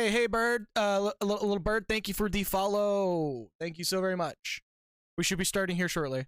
Hey, Bird. Little Bird, thank you for the follow. Thank you so very much. We should be starting here shortly.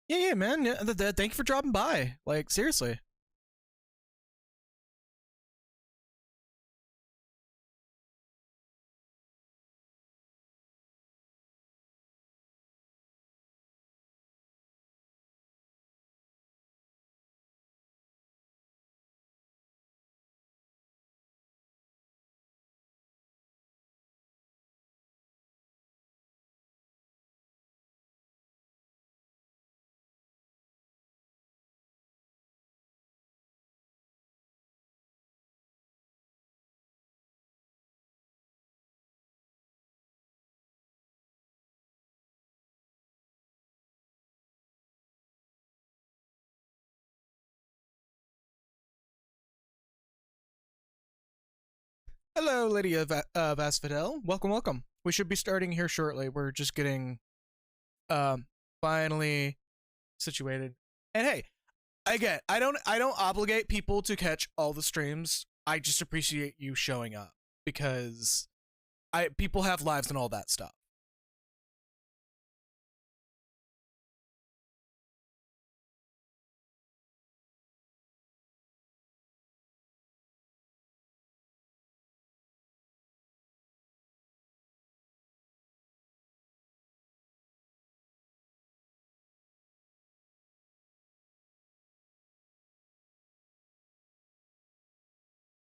Yeah, man. Yeah, thank you for dropping by. Like, seriously. Hello, Lydia Vasfidel. Welcome, welcome. We should be starting here shortly. We're just getting finally situated. And hey, again, I don't obligate people to catch all the streams. I just appreciate you showing up because people have lives and all that stuff.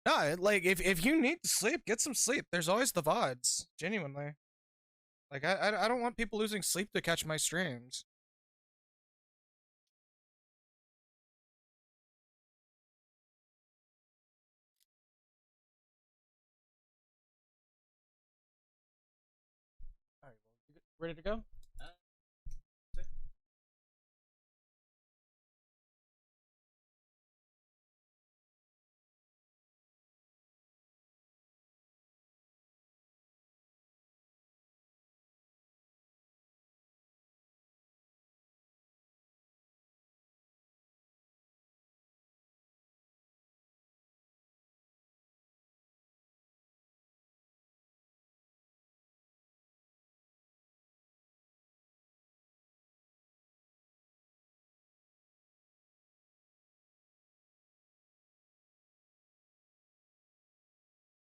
No, like if you need to sleep, get some sleep. There's always the VODs. Genuinely, like I don't want people losing sleep to catch my streams. All right, well, ready to go?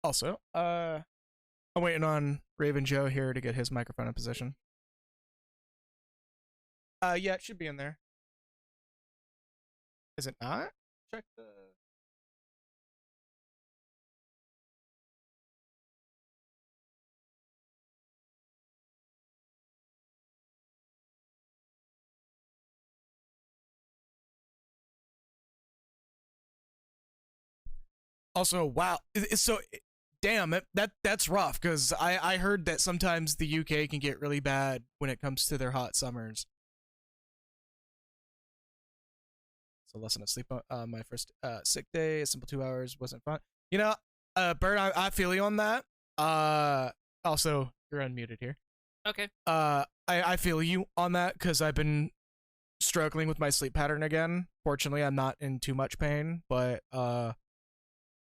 Also, I'm waiting on Raven Joe here to get his microphone in position. Yeah, it should be in there. Is it not? Check the. Also, wow. So, damn, that's rough because I heard that sometimes the UK can get really bad when it comes to their hot summers. So less enough sleep. My first sick day, a simple 2 hours wasn't fun. You know, Bert, I feel you on that. Also, you're unmuted here. Okay. I feel you on that because I've been struggling with my sleep pattern again. Fortunately, I'm not in too much pain, but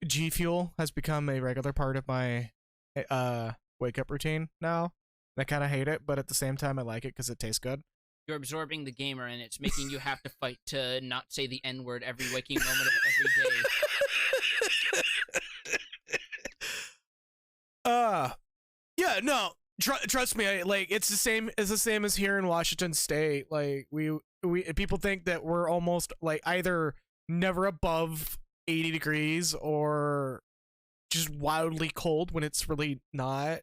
G Fuel has become a regular part of my wake up routine now. I kind of hate it, but at the same time, I like it because it tastes good. You're absorbing the gamer, and it's making you have to fight to not say the N-word every waking moment of every day. Yeah, no, trust me. Like it's the same as here in Washington State. Like we people think that we're almost like either never above 80 degrees or just wildly cold when it's really not.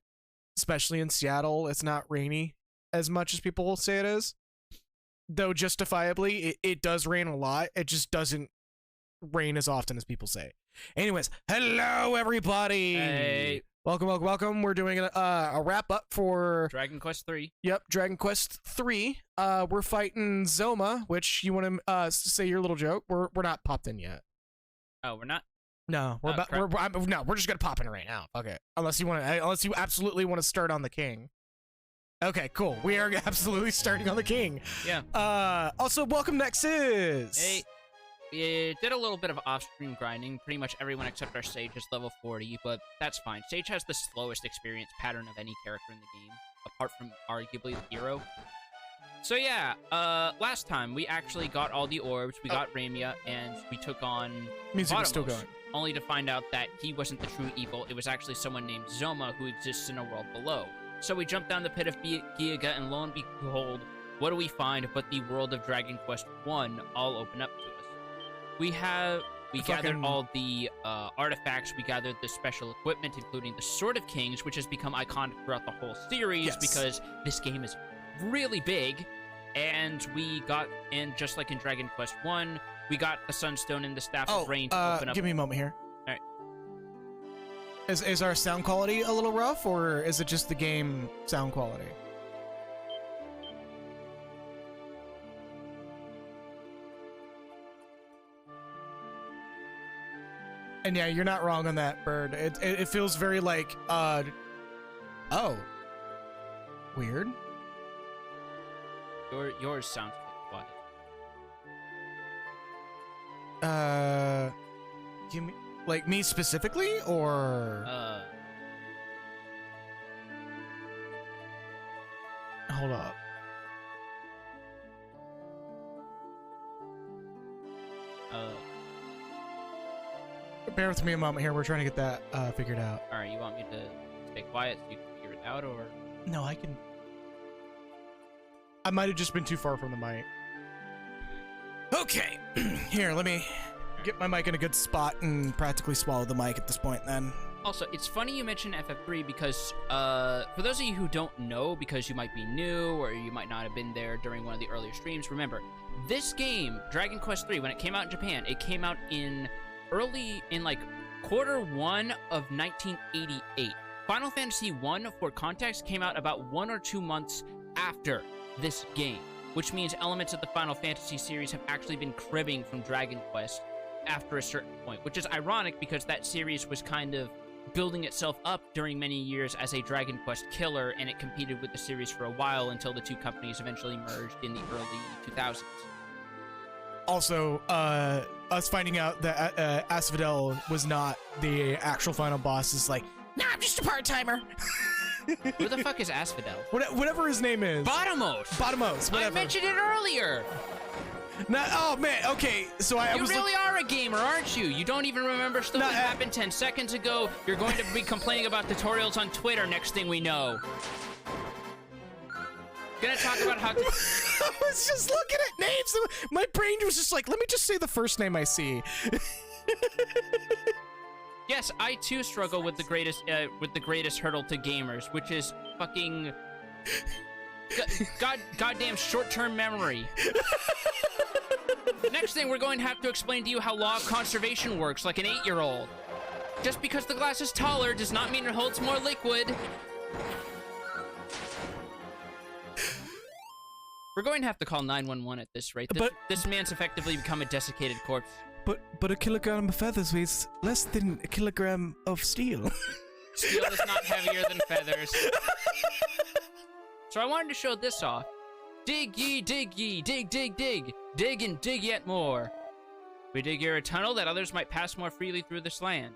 Especially in Seattle, it's not rainy as much as people say it is. Though justifiably, it does rain a lot. It just doesn't rain as often as people say. Anyways, hello everybody. Hey. Welcome, welcome, welcome. We're doing a wrap up for Dragon Quest 3. Yep, Dragon Quest 3. We're fighting Zoma, which you want to say your little joke. We're not popped in yet. Oh, we're not. No, we're we're just gonna pop in right now. Okay, unless you absolutely want to start on the king. Okay, cool. We are absolutely starting on the king. Yeah. Also, welcome Nexus. Hey. We did a little bit of off-stream grinding. Pretty much everyone except our Sage is level 40, but that's fine. Sage has the slowest experience pattern of any character in the game, apart from arguably the hero. So yeah, last time we actually got all the orbs, we got Ramia, and we took on Music is still going. Only to find out that he wasn't the true evil, it was actually someone named Zoma who exists in a world below. So we jumped down the pit of Giga, and lo and behold, what do we find but the world of Dragon Quest 1 all open up to us. We gathered all the artifacts, we gathered the special equipment, including the Sword of Kings, which has become iconic throughout the whole series because this game is really big. And just like in Dragon Quest 1, we got the Sunstone and the Staff of Rain to open up. Give me a moment here. Alright. Is our sound quality a little rough, or is it just the game sound quality? And yeah, you're not wrong on that, Bird. It feels very like, oh. Weird. Yours sounds like what? Give me, like me specifically, or? Hold up. Bear with me a moment here. We're trying to get that figured out. Alright, you want me to stay quiet so you can figure it out, or? No, I can. I might have just been too far from the mic. Okay. Here, let me get my mic in a good spot and practically swallow the mic at this point then. Also, it's funny you mention FF3 because, for those of you who don't know, because you might be new or you might not have been there during one of the earlier streams, remember, this game, Dragon Quest 3, when it came out in Japan, it came out in like Q1 of 1988. Final Fantasy 1, for context, came out about 1 or 2 months after this game, which means elements of the Final Fantasy series have actually been cribbing from Dragon Quest after a certain point, which is ironic because that series was kind of building itself up during many years as a Dragon Quest killer, and it competed with the series for a while until the two companies eventually merged in the early 2000s. Also, us finding out that Asphodel was not the actual final boss is like, nah, I'm just a part-timer. Who the fuck is Asphodel? Whatever his name is. Bottomos! Bottomos, whatever. I mentioned it earlier! Oh, man, okay, so I was... You really are a gamer, aren't you? You don't even remember stuff that happened 10 seconds ago. You're going to be complaining about tutorials on Twitter next thing we know. Gonna talk about how to... I was just looking at names. My brain was just like, let me just say the first name I see. Yes, I too struggle with the greatest hurdle to gamers, which is fucking goddamn short-term memory. Next thing, we're going to have to explain to you how law of conservation works, like an 8-year-old. Just because the glass is taller does not mean it holds more liquid. We're going to have to call 911 at this rate. This man's effectively become a desiccated corpse. But a kilogram of feathers weighs less than a kilogram of steel. Steel is not heavier than feathers. So I wanted to show this off. Dig ye, dig ye, dig, dig, dig. Dig and dig yet more. We dig here a tunnel that others might pass more freely through this land.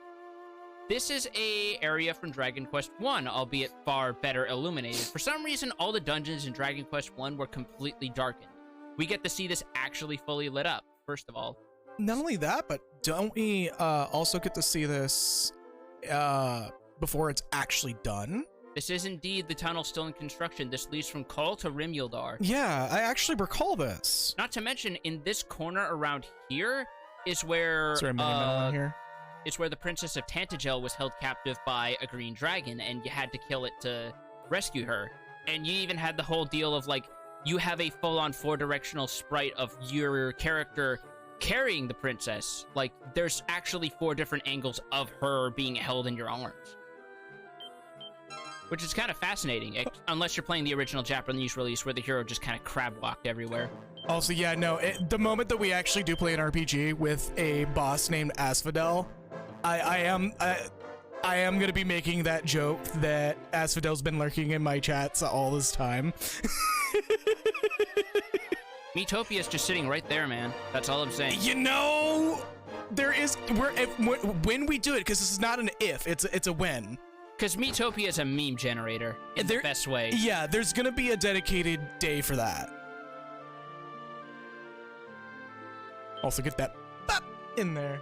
This is a area from Dragon Quest 1, albeit far better illuminated. For some reason, all the dungeons in Dragon Quest 1 were completely darkened. We get to see this actually fully lit up, first of all. Not only that, but don't we also get to see this before it's actually done? This is indeed the tunnel still in construction. This leads from Kull to Rimildar. Yeah, I actually recall this. Not to mention, in this corner around here is where... Is there a mini-melon here? It's where the Princess of Tantagel was held captive by a green dragon, and you had to kill it to rescue her. And you even had the whole deal of, like, you have a full-on four-directional sprite of your character carrying the princess. Like, there's actually 4 different angles of her being held in your arms. Which is kind of fascinating, unless you're playing the original Japanese release where the hero just kind of crab walked everywhere. Also, yeah, no, the moment that we actually do play an RPG with a boss named Asphodel, I am gonna be making that joke that Asphodel's been lurking in my chats all this time. Metopia is just sitting right there, man. That's all I'm saying. You know, when we do it, because this is not an if, it's a when. Because Metopia is a meme generator in the best way. Yeah, there's gonna be a dedicated day for that. Also get that bop in there.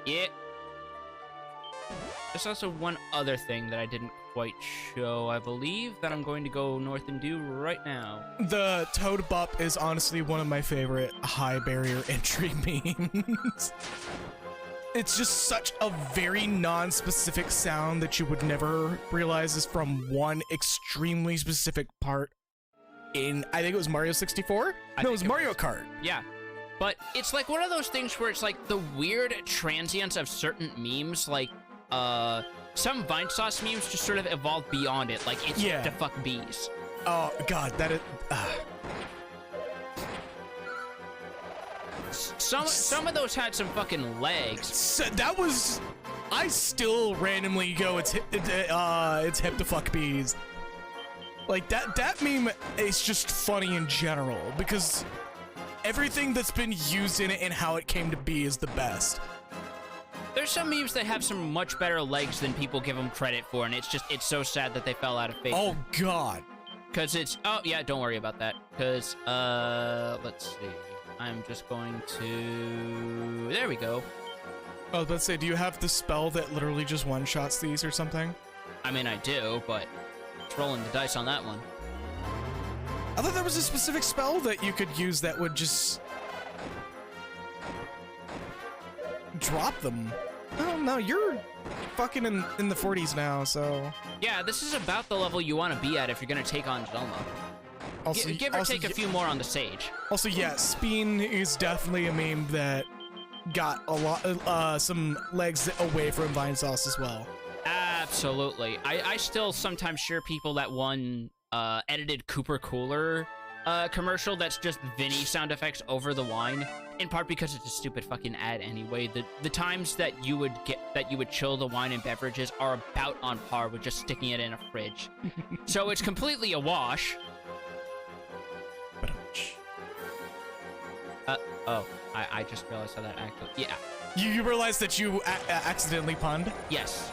Yeah. There's also one other thing that I didn't quite show, I believe, that I'm going to go north and do right now. The Toad Bop is honestly one of my favorite high barrier entry memes. It's just such a very non-specific sound that you would never realize is from one extremely specific part in, I think it was Mario 64? No, it was Mario Kart. Yeah. But it's like one of those things where it's like the weird transience of certain memes, like, some Vine Sauce memes just sort of evolved beyond it, like it's the fuck bees. Oh god, that is... Some of those had some fucking legs. So that was... I still randomly go, it's hip to fuck bees. Like, that meme is just funny in general, because everything that's been used in it and how it came to be is the best. There's some memes that have some much better legs than people give them credit for, and it's so sad that they fell out of favor. Oh god. Because it's... Oh, yeah, don't worry about that. Because, let's see. I'm just going to... There we go. I was about to say, do you have the spell that literally just one-shots these or something? I mean, I do, but it's rolling the dice on that one. I thought there was a specific spell that you could use that would just... drop them. Oh, no, you're fucking in the 40s now, so... Yeah, this is about the level you want to be at if you're going to take on Zelma. Also, give or take a few more on the stage. Also, yeah, Speen is definitely a meme that got a lot, some legs away from Vine Sauce as well. Absolutely. I still sometimes share people that one edited Cooper Cooler commercial that's just Vinny sound effects over the wine, in part because it's a stupid fucking ad anyway. The times that you would chill the wine and beverages are about on par with just sticking it in a fridge. So it's completely a wash. I just realized how that actually... Yeah. You realized that you accidentally punned? Yes.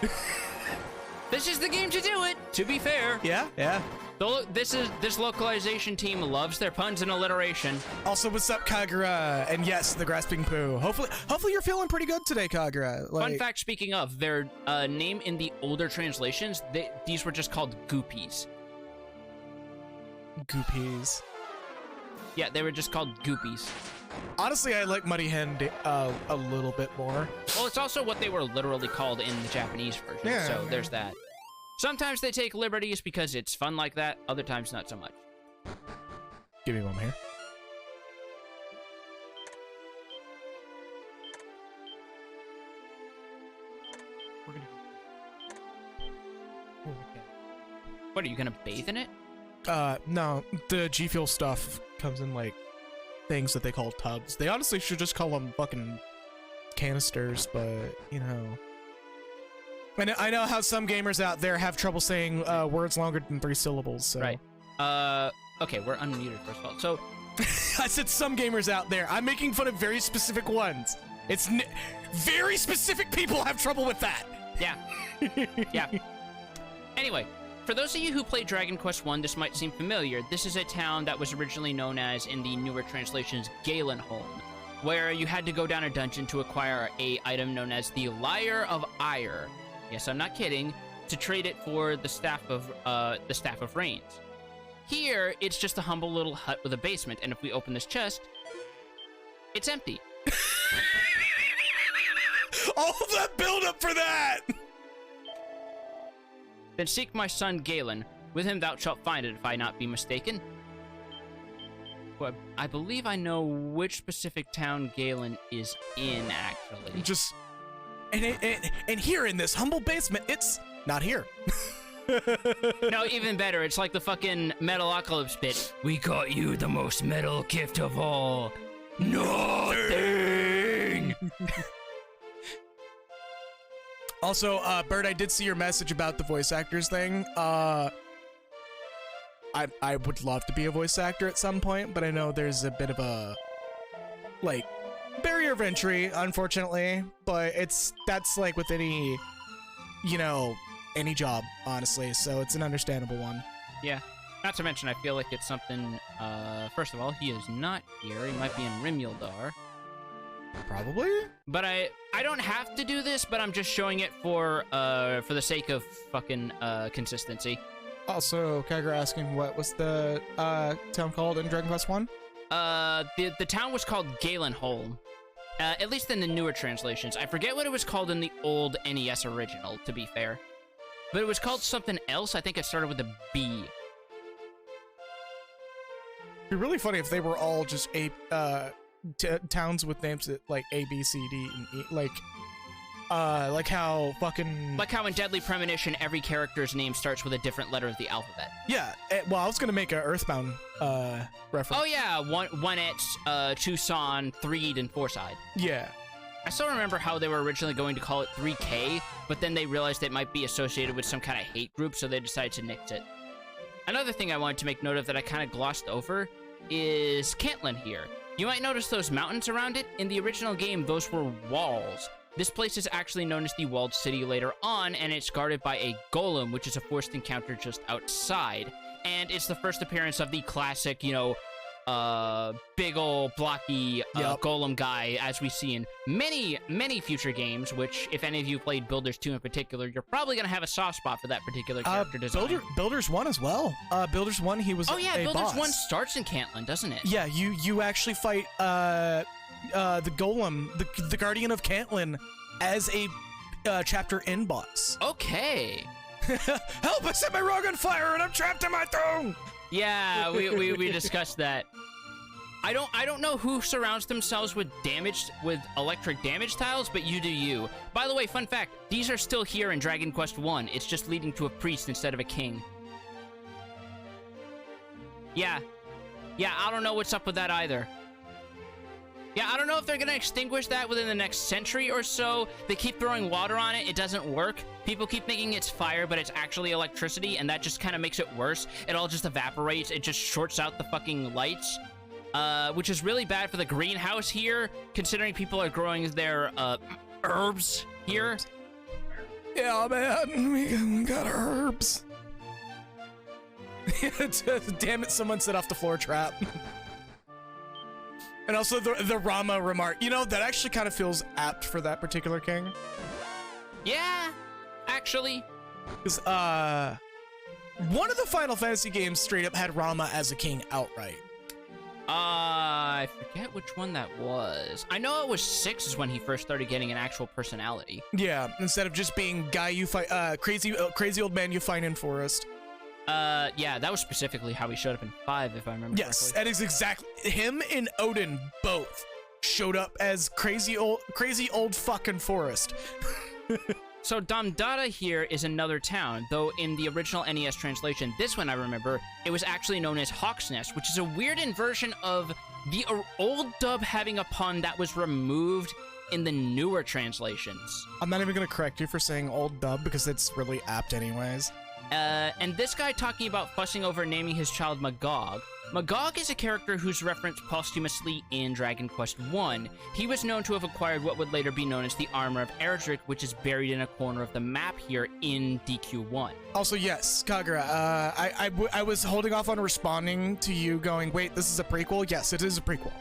This is the game to do it, to be fair. Yeah, yeah. This localization team loves their puns and alliteration. Also, what's up, Kagura? And yes, the Grasping Poo. Hopefully you're feeling pretty good today, Kagura. Like... Fun fact, speaking of, their name in the older translations, these were just called Goopies. Goopies. Yeah, they were just called Goopies. Honestly, I like Muddy Hen a little bit more. Well, it's also what they were literally called in the Japanese version, yeah, so there's that. Sometimes they take liberties because it's fun like that, other times not so much. Give me one here. What, are you gonna bathe in it? No, the G Fuel stuff comes in like things that they call tubs. They honestly should just call them fucking canisters, but you know. And I know how some gamers out there have trouble saying words longer than 3 syllables, so. Right. Okay, we're unmuted first of all. So, I said some gamers out there. I'm making fun of very specific ones. It's very specific people have trouble with that. Yeah. Yeah. Anyway, for those of you who played Dragon Quest I, this might seem familiar. This is a town that was originally known as, in the newer translations, Galenholm, where you had to go down a dungeon to acquire a item known as the Lyre of Ire. Yes, I'm not kidding. To trade it for the Staff of Rains. Here, it's just a humble little hut with a basement, and if we open this chest, it's empty. All that build-up for that! Then seek my son Galen. With him thou shalt find it, if I not be mistaken. Well, I believe I know which specific town Galen is in, actually. Just... And here in this humble basement, it's not here. No, even better. It's like the fucking Metalocalypse bit. We got you the most metal gift of all. Nothing! Also, Bird, I did see your message about the voice actors thing. I would love to be a voice actor at some point, but I know there's a bit of a, like, barrier of entry, unfortunately. But that's like with any, you know, any job, honestly. So it's an understandable one. Yeah. Not to mention, I feel like it's something, first of all, he is not here. He might be in Rimildar. Probably. But I don't have to do this, but I'm just showing it for the sake of fucking, consistency. Also, Kagura asking, what was the, town called in Dragon Quest 1? The town was called Galenholm. At least in the newer translations. I forget what it was called in the old NES original, to be fair. But it was called something else. I think it started with a B. It'd be really funny if they were all just towns with names that, like, A, B, C, D, and E. Like how fucking... Like how in Deadly Premonition, every character's name starts with a different letter of the alphabet. Yeah, well, I was gonna make an Earthbound, reference. Oh yeah, one Tucson, Threed, and Fourside. Yeah. I still remember how they were originally going to call it 3K, but then they realized it might be associated with some kind of hate group, so they decided to nix it. Another thing I wanted to make note of that I kind of glossed over is Cantlin here. You might notice those mountains around it. In the original game, those were walls. This place is actually known as the Walled City later on, and it's guarded by a golem, which is a forced encounter just outside. And it's the first appearance of the classic, you know, big ol' blocky golem guy, as we see in many, many future games, which, if any of you played Builders 2 in particular, you're probably going to have a soft spot for that particular character design. Builders 1 as well. Builders 1, he was Oh yeah, Builders boss. 1 starts in Cantlin, doesn't it? Yeah, you actually fight, the golem, the Guardian of Cantlin, as a, chapter N boss. Okay. Help! I set my rug on fire and I'm trapped in my throne! Yeah, we discussed that. I don't know who surrounds themselves with electric damage tiles, but you do you. By the way, fun fact, these are still here in Dragon Quest 1. It's just leading to a priest instead of a king. Yeah, I don't know what's up with that either. Yeah, I don't know if they're gonna extinguish that within the next century or so. They keep throwing water on it, it doesn't work. People keep thinking it's fire, but it's actually electricity, and that just kind of makes it worse. It all just evaporates, it just shorts out the fucking lights. Which is really bad for the greenhouse here, considering people are growing their, herbs here. Yeah, man, we got herbs. Damn it, someone set off the floor trap. And also the Rama remark, you know, that actually kind of feels apt for that particular king. Yeah, actually. Because, one of the Final Fantasy games straight up had Rama as a king outright. I forget which one that was. I know it was 6 is when he first started getting an actual personality. Yeah, instead of just being guy you fight, crazy old man you find in forest. Yeah, that was specifically how he showed up in 5, if I remember Yes, correctly. that is exactly, him and Odin both showed up as crazy old fucking forest. So Damdata here is another town, though in the original NES translation, this one I remember, it was actually known as Hawk's Nest, which is a weird inversion of the old dub having a pun that was removed in the newer translations. I'm not even gonna correct you for saying old dub because it's really apt anyways. And this guy talking about fussing over naming his child Magog. Magog is a character who's referenced posthumously in Dragon Quest 1. He was known to have acquired what would later be known as the Armor of Erdrick, which is buried in a corner of the map here in DQ1. Also, yes, Kagura, I was holding off on responding to you going, wait, this is a prequel? Yes, it is a prequel.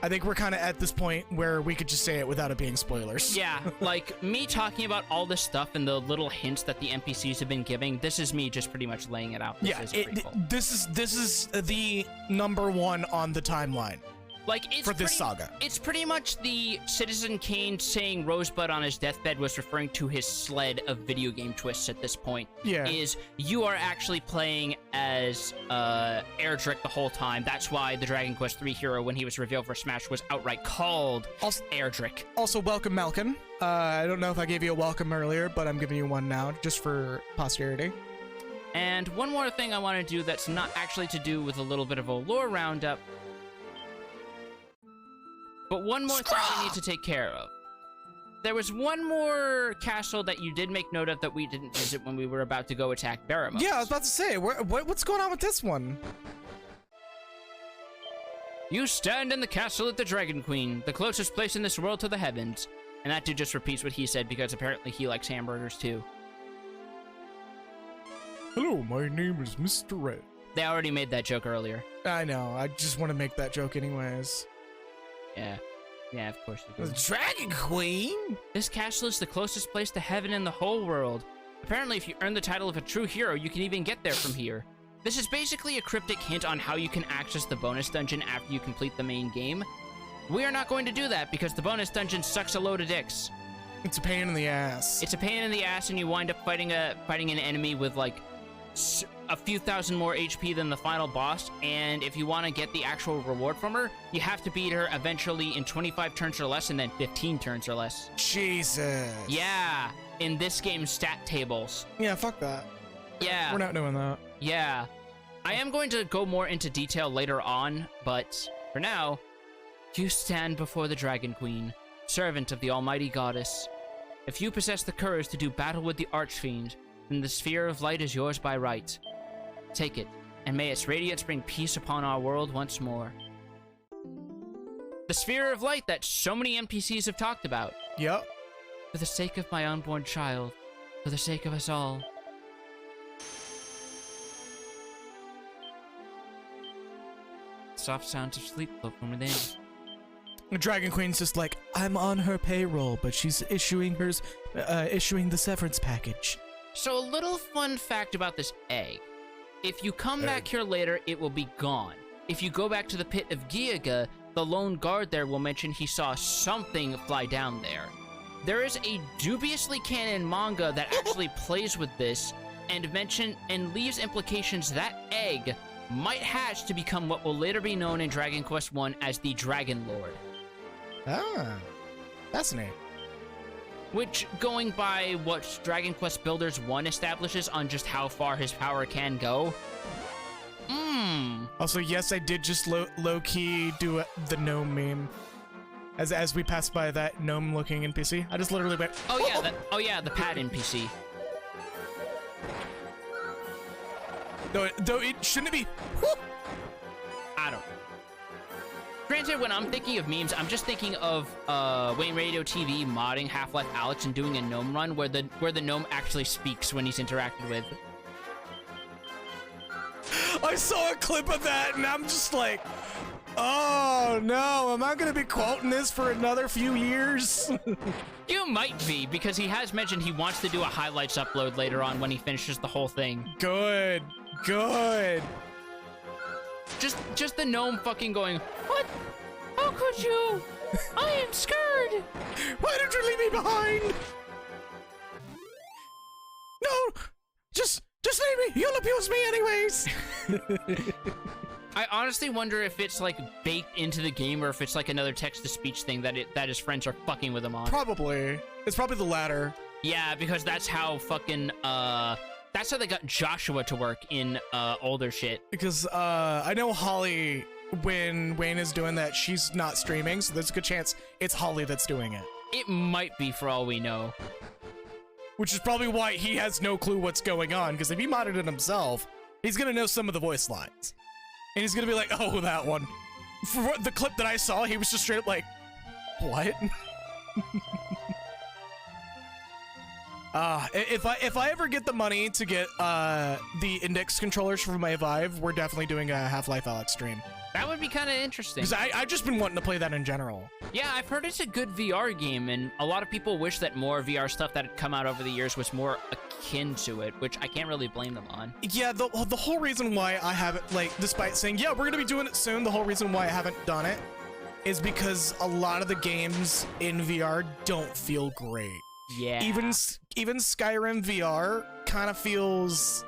I think we're kind of at this point where we could just say it without it being spoilers. Yeah, like, me talking about all this stuff and the little hints that the NPCs have been giving, this is me just pretty much laying it out. This is a prequel. This is the #1 on the timeline. Like, it's for this saga. It's pretty much the Citizen Kane saying Rosebud on his deathbed was referring to his sled of video game twists at this point. Yeah. Is you are actually playing as Erdrick the whole time. That's why the Dragon Quest III hero, when he was revealed for Smash, was outright called Erdrick. Also, welcome, Malkin. I don't know if I gave you a welcome earlier, but I'm giving you one now, just for posterity. And one more thing I want to do that's not actually to do with a little bit of a lore roundup, but one more thing we need to take care of. There was one more castle that you did make note of that we didn't visit when we were about to go attack Baramos. Yeah, I was about to say, what's going on with this one? You stand in the castle at the Dragon Queen, the closest place in this world to the heavens. And that dude just repeats what he said because apparently he likes hamburgers too. Hello, my name is Mr. Red. They already made that joke earlier. I know, I just want to make that joke anyways. Yeah. Yeah, of course you do. The Dragon Queen? This castle is the closest place to heaven in the whole world. Apparently, if you earn the title of a true hero, you can even get there from here. This is basically a cryptic hint on how you can access the bonus dungeon after you complete the main game. We are not going to do that because the bonus dungeon sucks a load of dicks. It's a pain in the ass. It's a pain in the ass, and you wind up fighting an enemy with like a few thousand more HP than the final boss, and if you want to get the actual reward from her, you have to beat her eventually in 25 turns or less and then 15 turns or less. Jesus. Yeah, in this game's stat tables. Yeah, fuck that. Yeah. We're not doing that. Yeah. I am going to go more into detail later on, but for now, you stand before the Dragon Queen, servant of the almighty goddess. If you possess the courage to do battle with the Archfiend, then the Sphere of Light is yours by right. Take it, and may its radiance bring peace upon our world once more. The Sphere of Light that so many NPCs have talked about. Yep. For the sake of my unborn child, for the sake of us all. Soft sounds of sleep flow from within. The Dragon Queen's just like, I'm on her payroll, but she's issuing the severance package. So a little fun fact about this egg. If you come back here later, it will be gone. If you go back to the pit of Giaga, the lone guard there will mention he saw something fly down there. There is a dubiously canon manga that actually plays with this and leaves implications that egg might hatch to become what will later be known in Dragon Quest I as the Dragon Lord. Ah, fascinating. Which, going by what Dragon Quest Builders 1 establishes on just how far his power can go. Also, yes, I did just low-key do the gnome meme. As we passed by that gnome-looking NPC, I just literally went, Oh yeah, the pad NPC. Though it shouldn't be. I don't know. Granted, when I'm thinking of memes, I'm just thinking of Wayne Radio TV modding Half-Life Alyx and doing a gnome run where the gnome actually speaks when he's interacted with. I saw a clip of that and I'm just like, oh no, am I gonna be quoting this for another few years? You might be, because he has mentioned he wants to do a highlights upload later on when he finishes the whole thing. Good. Just the gnome fucking going, what? How could you? I am scared. Why did you leave me behind? No, just leave me. You'll abuse me anyways. I honestly wonder if it's like baked into the game or if it's like another text-to-speech thing that his friends are fucking with him on. Probably. It's probably the latter. Yeah, because that's how fucking that's how they got Joshua to work in older shit. Because I know Holly, when Wayne is doing that, she's not streaming, so there's a good chance it's Holly that's doing it. It might be, for all we know. Which is probably why he has no clue what's going on, because if he modded it himself, he's gonna know some of the voice lines. And he's gonna be like, oh, that one. For the clip that I saw, he was just straight up like, what? If I ever get the money to get the index controllers for my Vive, we're definitely doing a Half-Life Alyx stream. That would be kind of interesting. Because I've just been wanting to play that in general. Yeah, I've heard it's a good VR game, and a lot of people wish that more VR stuff that had come out over the years was more akin to it, which I can't really blame them on. Yeah, the whole reason why I haven't, like, despite saying, yeah, we're going to be doing it soon, the whole reason why I haven't done it is because a lot of the games in VR don't feel great. Yeah. Even Skyrim VR kind of feels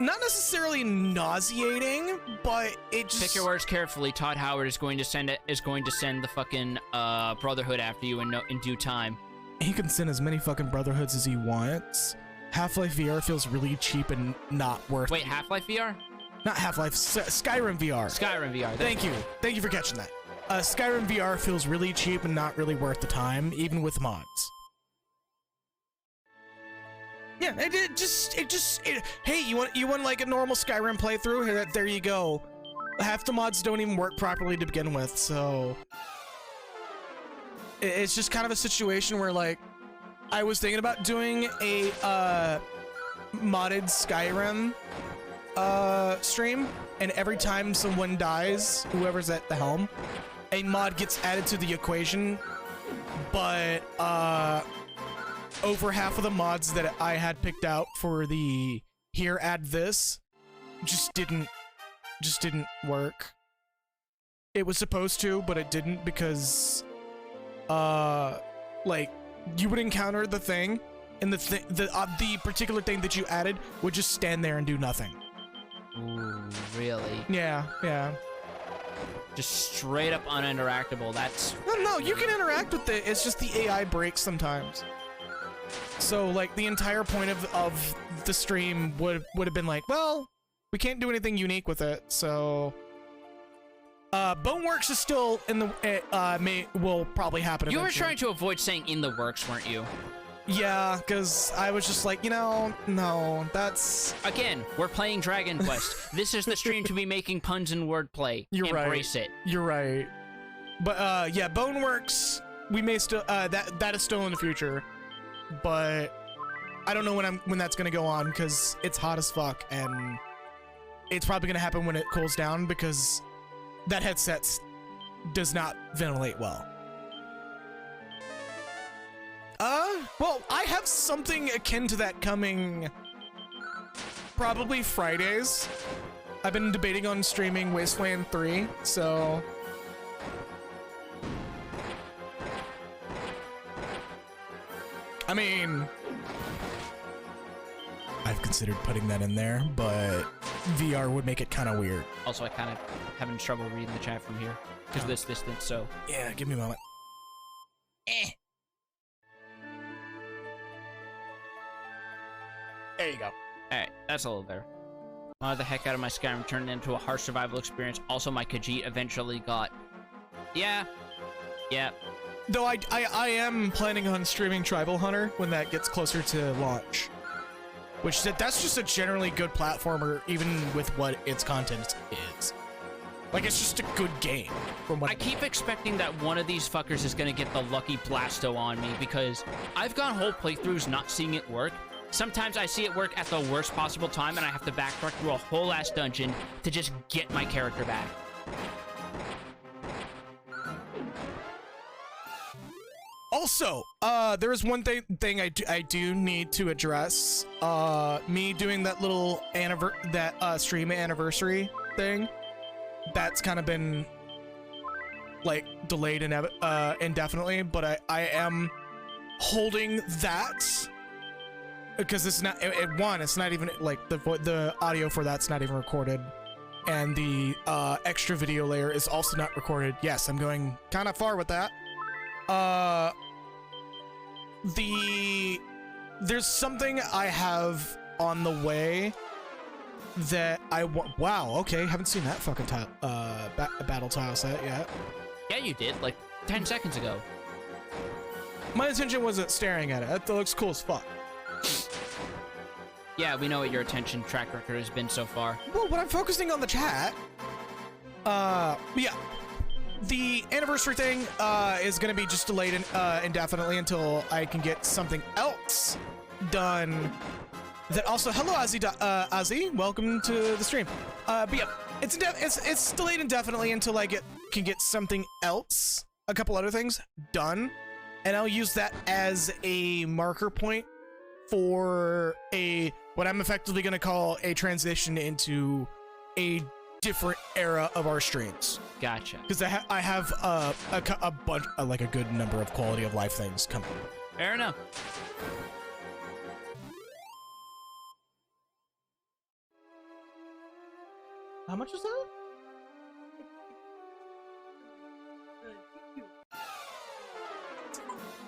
not necessarily nauseating, but it just... Pick your words carefully. Todd Howard is going to send the fucking Brotherhood after you in due time. He can send as many fucking Brotherhoods as he wants. Half-Life VR feels really cheap and not worth. Wait, Half-Life VR? Not Half-Life, Skyrim VR. Skyrim VR. Thank you. Thank you for catching that. Skyrim VR feels really cheap and not really worth the time, even with mods. Yeah, hey, you want like a normal Skyrim playthrough? Here, there you go. Half the mods don't even work properly to begin with, so it's just kind of a situation where, like, I was thinking about doing a modded Skyrim stream, and every time someone dies, whoever's at the helm, a mod gets added to the equation, but over half of the mods that I had picked out for the here add this just didn't work. It was supposed to, but it didn't, because like, you would encounter the thing, and the particular thing that you added would just stand there and do nothing. Ooh, really? Yeah. Just straight up uninteractable. That's... No, you can interact with it. It's just the AI breaks sometimes. So, like, the entire point of the stream would have been like, well, we can't do anything unique with it, so... Boneworks is still in the... will probably happen eventually. You were trying to avoid saying in the works, weren't you? Yeah, because I was just like, no, that's... Again, we're playing Dragon Quest. This is the stream to be making puns and wordplay. Embrace it. You're right. But, yeah, Boneworks, we may still... that is still in the future. But I don't know when that's gonna go on, because it's hot as fuck, and it's probably gonna happen when it cools down, because that headset does not ventilate well. Well, I have something akin to that coming probably Fridays. I've been debating on streaming Wasteland 3, so... I mean, I've considered putting that in there, but VR would make it kind of weird. Also, I kind of having trouble reading the chat from here because of this distance, so... Yeah, give me a moment. There you go. Alright, that's a little better. The heck out of my Skyrim turned into a harsh survival experience. Also, my Khajiit eventually got... Yeah. Though I am planning on streaming Tribal Hunter when that gets closer to launch. Which, that's just a generally good platformer, even with what its content is. Like, it's just a good game. From what I keep expecting that one of these fuckers is gonna get the lucky blasto on me, because I've gone whole playthroughs not seeing it work. Sometimes I see it work at the worst possible time, and I have to backtrack through a whole ass dungeon to just get my character back. Also, there is one thing I do need to address. Me doing that little stream anniversary thing, that's kind of been like delayed indefinitely. But I am holding that because it's not it's not even like the audio for that's not even recorded, and the extra video layer is also not recorded. Yes, I'm going kind of far with that. There's something I have on the way that I want. Wow, okay, haven't seen that fucking battle tile set yet. Yeah, you did, like 10 seconds ago. My attention wasn't staring at it. That looks cool as fuck. Yeah, we know what your attention track record has been so far. Well, but I'm focusing on the chat. Yeah. The anniversary thing is going to be just delayed indefinitely until I can get something else done. That also, hello Ozzy, welcome to the stream. But yeah, it's delayed indefinitely until I can get something else, a couple other things done, and I'll use that as a marker point for what I'm effectively going to call a transition into a different era of our streams. Gotcha. Because I have a bunch, like a good number of quality of life things coming. Fair enough. How much is that?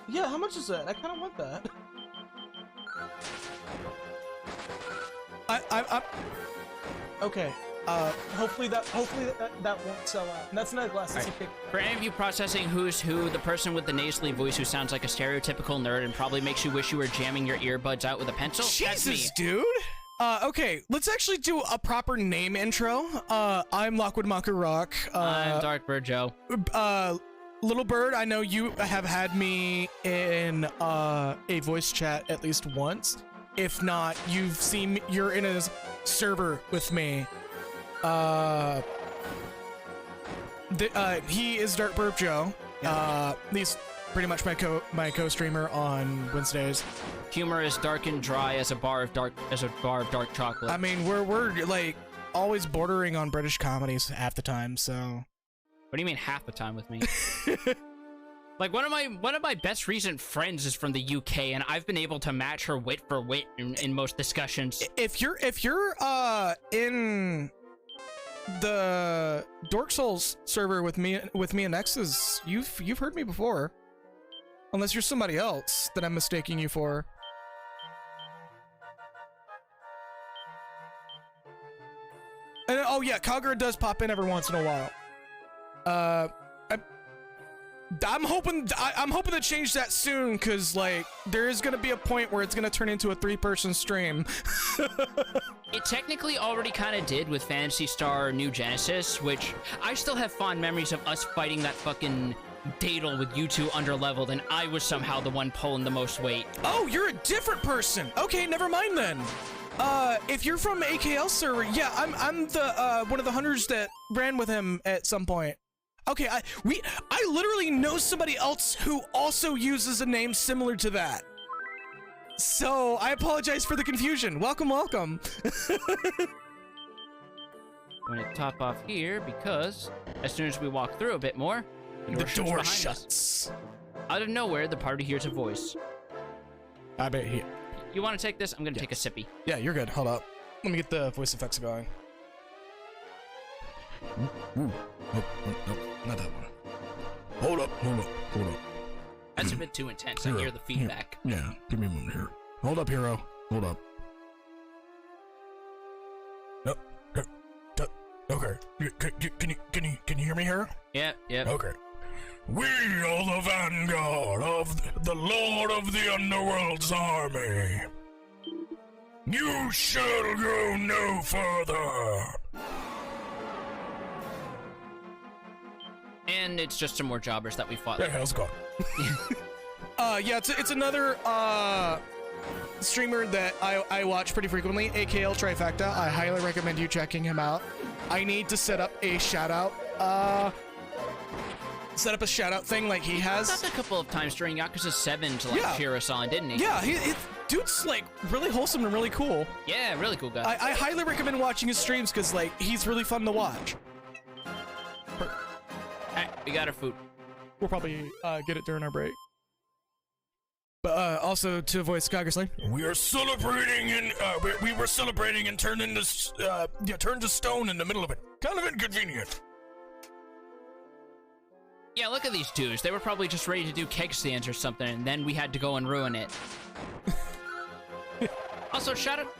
Yeah, how much is that? I kind of want that. I'm okay. Hopefully that won't sell out. And that's not glasses. Right. For any of you processing who's who, the person with the nasally voice who sounds like a stereotypical nerd and probably makes you wish you were jamming your earbuds out with a pencil. Jesus, that's me. dude. Okay, let's actually do a proper name intro. I'm Lockwood Monker Rock. I'm Darkbird Joe. Little Bird, I know you have had me in a voice chat at least once. If not, you're in a server with me. He is Darkbird Joe. He's pretty much my co-streamer on Wednesdays. Humor is dark and dry as a bar of dark dark chocolate. I mean, we're like always bordering on British comedies half the time. So, what do you mean half the time with me? Like one of my best recent friends is from the UK, and I've been able to match her wit for wit in most discussions. If you're in the Dork Souls server with me and Nexus, you've heard me before, unless you're somebody else that I'm mistaking you for. And oh yeah, Kagura does pop in every once in a while. I'm hoping to change that soon, because like there is gonna be a point where it's gonna turn into a 3-person stream. It technically already kind of did with Phantasy Star New Genesis, which I still have fond memories of us fighting that fucking Daedal with you two underleveled, and I was somehow the one pulling the most weight. Oh, you're a different person. Okay, never mind then. If you're from AKL server, yeah, I'm the one of the hunters that ran with him at some point. Okay, I literally know somebody else who also uses a name similar to that. So I apologize for the confusion. Welcome. I'm gonna top off here because as soon as we walk through a bit more, the door shuts. Out of nowhere, the party hears a voice. I bet he. You want to take this? I'm gonna take a sippy. Yeah, you're good. Hold up. Let me get the voice effects going. Ooh. Nope, not that one. Hold up. That's a bit too intense. Hero. I hear the feedback. Yeah, give me a moment here. Hold up, hero. Hold up. Nope. Okay. Can you hear me here? Yep. Okay. We are the vanguard of the Lord of the Underworld's army. You shall go no further. And it's just some more jobbers that we fought. Yeah, how's it going? Yeah, it's another streamer that I watch pretty frequently, AKL Trifecta. I highly recommend you checking him out. I need to set up a shout out thing like he has. That's a couple of times during Yakuza 7 to like cheer us on, didn't he? Yeah, dude's like really wholesome and really cool. Yeah, really cool guy. I highly recommend watching his streams because like he's really fun to watch. Alright, we got our food. We'll probably get it during our break. But also to voice Kagura, we are celebrating and we were celebrating and turned to stone in the middle of it. Kind of inconvenient. Yeah, look at these dudes. They were probably just ready to do keg stands or something, and then we had to go and ruin it. Also, shout out.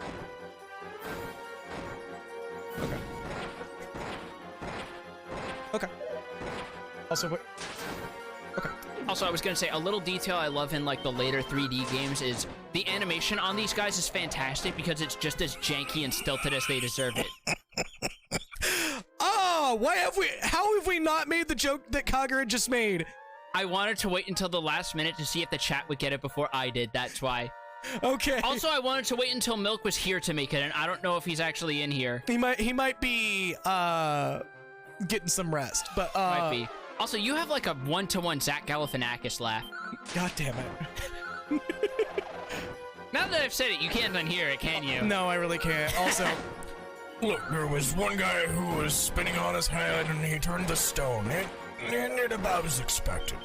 Okay. Also, what? Okay. Also, I was gonna say, a little detail I love in like the later 3D games is the animation on these guys is fantastic because it's just as janky and stilted as they deserve it. Oh, how have we not made the joke that Kagura just made? I wanted to wait until the last minute to see if the chat would get it before I did, that's why. Okay. Also, I wanted to wait until Milk was here to make it, and I don't know if he's actually in here. He might be getting some rest, but might be. Also, you have like a one-to-one Zach Galifianakis laugh. God damn it. Now that I've said it, you can't unhear it, can you? No, I really can't. Also, look, there was one guy who was spinning on his head and he turned to stone. It about as expected.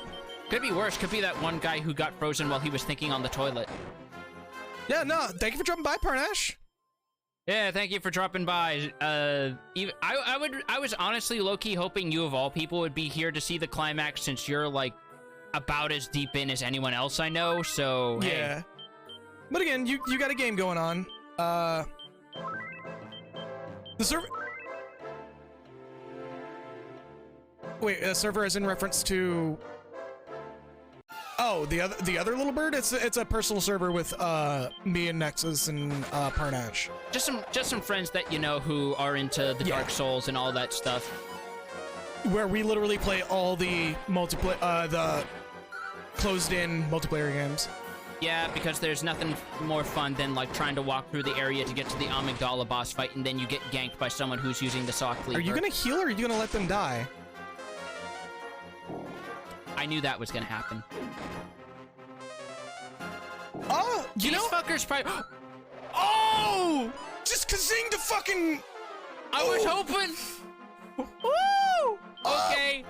Could be worse. Could be that one guy who got frozen while he was thinking on the toilet. Yeah, no, thank you for dropping by, Parnash. Yeah, thank you for dropping by. I was honestly low-key hoping you of all people would be here to see the climax since you're like about as deep in as anyone else I know, so yeah. Hey. But again, you got a game going on. The server. Wait, a server is in reference to. Oh, the other little bird. It's a personal server with me and Nexus and Parnash. Just some friends that you know who are into the Dark Souls and all that stuff. Where we literally play all the the closed-in multiplayer games. Yeah, because there's nothing more fun than like trying to walk through the area to get to the Amygdala boss fight, and then you get ganked by someone who's using the saw cleaver. Are you gonna heal or are you gonna let them die? I knew that was gonna happen. Oh, you These know, fuckers probably. oh, just kazing the fucking. I was hoping. Woo! Okay.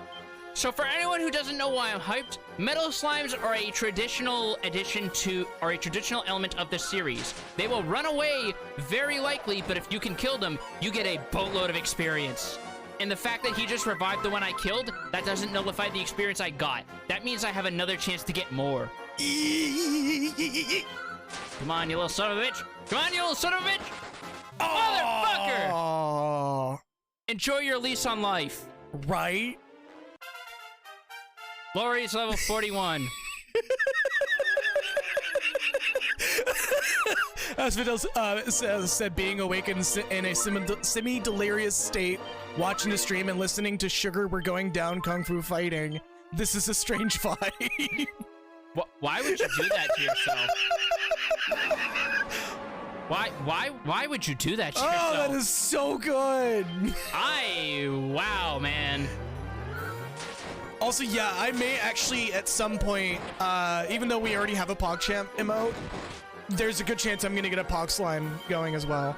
So for anyone who doesn't know why I'm hyped, metal slimes are a traditional element of the series. They will run away, very likely, but if you can kill them, you get a boatload of experience. And the fact that he just revived the one I killed, that doesn't nullify the experience I got. That means I have another chance to get more. Come on, you little son of a bitch. Come on, you little son of a bitch. Motherfucker! Oh, Enjoy your lease on life. right? Lori's level 41. As Vidal said, being awakened in a semi-delirious state, watching the stream and listening to Sugar We're Going Down Kung Fu Fighting. This is a strange vibe. Why would you do that to yourself? Why would you do that to yourself? Oh, that is so good. Wow, man. Also, yeah, I may actually at some point, even though we already have a PogChamp emote, there's a good chance I'm gonna get a Pog Slime going as well.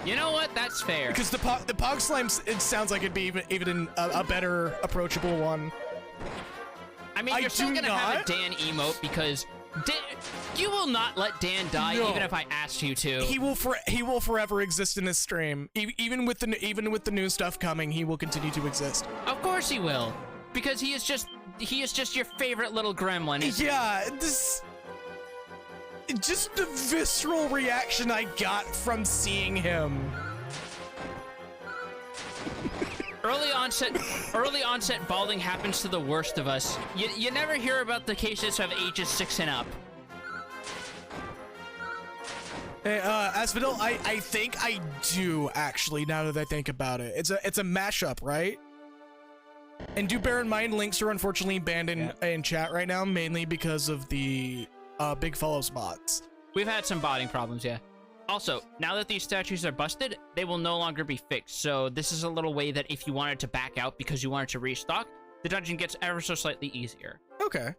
You know what? That's fair. Because the Pog Slime, it sounds like it'd be even a better approachable one. I mean, you're still gonna have a Dan emote because you will not let Dan die, even if I asked you to. He will forever exist in this stream. Even with the new stuff coming, he will continue to exist. Of course he will, because he is just your favorite little gremlin. Yeah, just the visceral reaction I got from seeing him. Early onset balding happens to the worst of us. You never hear about the cases of ages 6 and up. Hey, Asphodel, I think I do actually, now that I think about it. It's a mashup, right? And do bear in mind, links are unfortunately banned in chat right now, mainly because of the big follows bots. We've had some botting problems, yeah. Also, now that these statues are busted, they will no longer be fixed. So this is a little way that if you wanted to back out because you wanted to restock, the dungeon gets ever so slightly easier. Okay.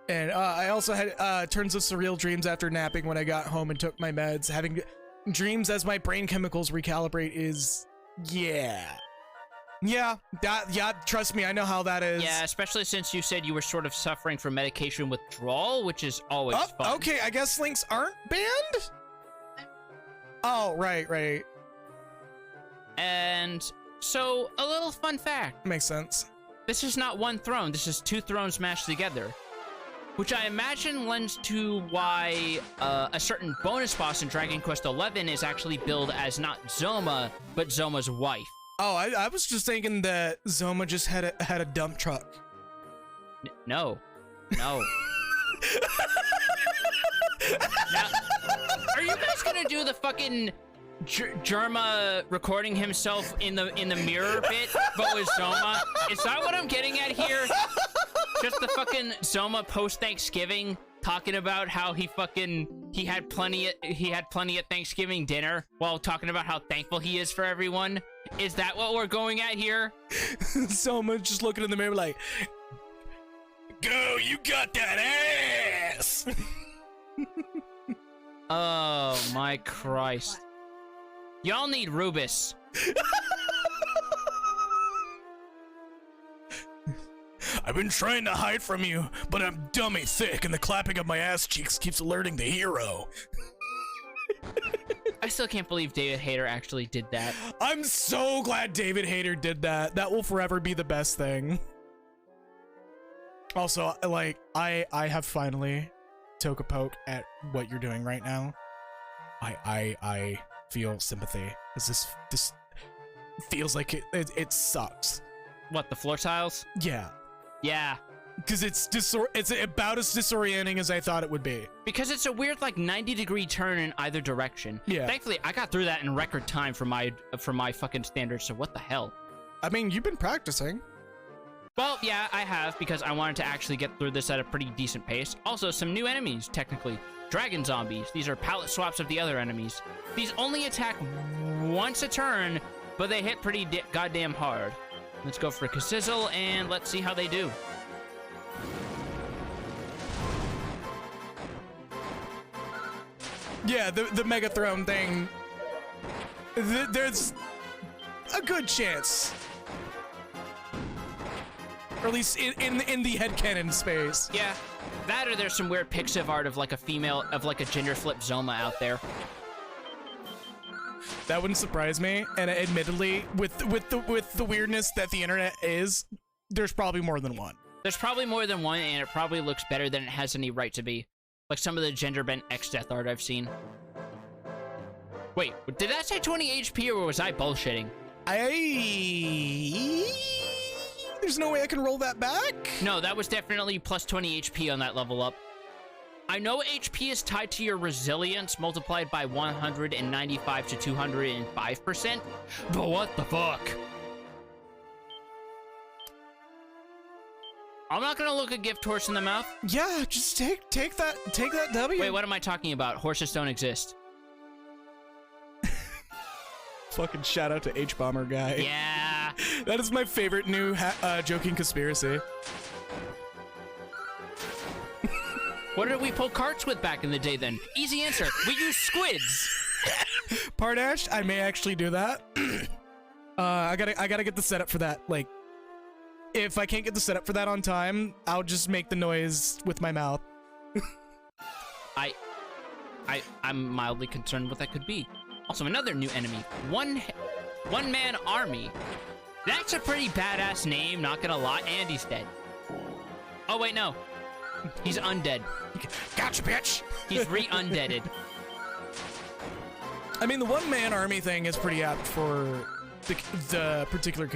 And I also had tons of surreal dreams after napping when I got home and took my meds. Having dreams as my brain chemicals recalibrate is, yeah, trust me, I know how that is. Yeah, especially since you said you were sort of suffering from medication withdrawal, which is always fun. Okay, I guess links aren't banned? Oh, right. And so, a little fun fact. Makes sense. This is not one throne, this is 2 thrones mashed together. Which I imagine lends to why a certain bonus boss in Dragon Quest XI is actually billed as not Zoma, but Zoma's wife. Oh, I was just thinking that Zoma just had a dump truck. No. Now, are you guys gonna do the fucking Jerma recording himself in the mirror bit, but with Zoma? Is that what I'm getting at here? Just the fucking Zoma post Thanksgiving talking about how he had plenty at Thanksgiving dinner while talking about how thankful he is for everyone. Is that what we're going at here? Zoma just looking in the mirror like, go, you got that ass. Oh my Christ. Y'all need Rubus. I've been trying to hide from you, but I'm dummy thick and the clapping of my ass cheeks keeps alerting the hero. I still can't believe David Hayter actually did that. I'm so glad David Hayter did that. That will forever be the best thing. Also, like, I have finally took a poke at what you're doing right now. I feel sympathy. feels like it sucks. What, the floor tiles? Yeah. Yeah. Because it's about as disorienting as I thought it would be. Because it's a weird, like, 90-degree turn in either direction. Yeah. Thankfully, I got through that in record time for my fucking standards, so what the hell? I mean, you've been practicing. Well, yeah, I have, because I wanted to actually get through this at a pretty decent pace. Also, some new enemies, technically. Dragon zombies. These are palette swaps of the other enemies. These only attack once a turn, but they hit pretty goddamn hard. Let's go for a Kassizzle, and let's see how they do. Yeah, the Mega Throne thing. There's a good chance. Or at least in the headcanon space. Yeah. That or there's some weird Pixiv art of like a female, of like a gender flip Zoma out there. That wouldn't surprise me. And admittedly, with the weirdness that the internet is, there's probably more than one. There's probably more than one, and it probably looks better than it has any right to be. Like some of the gender bent X Death art I've seen. Wait, did that say 20 HP or was I bullshitting? There's no way I can roll that back? No, that was definitely plus 20 HP on that level up. I know HP is tied to your resilience multiplied by 195 to 205%, but what the fuck? I'm not gonna look a gift horse in the mouth. Yeah, just take that W. Wait, what am I talking about? Horses don't exist. Fucking shout out to H-Bomber guy. Yeah. That is my favorite new joking conspiracy. What did we pull carts with back in the day then? Easy answer. We use squids. Pardash, I may actually do that. I gotta get the setup for that. Like, if I can't get the setup for that on time, I'll just make the noise with my mouth. I'm mildly concerned what that could be. Also, another new enemy. One-man army. That's a pretty badass name, not gonna lie. And he's dead. Oh, wait, no. He's undead. Gotcha, bitch! He's re-undeaded. I mean, the one-man army thing is pretty apt for the particular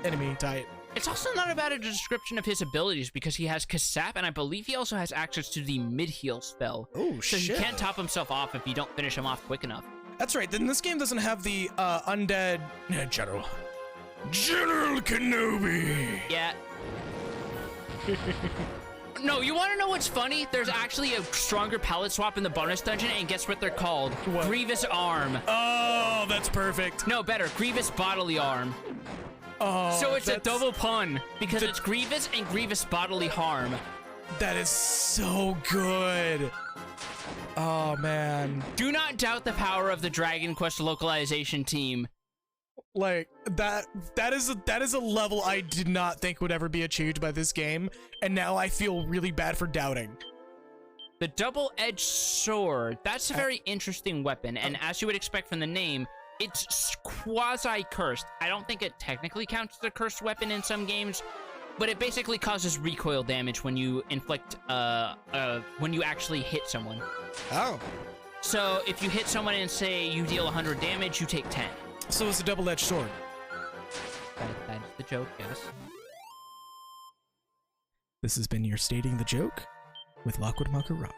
enemy type. It's also not a bad description of his abilities because he has Kassap, and I believe he also has access to the mid-heal spell. Oh, so shit. he can't top himself off if you don't finish him off quick enough. That's right. Then this game doesn't have the undead General Kenobi. Yeah. No, you want to know what's funny? There's actually a stronger palette swap in the bonus dungeon, and guess what they're called? What? Grievous Arm. Oh, that's perfect. No, better. Grievous Bodily Arm. Oh, so it's a double pun because it's Grievous and Grievous Bodily Harm. That is so good. Oh, man. Do not doubt the power of the Dragon Quest localization team. Like, that is a level I did not think would ever be achieved by this game, and now I feel really bad for doubting. The double-edged sword, that's a very interesting weapon, and as you would expect from the name, it's quasi-cursed. I don't think it technically counts as a cursed weapon in some games, but it basically causes recoil damage when you inflict, when you actually hit someone. Oh. So if you hit someone and say you deal 100 damage, you take 10. So it's a double-edged sword. That is the joke, yes. This has been your Stating the Joke with Lockwood Marker Rock.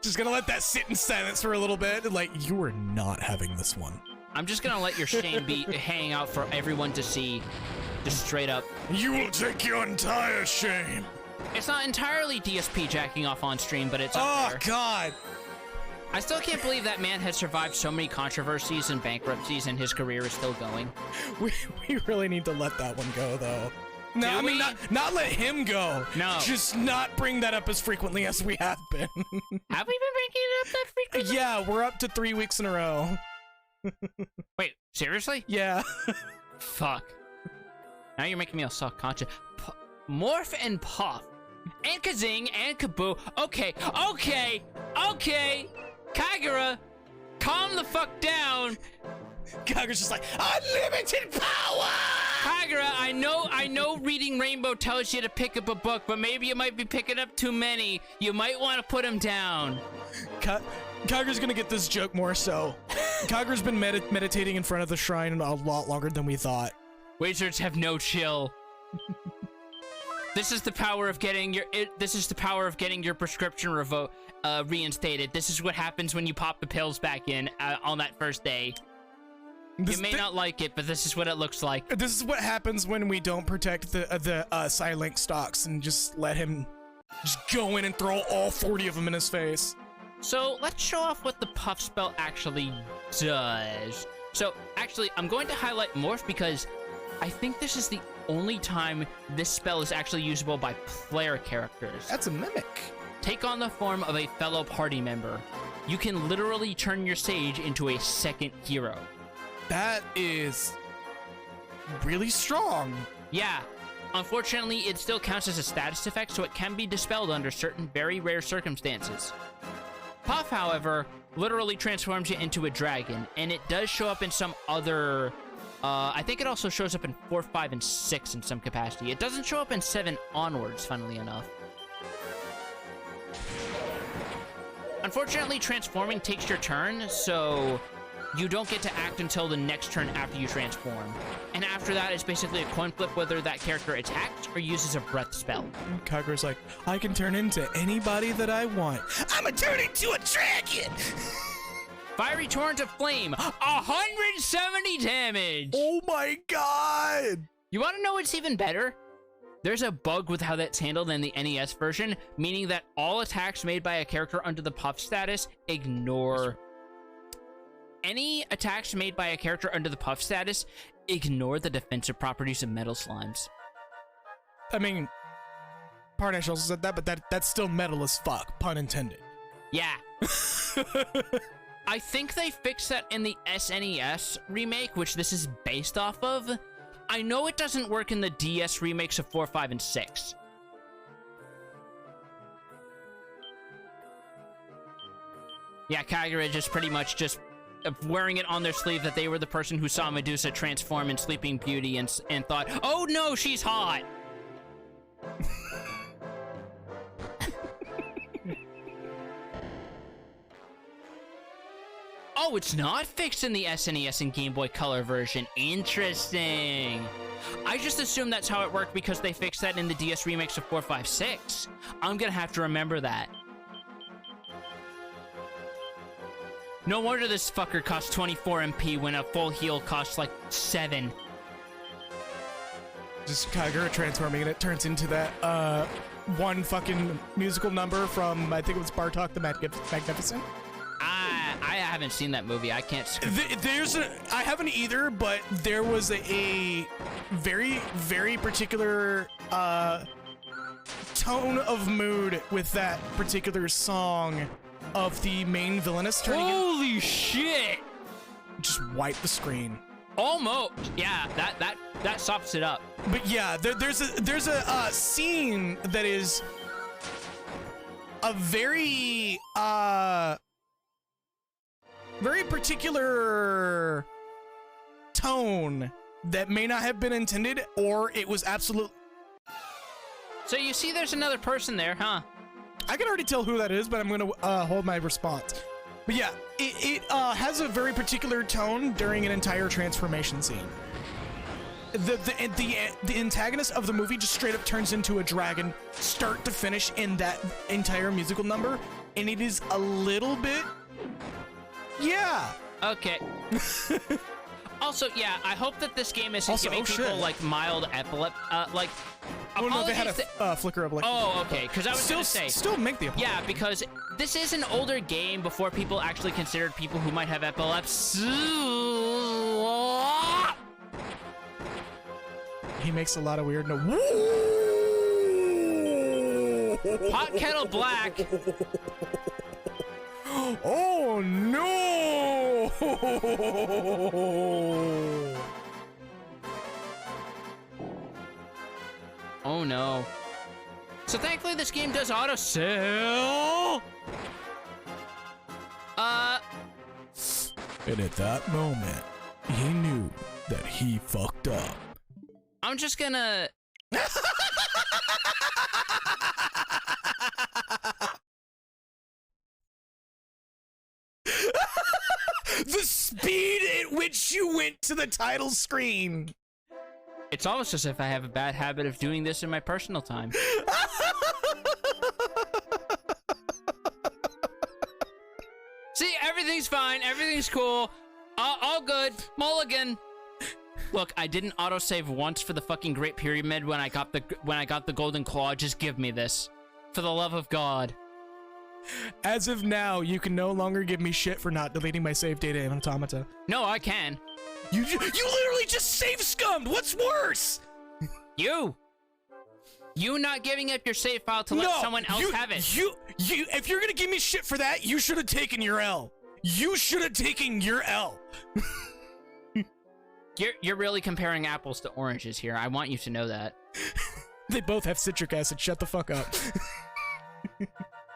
Just gonna let that sit in silence for a little bit. Like, you are not having this one. I'm just gonna let your shame be hanging out for everyone to see. Just straight up. You will take your entire shame. It's not entirely DSP jacking off on stream, but it's up there. Oh, God. I still can't believe that man has survived so many controversies and bankruptcies and his career is still going. We really need to let that one go, though. No, I mean, not let him go. No. Just not bring that up as frequently as we have been. Have we been bringing it up that frequently? Yeah, we're up to 3 weeks in a row. Wait, seriously? Yeah. Fuck. Now you're making me all self-conscious. Morph and Puff. And Kazing and Kaboo. Okay. Kagura, calm the fuck down. Kagura's just like, unlimited power! Kagura, I know reading Rainbow tells you to pick up a book, but maybe you might be picking up too many. You might want to put them down. Kagura's gonna get this joke more so. Kagura's been meditating in front of the shrine a lot longer than we thought. Wizards have no chill. This is the power of getting your prescription reinstated. This is what happens when you pop the pills back in on that first day. You may not like it, but this is what it looks like. This is what happens when we don't protect the Psylink stocks and just let him just go in and throw all 40 of them in his face. So let's show off what the puff spell actually does. So actually, I'm going to highlight Morph because I think this is the only time this spell is actually usable by player characters. That's a mimic. Take on the form of a fellow party member. You can literally turn your sage into a second hero. That is really strong. Yeah. Unfortunately, it still counts as a status effect, so it can be dispelled under certain very rare circumstances. Puff, however, literally transforms you into a dragon, and it does show up in some other... I think it also shows up in 4, 5, and 6 in some capacity. It doesn't show up in 7 onwards, funnily enough. Unfortunately, transforming takes your turn, so you don't get to act until the next turn after you transform. And after that, it's basically a coin flip whether that character attacks or uses a breath spell. Kagura's like, I can turn into anybody that I want. I'ma turn into a dragon! Fiery Torrent of Flame, 170 damage! Oh my god! You want to know what's even better? There's a bug with how that's handled in the NES version, meaning that all attacks made by a character under the Puff status ignore... Any attacks made by a character under the Puff status ignore the defensive properties of metal slimes. I mean, Parnash also said that, but that's still metal as fuck, pun intended. Yeah. I think they fixed that in the SNES remake, which this is based off of. I know it doesn't work in the DS remakes of 4, 5, and 6. Yeah, Kagura just pretty much just wearing it on their sleeve that they were the person who saw Medusa transform in Sleeping Beauty and thought, oh no, she's hot! Oh, it's not fixed in the SNES and Game Boy Color version. Interesting. I just assumed that's how it worked because they fixed that in the DS remakes of 4, 5, 6. I'm gonna have to remember that. No wonder this fucker costs 24 MP when a full heal costs like 7. Just Kagura transforming and it turns into that one fucking musical number from, I think it was Bartok the Magnificent. I haven't seen that movie. I can't. I haven't either, but there was a very, very particular tone of mood with that particular song of the main villainess turning in. Holy shit! Just wipe the screen. Almost. Yeah, that softs it up. But yeah, there's a scene that is a very very particular tone that may not have been intended, or it was absolute. So you see there's another person there, huh? I can already tell who that is, but I'm going to hold my response. But yeah, it has a very particular tone during an entire transformation scene. The antagonist of the movie just straight up turns into a dragon, start to finish in that entire musical number, and it is a little bit... Yeah. Okay. Also, yeah, I hope that this game isn't giving people like mild epilepsy. Oh no, they had a flicker of like. Oh, okay. Because I was gonna say still make the epilepsy. Yeah, because this is an older game before people actually considered people who might have epilepsy. He makes a lot of weird Pot kettle black. Oh no! Oh no. So thankfully this game does auto sell. And at that moment, he knew that he fucked up. I'm just gonna... The speed at which you went to the title screen. It's almost as if I have a bad habit of doing this in my personal time. See, everything's fine. Everything's cool. All good. Mulligan. Look, I didn't autosave once for the fucking Great Pyramid when I got the Golden Claw. Just give me this. For the love of God. As of now, you can no longer give me shit for not deleting my save data in Automata. No, I can. You literally just save scummed. What's worse? You not giving up your save file to let someone else have it. If you're gonna give me shit for that, you should have taken your L. You should have taken your L. You're really comparing apples to oranges here. I want you to know that. They both have citric acid. Shut the fuck up.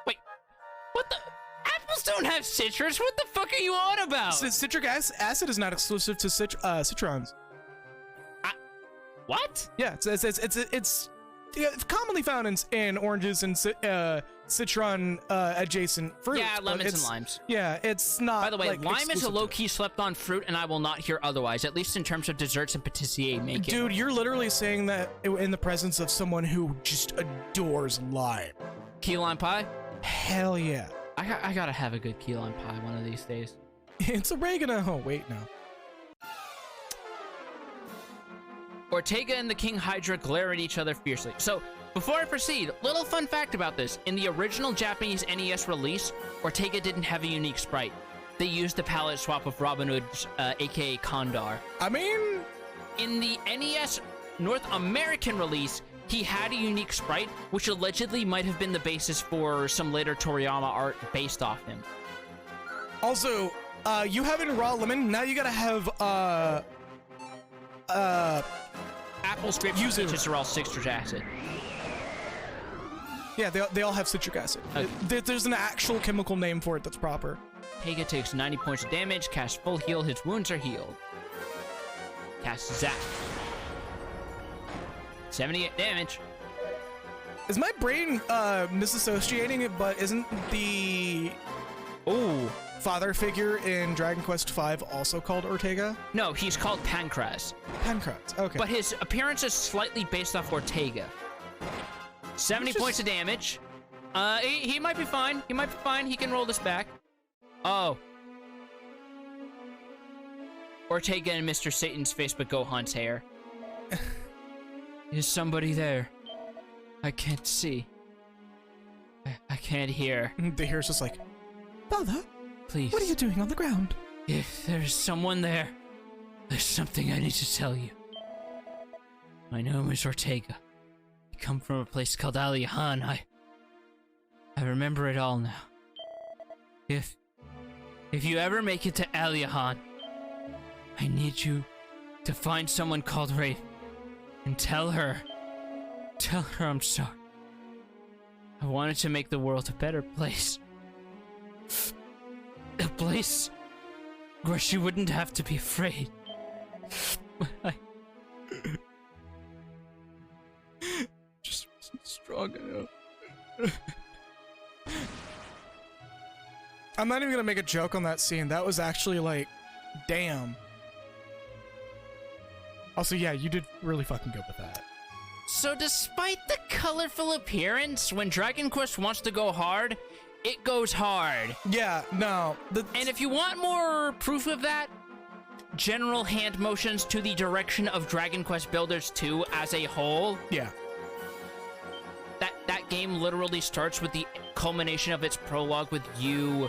Wait, what the? Apples don't have citrus. What the fuck are you on about? Citric acid is not exclusive to citrons. What? Yeah, it's commonly found in oranges and citron adjacent fruits. Yeah, lemons and limes. Yeah, it's not. By the way, like, lime is a low-key slept-on fruit, and I will not hear otherwise. At least in terms of desserts and patissier making. Dude, you're literally saying that in the presence of someone who just adores lime. Key lime pie? Hell yeah. I gotta have a good key lime pie one of these days. It's oregano. Oh wait, no. Ortega and the King Hydra glare at each other fiercely. So, before I proceed, little fun fact about this. In the original Japanese NES release, Ortega didn't have a unique sprite. They used the palette swap of Robin Hood's, aka Kondar. I mean... In the NES North American release, he had a unique sprite, which allegedly might have been the basis for some later Toriyama art based off him. Also, you have it in Raw Lemon, now you gotta have, Apples, grapes, and peaches are all citric acid. Yeah, they all have citric acid. Okay. There's an actual chemical name for it that's proper. Tega takes 90 points of damage, casts full heal, his wounds are healed. Cast Zap. 78 damage. Is my brain misassociating it, but isn't the father figure in Dragon Quest V also called Ortega? No, he's called Pancras. Pancras, okay. But his appearance is slightly based off Ortega. 70 points of damage. He might be fine. He might be fine. He can roll this back. Oh. Ortega and Mr. Satan's face but Gohan's hair. Is somebody there? I can't see. I can't hear. The hair's just like, Father? Please. What are you doing on the ground? If there's someone there, there's something I need to tell you. My name is Ortega. I come from a place called Alihan. I remember it all now. If you ever make it to Alihan, I need you to find someone called Raven and tell her I'm sorry. I wanted to make the world a better place. A place where she wouldn't have to be afraid. I just wasn't strong enough. I'm not even gonna make a joke on that scene. That was actually like, damn. Also, yeah, you did really fucking good with that. So despite the colorful appearance, when Dragon Quest wants to go hard, it goes hard. Yeah, no. And if you want more proof of that, general hand motions to the direction of Dragon Quest Builders 2 as a whole. Yeah. That game literally starts with the culmination of its prologue with you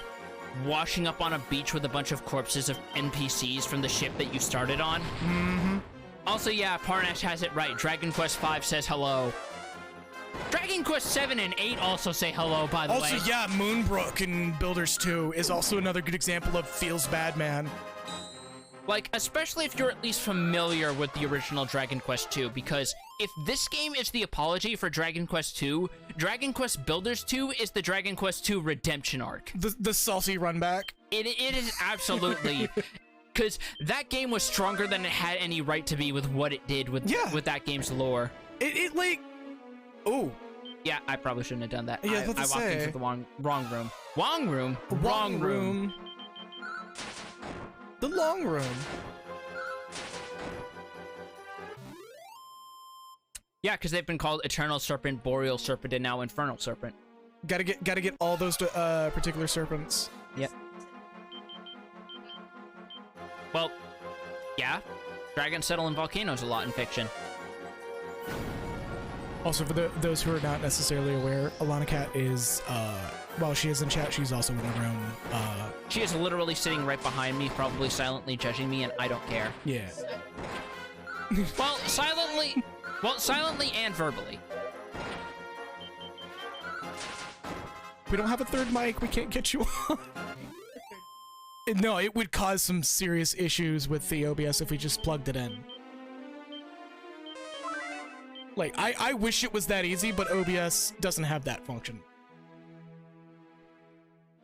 washing up on a beach with a bunch of corpses of NPCs from the ship that you started on. Mm-hmm. Also, yeah, Parnash has it right. Dragon Quest V says hello. Dragon Quest 7 and 8 also say hello, by the way. Also, yeah, Moonbrook in Builders 2 is also another good example of feels bad, man. Like, especially if you're at least familiar with the original Dragon Quest 2, because if this game is the apology for Dragon Quest 2, Dragon Quest Builders 2 is the Dragon Quest 2 redemption arc. The salty run back. It is absolutely. because that game was stronger than it had any right to be with what it did with that game's lore. It like, oh. Yeah, I probably shouldn't have done that. Yeah, I walked into the wrong room. Wrong room. The long room. Yeah, because they've been called Eternal Serpent, Boreal Serpent, and now Infernal Serpent. Gotta get all those particular serpents. Yep. Well, yeah. Dragons settle in volcanoes a lot in fiction. Also, for those who are not necessarily aware, Alana Cat is, while she is in chat, she's also in the room. She is literally sitting right behind me, probably silently judging me, and I don't care. Yeah. Well, silently and verbally. We don't have a third mic. We can't get you on. No, it would cause some serious issues with the OBS if we just plugged it in. Like, I wish it was that easy, but OBS doesn't have that function.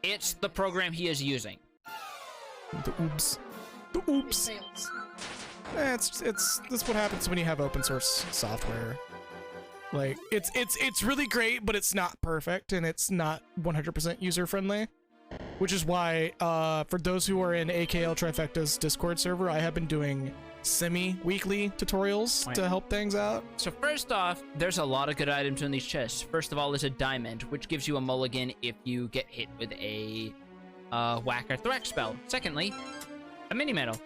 It's the program he is using. The oops. The oops. That's what happens when you have open source software. Like, it's really great, but it's not perfect, and it's not 100% user friendly. Which is why, for those who are in AKL Trifecta's Discord server, I have been doing semi-weekly tutorials to help things out. So first off, there's a lot of good items in these chests. First of all, there's a diamond, which gives you a mulligan if you get hit with a whack or thrack spell. Secondly, a mini medal.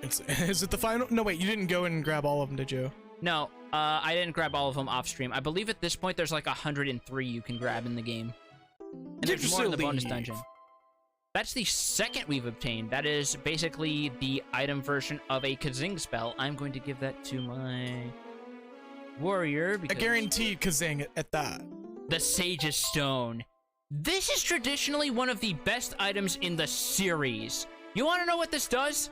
Is it the final? No, wait, you didn't go and grab all of them, did you? No, I didn't grab all of them off stream. I believe at this point there's like 103 you can grab in the game. And there's more in the bonus dungeon. That's the second we've obtained. That is basically the item version of a Kazing spell. I'm going to give that to my warrior because... I guarantee Kazing at that. The Sage's Stone. This is traditionally one of the best items in the series. You want to know what this does?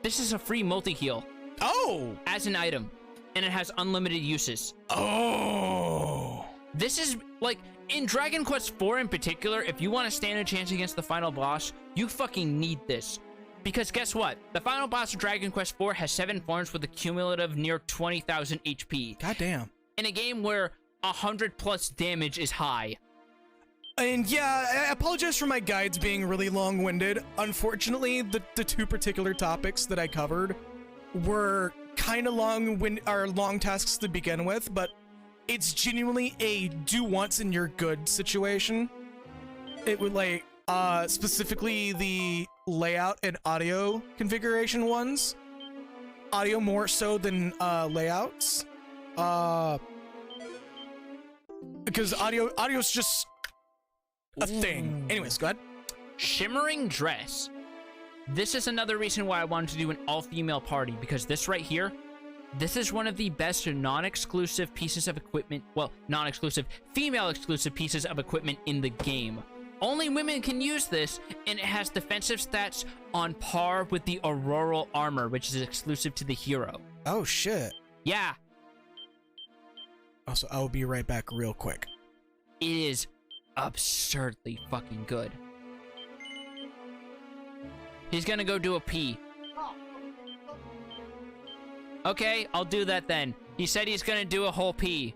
This is a free multi-heal. Oh! As an item. And it has unlimited uses. Oh! This is, like, in Dragon Quest IV in particular, if you want to stand a chance against the final boss, you fucking need this. Because guess what? The final boss of Dragon Quest IV has 7 forms with a cumulative near 20,000 HP. Goddamn. In a game where 100+ damage is high. And yeah, I apologize for my guides being really long-winded. Unfortunately, the two particular topics that I covered were kind of long tasks to begin with, but it's genuinely a do once and you're good situation. It would like, specifically the layout and audio configuration ones. Audio more so than layouts. Because audio's just a thing. Anyways, go ahead. Shimmering Dress. This is another reason why I wanted to do an all-female party, because this right here, this is one of the best non-exclusive pieces of equipment, well, non-exclusive, female-exclusive pieces of equipment in the game. Only women can use this, and it has defensive stats on par with the Auroral Armor, which is exclusive to the hero. Oh, shit. Yeah. Also, I'll be right back real quick. It is absurdly fucking good. He's gonna go do a pee. Okay, I'll do that then. He said he's gonna do a whole pee.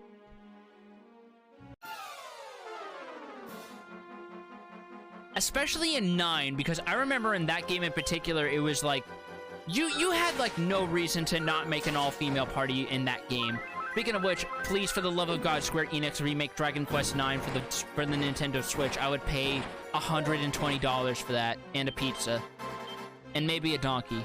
Especially in 9, because I remember in that game in particular, it was like, you had like no reason to not make an all-female party in that game. Speaking of which, please, for the love of God, Square Enix remake Dragon Quest IX for the Nintendo Switch. I would pay $120 for that, and a pizza. And maybe a donkey.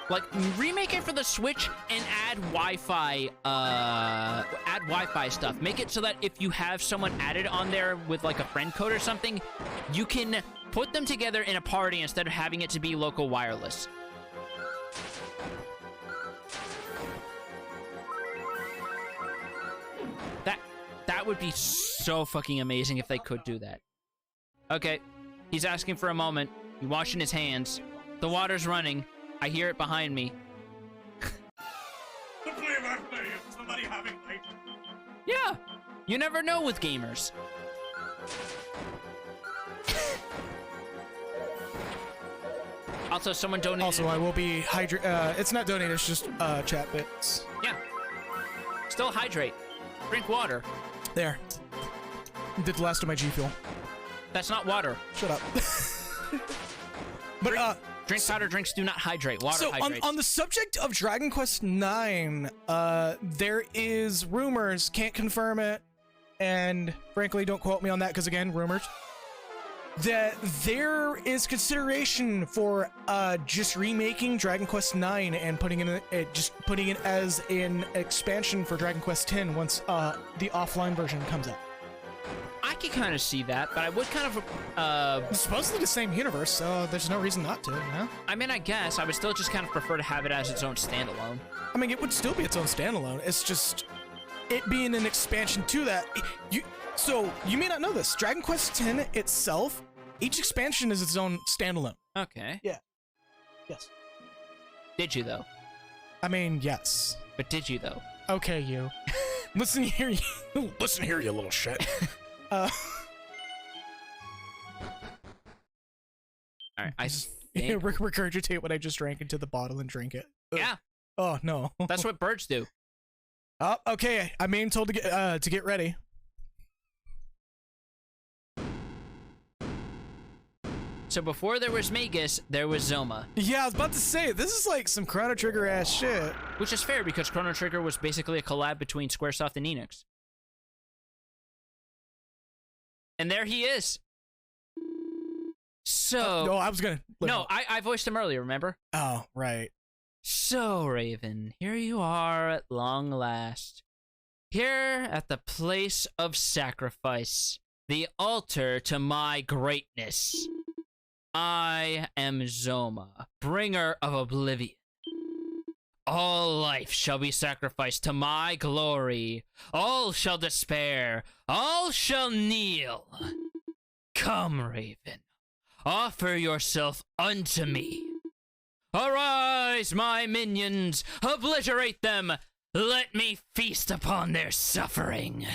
Like, remake it for the Switch and add Wi-Fi, stuff. Make it so that if you have someone added on there with, like, a friend code or something, you can put them together in a party instead of having it to be local wireless. That would be so fucking amazing if they could do that. Okay, he's asking for a moment. He's washing his hands. The water's running. I hear it behind me. Somebody having like... Yeah, you never know with gamers. Also, someone donated. Also, I will be it's not donated, it's just chat bits. Yeah. Still hydrate. Drink water. There. Did the last of my G Fuel. That's not water. Shut up. But drink powder drinks do not hydrate. Water hydrates. On the subject of Dragon Quest IX, there is rumors, can't confirm it, and frankly, don't quote me on that because again, rumors. That there is consideration for just remaking Dragon Quest IX and putting it as an expansion for Dragon Quest X once the offline version comes out. I could kind of see that, but I would kind of It's supposedly the same universe, so there's no reason not to, you know? I mean, I guess I would still just kind of prefer to have it as its own standalone. I mean, it would still be its own standalone. It's just it being an expansion to that. So you may not know this. Dragon Quest X itself, each expansion is its own standalone. Okay. Yeah. Yes. Did you though? I mean, yes. But did you though? Okay, you. Listen here, you. Listen here, you little shit. All right. I think... regurgitate what I just drank into the bottle and drink it. Ugh. Yeah. Oh no. That's what birds do. Oh, okay. I'm being told to get ready. So before there was Magus, there was Zoma. Yeah, I was about to say, this is like some Chrono Trigger ass shit. Which is fair because Chrono Trigger was basically a collab between Squaresoft and Enix. And there he is. So... no, I was gonna... No, I voiced him earlier, remember? Oh, right. So, Raven, here you are at long last. Here at the place of sacrifice. The altar to my greatness. I am Zoma, bringer of oblivion. All life shall be sacrificed to my glory. All shall despair. All shall kneel. Come, Raven. Offer yourself unto me. Arise, my minions. Obliterate them. Let me feast upon their suffering.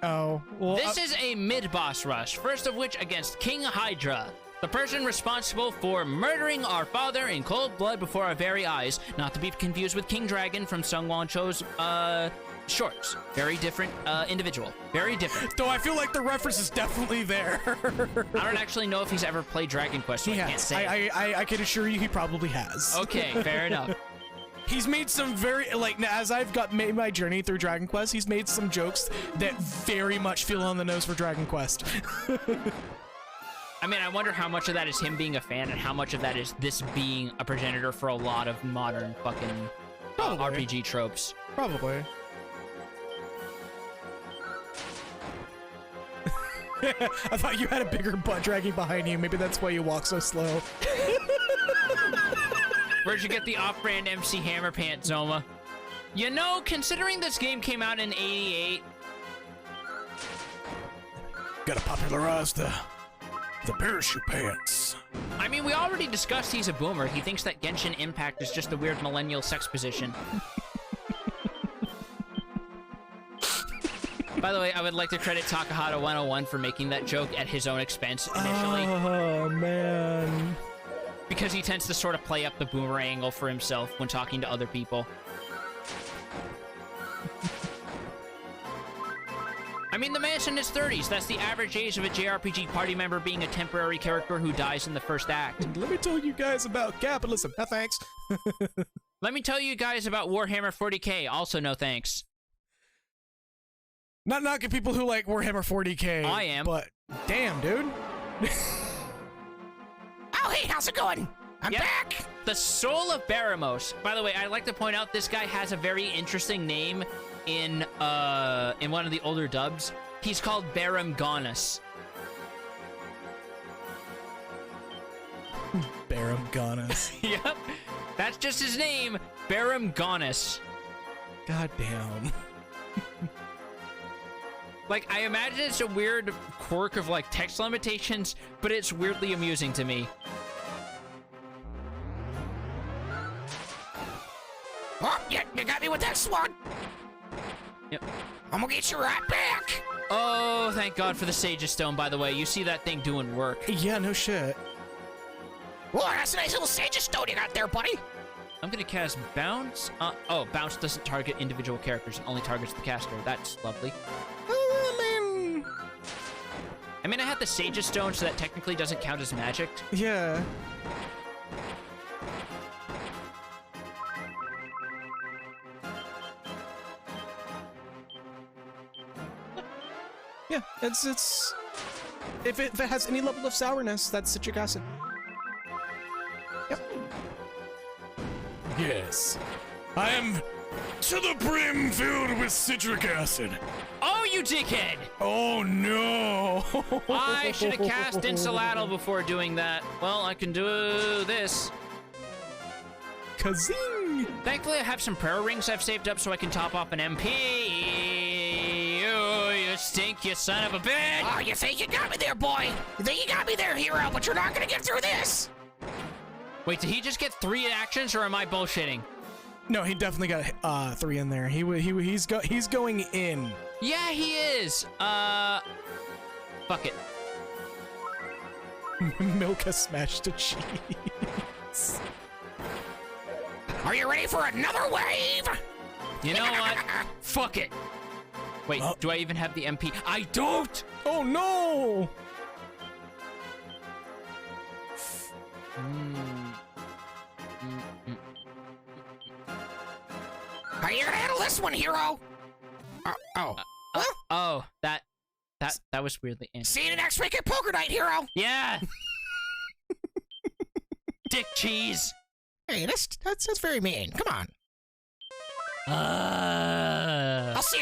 Oh, well, This is a mid-boss rush, first of which against King Hydra, the person responsible for murdering our father in cold blood before our very eyes, not to be confused with King Dragon from Sung Won Cho's shorts. Very different individual. Very different. Though I feel like the reference is definitely there. I don't actually know if he's ever played Dragon Quest, so I can't say. I can assure you he probably has. Okay, fair enough. He's made some very, like, as I've made my journey through Dragon Quest, he's made some jokes that very much feel on the nose for Dragon Quest. I mean, I wonder how much of that is him being a fan and how much of that is this being a progenitor for a lot of modern fucking RPG tropes. Probably. I thought you had a bigger butt dragging behind you. Maybe that's why you walk so slow. Where'd you get the off-brand MC Hammer pant, Zoma? You know, considering this game came out in '88... Gotta popularize the parachute pants. I mean, we already discussed he's a boomer. He thinks that Genshin Impact is just a weird millennial sex position. By the way, I would like to credit Takahata 101 for making that joke at his own expense initially. Oh, man. Because he tends to sort of play up the boomer angle for himself when talking to other people. I mean, the man's in his 30s. That's the average age of a JRPG party member being a temporary character who dies in the first act. Let me tell you guys about capitalism. No thanks. Let me tell you guys about Warhammer 40k. Also, no thanks. Not knocking people who like Warhammer 40k. I am. But damn, dude. Oh, hey, how's it going? I'm back! The Soul of Baramos. By the way, I'd like to point out this guy has a very interesting name in one of the older dubs. He's called Baram Gaunus. Baram Gaunus. Yep. That's just his name. Baram Gaunus. God damn. Like, I imagine it's a weird quirk of, like, text limitations, but it's weirdly amusing to me. Oh, you got me with that sword. Yep. I'm gonna get you right back. Oh, thank God for the Sage's Stone, by the way. You see that thing doing work. Yeah, no shit. Whoa, that's a nice little Sage's Stone you got there, buddy. I'm gonna cast Bounce. Oh, Bounce doesn't target individual characters. It only targets the caster. That's lovely. I mean, I had the Sage's Stone, so that technically doesn't count as magic. Yeah. Yeah, it's if it has any level of sourness, that's citric acid. Yep. Yes. I am to the brim filled with citric acid. Oh, you dickhead! Oh no! I should have cast Insulattle before doing that. Well, I can do this. Kazing! Thankfully, I have some prayer rings I've saved up so I can top off an MP. Oh, you stink, you son of a bitch! Oh, you think you got me there, boy? You think you got me there, hero, but you're not gonna get through this. Wait, did he just get 3 actions, or am I bullshitting? No, he definitely got 3 in there. He's going in. Yeah, he is. Fuck it. Milka smashed a cheese. Are you ready for another wave? You know what? Fuck it. Wait, do I even have the MP? I don't! Oh no! Are you gonna handle this one, hero? Oh, that was weirdly in. See you next week at Poker Night, hero. Yeah! Dick cheese! Hey, that's very mean. Come on. I'll see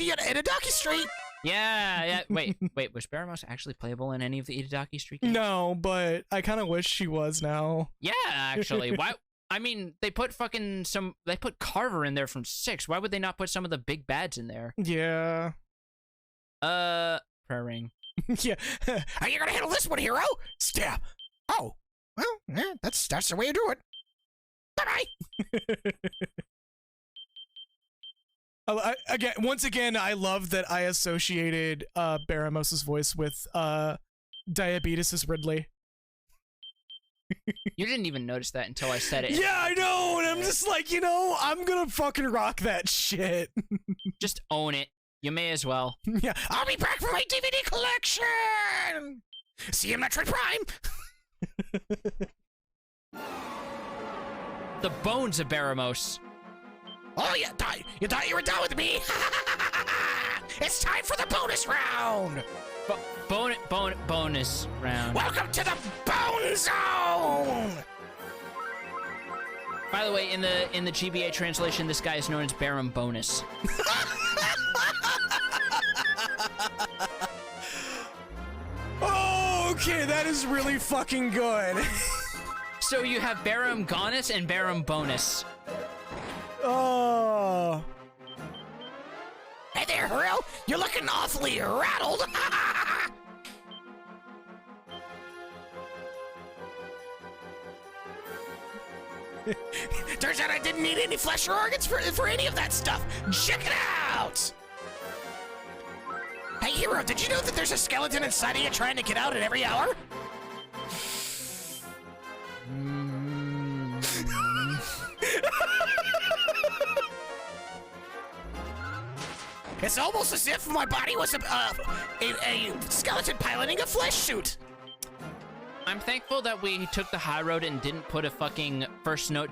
you at Itadaki Street. Yeah. Wait, was Baramos actually playable in any of the Itadaki Street games? No, but I kind of wish she was now. Yeah, actually. Why? I mean, they put Carver in there from 6. Why would they not put some of the big bads in there? Yeah. Prayer ring. Yeah. Are you gonna handle this one, hero? Stab. Oh, well, yeah, that's the way to do it. Bye-bye. Once again, I love that I associated Baramos's voice with Diabetes' Ridley. You didn't even notice that until I said it. Yeah, I know, and I'm just like, I'm gonna fucking rock that shit. Just own it. You may as well. Yeah, I'll be back for my DVD collection. See you in Metroid Prime. The bones of Baramos. Oh, you thought you were done with me? It's time for the bonus round. Bonus round. Welcome to the Bone Zone. By the way, in the GBA translation, this guy is known as Baron Bonus. Oh, okay, that is really fucking good. So you have Baron Gonus and Baron Bonus. Oh. Hey there, hero. You're looking awfully rattled. Turns out I didn't need any flesh or organs for any of that stuff. Check it out. Hey, hero, did you know that there's a skeleton inside of you trying to get out at every hour? It's almost as if my body was a skeleton piloting a flesh suit. I'm thankful that we took the high road and didn't put a fucking first 3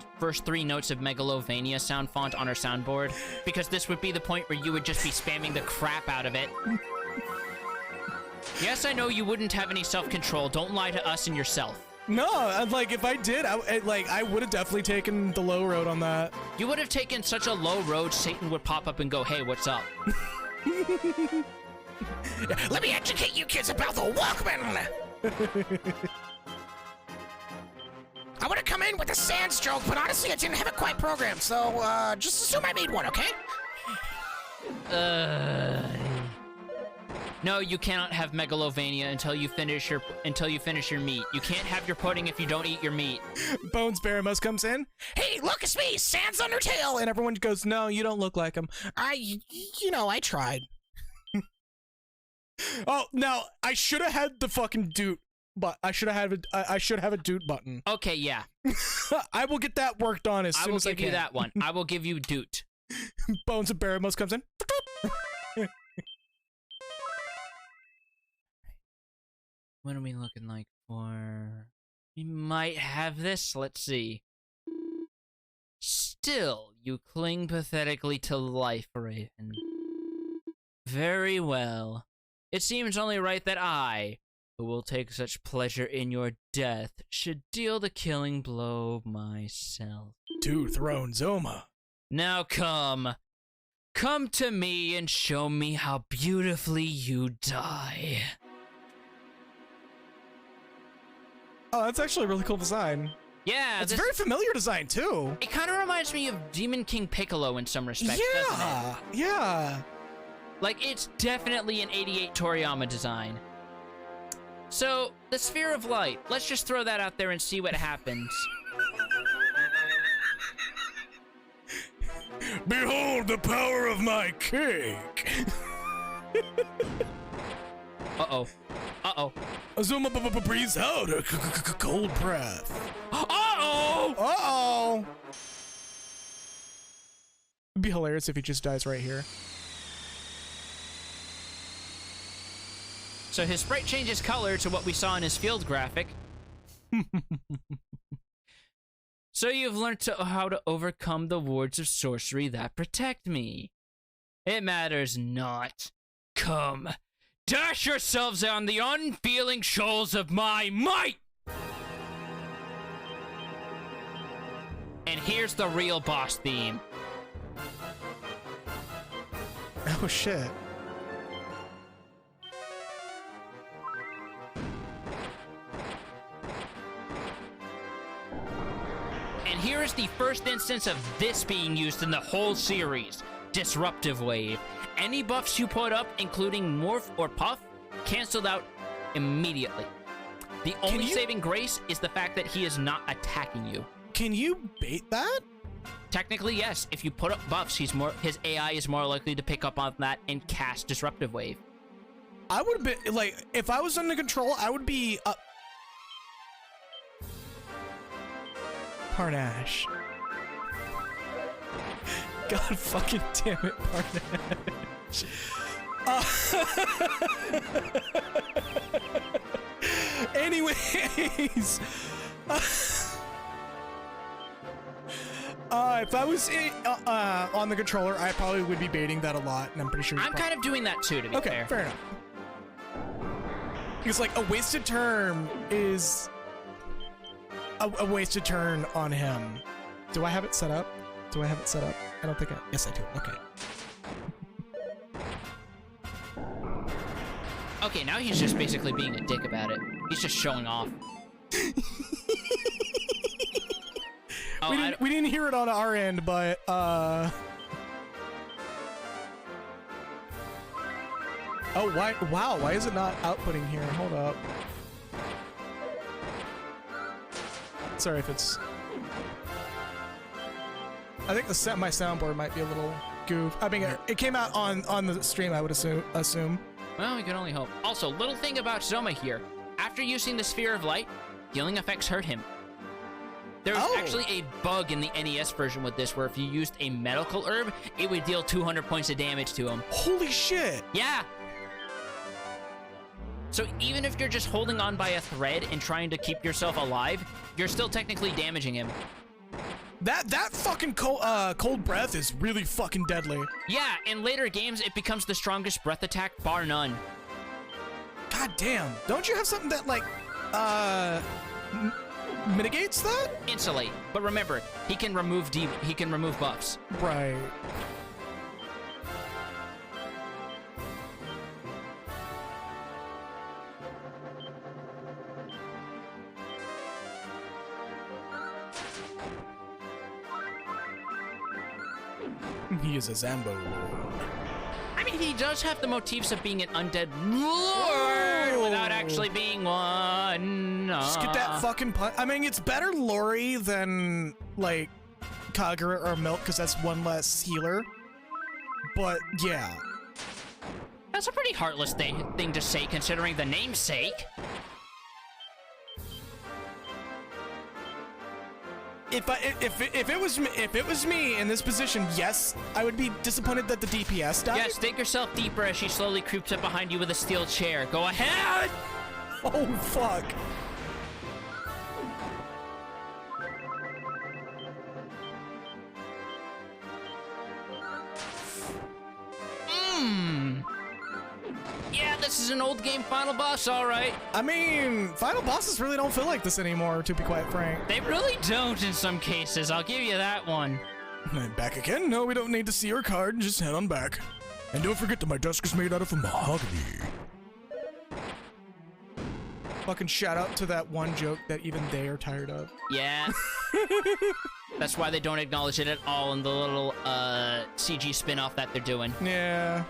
notes of Megalovania sound font on our soundboard, because this would be the point where you would just be spamming the crap out of it. Yes, I know you wouldn't have any self-control. Don't lie to us and yourself. No, like, if I did, I would have definitely taken the low road on that. You would have taken such a low road, Satan would pop up and go, hey, what's up? Let me educate you kids about the Walkman. I would have come in with a Sans joke, but honestly, I didn't have it quite programmed, so, just assume I made one, okay? No, you cannot have Megalovania until you finish your meat. You can't have your pudding if you don't eat your meat. Bones Baramos comes in. Hey, Look, it's me, Sans Undertale. And everyone goes, no, you don't look like him. I tried. Oh, now I should have had the fucking dude, but I should have a dude button. Okay, yeah. I will get that worked on as soon as I can. I will give you that one. I will give you Doot. Bones of Baramos comes in. What are we looking like for? We might have this. Let's see. Still, you cling pathetically to life, Raven. Very well. It seems only right that I, who will take such pleasure in your death, should deal the killing blow myself. To Throne Zoma. Now come. Come to me and show me how beautifully you die. Oh, that's actually a really cool design. Yeah, it's a very familiar design, too. It kind of reminds me of Demon King Piccolo in some respects, doesn't it? Yeah. Like, it's definitely an 88 Toriyama design. So, the Sphere of Light. Let's just throw that out there and see what happens. Behold the power of my cake! Uh-oh. Uh-oh. Azuma breathes out a cold breath. Uh-oh! Uh-oh! It'd be hilarious if he just dies right here. So his sprite changes color to what we saw in his field graphic. So you've learned how to overcome the wards of sorcery that protect me. It matters not. Come, dash yourselves on the unfeeling shoals of my might! And here's the real boss theme. Oh shit. And here is the first instance of this being used in the whole series. Disruptive Wave. Any buffs you put up, including Morph or Puff, canceled out immediately. The only saving grace is the fact that he is not attacking you. Can you bait that? Technically, yes. If you put up buffs, his AI is more likely to pick up on that and cast Disruptive Wave. I would have been, like, if I was under control, I would be Parnash. God fucking damn it, Parnash. Anyways. If I was on the controller, I probably would be baiting that a lot, and I'm pretty sure. I'm kind of doing that too, to be fair. Okay, fair enough. Because, like, a wasted turn is a wasted turn on him. Do I have it set up? Do I have it set up? I don't think I... Yes, I do. Okay. Okay, now he's just basically being a dick about it. He's just showing off. We didn't hear it on our end, but, Oh, why? Wow, why is it not outputting here? Hold up. Sorry if it's... I think my soundboard might be a little goof. I mean, it came out on the stream, I would assume. Well, we can only hope. Also, little thing about Zoma here. After using the Sphere of Light, healing effects hurt him. There was actually a bug in the NES version with this where if you used a medical herb, it would deal 200 points of damage to him. Holy shit! Yeah! So even if you're just holding on by a thread and trying to keep yourself alive, you're still technically damaging him. That fucking cold breath is really fucking deadly. Yeah, in later games, it becomes the strongest breath attack, bar none. God damn. Don't you have something that, like, mitigates that? Insulate. But remember, he can remove buffs. Right. He is a Zambo. I mean, he does have the motifs of being an undead lord without actually being one. Just get that fucking pun. I mean, it's better lore than, like, Kagura or Milk because that's one less healer. But yeah. That's a pretty heartless thing to say, considering the namesake. If it was me in this position, yes, I would be disappointed that the DPS died. Yes, dig yourself deeper as she slowly creeps up behind you with a steel chair. Go ahead! Oh, fuck. Yeah, this is an old game final boss, all right. I mean, final bosses really don't feel like this anymore, to be quite frank. They really don't in some cases, I'll give you that one. Back again? No, we don't need to see your card. Just head on back. And don't forget that my desk is made out of mahogany. Fucking shout out to that one joke that even they are tired of. Yeah. That's why they don't acknowledge it at all in the little CG spin-off that they're doing. Yeah.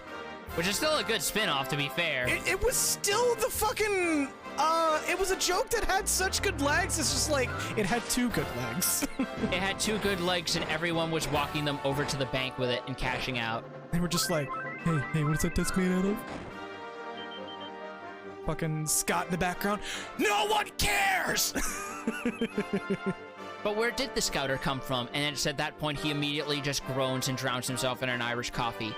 Which is still a good spin-off, to be fair. It was still the fucking... it was a joke that had such good legs. It's just like, it had two good legs. It had two good legs, and everyone was walking them over to the bank with it and cashing out. They were just like, hey, what's that desk made out of? Fucking Scott in the background. No one cares! But where did the scouter come from? And it's at that point he immediately just groans and drowns himself in an Irish coffee.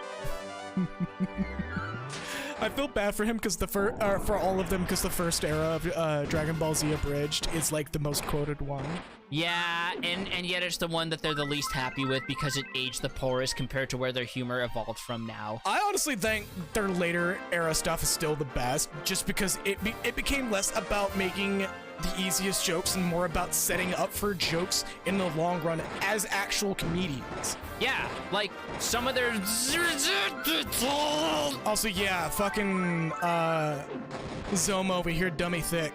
I feel bad for him because for all of them because the first era of Dragon Ball Z Abridged is like the most quoted one. Yeah, and yet it's the one that they're the least happy with because it aged the poorest compared to where their humor evolved from now. I honestly think their later era stuff is still the best, just because it became less about making the easiest jokes and more about setting up for jokes in the long run as actual comedians. Yeah, like some of their... Also, yeah, fucking Zoma over here, dummy thick.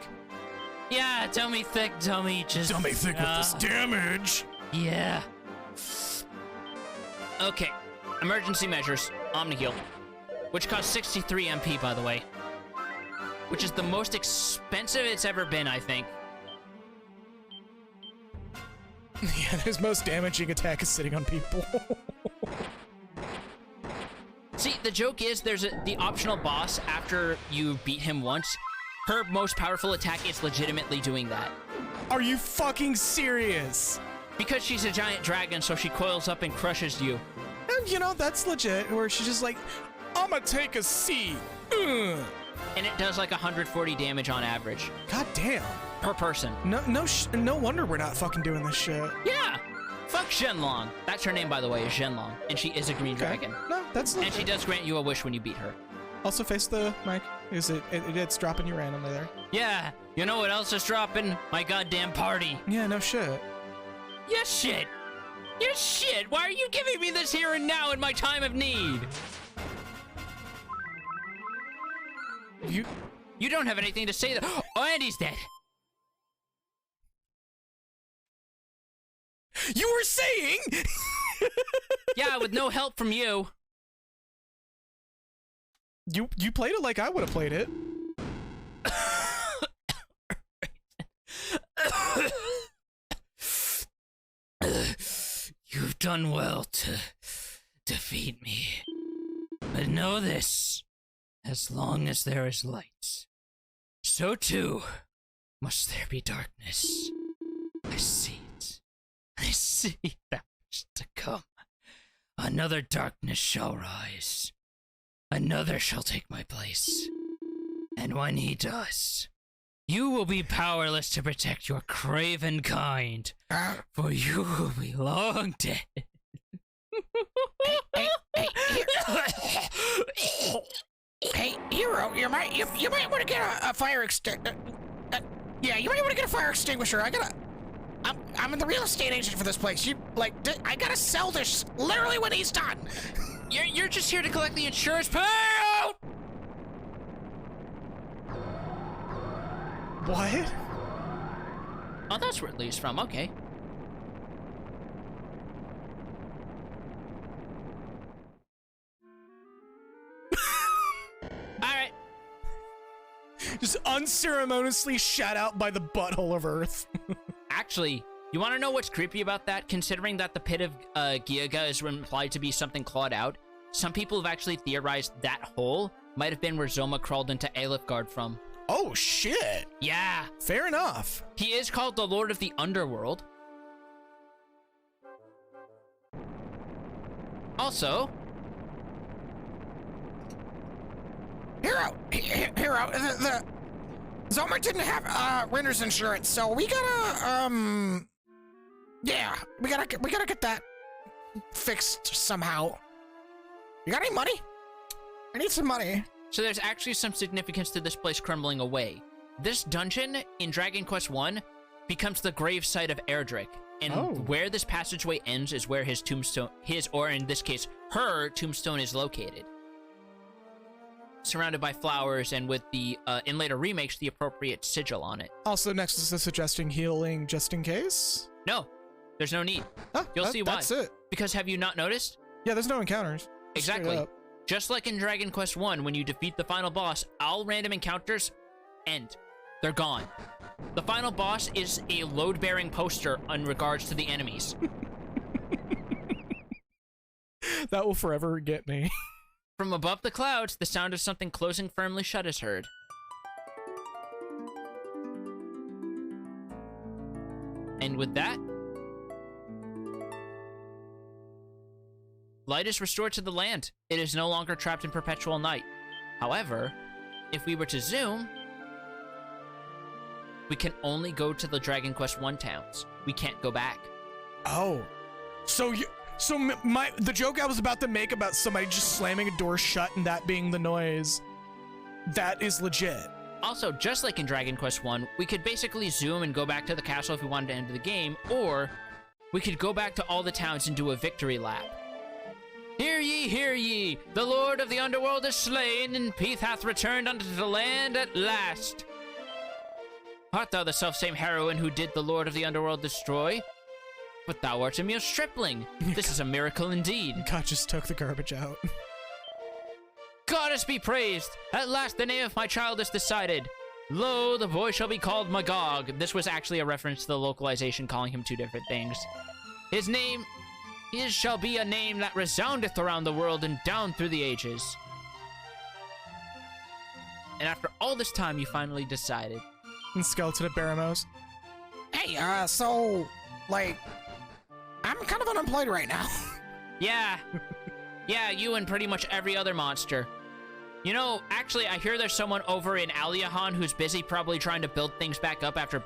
Yeah, dummy thick, dummy just... Dummy thick with this damage. Yeah. Okay, emergency measures, Omni Heal, which costs 63 MP, by the way. Which is the most expensive it's ever been, I think. Yeah, his most damaging attack is sitting on people. See, the joke is there's the optional boss after you beat him once. Her most powerful attack is legitimately doing that. Are you fucking serious? Because she's a giant dragon, so she coils up and crushes you. And you know, that's legit, where she's just like, I'ma take a seat. Ugh. And it does like 140 damage on average. God damn. Per person. No wonder we're not fucking doing this shit. Yeah. Fuck Shenlong. That's her name, by the way, is Shenlong. And she is a green dragon. No, that's legit. And she does grant you a wish when you beat her. Also face the mic. It's dropping you randomly there. Yeah. You know what else is dropping? My goddamn party. Yeah, no shit. Yes, shit. Yes, shit. Why are you giving me this here and now in my time of need? You don't have anything to say. Oh, and he's dead. You were saying? Yeah, with no help from you. You played it like I would have played it. You've done well to defeat me. But know this. As long as there is light, so too must there be darkness. I see it. I see that which to come. Another darkness shall rise. Another shall take my place. And when he does, you will be powerless to protect your craven kind, for you will be long dead. Hey, Hero, you might want to get a fire extinguisher. Yeah, you might want to get a fire extinguisher. I'm the real estate agent for this place. I gotta sell this literally when he's done. You're just here to collect the insurance payout. What? Oh, that's where it leaves from. Okay. Alright. Just unceremoniously shat out by the butthole of Earth. Actually, You want to know what's creepy about that? Considering that the pit of Giaga is implied to be something clawed out, some people have actually theorized that hole might have been where Zoma crawled into Alifgard from. Oh, shit. Yeah. Fair enough. He is called the Lord of the Underworld. Also... Hero, the Zoma didn't have renter's insurance, so we gotta yeah, we gotta get that fixed somehow. You got any money? I need some money. So there's actually some significance to this place crumbling away. This dungeon in Dragon Quest I becomes the grave site of Erdrick, and where this passageway ends is where his tombstone, or in this case, her tombstone is located. Surrounded by flowers and with the, in later remakes, the appropriate sigil on it. Also, Nexus is suggesting healing just in case? No, there's no need. Huh, You'll see why. That's it. Because have you not noticed? Yeah, there's no encounters. Exactly. Just like in Dragon Quest I, when you defeat the final boss, all random encounters end. They're gone. The final boss is a load-bearing poster in regards to the enemies. That will forever get me. From above the clouds, the sound of something closing firmly shut is heard. And with that, light is restored to the land. It is no longer trapped in perpetual night. However, if we were to zoom, we can only go to the Dragon Quest I towns. We can't go back. Oh. So the joke I was about to make about somebody just slamming a door shut and that being the noise, that is legit. Also, just like in Dragon Quest I, we could basically zoom and go back to the castle if we wanted to enter the game, or we could go back to all the towns and do a victory lap. Hear ye, hear ye! The Lord of the Underworld is slain, and peace hath returned unto the land at last. Art thou the selfsame heroine who did the Lord of the Underworld destroy? But thou art a mere stripling. This is a miracle indeed. God just took the garbage out. Goddess be praised! At last the name of my child is decided. Lo, the boy shall be called Magog. This was actually a reference to the localization calling him two different things. His name shall be a name that resoundeth around the world and down through the ages. And after all this time, you finally decided. And Skeleton of Baramos. Hey, so, like, I'm kind of unemployed right now. Yeah. Yeah, you and pretty much every other monster. You know, actually, I hear there's someone over in Aliahan who's busy probably trying to build things back up after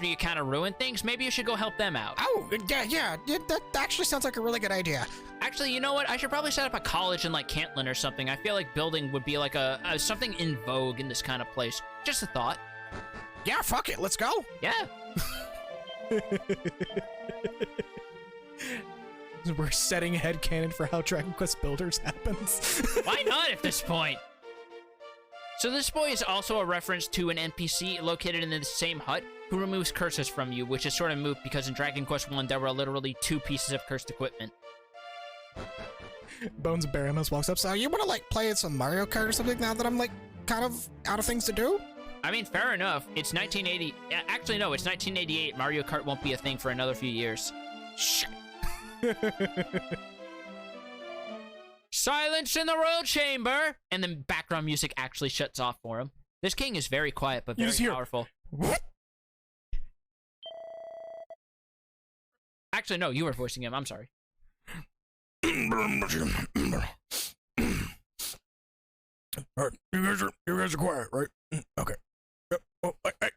you kind of ruin things. Maybe you should go help them out. Oh, yeah, that actually sounds like a really good idea. Actually, you know what? I should probably set up a college in, like, Cantlin or something. I feel like building would be, like, something in vogue in this kind of place. Just a thought. Yeah, fuck it, let's go. Yeah. We're setting headcanon for how Dragon Quest Builders happens. Why not at this point? So this boy is also a reference to an NPC located in the same hut who removes curses from you, which is sort of moot because in Dragon Quest I there were literally 2 pieces of cursed equipment. Bones of Baramos walks up. So you want to, like, play some Mario Kart or something now that I'm, like, kind of out of things to do? I mean, fair enough. It's 1980. Actually, no, it's 1988. Mario Kart won't be a thing for another few years. Shit. Silence in the royal chamber! And then background music actually shuts off for him. This king is very quiet, but very powerful. What? Actually, no, you were voicing him. I'm sorry. Alright, you guys are quiet, right? Okay. Yep. Oh, hey.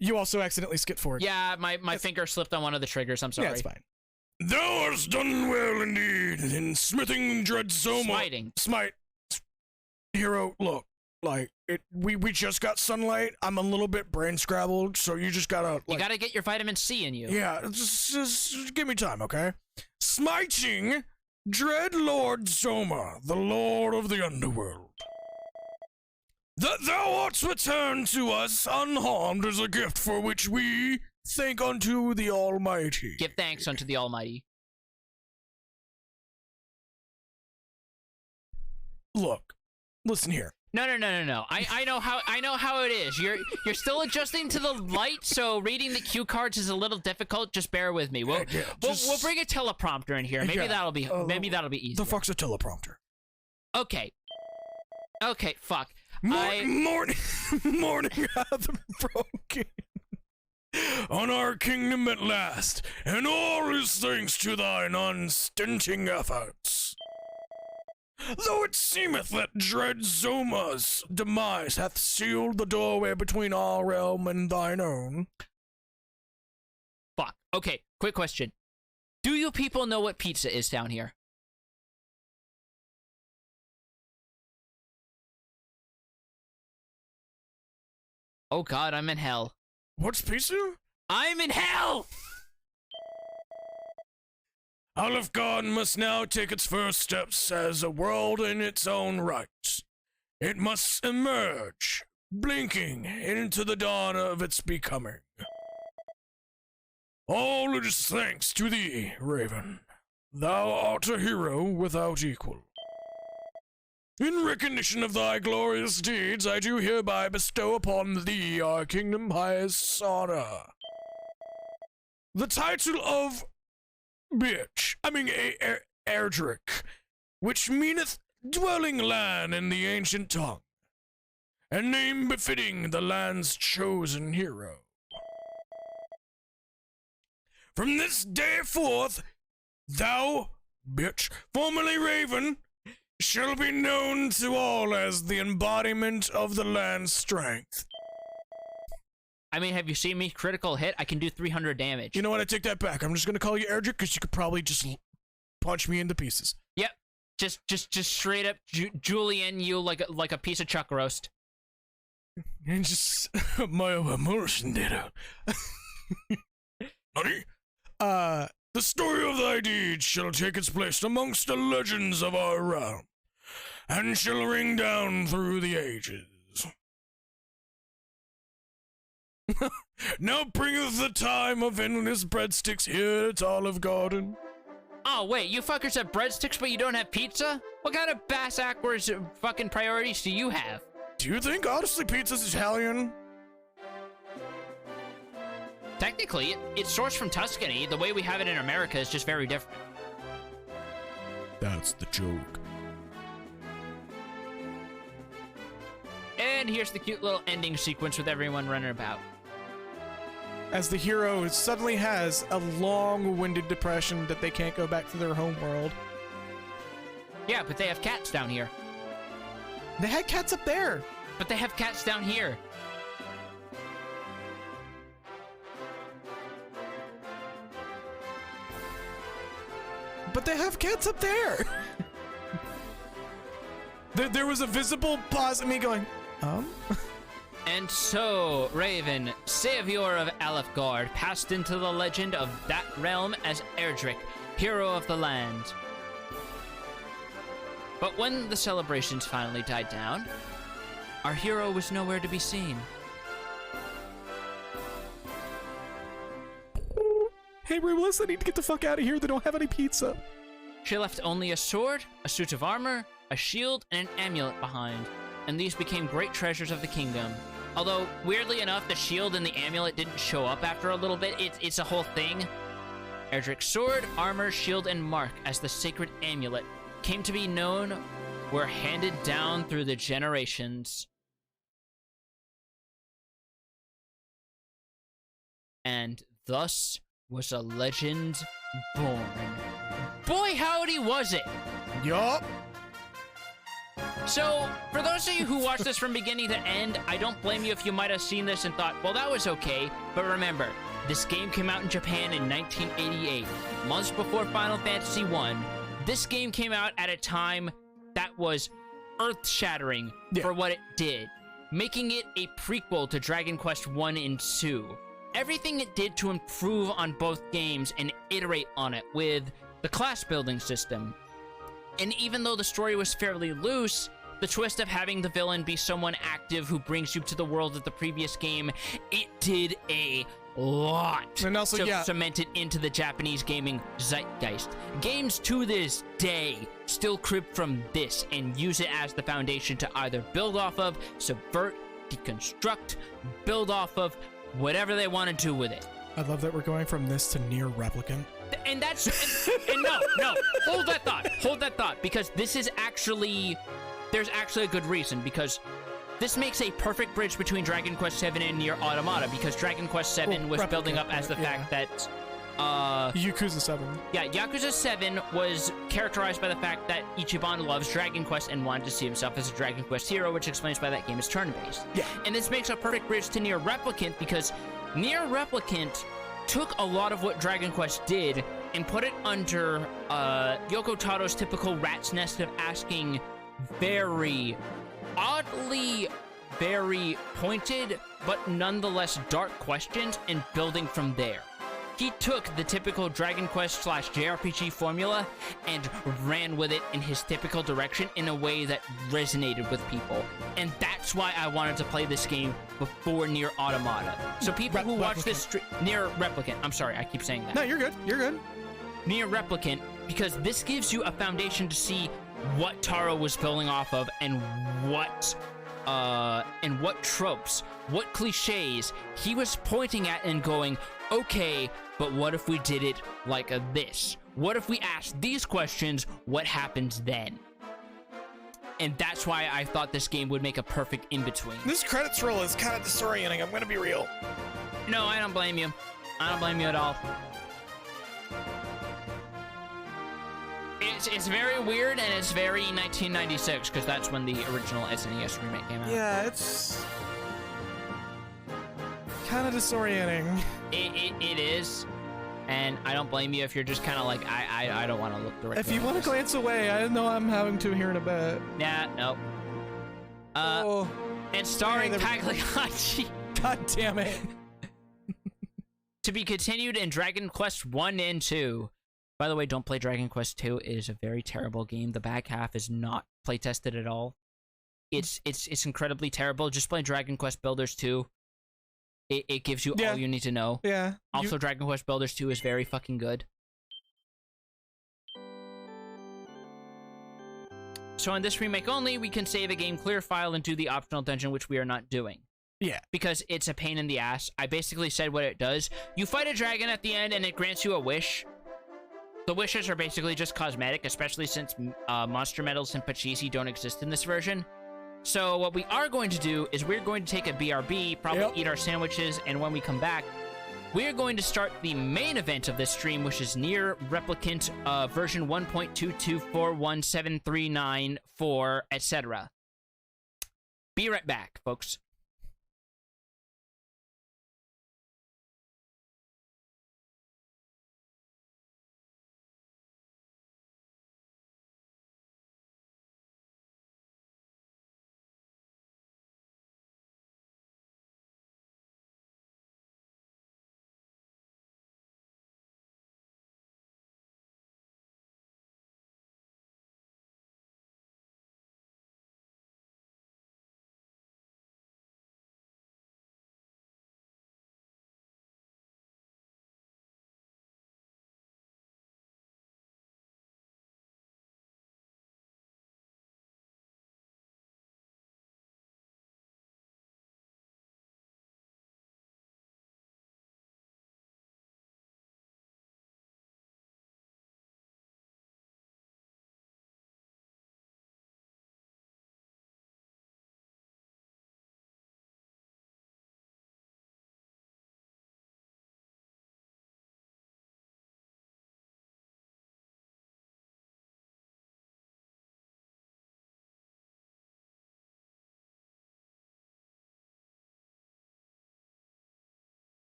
You also accidentally skipped forward. Yeah, my finger slipped on one of the triggers. I'm sorry. Yeah, it's fine. Thou hast done well indeed in smithing dread Zoma. Smiting. Smite. Hero, look, like, we just got sunlight. I'm a little bit brain scrabbled, so you just gotta, like, you gotta get your vitamin C in you. Yeah, just give me time, okay? Smiting dread Lord Zoma, the Lord of the Underworld. That thou art returned to us unharmed is a gift for which we thank unto the Almighty. Give thanks unto the Almighty. Look, listen here. No. I know how it is. You're still adjusting to the light, so reading the cue cards is a little difficult. Just bear with me. We'll bring a teleprompter in here. Maybe that'll be easier. The fuck's a teleprompter? Okay, fuck. Morning hath broken on our kingdom at last, and all is thanks to thine unstinting efforts. Though it seemeth that dread Zoma's demise hath sealed the doorway between our realm and thine own. Fuck. Okay, quick question. Do you people know what pizza is down here? Oh god, I'm in hell. What's pizza? I'm in hell! Alefgard must now take its first steps as a world in its own right. It must emerge, blinking into the dawn of its becoming. All is thanks to thee, Raven. Thou art a hero without equal. In recognition of thy glorious deeds, I do hereby bestow upon thee our kingdom highest honor. The title of Erdrick, which meaneth dwelling land in the ancient tongue, a name befitting the land's chosen hero. From this day forth, thou, formerly Raven, shall be known to all as the embodiment of the land's strength. I mean, have you seen me critical hit? I can do 300 damage. You know what? I take that back. I'm just gonna call you Erdrick because you could probably just punch me into pieces. Yep. Just straight up Julian you like a piece of chuck roast. And just my emotion data. Honey? The story of thy deeds shall take its place amongst the legends of our realm, and shall ring down through the ages. Now bringeth the time of endless breadsticks here at Olive Garden. Oh, wait, you fuckers have breadsticks but you don't have pizza? What kind of bass-ackwards fucking priorities do you have? Do you think, honestly, pizza's Italian? Technically, it's sourced from Tuscany. The way we have it in America is just very different. That's the joke. And here's the cute little ending sequence with everyone running about. As the hero suddenly has a long-winded depression that they can't go back to their home world. Yeah, but they have cats down here. They had cats up there. But they have cats down here. But they have cats up there. There was a visible pause of me going, And so, Raven, savior of Alefgard, passed into the legend of that realm as Erdrick, hero of the land. But when the celebrations finally died down, our hero was nowhere to be seen. Hey, Rimless, I need to get the fuck out of here. They don't have any pizza. She left only a sword, a suit of armor, a shield, and an amulet behind, and these became great treasures of the kingdom. Although, weirdly enough, the shield and the amulet didn't show up after a little bit. It's a whole thing. Erdrick's sword, armor, shield, and mark as the sacred amulet came to be known were handed down through the generations. And thus was a legend born. Boy, howdy was it! Yup. So, for those of you who watched this from beginning to end, I don't blame you if you might have seen this and thought, well, that was okay. But remember, this game came out in Japan in 1988, months before Final Fantasy 1. This game came out at a time that was earth-shattering for what it did, making it a prequel to Dragon Quest 1 and 2. Everything it did to improve on both games and iterate on it with the class building system. And even though the story was fairly loose, the twist of having the villain be someone active who brings you to the world of the previous game, it did a lot And also, to cement it into the Japanese gaming zeitgeist. Games to this day still crib from this and use it as the foundation to either build off of, subvert, deconstruct, build off of, whatever they want to do with it. I love that we're going from this to Nier Replicant. And that's and no, hold that thought, because this is actually, there's actually a good reason, because this makes a perfect bridge between Dragon Quest VII and Nier Automata, because Dragon Quest VII was building up as the fact that Yakuza 7. Yeah, Yakuza 7 was characterized by the fact that Ichiban loves Dragon Quest and wanted to see himself as a Dragon Quest hero, which explains why that game is turn-based. Yeah. And this makes a perfect bridge to Nier Replicant, because Nier Replicant took a lot of what Dragon Quest did and put it under Yoko Taro's typical rat's nest of asking very oddly very pointed but nonetheless dark questions and building from there. He took the typical Dragon Quest / JRPG formula and ran with it in his typical direction in a way that resonated with people. And that's why I wanted to play this game before Nier Automata. So people who watch this Nier Replicant, I'm sorry, I keep saying that. No, you're good. You're good. Nier Replicant, because this gives you a foundation to see what Taro was building off of and what tropes, what cliches he was pointing at and going, okay, but what if we did it like this? What if we asked these questions? What happens then? And that's why I thought this game would make a perfect in-between. This credits roll is kind of disorienting. I'm gonna be real. No, I don't blame you. I don't blame you at all. It's very weird, and it's very 1996, because that's when the original SNES remake came out. Yeah, it's kind of disorienting. It is, and I don't blame you if you're just kind of like, I don't want to look directly. If you want to glance away, I know I'm having to here in a bit. Yeah, no. And starring Pagliacci. God damn it. To be continued in Dragon Quest 1 and 2. By the way, don't play Dragon Quest 2. It is a very terrible game. The back half is not playtested at all. It's incredibly terrible. Just play Dragon Quest Builders 2. It gives you all you need to know. Yeah. Also, Dragon Quest Builders 2 is very fucking good. So in this remake only, we can save a game clear file and do the optional dungeon, which we are not doing. Yeah. Because it's a pain in the ass. I basically said what it does. You fight a dragon at the end, and it grants you a wish. The wishes are basically just cosmetic, especially since monster medals and Pachisi don't exist in this version. So what we are going to do is we're going to take a BRB, probably eat our sandwiches, and when we come back, we're going to start the main event of this stream, which is Nier Replicant version 1.2241739, etc. Be right back, folks.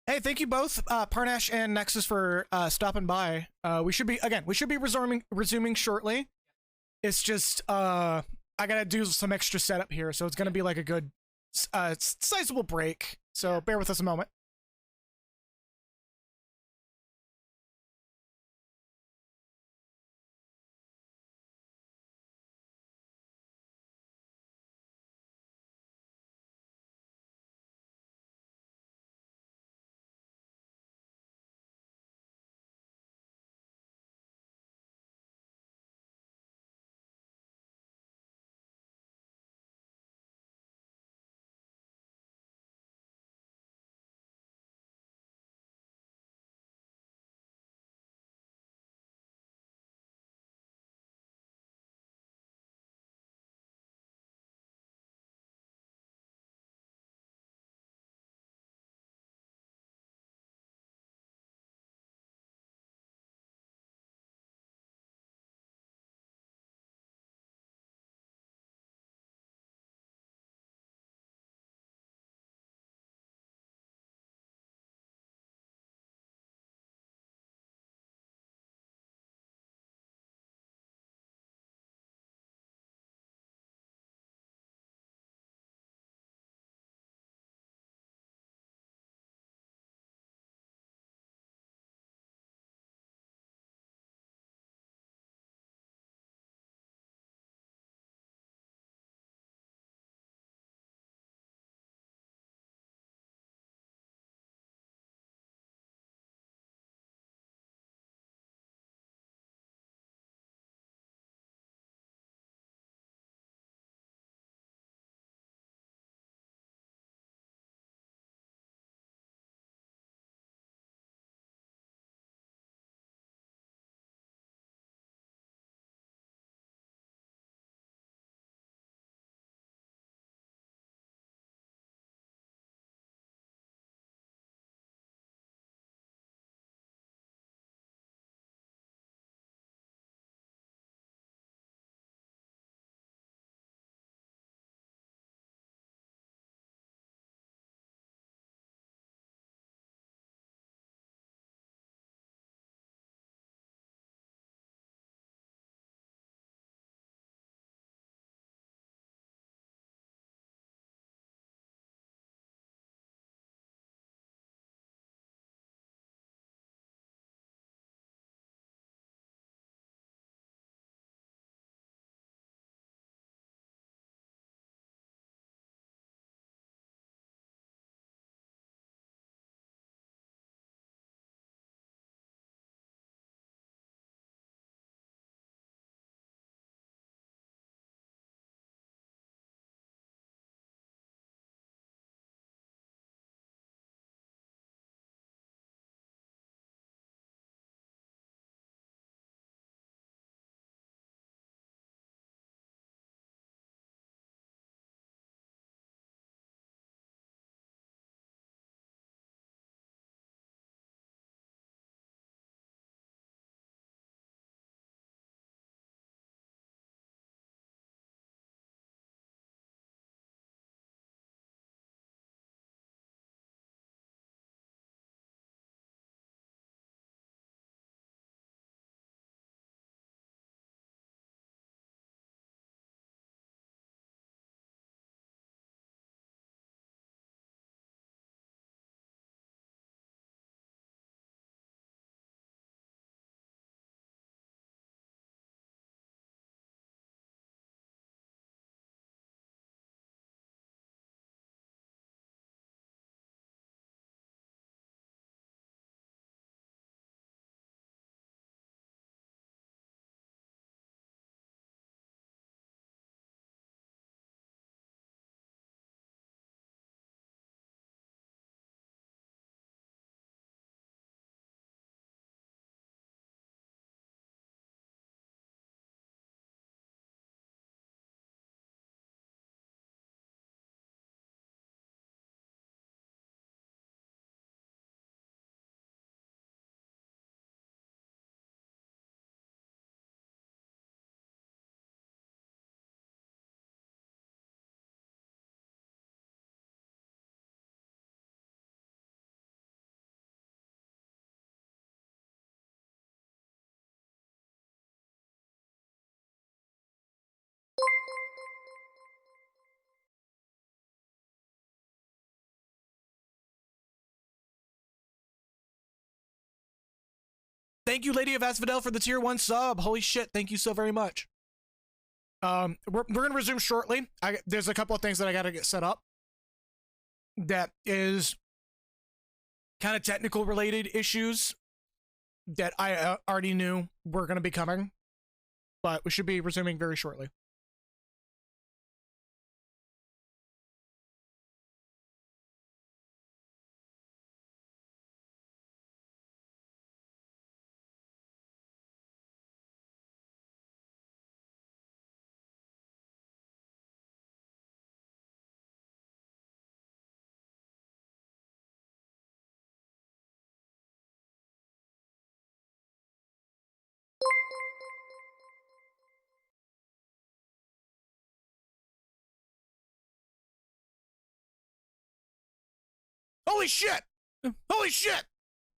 Hey, thank you both, Parnash and Nexus, for stopping by. We should be resuming shortly. It's just I gotta do some extra setup here, so it's gonna be like a good sizable break. So bear with us a moment. thank you, Lady of Asphodel, for the tier 1 sub. Holy shit, thank you so very much. We're gonna resume shortly. There's a couple of things that I gotta get set up. That is kind of technical related issues that I already knew were gonna be coming, but we should be resuming very shortly. Holy shit! Holy shit!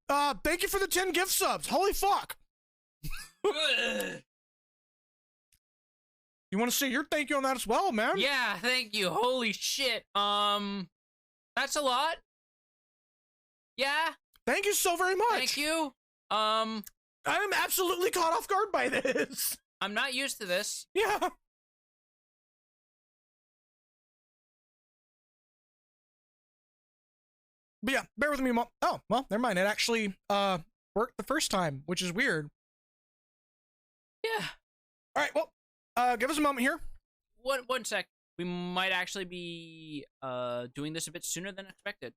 Thank you for the 10 gift subs. Holy fuck! You want to say your thank you on that as well, man? Yeah, thank you. Holy shit. That's a lot. Yeah. Thank you so very much. Thank you. I am absolutely caught off guard by this. I'm not used to this. Yeah. But yeah, bear with me, Mom. Oh, well, never mind. It actually worked the first time, which is weird. Yeah. All right, well, give us a moment here. One sec. We might actually be doing this a bit sooner than expected.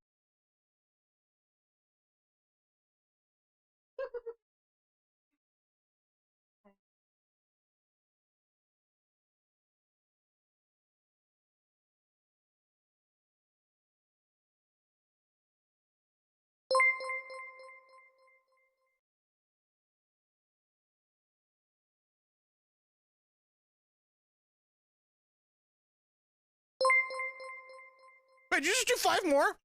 Wait, did you just do 5 more?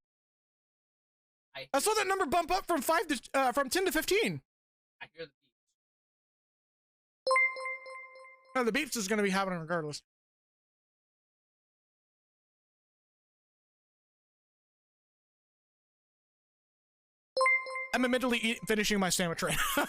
I saw that number bump up from 10 to 15. I hear the beeps. No, the beeps is going to be happening regardless. I'm admittedly finishing my sandwich right now.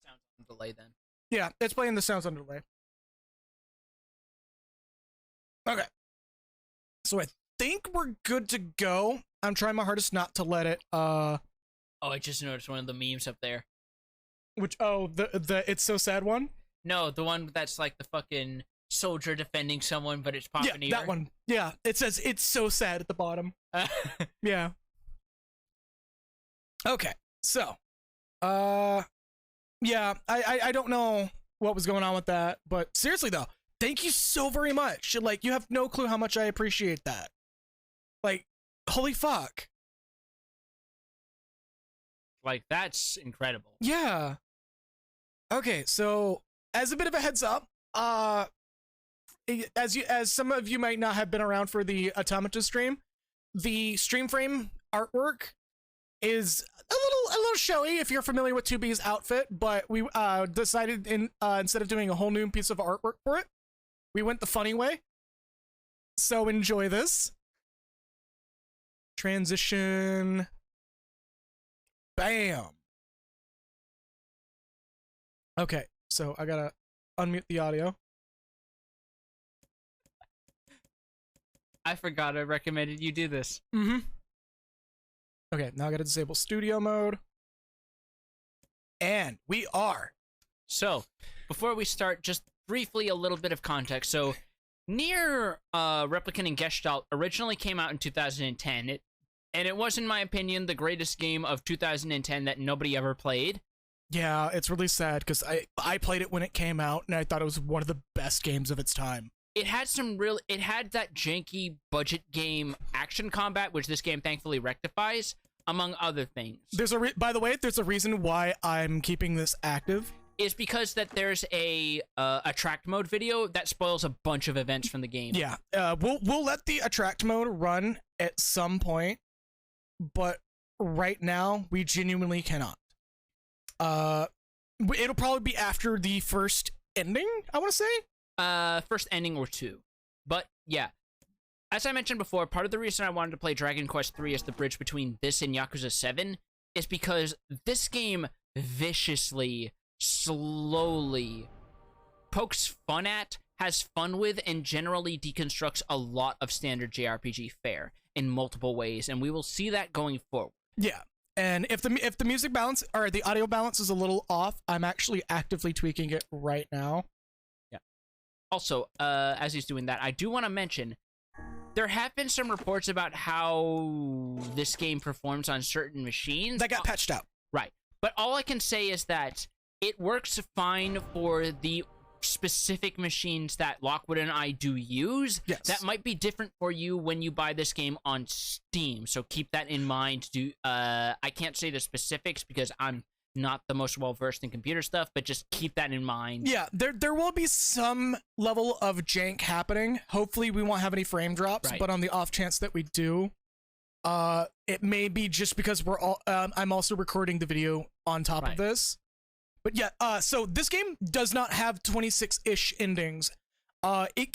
Sounds on delay then. Yeah, it's playing the sounds on delay. Okay. So I think we're good to go. I'm trying my hardest not to let it, Oh, I just noticed one of the memes up there. which, oh, the It's So Sad one? No, the one that's like the fucking soldier defending someone, but it's Yeah, Papa that one. Yeah, it says It's So Sad at the bottom. Yeah. Okay, so, yeah, I don't know what was going on with that, but seriously though, thank you so very much. Like, you have no clue how much I appreciate that. Like, holy fuck. Like, that's incredible. Yeah. Okay, so as a bit of a heads up, as some of you might not have been around for the Automata stream, the stream frame artwork is a little showy if you're familiar with 2B's outfit, but we decided instead of doing a whole new piece of artwork for it, we went the funny way. So enjoy this. Transition. Bam. Okay, so I gotta unmute the audio. I forgot I recommended you do this. Mm-hmm. Okay, now I gotta disable studio mode. And we are. So, before we start, just briefly a little bit of context. So, Nier Replicant and Gestalt originally came out in 2010. And it was, in my opinion, the greatest game of 2010 that nobody ever played. Yeah, it's really sad because I played it when it came out and I thought it was one of the best games of its time. It had it had that janky budget game action combat, which this game thankfully rectifies, among other things. By the way, there's a reason why I'm keeping this active. Is because that there's a attract mode video that spoils a bunch of events from the game. Yeah, we'll let the attract mode run at some point, but right now we genuinely cannot. It'll probably be after the first ending, I want to say. First ending or two. But yeah, as I mentioned before, part of the reason I wanted to play Dragon Quest III as the bridge between this and Yakuza 7 is because this game viciously, slowly pokes fun at, has fun with, and generally deconstructs a lot of standard JRPG fare in multiple ways, and we will see that going forward. Yeah. And if the music balance or the audio balance is a little off, I'm actually actively tweaking it right now. Yeah. Also, as he's doing that, I do want to mention there have been some reports about how this game performs on certain machines. That got patched out. Right. But all I can say is that it works fine for the specific machines that Lockwood and I do use. Yes. That might be different for you when you buy this game on Steam, so keep that in mind. I can't say the specifics because I'm not the most well-versed in computer stuff, but just keep that in mind. Yeah, there will be some level of jank happening. Hopefully we won't have any frame drops, Right. but on the off chance that we do, it may be just because I'm also recording the video on top of this. But yeah, so this game does not have 26-ish endings.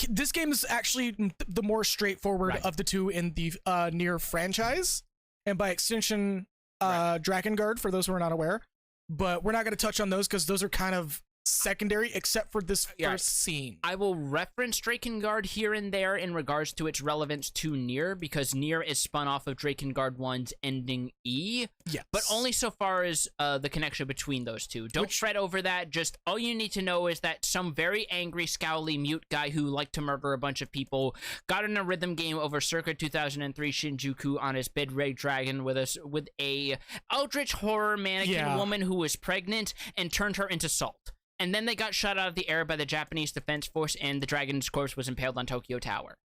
This game is actually the more straightforward of the two in the Nier franchise, and by extension, Drakengard, for those who are not aware. But we're not going to touch on those because those are kind of secondary, except for this first scene. I will reference Drakengard here and there in regards to its relevance to Nier, because Nier is spun off of Drakengard 1's ending E. Yes. But only so far as the connection between those two. Don't fret over that. Just all you need to know is that some very angry, scowly, mute guy who liked to murder a bunch of people got in a rhythm game over circa 2003 Shinjuku on his bed-ray dragon with a eldritch horror mannequin woman who was pregnant and turned her into salt. And then they got shot out of the air by the Japanese Defense Force, and the dragon's corpse was impaled on Tokyo Tower.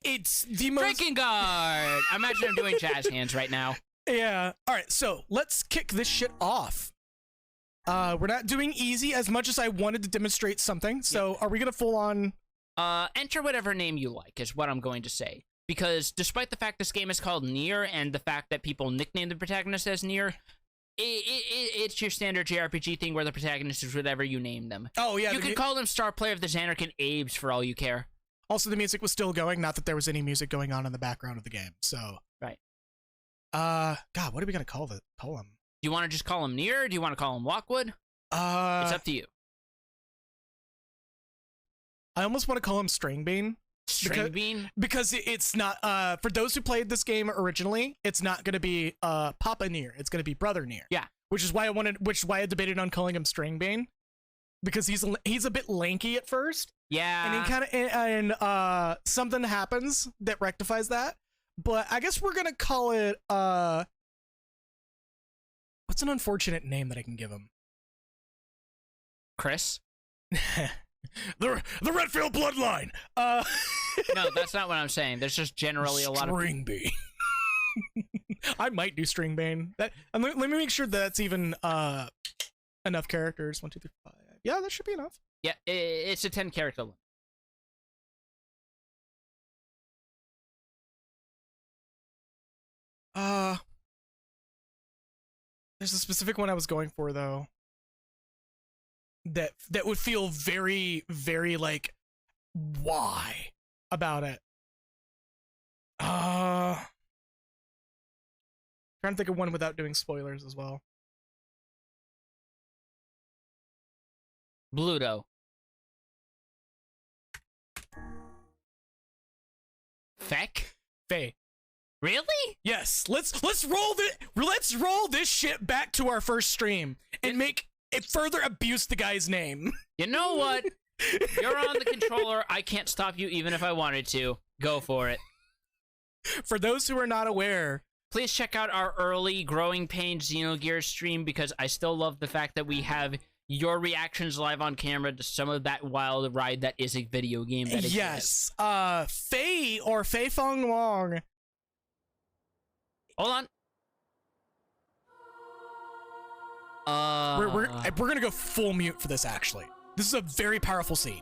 It's the most... Drakengard! Imagine I'm doing jazz hands right now. Yeah. All right, so let's kick this shit off. We're not doing easy as much as I wanted to demonstrate something, so are we going to full on... Enter whatever name you like, is what I'm going to say. Because despite the fact this game is called Nier, and the fact that people nickname the protagonist as Nier... It's your standard JRPG thing where the protagonist is whatever you name them. Oh, yeah. You could call them Star Player of the Xanarkin Abes for all you care. Also, the music was still going, not that there was any music going on in the background of the game, so... Right. God, what are we gonna call him? Do you want to just call him Nier? Do you want to call him Lockwood? It's up to you. I almost want to call him Stringbean. Stringbean? Because it's not, for those who played this game originally, it's not gonna be, Papa Nier. It's gonna be Brother Nier. Yeah. Which is why I debated on calling him Stringbane. Because he's a bit lanky at first. Yeah. And he kind of, and something happens that rectifies that. But I guess we're gonna call it, what's an unfortunate name that I can give him? Chris? the Redfield bloodline. No, that's not what I'm saying. There's just generally a lot of Stringbane. I might do Stringbane. Let me make sure that's even enough characters. 1, 2, 3, 4, 5. Yeah, that should be enough. Yeah, it's a 10 character limit. There's a specific one I was going for though. That would feel very, very like why about it. Trying to think of one without doing spoilers as well. Bluto. Feck? Faye. Really? Yes. Let's roll this shit back to our first stream and make it further abuse the guy's name. You know what? You're on the controller. I can't stop you even if I wanted to. Go for it. For those who are not aware, please check out our early Growing Pains Xenogears stream, because I still love the fact that we have your reactions live on camera to some of that wild ride that is a video game that exists. Yes. Faye or Fei Fong Wong. Hold on. We're gonna go full mute for this, actually. This is a very powerful scene.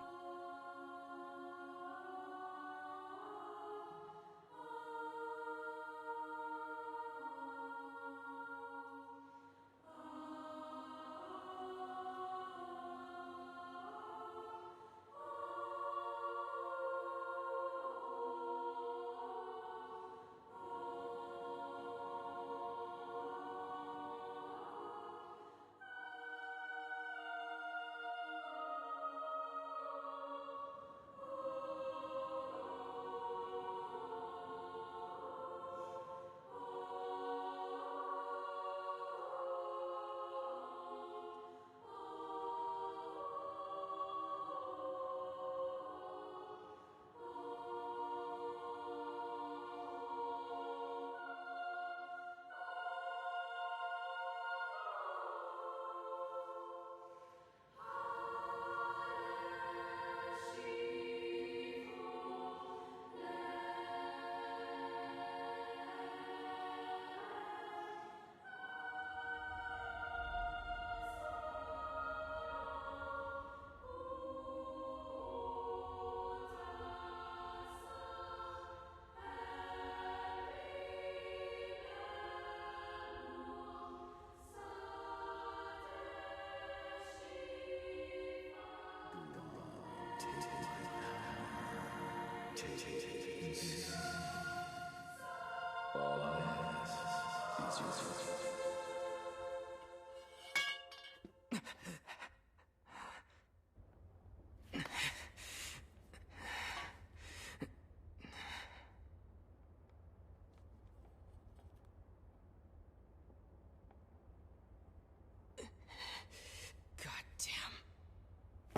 Goddamn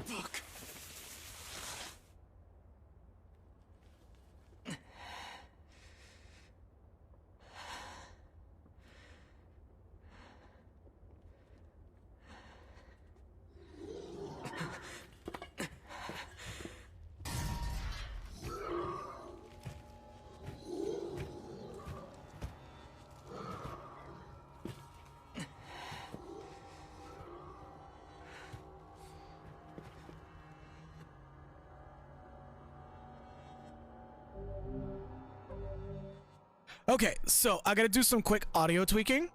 book. Okay, so I gotta do some quick audio tweaking.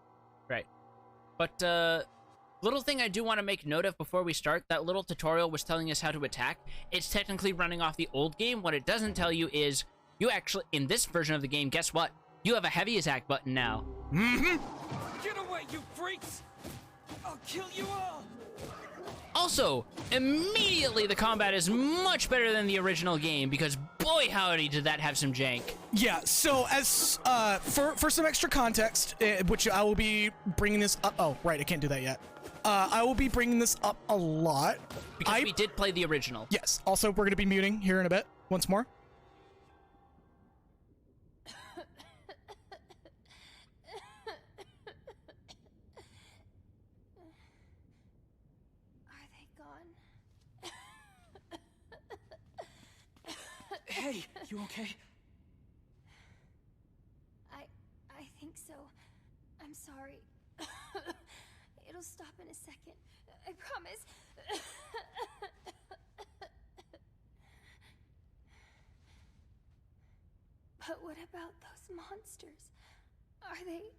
Right. But, little thing I do want to make note of before we start, that little tutorial was telling us how to attack. It's technically running off the old game. What it doesn't tell you is, you actually, in this version of the game, guess what? You have a heavy attack button now. Get away, you freaks! I'll kill you all! Also, immediately the combat is much better than the original game, because boy howdy did that have some jank. Yeah, so as for some extra context, which I will be bringing this up. Oh, right, I can't do that yet. I will be bringing this up a lot. Because we did play the original. Yes, also we're going to be muting here in a bit, once more. Hey, you okay? I think so. I'm sorry. It'll stop in a second. I promise. But what about those monsters? Are they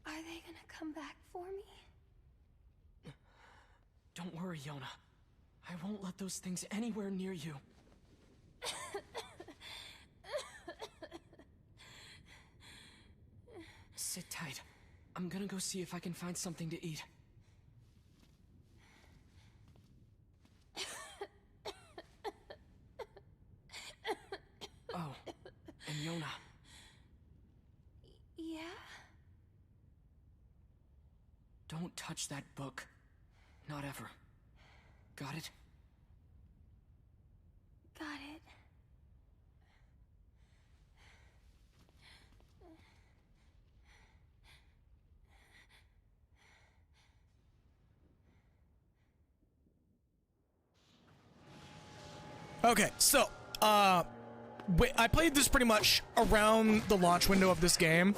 gonna come back for me? Don't worry, Yona. I won't let those things anywhere near you. Sit tight. I'm gonna go see if I can find something to eat. Oh, and Yona. Yeah? Don't touch that book. Not ever. Got it? Got it. Okay, so, I played this pretty much around the launch window of this game.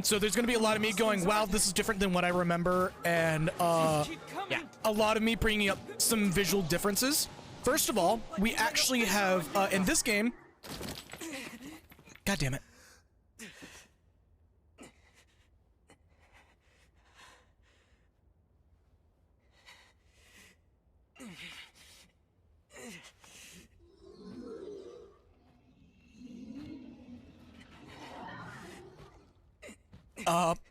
So there's gonna be a lot of me going, wow, this is different than what I remember, and, Yeah. a lot of me bringing up some visual differences. First of all, we actually have, in this game... God damn it.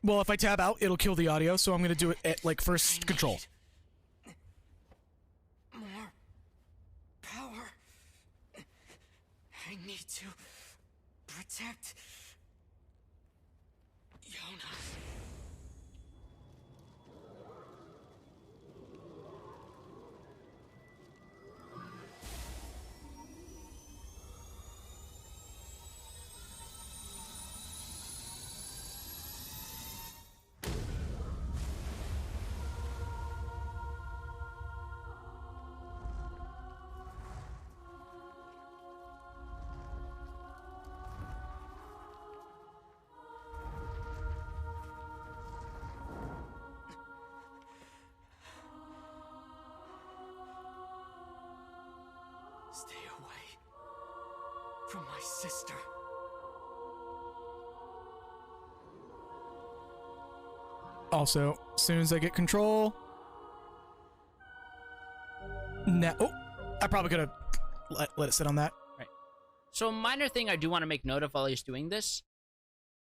Well, if I tab out, it'll kill the audio, so I'm gonna do it at, like, first control. More power. I need to protect Yona. Stay away from my sister. Also, as soon as I get control... Oh, I probably could have let it sit on that. So a minor thing I do want to make note of while he's doing this,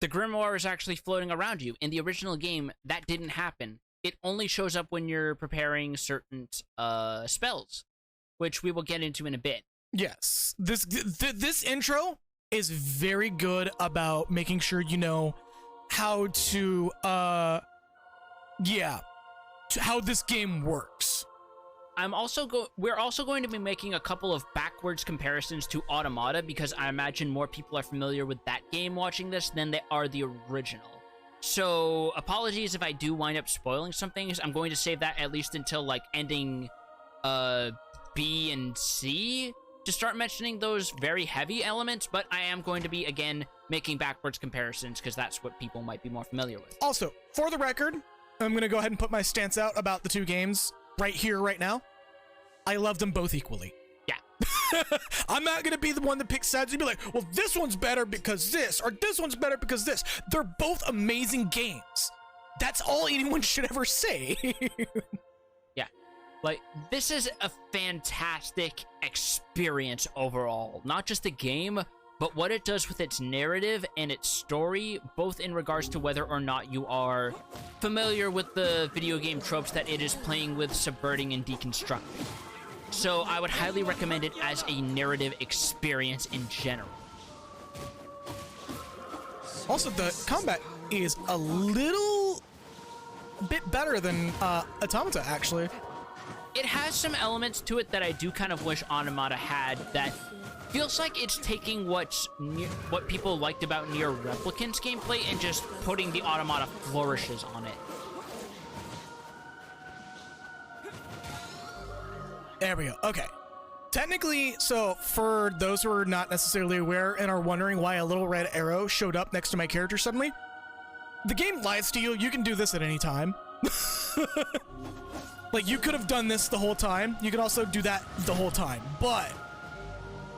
the grimoire is actually floating around you. In the original game, that didn't happen. It only shows up when you're preparing certain spells, which we will get into in a bit. Yes. This intro is very good about making sure you know how to how this game works. We're also going to be making a couple of backwards comparisons to Automata because I imagine more people are familiar with that game watching this than they are the original. So apologies if I do wind up spoiling some things. I'm going to save that at least until like ending B and C to start mentioning those very heavy elements, but I am going to be again making backwards comparisons because that's what people might be more familiar with. Also, for the record, I'm going to go ahead and put my stance out about the two games right here, right now. I love them both equally. Yeah. I'm not going to be the one that picks sides and be like, well, this one's better because this, or this one's better because this. They're both amazing games. That's all anyone should ever say. Yeah. Like, this is a fantastic experience overall. Not just the game, but what it does with its narrative and its story, both in regards to whether or not you are familiar with the video game tropes that it is playing with, subverting, and deconstructing. So I would highly recommend it as a narrative experience in general. Also, the combat is a little bit better than Automata, actually. It has some elements to it that I do kind of wish Automata had that feels like it's taking what people liked about Nier Replicant's gameplay and just putting the Automata flourishes on it. There we go. Okay. Technically, so for those who are not necessarily aware and are wondering why a little red arrow showed up next to my character suddenly, the game lies to you. You can do this at any time. Like, you could have done this the whole time. You could also do that the whole time, but...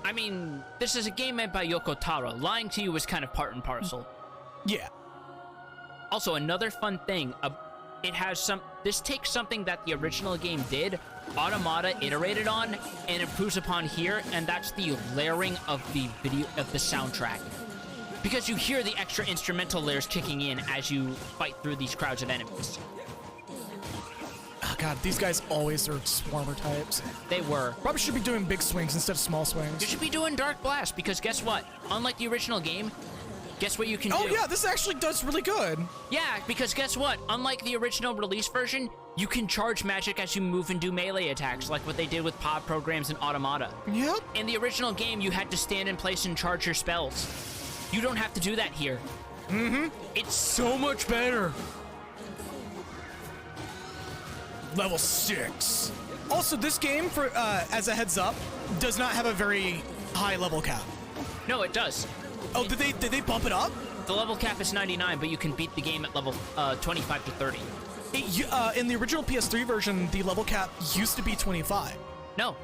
I mean, this is a game made by Yoko Taro. Lying to you is kind of part and parcel. Yeah. Also, another fun thing, this takes something that the original game did, Automata iterated on, and improves upon here, and that's the layering of the soundtrack. Because you hear the extra instrumental layers kicking in as you fight through these crowds of enemies. Oh god, these guys always are swarmer types. They were. Probably should be doing big swings instead of small swings. You should be doing Dark Blast, because guess what? Unlike the original game, guess what you can do? Oh yeah, this actually does really good. Yeah, because guess what? Unlike the original release version, you can charge magic as you move and do melee attacks, like what they did with pod programs and Automata. Yep. In the original game, you had to stand in place and charge your spells. You don't have to do that here. Mm-hmm. It's so much better. Level 6. Also, this game, for as a heads up, does not have a very high level cap. No, it does. Oh, did they bump it up? The level cap is 99, but you can beat the game at level 25 to 30. In the original PS3 version, the level cap used to be 25. No.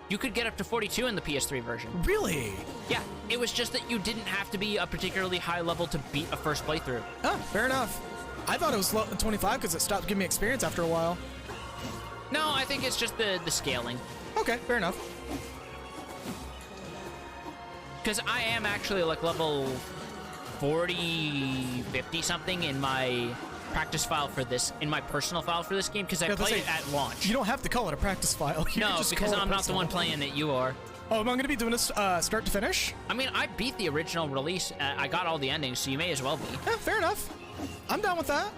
You could get up to 42 in the PS3 version. Really? Yeah, it was just that you didn't have to be a particularly high level to beat a first playthrough. Oh, fair enough. I thought it was 25 because it stopped giving me experience after a while. No, I think it's just the scaling. Okay, fair enough. Because I am actually like level 40, 50 something in my practice file for this, in my personal file for this game, because I played it at launch. You don't have to call it a practice file. No, because I'm not the one playing it, you are. Oh, am I going to be doing this start to finish? I mean, I beat the original release. I got all the endings, so you may as well be. Yeah, fair enough. I'm down with that.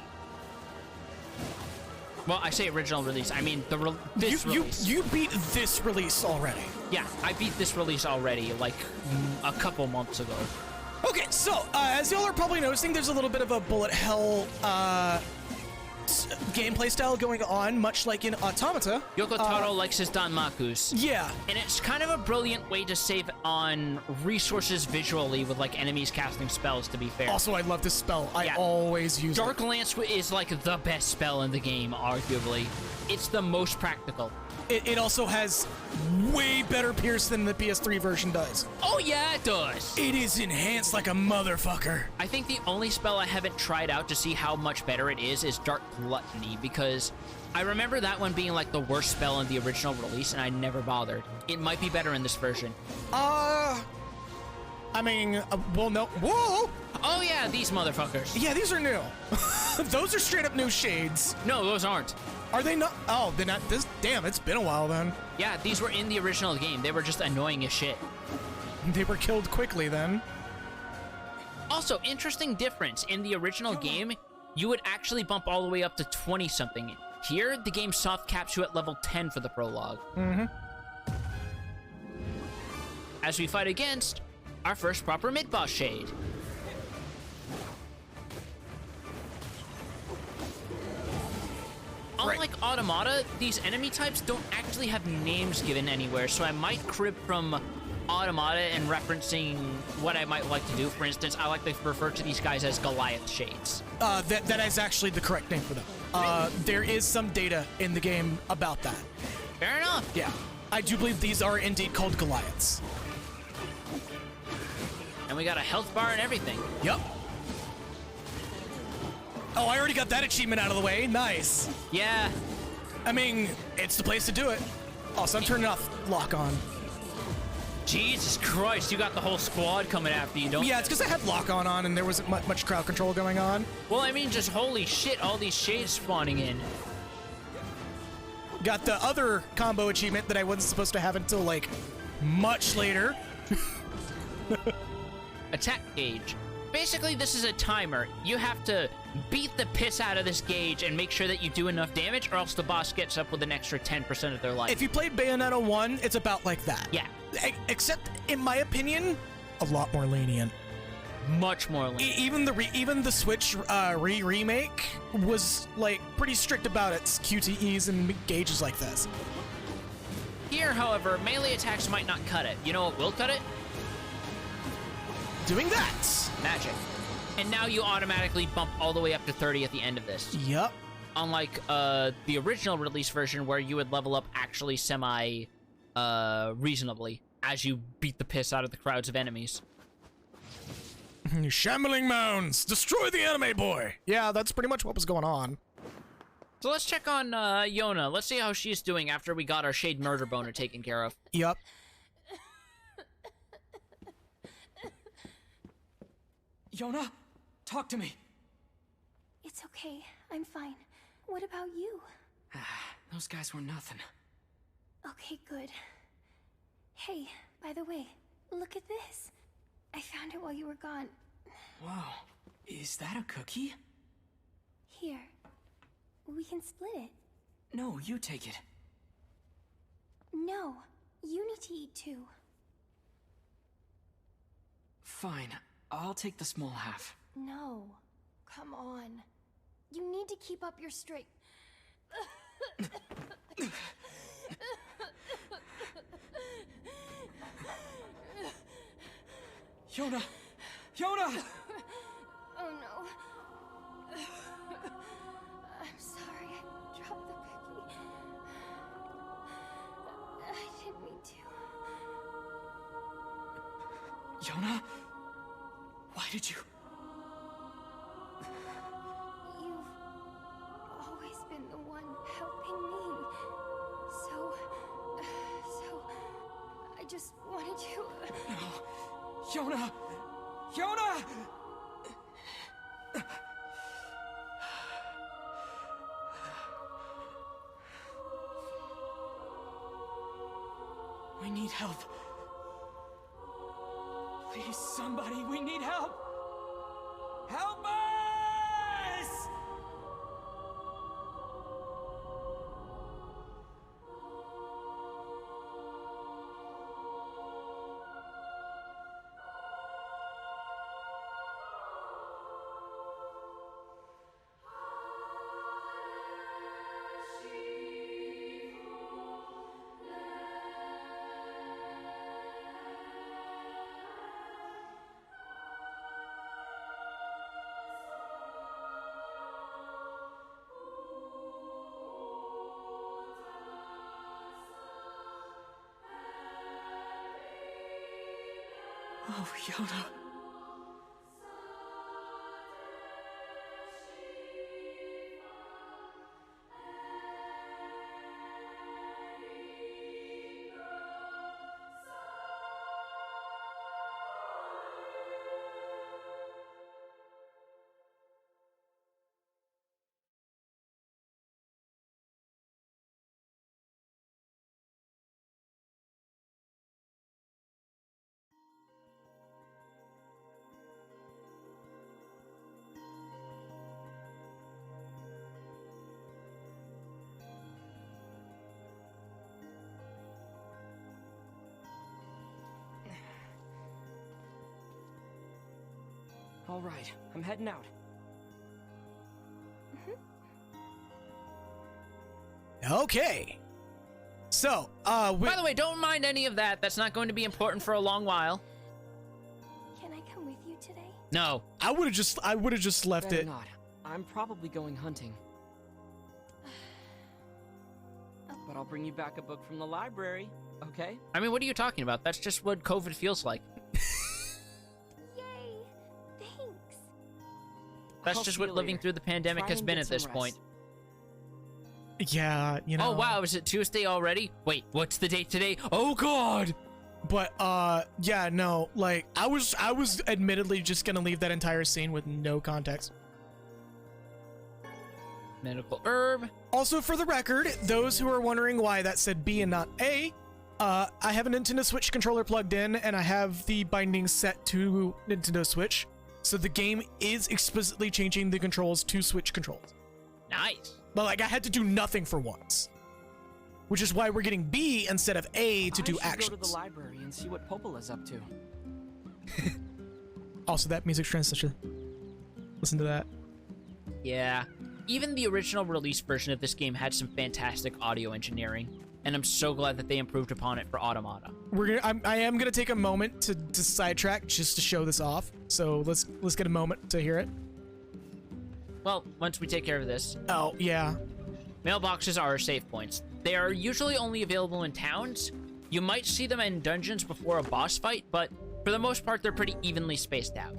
Well, I say original release. I mean this release. You beat this release already. Yeah, I beat this release already, like a couple months ago. Okay, so as y'all are probably noticing, there's a little bit of a bullet hell gameplay style going on, much like in Automata. Yoko Taro likes his Danmakus. Yeah. And it's kind of a brilliant way to save on resources visually with, like, enemies casting spells, to be fair. Also, I love this spell. I always use Dark it. Lance is, like, the best spell in the game, arguably. It's the most practical. It also has way better pierce than the PS3 version does. Oh, yeah, it does. It is enhanced like a motherfucker. I think the only spell I haven't tried out to see how much better it is Dark Gluttony, because I remember that one being like the worst spell in the original release, and I never bothered. It might be better in this version. I mean, well, no. Whoa! Oh yeah, these motherfuckers. Yeah, these are new. Those are straight up new shades. No, those aren't. Are they not? Oh, they're not. This. Damn, it's been a while then. Yeah, these were in the original game. They were just annoying as shit. They were killed quickly then. Also, interesting difference. In the original game, you would actually bump all the way up to 20-something. Here, the game soft caps you at level 10 for the prologue. Mm-hmm. As we fight against our first proper mid-boss shade. Unlike Automata, these enemy types don't actually have names given anywhere, so I might crib from Automata and referencing what I might like to do. For instance, I like to refer to these guys as Goliath shades. That is actually the correct name for them. There is some data in the game about that. Fair enough. Yeah, I do believe these are indeed called Goliaths. And we got a health bar and everything. Yep. Oh, I already got that achievement out of the way. Nice. Yeah. I mean, it's the place to do it. Also, I'm turning off lock on. Jesus Christ, you got the whole squad coming after you, don't you? Yeah, it's because I had lock on and there wasn't much crowd control going on. Well, I mean, just holy shit, all these shades spawning in. Got the other combo achievement that I wasn't supposed to have until, like, much later. Attack gauge. Basically, this is a timer. You have to beat the piss out of this gauge and make sure that you do enough damage, or else the boss gets up with an extra 10% of their life. If you played Bayonetta 1, it's about like that. Yeah. Except, in my opinion, a lot more lenient. Much more lenient. Even the Switch remake was, like, pretty strict about its QTEs and gauges like this. Here, however, melee attacks might not cut it. You know what will cut it? Doing that. Magic. And now you automatically bump all the way up to 30 at the end of this. Yep. Unlike the original release version where you would level up actually reasonably as you beat the piss out of the crowds of enemies. Shambling mounds, destroy the anime boy. Yeah, that's pretty much what was going on. So let's check on Yona. Let's see how she's doing after we got our Shade Murder Boner taken care of. Yep. Yona, talk to me. It's okay. I'm fine. What about you? Those guys were nothing. Okay, good. Hey, by the way, look at this. I found it while you were gone. Wow, is that a cookie? Here. We can split it. No, you take it. No, you need to eat too. Fine, I'll take the small half. No, come on. You need to keep up your straight. Yona! Yona! Oh no. I'm sorry, I dropped the cookie. I didn't mean to. Yona? Why did you? You've always been the one helping me. So I just wanted to. No. Yona! Yona! We need help. Please, somebody, we need help! Help us! Oh, Yona. All right, I'm heading out. Okay. So, By the way, don't mind any of that. That's not going to be important for a long while. Can I come with you today? No. I would have just left Better it. not. I'm probably going hunting. But I'll bring you back a book from the library, okay? I mean, what are you talking about? That's just what COVID feels like. Yay! Thanks. That's I'll just see what you living later. through the pandemic Try has and been get at some this point. rest. Yeah, you know. Oh wow, is it Tuesday already? Wait, what's the date today? Oh god! But yeah, no, like I was admittedly just gonna leave that entire scene with no context. Medical herb. Also, for the record, those who are wondering why that said B and not A, I have a Nintendo Switch controller plugged in, and I have the bindings set to Nintendo Switch, so the game is explicitly changing the controls to Switch controls. Nice. But like, I had to do nothing for once, which is why we're getting B instead of A to do I should actions. go to the library and see what Popola's up to. Also, that music transition. Listen to that. Yeah. Even the original release version of this game had some fantastic audio engineering, and I'm so glad that they improved upon it for Automata. I am gonna take a moment to sidetrack just to show this off. So let's get a moment to hear it. Well, once we take care of this, Oh yeah. mailboxes are save points. They are usually only available in towns. You might see them in dungeons before a boss fight, but for the most part, they're pretty evenly spaced out.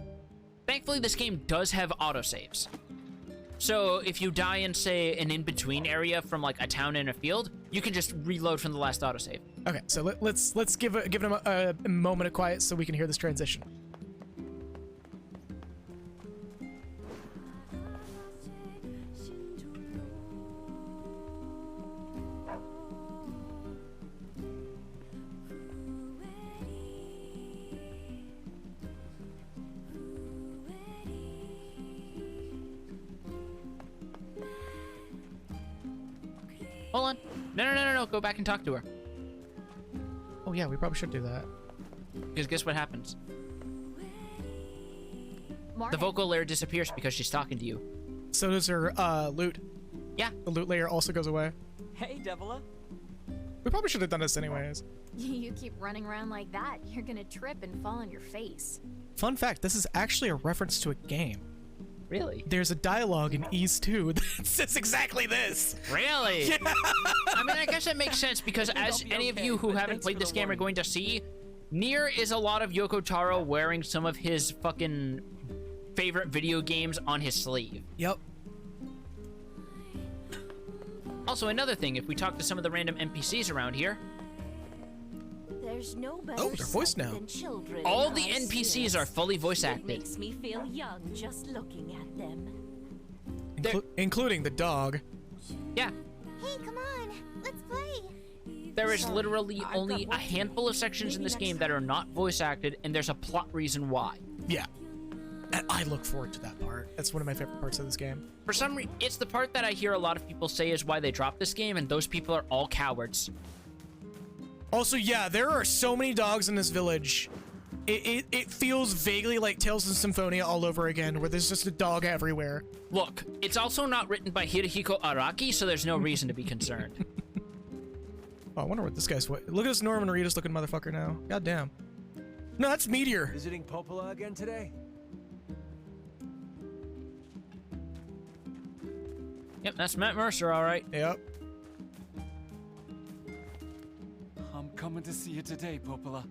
Thankfully, this game does have autosaves. So if you die in, say, an in-between area from like a town and a field, you can just reload from the last autosave. Okay, so let's give him a moment of quiet so we can hear this transition. Hold on. No. Go back and talk to her. Oh yeah, we probably should do that. Because guess what happens? Morning. The vocal layer disappears because she's talking to you. So does her loot. Yeah. The loot layer also goes away. Hey, Devila. We probably should have done this anyways. You keep running around like that, you're gonna trip and fall on your face. Fun fact, this is actually a reference to a game. Really? There's a dialogue in Ys 2 that says exactly this. Really? Yeah. I mean, I guess that makes sense because as be any of okay, you who but haven't thanks played for this the game are warning. going to see, Nier is a lot of Yoko Taro wearing some of his fucking favorite video games on his sleeve. Yep. Also, another thing, if we talk to some of the random NPCs around here, There's no better Oh, they're voiced sight now. than children all in the our NPCs spirits. are fully voice It acted. makes me feel young just looking at them. Including the dog. Yeah, Hey, come on. Let's play. there is Sorry, literally I've only got a work to handful do. of sections in Maybe this next game that time. are not voice acted, and there's a plot reason why. Yeah. And I look forward to that part. That's one of my favorite parts of this game. For some reason, it's the part that I hear a lot of people say is why they dropped this game, and those people are all cowards. Also, yeah, there are so many dogs in this village. It feels vaguely like Tales of Symphonia all over again, where there's just a dog everywhere. Look, it's also not written by Hirohiko Araki, so there's no reason to be concerned. Oh, I wonder what this guy's. Look at this Norman Reedus looking motherfucker now. God damn. No, that's Meteor. Visiting Popola again today? Yep, that's Matt Mercer, all right. Yep. I'm coming to see you today, Popola.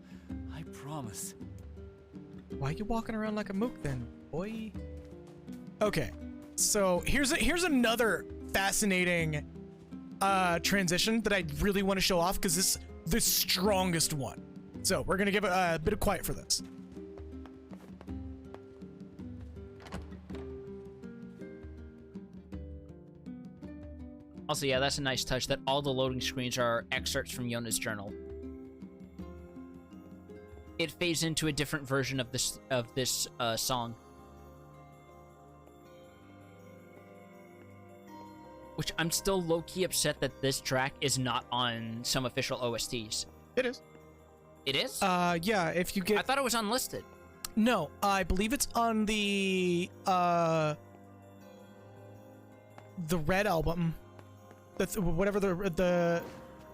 I promise. Why are you walking around like a mook then, boy? Okay, so here's another fascinating transition that I really want to show off because this is the strongest one. So we're gonna give it a bit of quiet for this. Also, yeah, that's a nice touch that all the loading screens are excerpts from Yona's journal. It fades into a different version of this song. Which I'm still low-key upset that this track is not on some official OSTs. It is. It is? Yeah, if you I get thought it was unlisted. No, I believe it's on the red album. That's whatever the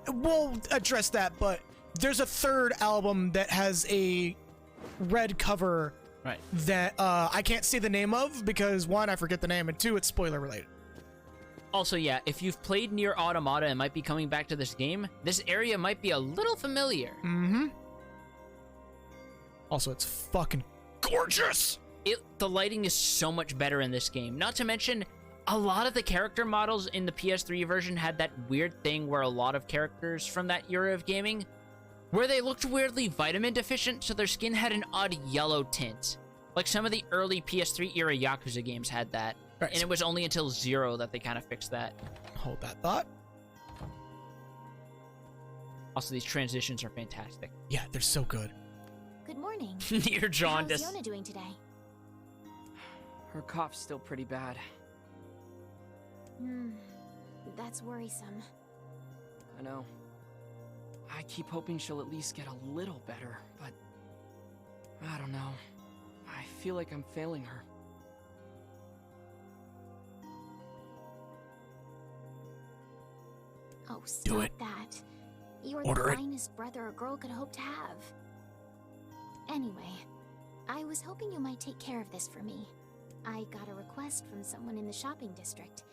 we'll address that, but there's a third album that has a red cover Right. that I can't say the name of because one, I forget the name, and two, it's spoiler related. Also, yeah, if you've played Nier Automata and might be coming back to this game, this area might be a little familiar. Mm-hmm. Also, it's fucking gorgeous. The lighting is so much better in this game. Not to mention, a lot of the character models in the PS3 version had that weird thing where a lot of characters from that era of gaming, where they looked weirdly vitamin deficient, so their skin had an odd yellow tint. Like some of the early PS3 era Yakuza games had that. Right, and it was only until Zero that they kind of fixed that. Hold that thought. Also, these transitions are fantastic. Yeah, they're so good. Good morning. Near jaundice. How's Yona doing today? Her cough's still pretty bad. That's worrisome. I know. I keep hoping she'll at least get a little better, but I don't know. I feel like I'm failing her. Oh, stop Do it. that. You're Order the it. finest brother a girl could hope to have. Anyway, I was hoping you might take care of this for me. I got a request from someone in the shopping district.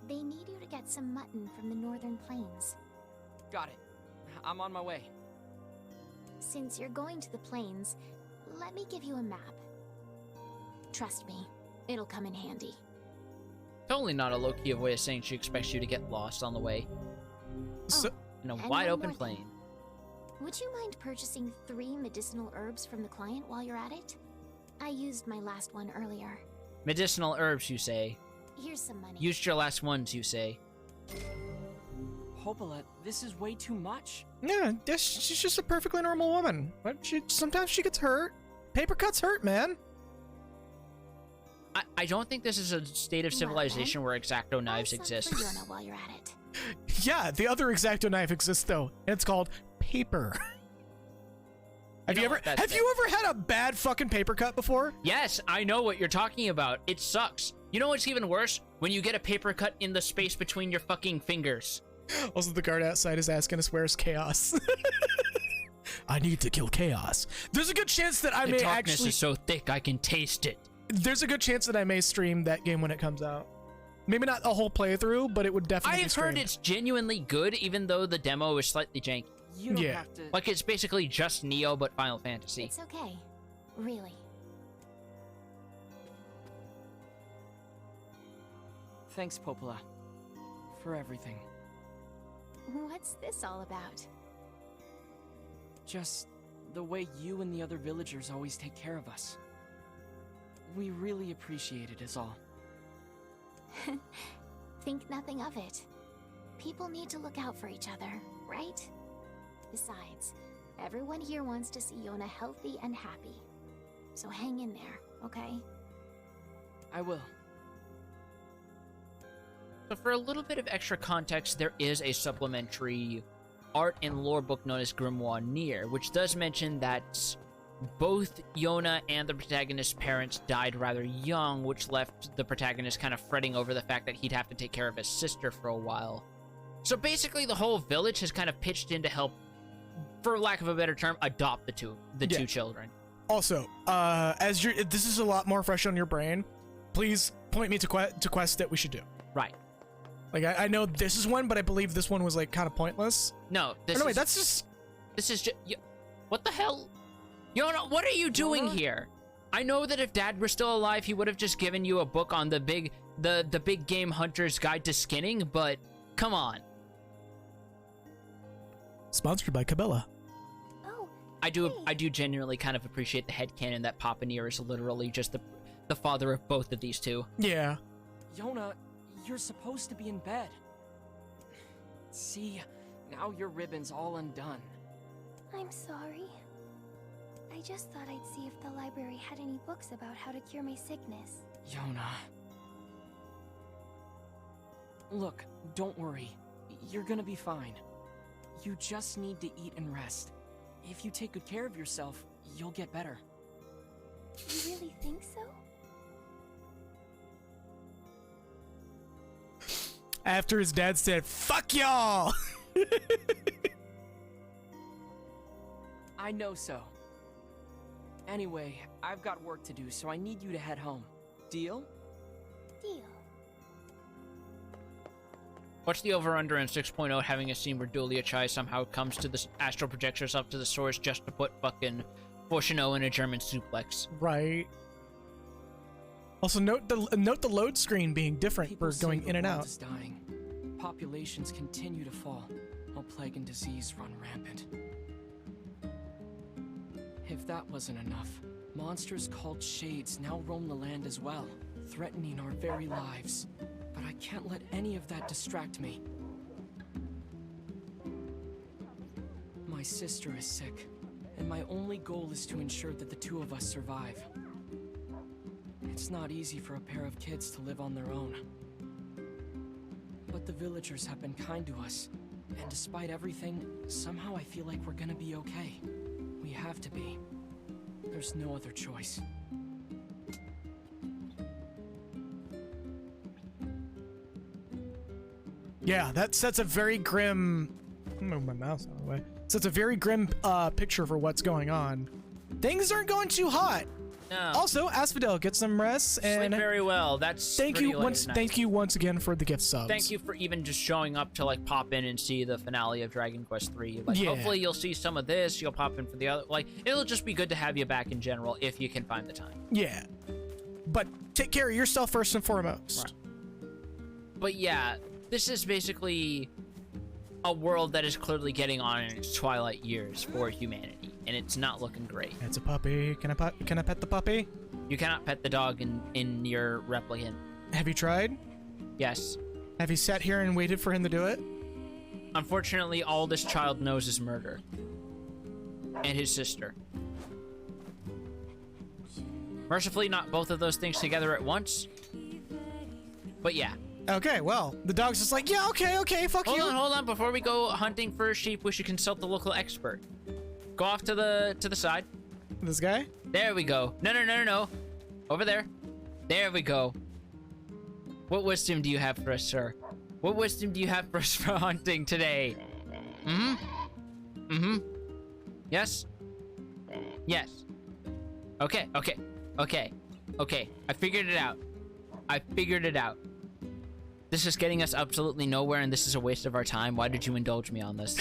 They need you to get some mutton from the northern plains. Got it. I'm on my way. Since you're going to the plains, let me give you a map. Trust me, it'll come in handy. Totally not a low-key way of saying she expects you to get lost on the way. So, In a and wide one open more plain. thing. Would you mind purchasing 3 medicinal herbs from the client while you're at it? I used my last one earlier. Medicinal herbs, you say. Here's some money. Used your last ones, you say. Popola, this is way too much. yeah, she's just a perfectly normal woman. But sometimes she gets hurt. Paper cuts hurt, man. I don't think this is a state of Well, civilization where X-Acto Buy knives some exist. for Yona while you're at it. Yeah, the other X-Acto knife exists though, and it's called paper. Have you know ever what, that's have you ever had a bad fucking paper cut before? Yes, I know what you're talking about. It sucks. You know what's even worse? When you get a paper cut in the space between your fucking fingers. Also, the guard outside is asking us where's Chaos. I need to kill Chaos. There's a good chance that I The may darkness actually. is so thick I can taste it. There's a good chance that I may stream that game when it comes out. Maybe not a whole playthrough, but it would definitely be I've streamed. heard it's genuinely good, even though the demo is slightly janky. You don't Yeah. have to. Like, it's basically just Neo, but Final Fantasy. It's okay. Really. Thanks, Popola. For everything. What's this all about? Just the way you and the other villagers always take care of us. We really appreciate it, is all. Think nothing of it. People need to look out for each other, right? Besides, everyone here wants to see Yona healthy and happy. So hang in there, okay? I will. So for a little bit of extra context, there is a supplementary art and lore book known as Grimoire Nier, which does mention that both Yona and the protagonist's parents died rather young, which left the protagonist kind of fretting over the fact that he'd have to take care of his sister for a while. So basically the whole village has kind of pitched in to help, for lack of a better term, adopt the two children. Also, this is a lot more fresh on your brain. Please point me to quests that we should do. Right. Like I know this is one, but I believe this one was like kind of pointless. No, this Anyway, is... that's just. This is just... What the hell? Yona, what are you doing Yona? here? I know that if Dad were still alive, he would have just given you a book on the big game hunter's guide to skinning, but come on. Sponsored by Cabela. Oh, I do genuinely kind of appreciate the headcanon that Papa Nier is literally just the father of both of these two. Yeah. Yona, you're supposed to be in bed. See, now your ribbon's all undone. I'm sorry. I just thought I'd see if the library had any books about how to cure my sickness. Yona. Look, don't worry. You're gonna be fine. You just need to eat and rest. If you take good care of yourself, you'll get better. You really think so? After his dad said, "Fuck y'all." I know so. Anyway, I've got work to do, so I need you to head home. Deal? Deal. What's the over-under in 6.0 having a scene where Dulia Chai somehow comes to the astral projectors up to the source just to put fucking Fortuno in a German suplex? Right. Also, note the load screen being different People for going say in the and world out. is dying. Populations continue to fall, while plague and disease run rampant. If that wasn't enough, monsters called Shades now roam the land as well, threatening our very lives. But I can't let any of that distract me. My sister is sick, and my only goal is to ensure that the two of us survive. It's not easy for a pair of kids to live on their own. But the villagers have been kind to us, and despite everything, somehow I feel like we're gonna be okay. We have to be. There's no other choice. Yeah, that sets a very grim. Move my mouse out of the way. Sets a very grim picture for what's going on. Things aren't going too hot. No. Also, Asphodel, get some rest and Sleep very well. That's thank pretty you late once. at night. Thank you once again for the gift subs. Thank you for even just showing up to like pop in and see the finale of Dragon Quest 3. Like, Yeah. hopefully you'll see some of this. You'll pop in for the other. Like, it'll just be good to have you back in general if you can find the time. Yeah, but take care of yourself first and foremost. Right. But yeah, this is basically a world that is clearly getting on in its twilight years for humanity, and it's not looking great. It's a puppy. Can I pet the puppy? You cannot pet the dog in your replicant. Have you tried? Yes. Have you sat here and waited for him to do it? Unfortunately, all this child knows is murder. And his sister. Mercifully, not both of those things together at once. But yeah. Okay, well, the dog's just like, yeah, okay, fuck you. Hold on. Before we go hunting for sheep, we should consult the local expert. Go off to the side. This guy? There we go. No. Over there. There we go. What wisdom do you have for us, sir? What wisdom do you have for us for hunting today? Yes? Yes. Okay. I figured it out. This is getting us absolutely nowhere, and this is a waste of our time. Why did you indulge me on this?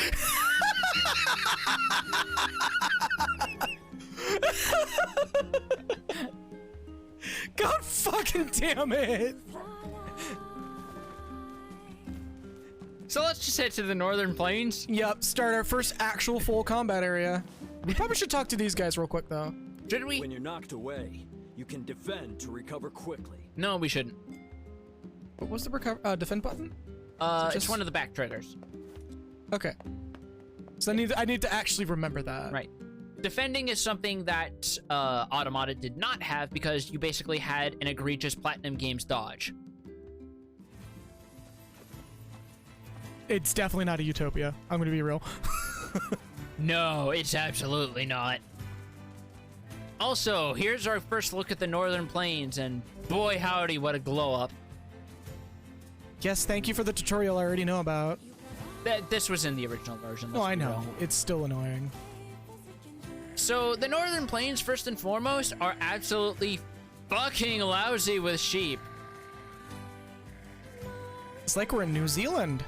God fucking damn it. So let's just head to the Northern Plains. Yep, start our first actual full combat area. We probably should talk to these guys real quick, though. Should we? When you're knocked away, you can defend to recover quickly. No, we shouldn't. What was the defend button? It's one of the back triggers. Okay. So I need to actually remember that. Right. Defending is something that Automata did not have because you basically had an egregious Platinum Games dodge. It's definitely not a utopia. I'm gonna be real. No, it's absolutely not. Also, here's our first look at the Northern Plains, and boy howdy, what a glow up. Yes, thank you for the tutorial I already know about. This was in the original version. Oh, let's I be know. real. It's still annoying. So, the Northern Plains, first and foremost, are absolutely fucking lousy with sheep. It's like we're in New Zealand.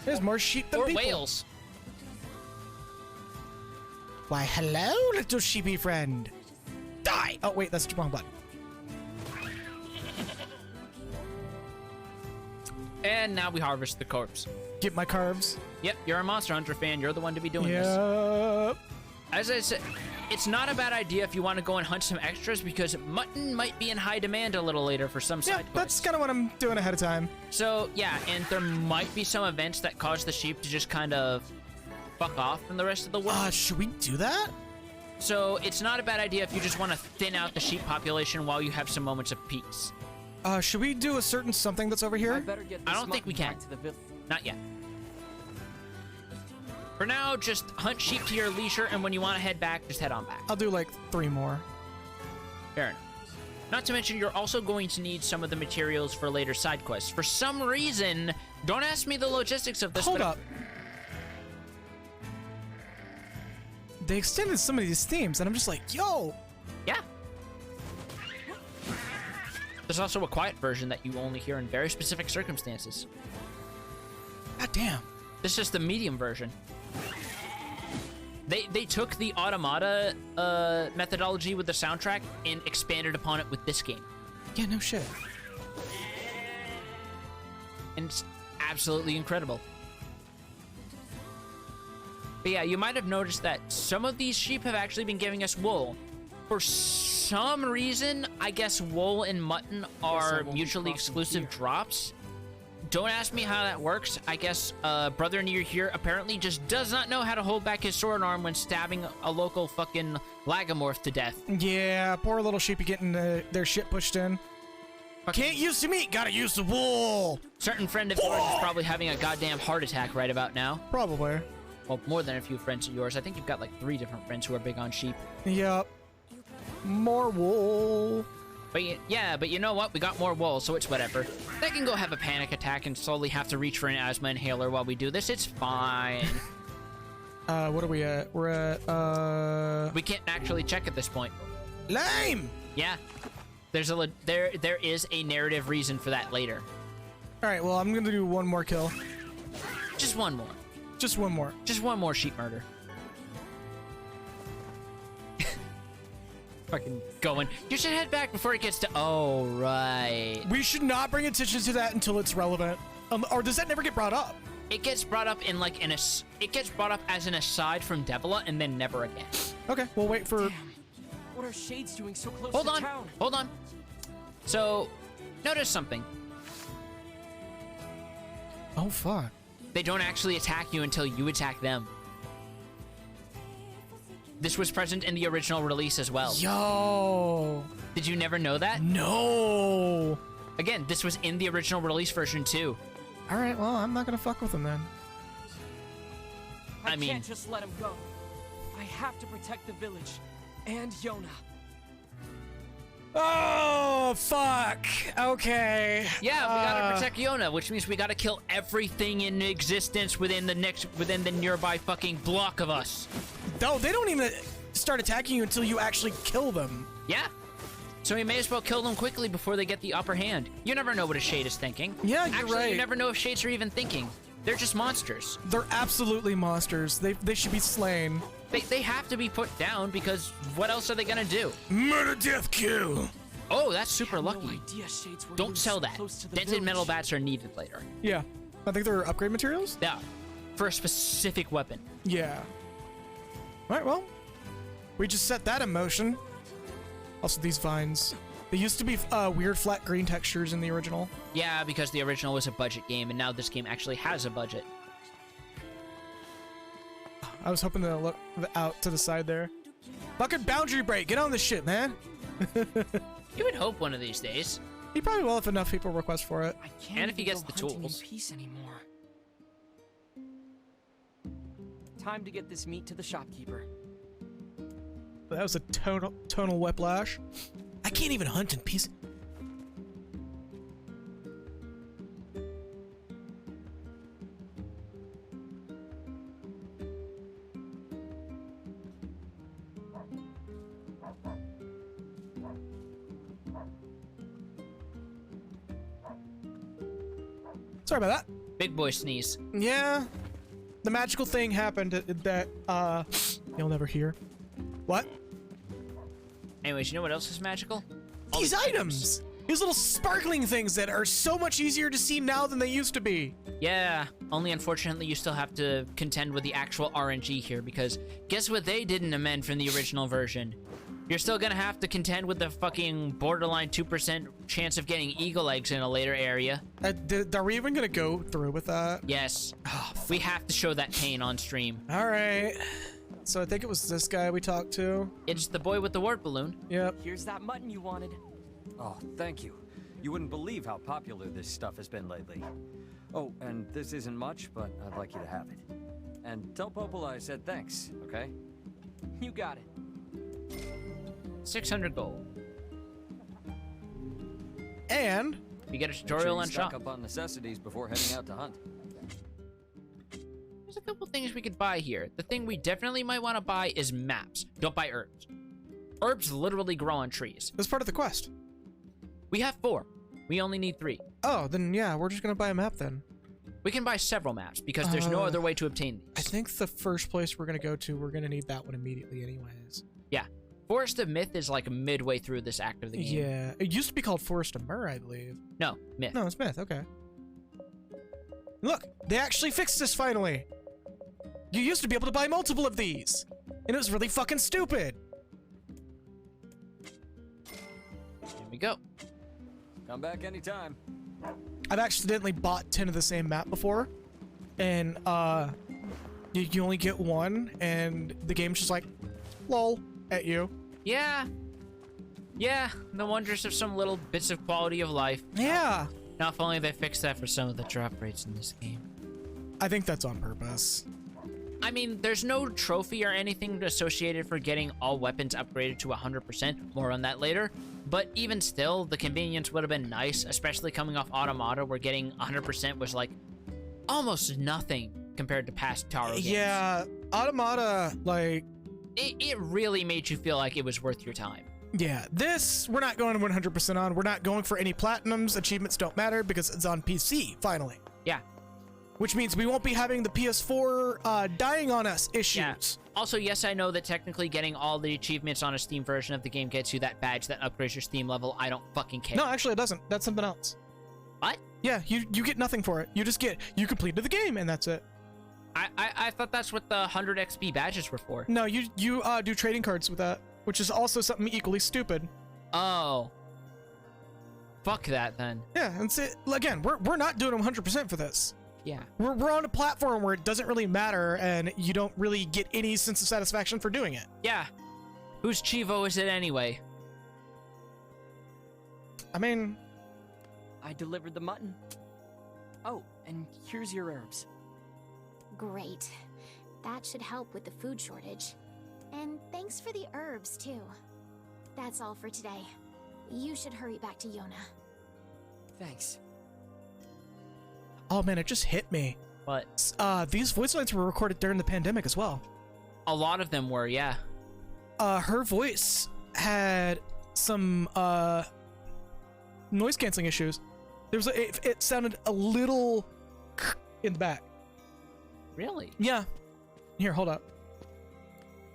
There's more sheep than Or people. Wales. Why, hello, little sheepy friend. Die! Oh, wait, that's the wrong button. And now we harvest the corpse. Get my carbs. Yep, you're a Monster Hunter fan. You're the one to be doing this. Yep. As I said, it's not a bad idea if you want to go and hunt some extras because mutton might be in high demand a little later for some Yeah, side that's quests. kind of what I'm doing ahead of time. So, yeah, and there might be some events that cause the sheep to just kind of fuck off from the rest of the world. Should we do that? So, it's not a bad idea if you just want to thin out the sheep population while you have some moments of peace. Should we do a certain something that's over here? I better get I this don't think we mutton can. back to the village. Not yet. For now, just hunt sheep to your leisure, and when you want to head back, just head on back. I'll do like 3 more. Fair enough. Not to mention, you're also going to need some of the materials for later side quests. For some reason, don't ask me the logistics of this. Hold up. They extended some of these themes, and I'm just like, yo. Yeah. There's also a quiet version that you only hear in very specific circumstances. God damn. This is the medium version. They took the Automata methodology with the soundtrack and expanded upon it with this game. Yeah, no shit. And it's absolutely incredible. But yeah, you might have noticed that some of these sheep have actually been giving us wool. For some reason, I guess wool and mutton are mutually exclusive drops. Don't ask me how that works. I guess Brother Nier here apparently just does not know how to hold back his sword arm when stabbing a local fucking lagomorph to death. Yeah, poor little sheepy getting their shit pushed in. Can't use the meat, gotta use the wool. Certain friend of yours is probably having a goddamn heart attack right about now. Probably. Well, more than a few friends of yours. I think you've got like 3 different friends who are big on sheep. Yep. More wool. But yeah, but you know what? We got more wool, so it's whatever. They can go have a panic attack and slowly have to reach for an asthma inhaler while we do this. It's fine. What are we at? We're at, We can't actually check at this point. Lame! Yeah. There is a narrative reason for that later. Alright, well, I'm gonna do one more kill. Just one more. Just one more. Just one more sheep murder. Fucking going. You should head back before it gets to. Oh, right. We should not bring attention to that until it's relevant. Or does that never get brought up? It gets brought up in like it gets brought up as an aside from Devila and then never again. Okay, we'll wait for. Damn. What are Shades doing so close Hold to on. town? Hold on. So, notice something. Oh fuck. They don't actually attack you until you attack them. This was present in the original release as well. Yo. Did you never know that? No. Again, this was in the original release version too. All right, well, I'm not gonna fuck with them then. I mean- can't just let him go. I have to protect the village and Yona. Oh fuck. Okay. Yeah, we gotta protect Yona, which means we gotta kill everything in existence within the nearby fucking block of us. No, they don't even start attacking you until you actually kill them. Yeah. So we may as well kill them quickly before they get the upper hand. You never know what a shade is thinking. Yeah, you're Actually, right. you never know if shades are even thinking. They're just monsters. They're absolutely monsters. They should be slain. They have to be put down because what else are they gonna do? Murder, death, kill. Oh, that's super No lucky. idea Shades were Don't this sell that. close to the Dented metal village. bats are needed later. Yeah, I think they're upgrade materials. Yeah, for a specific weapon. Yeah. All right, well, we just set that in motion. Also, these vines. They used to be weird flat green textures in the original. Yeah, because the original was a budget game, and now this game actually has a budget. I was hoping to look out to the side there. Fucking boundary break. Get on this shit, man. You would hope one of these days. He probably will if enough people request for it. I can't And if he even gets go the hunting in tools. peace anymore. Time to get this meat to the shopkeeper. That was a tonal whiplash. I can't even hunt in peace. Sorry about that. Big boy sneeze. Yeah. The magical thing happened that you'll never hear. What? Anyways, you know what else is magical? All These items! These little sparkling things that are so much easier to see now than they used to be. Yeah, only unfortunately you still have to contend with the actual RNG here because guess what they didn't amend from the original version? You're still gonna have to contend with the fucking borderline 2% chance of getting eagle eggs in a later area. Are we even gonna go through with that? Yes. Oh, We have to show that pain on stream. Alright. So I think it was this guy we talked to. It's the boy with the wart balloon. Yep. Here's that mutton you wanted. Oh, thank you. You wouldn't believe how popular this stuff has been lately. Oh, and this isn't much, but I'd like you to have it. And tell Popola I said thanks, okay? You got it. 600 gold. And you get a Make sure tutorial you on stock shop. up on necessities before heading out to hunt. There's a couple things we could buy here. The thing we definitely might want to buy is maps. Don't buy herbs. Herbs literally grow on trees. that's part of the quest. We have 4. We only need 3. Oh, then yeah, we're just gonna buy a map then. We can buy several maps because there's no other way to obtain I these. think the first place we're gonna go to, we're gonna need that one immediately anyways. Yeah. Forest of Myth is like midway through this act of the game. Yeah, it used to be called Forest of Myrrh, I believe. No, Myth. No, it's Myth, okay. Look, they actually fixed this finally. You used to be able to buy multiple of these, and it was really fucking stupid. Here we go. Come back anytime. I've accidentally bought 10 of the same map before, and you only get one, and the game's just like, lol, at you. Yeah. Yeah, the wonders of some little bits of quality of life. Yeah, Now, if only they fixed that for some of the drop rates in this game. I think that's on purpose. I mean, there's no trophy or anything associated for getting all weapons upgraded to 100%. More on that later. But even still, the convenience would have been nice, especially coming off Automata, where getting 100% was like almost nothing compared to past Taro games. Yeah, Automata, like, It really made you feel like it was worth your time. yeah, this, we're not going 100% on. We're not going for any platinums. Achievements don't matter because it's on PC, finally. Yeah. Which means we won't be having the PS4 dying on us issues. Yeah. Also, yes, I know that technically getting all the achievements on a Steam version of the game gets you that badge that upgrades your Steam level. I don't fucking care. No, actually, it doesn't. That's something else. What? Yeah, you get nothing for it. You just get, you completed the game, and that's it. I thought that's what the 100 XP badges were for. No, you do trading cards with that, which is also something equally stupid. Oh. Fuck that, then. Yeah, and see, again, we're not doing 100% for this. Yeah. We're on a platform where it doesn't really matter, and you don't really get any sense of satisfaction for doing it. Yeah. Whose Chivo is it anyway? I mean, I delivered the mutton. Oh, and here's your herbs. Great. That should help with the food shortage. And thanks for the herbs, too. That's all for today. You should hurry back to Yona. Thanks. oh man, it just hit me. But These voice lines were recorded during the pandemic as well. a lot of them were, yeah. Her voice had some noise canceling issues. There was it sounded a little in the back. Really? Yeah. Here, hold up.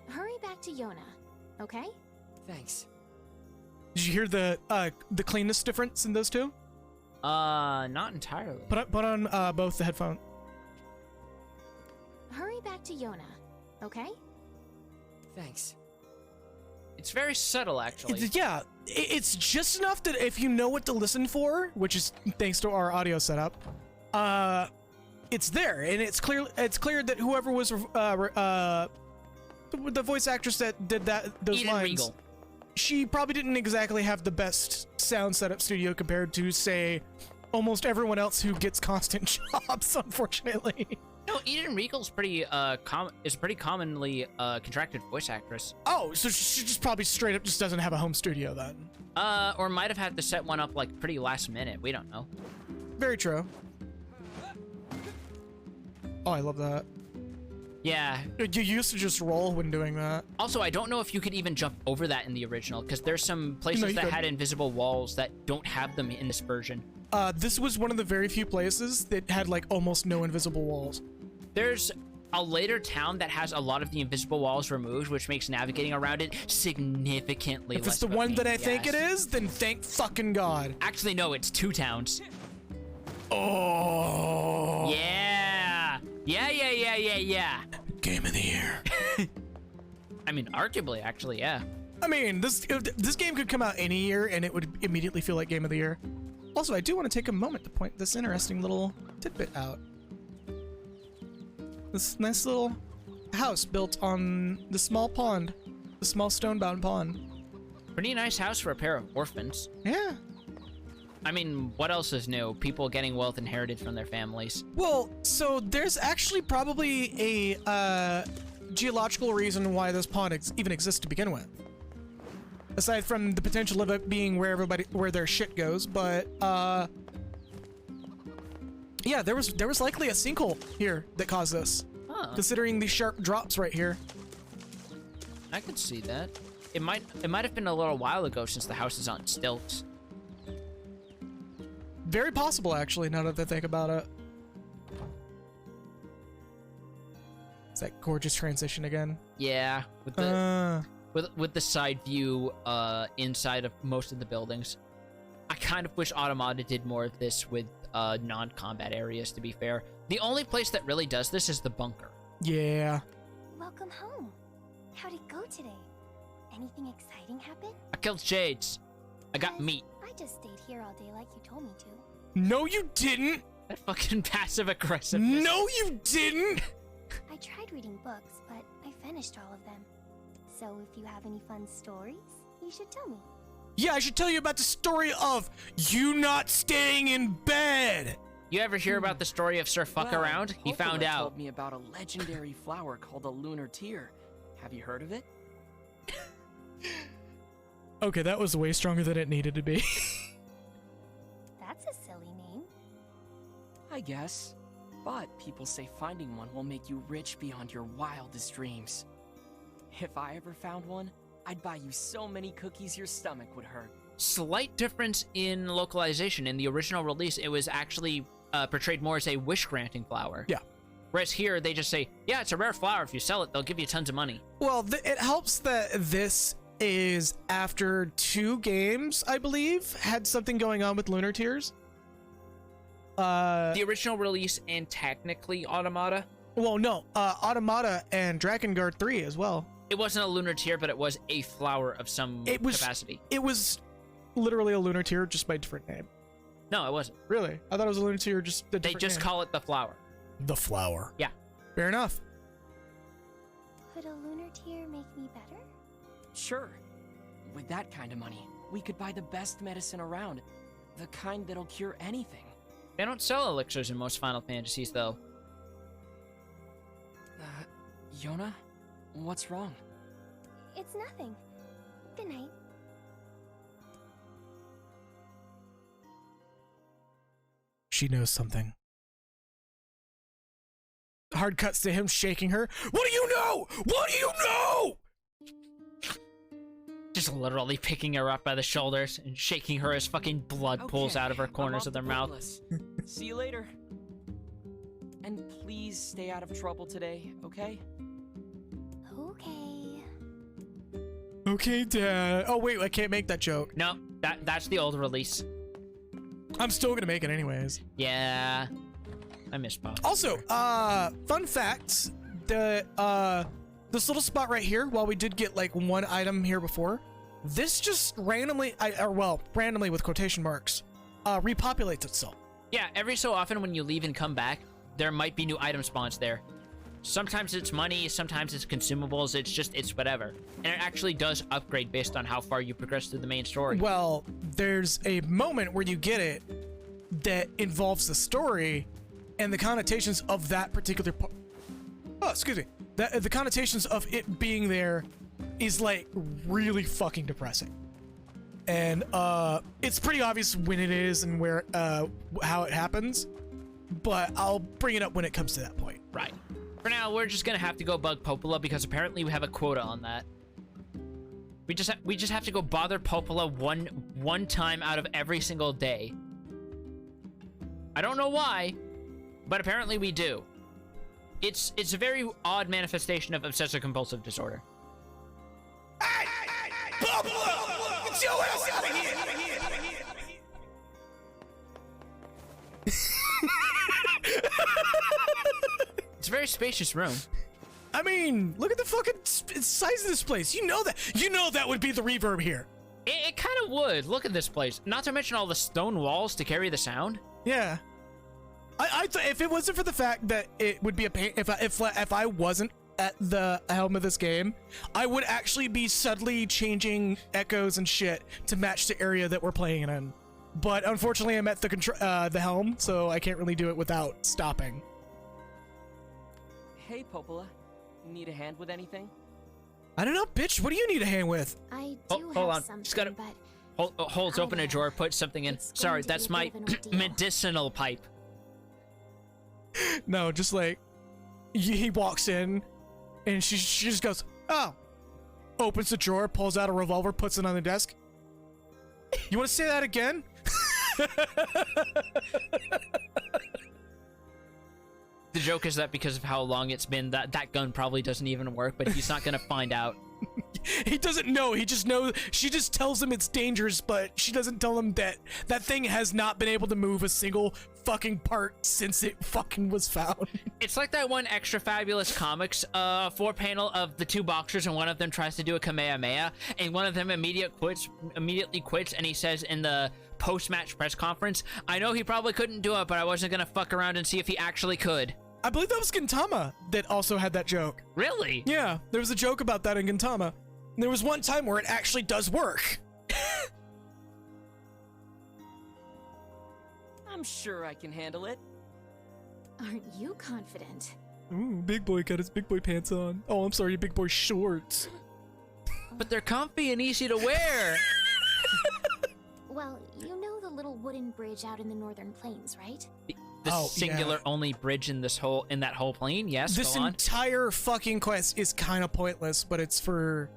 Hurry back to Yona, okay? Thanks. Did you hear the cleanness difference in those two? Not entirely. Put on both the headphone. Hurry back to Yona, okay? Thanks. It's very subtle, actually. Yeah, it's just enough that if you know what to listen for, which is thanks to our audio setup, it's there, and it's clear that whoever was the voice actress that did those Eden lines, Regal. she probably didn't exactly have the best sound setup studio compared to, say, almost everyone else who gets constant jobs, unfortunately. No, Eden Regal's pretty pretty commonly contracted voice actress. Oh, so she just probably straight up just doesn't have a home studio then. Or might have had to set one up like pretty last minute. We don't know. Very true. Oh, I love that. Yeah. You used to just roll when doing that. Also, I don't know if you could even jump over that in the original, because there's some places you that could. had invisible walls that don't have them in this version. This was one of the very few places that had like almost no invisible walls. There's a later town that has a lot of the invisible walls removed, which makes navigating around it significantly If less it's the of a one pain that in I the think it ass. is, then thank fucking God. Actually, no, it's 2 towns. Oh. Yeah. Yeah. Game of the year. I mean, arguably, actually, yeah. I mean, this game could come out any year and it would immediately feel like Game of the Year. Also, I do want to take a moment to point this interesting little tidbit out. This nice little house built on the small pond, the small stone-bound pond. Pretty nice house for a pair of orphans. Yeah. I mean, what else is new? People getting wealth inherited from their families. Well, so there's actually probably a geological reason why this pond even exists to begin with. aside from the potential of it being where their shit goes. But yeah, there was likely a sinkhole here that caused this. Huh. Considering these sharp drops right here. I could see that. It might have been a little while ago since the house is on stilts. Very possible, actually, now that I think about it. It's that gorgeous transition again. Yeah, with the with the side view inside of most of the buildings. I kind of wish Automata did more of this with non-combat areas, to be fair. The only place that really does this is the bunker. Yeah. Welcome home. How'd it go today? Anything exciting happen? I killed Shades. I got meat. I just stayed here all day like you told me to. No, you didn't! That fucking passive-aggressive. No, you didn't! I tried reading books, but I finished all of them. So if you have any fun stories, you should tell me. Yeah, I should tell you about the story of you not staying in bed! You ever hear about the story of Sir Fuck Around? He found Popola out. told me about a legendary flower called a lunar tear. Have you heard of it? Okay, that was way stronger than it needed to be. That's a silly name. I guess. But people say finding one will make you rich beyond your wildest dreams. If I ever found one, I'd buy you so many cookies your stomach would hurt. Slight difference in localization. In the original release, it was actually portrayed more as a wish-granting flower. Yeah. Whereas here, they just say, yeah, it's a rare flower. If you sell it, they'll give you tons of money. Well, it helps that this is after 2 games, I believe, had something going on with Lunar Tears. The original release and technically Automata. Well, no, Automata and Drakengard 3 as well. It wasn't a lunar tear, but it was a flower of some capacity. It was literally a Lunar Tear, just by a different name. No, it wasn't. Really? I thought it was a Lunar Tear, just a different They just name. call it the flower. The flower. Yeah. Fair enough. Could a lunar tear make me better? Sure. With that kind of money, we could buy the best medicine around. The kind that'll cure anything. They don't sell elixirs in most Final Fantasies, though. Yona? What's wrong? It's nothing. Good night. She knows something. Hard cuts to him shaking her. What do you know? What do you know? Just literally picking her up by the shoulders and shaking her as fucking blood pools out of her corners of their mouth. See you later. And please stay out of trouble today, okay? Okay. Okay, Dad. Oh, wait, I can't make that joke. No, that's the old release. I'm still gonna make it anyways. Yeah. I miss Pop. Also, fun fact, this little spot right here, while we did get like 1 item here before, this just randomly, randomly with quotation marks, repopulates itself. Yeah, every so often when you leave and come back, there might be new item spawns there. Sometimes it's money, sometimes it's consumables, it's whatever. And it actually does upgrade based on how far you progress through the main story. Well, there's a moment where you get it that involves the story and the connotations of that particular the connotations of it being there is like really fucking depressing. And it's pretty obvious when it is and where how it happens, but I'll bring it up when it comes to that point. Right. For now, we're just gonna have to go bug Popola because apparently we have a quota on that. We just have to go bother Popola one time out of every single day. I don't know why, but apparently we do. It's a very odd manifestation of obsessive compulsive disorder. Hey! Popola! Get your ass out of here! It's a very spacious room. I mean, look at the fucking size of this place. You know that would be the reverb here. It kind of would. Look at this place. Not to mention all the stone walls to carry the sound. Yeah. I thought if it wasn't for the fact that it would be a pain, if I wasn't at the helm of this game, I would actually be subtly changing echoes and shit to match the area that we're playing in. But unfortunately, I'm at the helm, so I can't really do it without stopping. Hey, Popola. Need a hand with anything? I don't know, bitch. What do you need a hand with? I do Hold have on. something, Just gotta but holds open a drawer, put something in. It's going Sorry, to be that's a bit my of an ordeal. medicinal pipe. No, just like he walks in, and she just goes, oh. Opens the drawer, pulls out a revolver, puts it on the desk. You want to say that again? The joke is that because of how long it's been, that gun probably doesn't even work, but he's not gonna find out. He doesn't know. He just knows. She just tells him it's dangerous, but she doesn't tell him that that thing has not been able to move a single fucking part since it fucking was found. It's like that one Extra Fabulous Comics 4-panel of the two boxers, and one of them tries to do a Kamehameha, and one of them immediately quits, and he says in the post-match press conference, I know he probably couldn't do it, but I wasn't gonna fuck around and see if he actually could. I believe that was Gintama that also had that joke. Really? Yeah, there was a joke about that in Gintama. There was one time where it actually does work. I'm sure I can handle it. aren't you confident? Ooh, big boy got his big boy pants on. Oh, I'm sorry, big boy shorts. But they're comfy and easy to wear. Well, you know the little wooden bridge out in the northern plains, right? The Oh, singular yeah. only bridge in that whole plane. Yes, This go on. entire fucking quest is kind of pointless, but it's for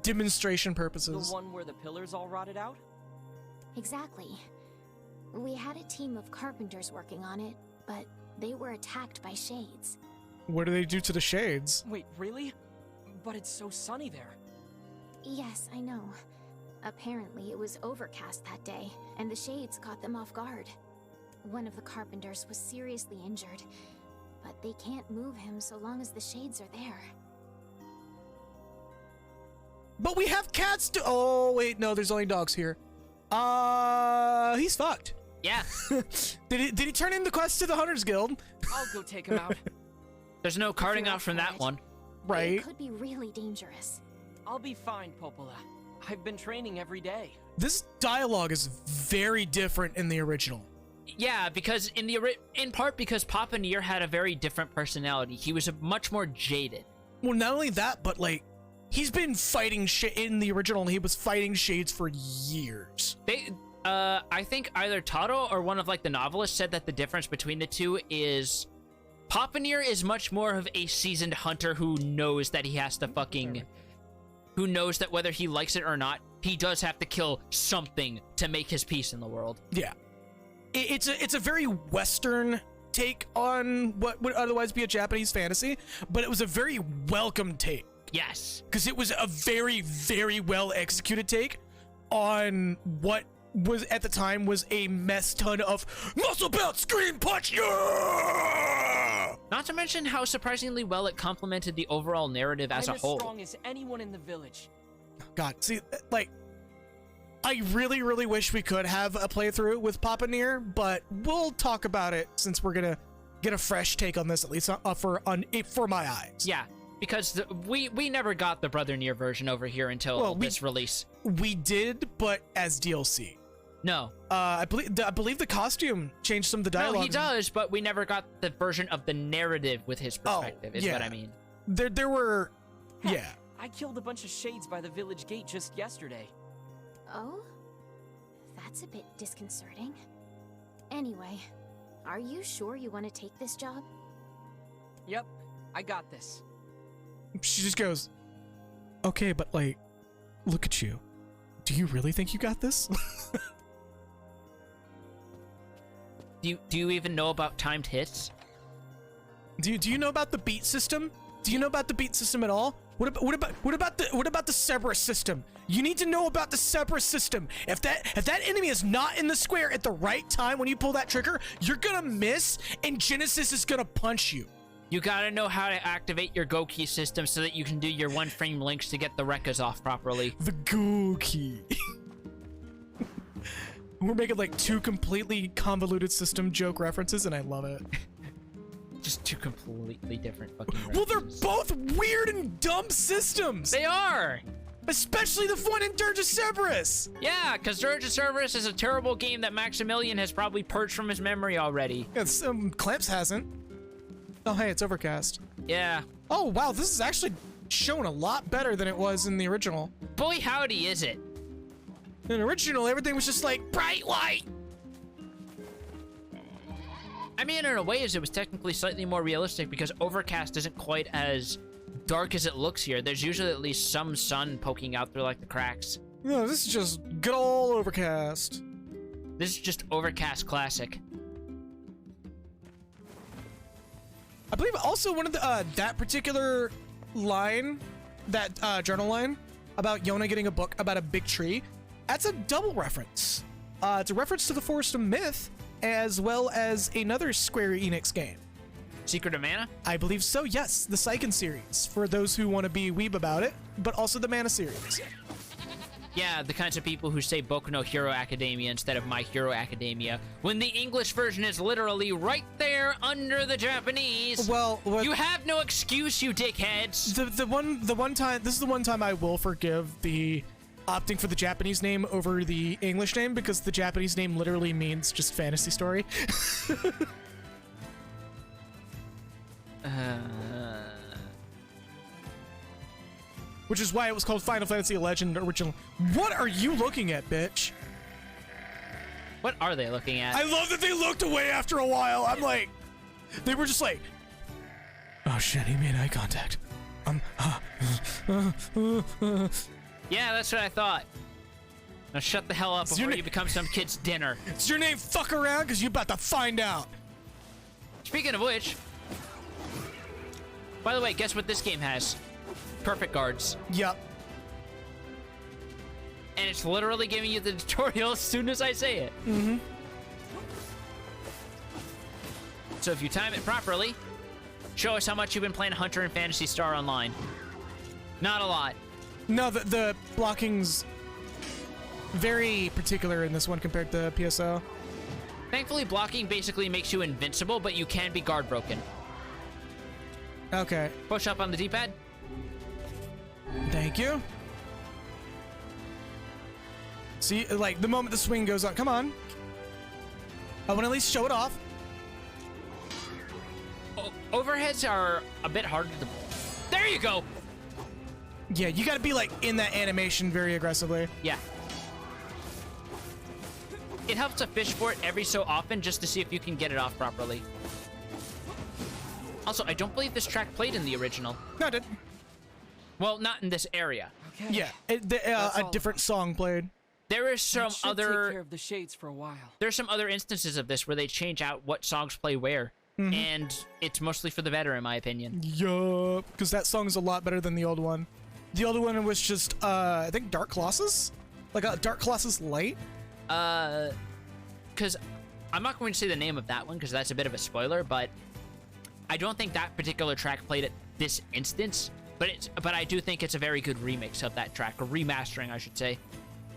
demonstration The purposes. one where the pillars all rotted out? Exactly. We had a team of carpenters working on it, but they were attacked by shades. What do they do to the shades? Wait, really? But it's so sunny there. Yes, I know. Apparently, it was overcast that day, and the shades caught them off guard. One of the carpenters was seriously injured, but they can't move him so long as the shades are there. But we have cats to— oh, wait, no, there's only dogs here. He's fucked. Yeah. Did he turn in the quest to the Hunters Guild? I'll go take him out. There's no carting you're out up from for that it. one. Right. It could be really dangerous. I'll be fine, Popola. I've been training every day. This dialogue is very different in the original. Yeah, because in part because Papa Nier had a very different personality. He was much more jaded. Well, not only that, but like, he's been fighting in the original, and he was fighting shades for years. I think either Taro or one of like the novelists said that the difference between the two is Papa Nier is much more of a seasoned hunter who knows that he has to who knows that whether he likes it or not, he does have to kill something to make his peace in the world. Yeah. It's a very Western take on what would otherwise be a Japanese fantasy, but it was a very welcome take. Yes. Because it was a very, very well executed take on what was at the time was a mess ton of muscle belt, scream, punch, yeah! Not to mention how surprisingly well it complemented the overall narrative as I'm a whole. as strong as anyone in the village. God, see, like, I really, really wish we could have a playthrough with Papa Nier, but we'll talk about it since we're gonna get a fresh take on this, at least for my eyes. Yeah, because we never got the Brother Nier version over here until this release. We did, but as DLC. No. I believe the costume changed some of the dialogue. No, he does, but we never got the version of the narrative with his perspective, is what I mean. There were, Heck, yeah. I killed a bunch of shades by the village gate just yesterday. Oh? That's a bit disconcerting. Anyway, are you sure you want to take this job? Yep, I got this. She just goes, okay, but like, look at you. Do you really think you got this? Do you even know about timed hits? Do you know about the beat system? Do you know about the beat system at all? What about the Cerberus system? You need to know about the Cerberus system. If that enemy is not in the square at the right time when you pull that trigger, you're gonna miss, and Genesis is gonna punch you. You gotta know how to activate your Go key system so that you can do your one frame links to get the Rekkas off properly. The Go key. We're making like two completely convoluted system joke references, and I love it. Just two completely different fucking Well, they're references. both weird and dumb systems. They are! Especially the one in Dirge of Cerberus. Yeah, because Dirge of Cerberus is a terrible game that Maximilian has probably purged from his memory already. Yeah, Clamps hasn't. Oh, hey, it's overcast. Yeah. Oh, wow, this is actually shown a lot better than it was in the original. Boy, howdy, is it? In the original, everything was just like bright white. I mean, in a way, it was technically slightly more realistic because Overcast isn't quite as dark as it looks here. There's usually at least some sun poking out through like the cracks. No, this is just good old Overcast. This is just Overcast classic. I believe also one of the that particular line, that journal line about Yona getting a book about a big tree, that's a double reference. It's a reference to the Forest of Myth, as well as another Square Enix game. Secret of Mana? I believe so, yes. The Seiken series, for those who want to be weeb about it, but also the Mana series. Yeah, the kinds of people who say Boku no Hero Academia instead of My Hero Academia, when the English version is literally right there under the Japanese. Well, you have no excuse, you dickheads. The one time, this is the one time I will forgive the opting for the Japanese name over the English name, because the Japanese name literally means just fantasy story. Which is why it was called Final Fantasy Legend Original. What are you looking at, bitch? What are they looking at? I love that they looked away after a while. I'm like, they were just like, oh shit, he made eye contact. Yeah, that's what I thought. Now shut the hell up before you become some kid's dinner. Is your name fuck around? Because you're about to find out. Speaking of which, by the way, guess what this game has? Perfect guards. Yep. And it's literally giving you the tutorial as soon as I say it. Mm-hmm. So if you time it properly, show us how much you've been playing Hunter and Phantasy Star Online. Not a lot. No, the blocking's very particular in this one compared to PSO. Thankfully, blocking basically makes you invincible, but you can be guard broken. Okay. Push up on the D-pad. Thank you. See, like, the moment the swing goes on, come on. I want to at least show it off. Overheads are a bit harder to... There you go! Yeah, you gotta be, like, in that animation very aggressively. Yeah. It helps to fish for it every so often just to see if you can get it off properly. Also, I don't believe this track played in the original. No, it didn't. Well, not in this area. Okay. Yeah, a different song played. There is some Take care of the shades for a while. There's some other instances of this where they change out what songs play where. Mm-hmm. And it's mostly for the better, in my opinion. Yup, because that song is a lot better than the old one. The old one was just, I think Dark Colossus? Like a Dark Colossus Light? Because I'm not going to say the name of that one because that's a bit of a spoiler, but I don't think that particular track played at this instance, but I do think it's a very good remix of that track, or remastering, I should say.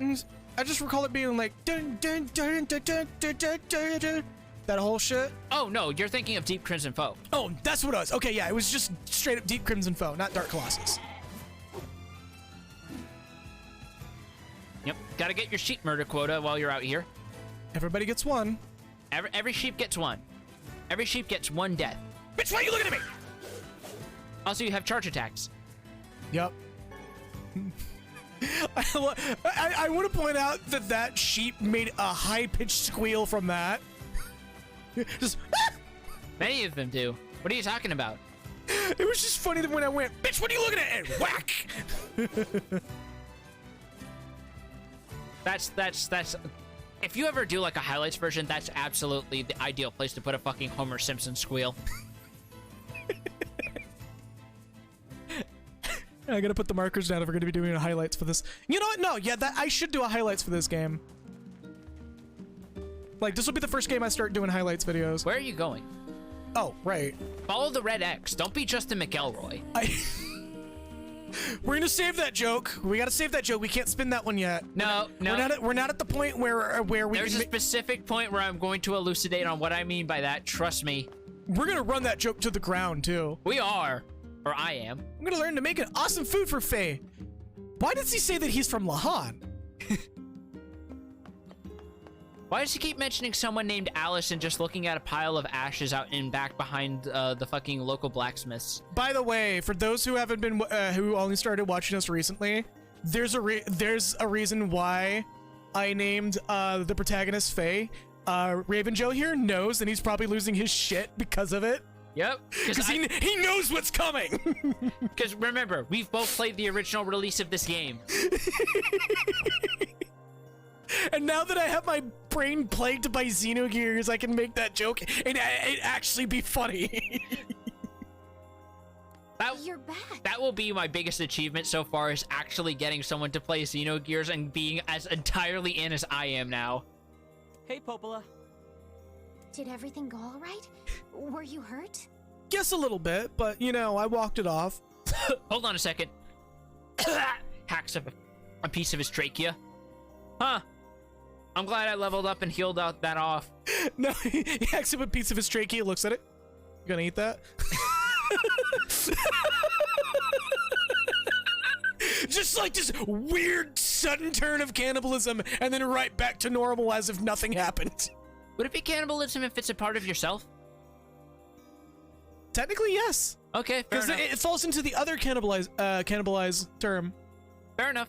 I just recall it being like dun dun dun dun dun dun dun dun dun. That whole shit. Oh no, you're thinking of Deep Crimson Foe. Oh, that's what it was. Okay, yeah, it was just straight up Deep Crimson Foe, not Dark Colossus. Yep, gotta get your sheep murder quota while you're out here. Everybody gets one. Every sheep gets one. Every sheep gets one death. Bitch, why are you looking at me? Also, you have charge attacks. Yep. I want to point out that that sheep made a high-pitched squeal from that. Just, ah! Many of them do. What are you talking about? It was just funny that when I went, bitch, what are you looking at? And whack! That's if you ever do like a highlights version, that's absolutely the ideal place to put a fucking Homer Simpson squeal. I gotta put the markers down if we're gonna be doing highlights for this. You know what? No, yeah, I should do a highlights for this game. Like, this will be the first game I start doing highlights videos. Where are you going? Oh, right. Follow the red X. Don't be Justin McElroy. We're gonna save that joke. We gotta save that joke. We can't spin that one yet. No. We're not at the point where we. There's a specific point where I'm going to elucidate on what I mean by that. Trust me. We're gonna run that joke to the ground too. We are, or I am. I'm gonna learn to make an awesome food for Faye. Why does he say that he's from Lahan? Why does he keep mentioning someone named Alice and just looking at a pile of ashes out in back behind the fucking local blacksmiths? By the way, for those who haven't been, who only started watching us recently, there's a reason why I named the protagonist Faye. Raven Joe here knows, and he's probably losing his shit because of it. Yep. Because he knows what's coming. Because remember, we've both played the original release of this game. And now that I have my brain plagued by Xenogears, I can make that joke and it actually be funny. You're back. That will be my biggest achievement so far, is actually getting someone to play Xenogears and being as entirely in as I am now. Hey, Popola. Did everything go all right? Were you hurt? Yes, a little bit, but you know, I walked it off. Hold on a second. Hacks up a piece of his trachea. Huh. I'm glad I leveled up and healed out that off. No, he hacks up a piece of his trachea, looks at it. You gonna eat that? Just like this weird sudden turn of cannibalism and then right back to normal as if nothing happened. Would it be cannibalism if it's a part of yourself? Technically, yes. Okay, fair enough. It falls into the other cannibalize term. Fair enough.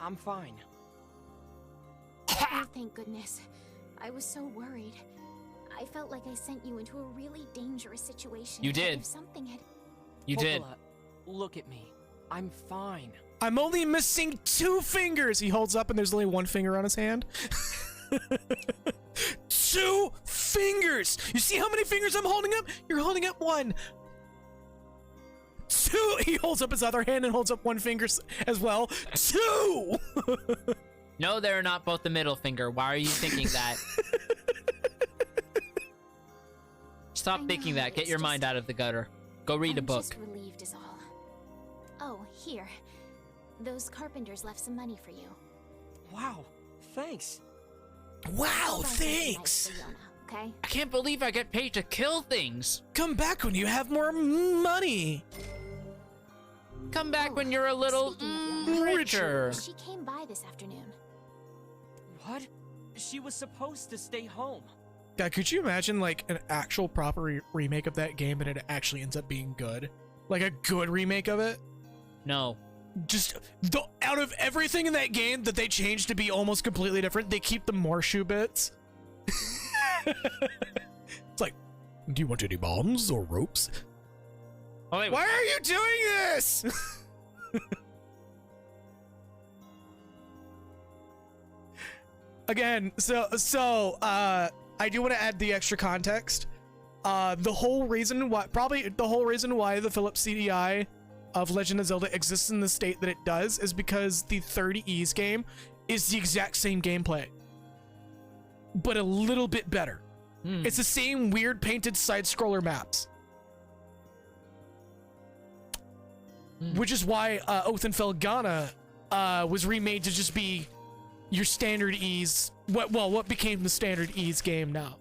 I'm fine. Oh, thank goodness. I was so worried. I felt like I sent you into a really dangerous situation. You did. If something had... You did. Popola, look at me. I'm fine. I'm only missing 2 fingers. He holds up and there's only 1 finger on his hand. 2 fingers. You see how many fingers I'm holding up? You're holding up 1. 2. He holds up his other hand and holds up 1 finger as well. 2. No, they're not both the middle finger. Why are you thinking that? Stop thinking that. Get your mind out of the gutter. Go read a book. I'm just relieved is all. Oh, here. Those carpenters left some money for you. Wow, thanks. Wow, Hold on to it thanks. tonight for Yona, okay? I can't believe I get paid to kill things. Come back when you have more money. Come back when you're a little Speaking of Yona, richer. she came by this afternoon. What? She was supposed to stay home. God, could you imagine like an actual proper remake of that game and it actually ends up being good? Like a good remake of it? No. Just out of everything in that game that they changed to be almost completely different, they keep the Morshu bits. It's like, do you want any bombs or ropes? Oh, wait, why are you doing this? Again, so I do want to add the extra context. The whole reason why the Philips CDI of Legend of Zelda exists in the state that it does is because the 30Es game is the exact same gameplay, but a little bit better. It's the same weird painted side-scroller maps. Which is why Othenfeld Ghana was remade to just be your standard Ys. What became the standard Ys game now.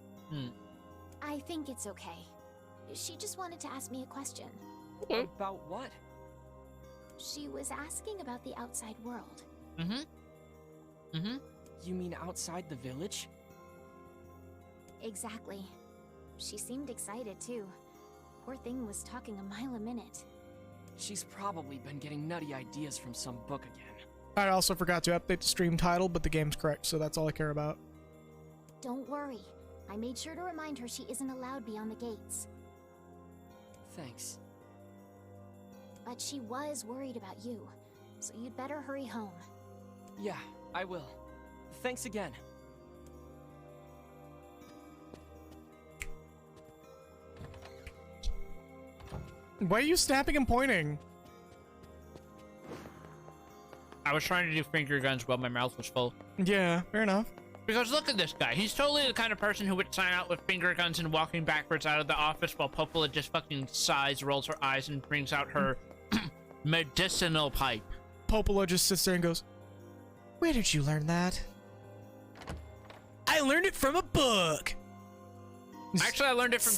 I think it's okay. She just wanted to ask me a question. About what? She was asking about the outside world. You mean outside the village? Exactly. She seemed excited too. Poor thing was talking a mile a minute. She's probably been getting nutty ideas from some book again. I also forgot to update the stream title, but the game's correct, so that's all I care about. Don't worry. I made sure to remind her she isn't allowed beyond the gates. Thanks. But she was worried about you, so you'd better hurry home. Yeah, I will. Thanks again. Why are you snapping and pointing? I was trying to do finger guns while my mouth was full. Yeah, fair enough. Because look at this guy. He's totally the kind of person who would sign out with finger guns and walking backwards out of the office while Popola just fucking sighs, rolls her eyes, and brings out her medicinal pipe. Popola just sits there and goes, "Where did you learn that?" I learned it from a book. Actually, I learned it from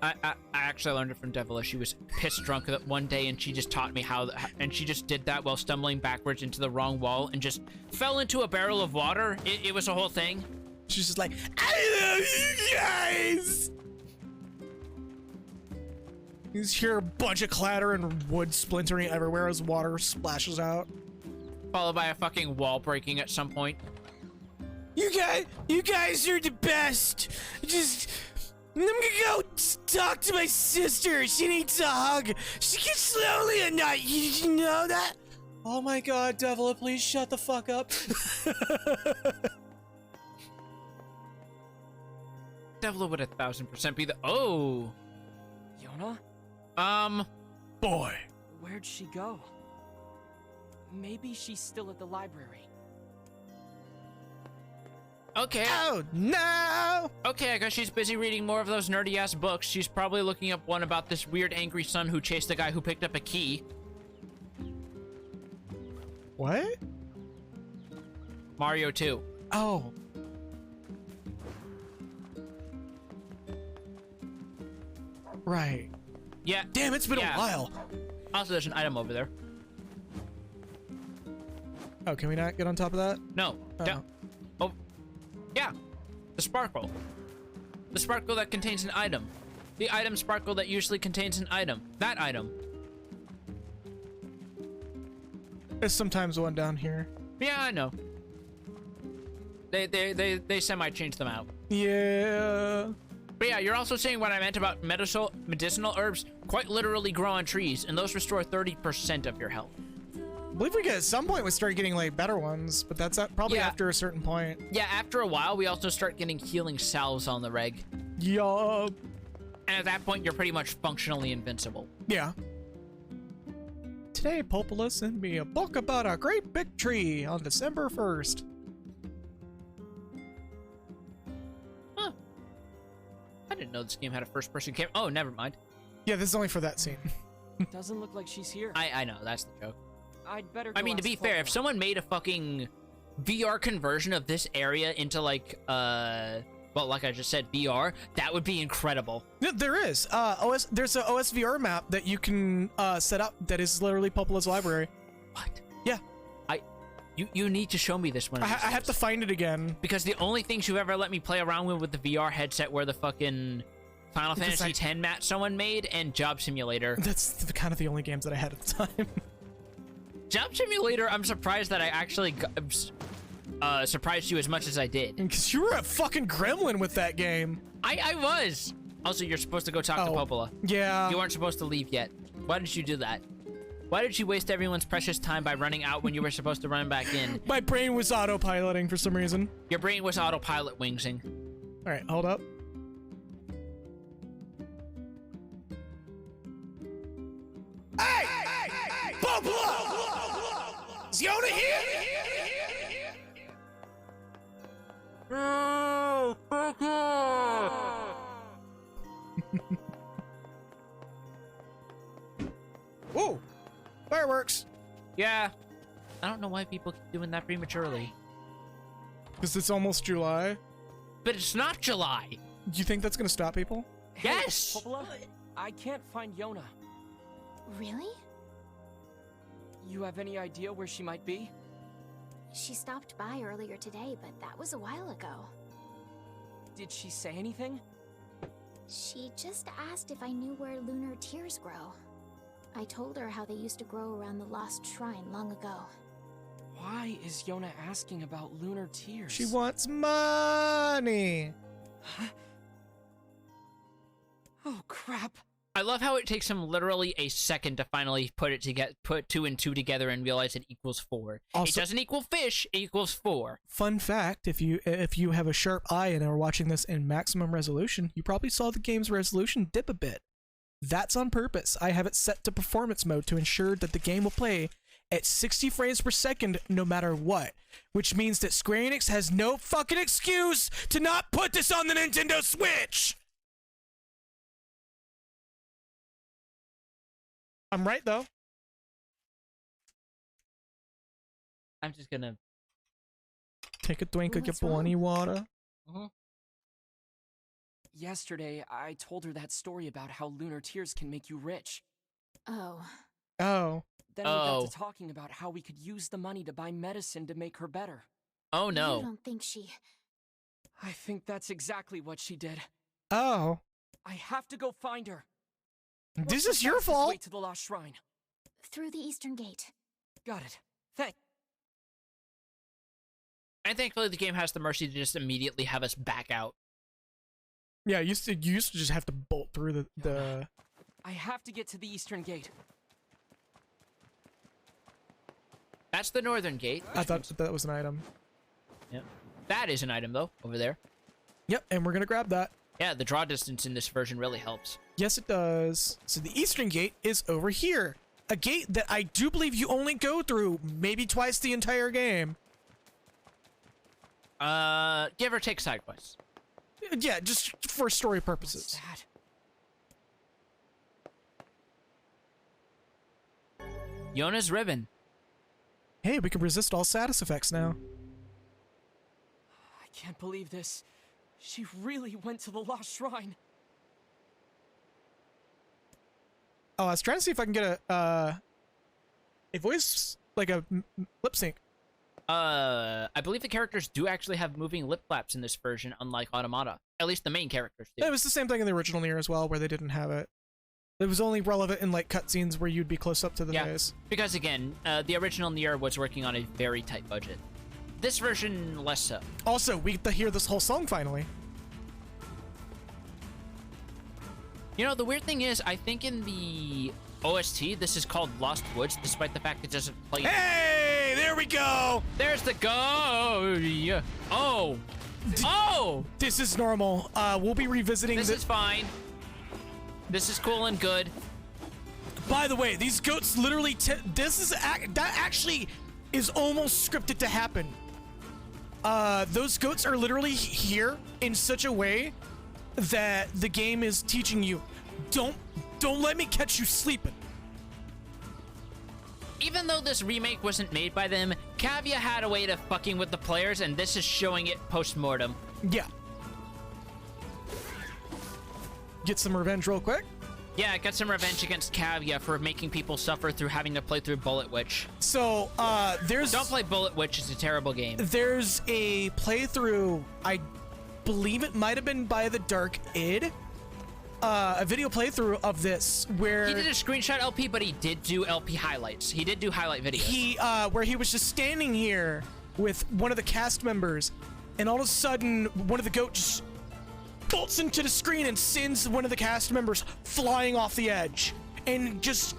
I actually learned it from Devila. She was pissed drunk that one day, and she just taught me how, and she just did that while stumbling backwards into the wrong wall and just fell into a barrel of water. It was a whole thing. She's just like, I love you guys! You just hear a bunch of clatter and wood splintering everywhere as water splashes out. Followed by a fucking wall breaking at some point. You guys are the best! Just... I'm gonna go talk to my sister. She needs a hug. She gets lonely at night. You know that? Oh my god, Devila, please shut the fuck up. Devila would 1000% be the... Oh! Yona? Boy. Where'd she go? Maybe she's still at the library. Okay. Oh, no! Okay, I guess she's busy reading more of those nerdy-ass books. She's probably looking up one about this weird angry son who chased the guy who picked up a key. What? Mario 2. Oh. Right. Yeah. Damn, it's been Yeah. a while. Also, there's an item over there. Oh, can we not get on top of that? No. Oh. Oh. Yeah. The sparkle. The sparkle that contains an item. The item sparkle that usually contains an item. That item. There's sometimes one down here. Yeah, I know. They semi-changed them out. Yeah. But yeah, you're also saying what I meant about medicinal herbs quite literally grow on trees, and those restore 30% of your health. I believe we at some point we start getting like better ones, but that's probably Yeah. after a certain point. Yeah, after a while, we also start getting healing salves on the reg. Yup. And at that point, you're pretty much functionally invincible. Yeah. Today, Popola sent me a book about a great big tree on December 1st. Huh. I didn't know this game had a first-person camera. Oh, never mind. Yeah, this is only for that scene. Doesn't look like she's here. I know, that's the joke. I'd better I go mean, to ask be fair, if Popola. someone made a fucking VR conversion of this area into like, well, like I just said, VR, that would be incredible. Yeah, there is. There's a OSVR map that you can set up that is literally Popola's library. What? Yeah. You need to show me this one. I have to find it again. Because the only things you've ever let me play around with the VR headset were the fucking Final Because Fantasy X match someone made and Job Simulator. That's kind of the only games that I had at the time. Job Simulator, I'm surprised that I actually surprised you as much as I did. Because you were a fucking gremlin with that game. I was. Also, you're supposed to go talk to Popola. Yeah. You weren't supposed to leave yet. Why did you do that? Why did you waste everyone's precious time by running out when you were supposed to run back in? My brain was autopiloting for some reason. Your brain was autopilot wingsing. All right, hold up. Hey! Popola! Is Yona here? No, Whoa! Fireworks! Yeah. I don't know why people keep doing that prematurely. Because it's almost July. But it's not July. Do you think that's gonna stop people? Hey, Yes! Popola, I can't find Yona. Really? You have any idea where she might be? She stopped by earlier today, but that was a while ago. Did she say anything? She just asked if I knew where lunar tears grow. I told her how they used to grow around the lost shrine long ago. Why is Yona asking about lunar tears? She wants money! Oh, crap. I love how it takes him literally a second to finally put two and two together and realize it equals 4. Also- it doesn't equal fish, it equals 4. Fun fact, if you have a sharp eye and are watching this in maximum resolution, you probably saw the game's resolution dip a bit. That's on purpose. I have it set to performance mode to ensure that the game will play at 60 frames per second no matter what, which means that Square Enix has no fucking excuse to not put this on the Nintendo Switch! I'm right, though. I'm just gonna... Take a drink of your What's wrong? bunny water. Yesterday, I told her that story about how lunar tears can make you rich. Oh. Oh. Then we got to talking about how we could use the money to buy medicine to make her better. Oh, no. You don't think she... I think that's exactly what she did. Oh. I have to go find her. This What's is the your fastest fault. way to the Lost Shrine? Through the Eastern Gate. Got it. Thanks. And thankfully, the game has the mercy to just immediately have us back out. Yeah, you used to just have to bolt through the... I have to get to the Eastern Gate. That's the northern gate. I thought that was an item. Yep. That is an item, though, over there. Yep, and we're gonna grab that. Yeah, the draw distance in this version really helps. Yes, it does. So the Eastern Gate is over here. A gate that I do believe you only go through maybe twice the entire game. Give or take side quests. Yeah, just for story purposes. What's that? Yona's ribbon. Hey, we can resist all status effects now. I can't believe this. She really went to the Lost Shrine. Oh, I was trying to see if I can get a voice, like a lip sync. I believe the characters do actually have moving lip flaps in this version, unlike Automata. At least the main characters do. It was the same thing in the original Nier as well, where they didn't have it. It was only relevant in like cutscenes where you'd be close up to the face. Because again, the original Nier was working on a very tight budget. This version, less so. Also, we get to hear this whole song finally. You know, the weird thing is, I think in the OST, this is called Lost Woods, despite the fact it doesn't play... Hey, there we go! There's the go! Yeah. Oh! Oh! This is normal. We'll be revisiting This is fine. This is cool and good. By the way, these goats literally... that actually is almost scripted to happen. Those goats are literally here in such a way that the game is teaching you, don't let me catch you sleeping. Even though this remake wasn't made by them, Cavia had a way of fucking with the players, and this is showing it post-mortem. Yeah. Get some revenge real quick. Yeah, I got some revenge against Cavia for making people suffer through having to play through Bullet Witch. So, there's... Don't play Bullet Witch, it's a terrible game. There's a playthrough, I believe it might have been by the Dark Id, a video playthrough of this where... He did a screenshot LP, but he did do LP highlights. He did do highlight videos. Where he was just standing here with one of the cast members, and all of a sudden, one of the goats just bolts into the screen and sends one of the cast members flying off the edge. And just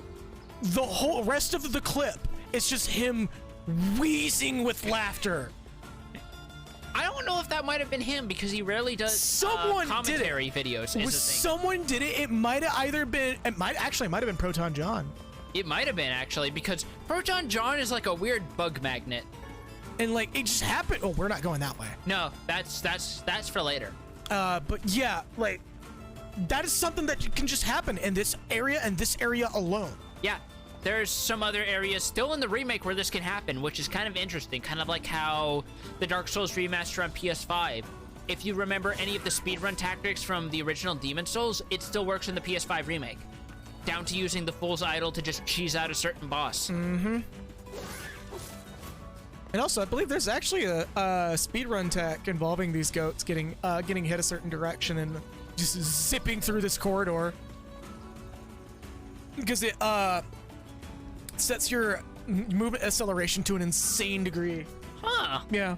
the whole rest of the clip is just him wheezing with laughter. I don't know if that might have been him because he rarely does commentary videos. Someone did it. It might have either been. It might have been Proton John. It might have been actually because Proton John is like a weird bug magnet. And like it just happened. Oh, we're not going that way. No, that's for later. But yeah, like that is something that can just happen in this area and this area alone. Yeah. There's some other areas still in the remake where this can happen, which is kind of interesting. Kind of like how the Dark Souls remaster on PS5. If you remember any of the speedrun tactics from the original Demon Souls, it still works in the PS5 remake. Down to using the Fool's Idol to just cheese out a certain boss. Mm-hmm. And also, I believe there's actually a speedrun tech involving these goats getting hit a certain direction and just zipping through this corridor. Because it sets your movement acceleration to an insane degree. Huh. Yeah.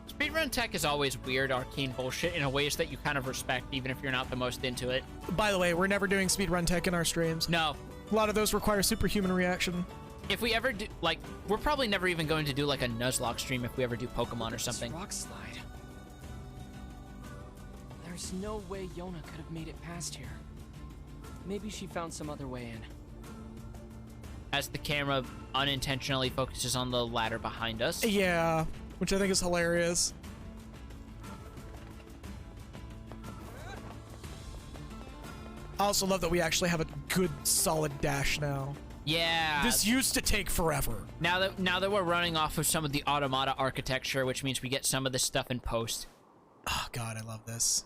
Speedrun tech is always weird, arcane bullshit in a ways that you kind of respect, even if you're not the most into it. By the way, we're never doing speedrun tech in our streams. No. A lot of those require superhuman reaction. If we ever do, like, we're probably never even going to do, like, a Nuzlocke stream if we ever do Pokemon or something. Rock slide. There's no way Yona could have made it past here. Maybe she found some other way in. As the camera unintentionally focuses on the ladder behind us. Yeah, which I think is hilarious. I also love that we actually have a good, solid dash now. Yeah. This used to take forever. Now that we're running off of some of the Automata architecture, which means we get some of this stuff in post. Oh god, I love this.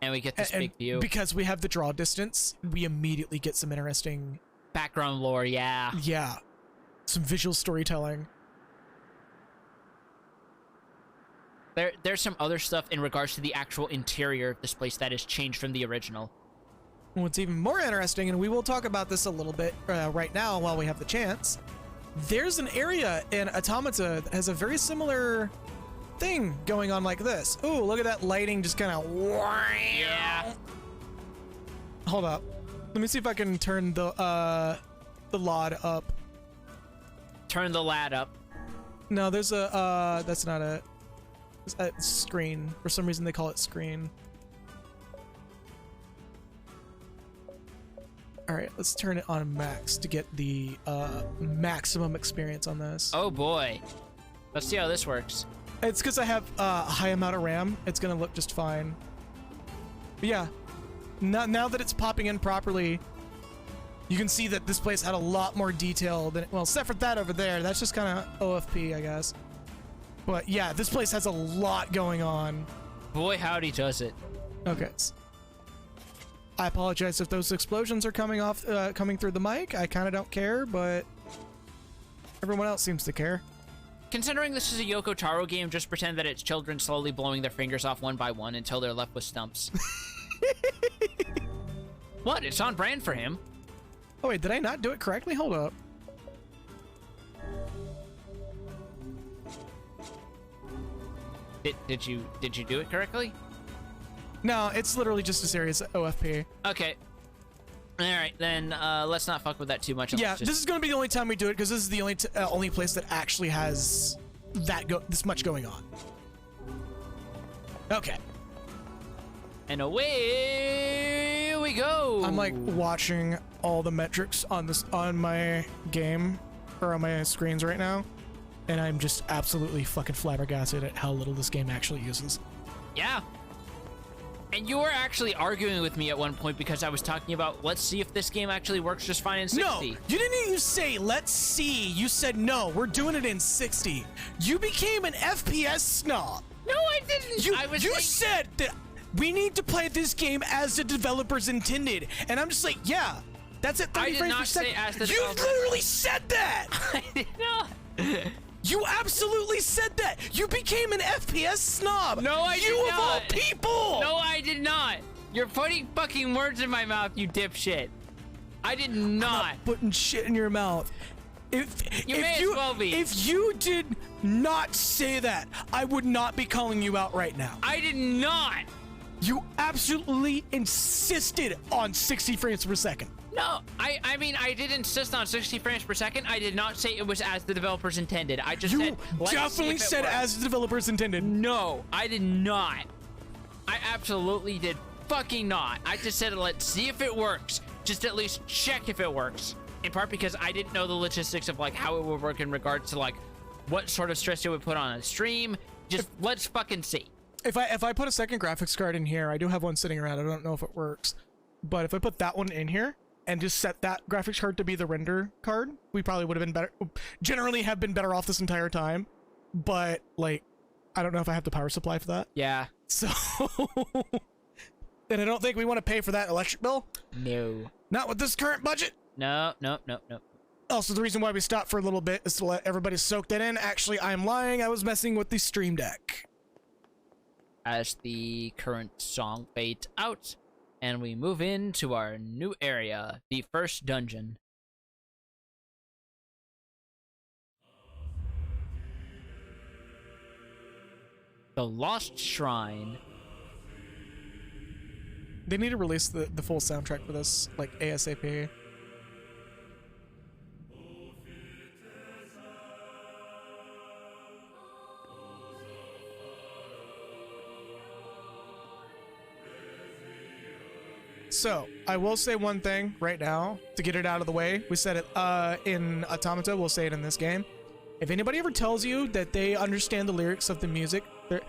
And we get this big view. Because we have the draw distance, we immediately get some interesting Background lore, yeah. Yeah. Some visual storytelling. There's some other stuff in regards to the actual interior of this place that has changed from the original. What's even more interesting, and we will talk about this a little bit right now while we have the chance, there's an area in Automata that has a very similar thing going on like this. Ooh, look at that lighting just kind of... Yeah. Hold up. Let me see if I can turn the LOD up. Turn the lad up. No, there's a... that's not a screen. For some reason, they call it screen. All right, let's turn it on max to get the maximum experience on this. Oh boy. Let's see how this works. It's because I have a high amount of RAM. It's gonna look just fine. But yeah, now that it's popping in properly, you can see that this place had a lot more detail than, well, except for that over there. That's just kind of OFP, I guess. But yeah, this place has a lot going on. Boy, howdy does it. Okay. I apologize if those explosions are coming through the mic. I kind of don't care, but everyone else seems to care. Considering this is a Yoko Taro game, just pretend that it's children slowly blowing their fingers off one by one until they're left with stumps. What? It's on brand for him. Oh wait, did I not do it correctly? Hold up. Did you do it correctly? No, it's literally just a series OFP. Okay. All right, then let's not fuck with that too much. Yeah, this is going to be the only time we do it because this is the only place that actually has this much going on. Okay. And away we go. I'm like watching all the metrics on my game or on my screens right now, and I'm just absolutely fucking flabbergasted at how little this game actually uses. Yeah. And you were actually arguing with me at one point because I was talking about, let's see if this game actually works just fine in 60. No, you didn't even say, let's see. You said, no, we're doing it in 60. You became an FPS snob. No, I didn't. You said that we need to play this game as the developers intended. And I'm just like, yeah, that's at 30 frames per second. I did not say as the developers. You literally said that. I did not. You absolutely said that. You became an FPS snob. No, I did not. You of all people. No, I did not. You're putting fucking words in my mouth, you dipshit. I did not. I'm not putting shit in your mouth. If you did not say that, I would not be calling you out right now. I did not. You absolutely insisted on 60 frames per second. No, I mean, I did insist on 60 frames per second. I did not say it was as the developers intended. I just said, let's definitely see if it said works. as the developers intended. No, I did not. I absolutely did fucking not. I just said, let's see if it works. Just at least check if it works. In part because I didn't know the logistics of like how it would work in regards to like what sort of stress it would put on a stream. Just let's fucking see. If I put a second graphics card in here, I do have one sitting around. I don't know if it works, but if I put that one in here and just set that graphics card to be the render card, we probably would have been better. Generally have been better off this entire time, but like, I don't know if I have the power supply for that. Yeah. So, and I don't think we want to pay for that electric bill. No. Not with this current budget. No. Also, the reason why we stopped for a little bit is to let everybody soak that in. Actually, I'm lying. I was messing with the Stream Deck. As the current song fades out, and we move into our new area, the first dungeon. The Lost Shrine. They need to release the full soundtrack for this, like, ASAP. So, I will say one thing right now to get it out of the way. We said it in Automata, we'll say it in this game. If anybody ever tells you that they understand the lyrics of the music, they're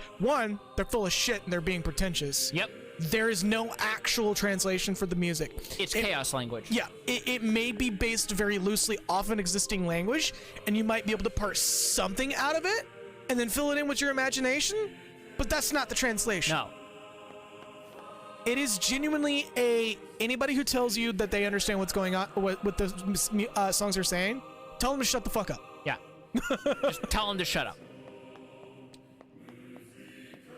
full of shit and they're being pretentious. Yep. There is no actual translation for the music. It's chaos language. Yeah, it may be based very loosely off an existing language, and you might be able to parse something out of it and then fill it in with your imagination, but that's not the translation. No. It is genuinely anybody who tells you that they understand what's going on, what the songs are saying, tell them to shut the fuck up. Yeah. Just tell them to shut up.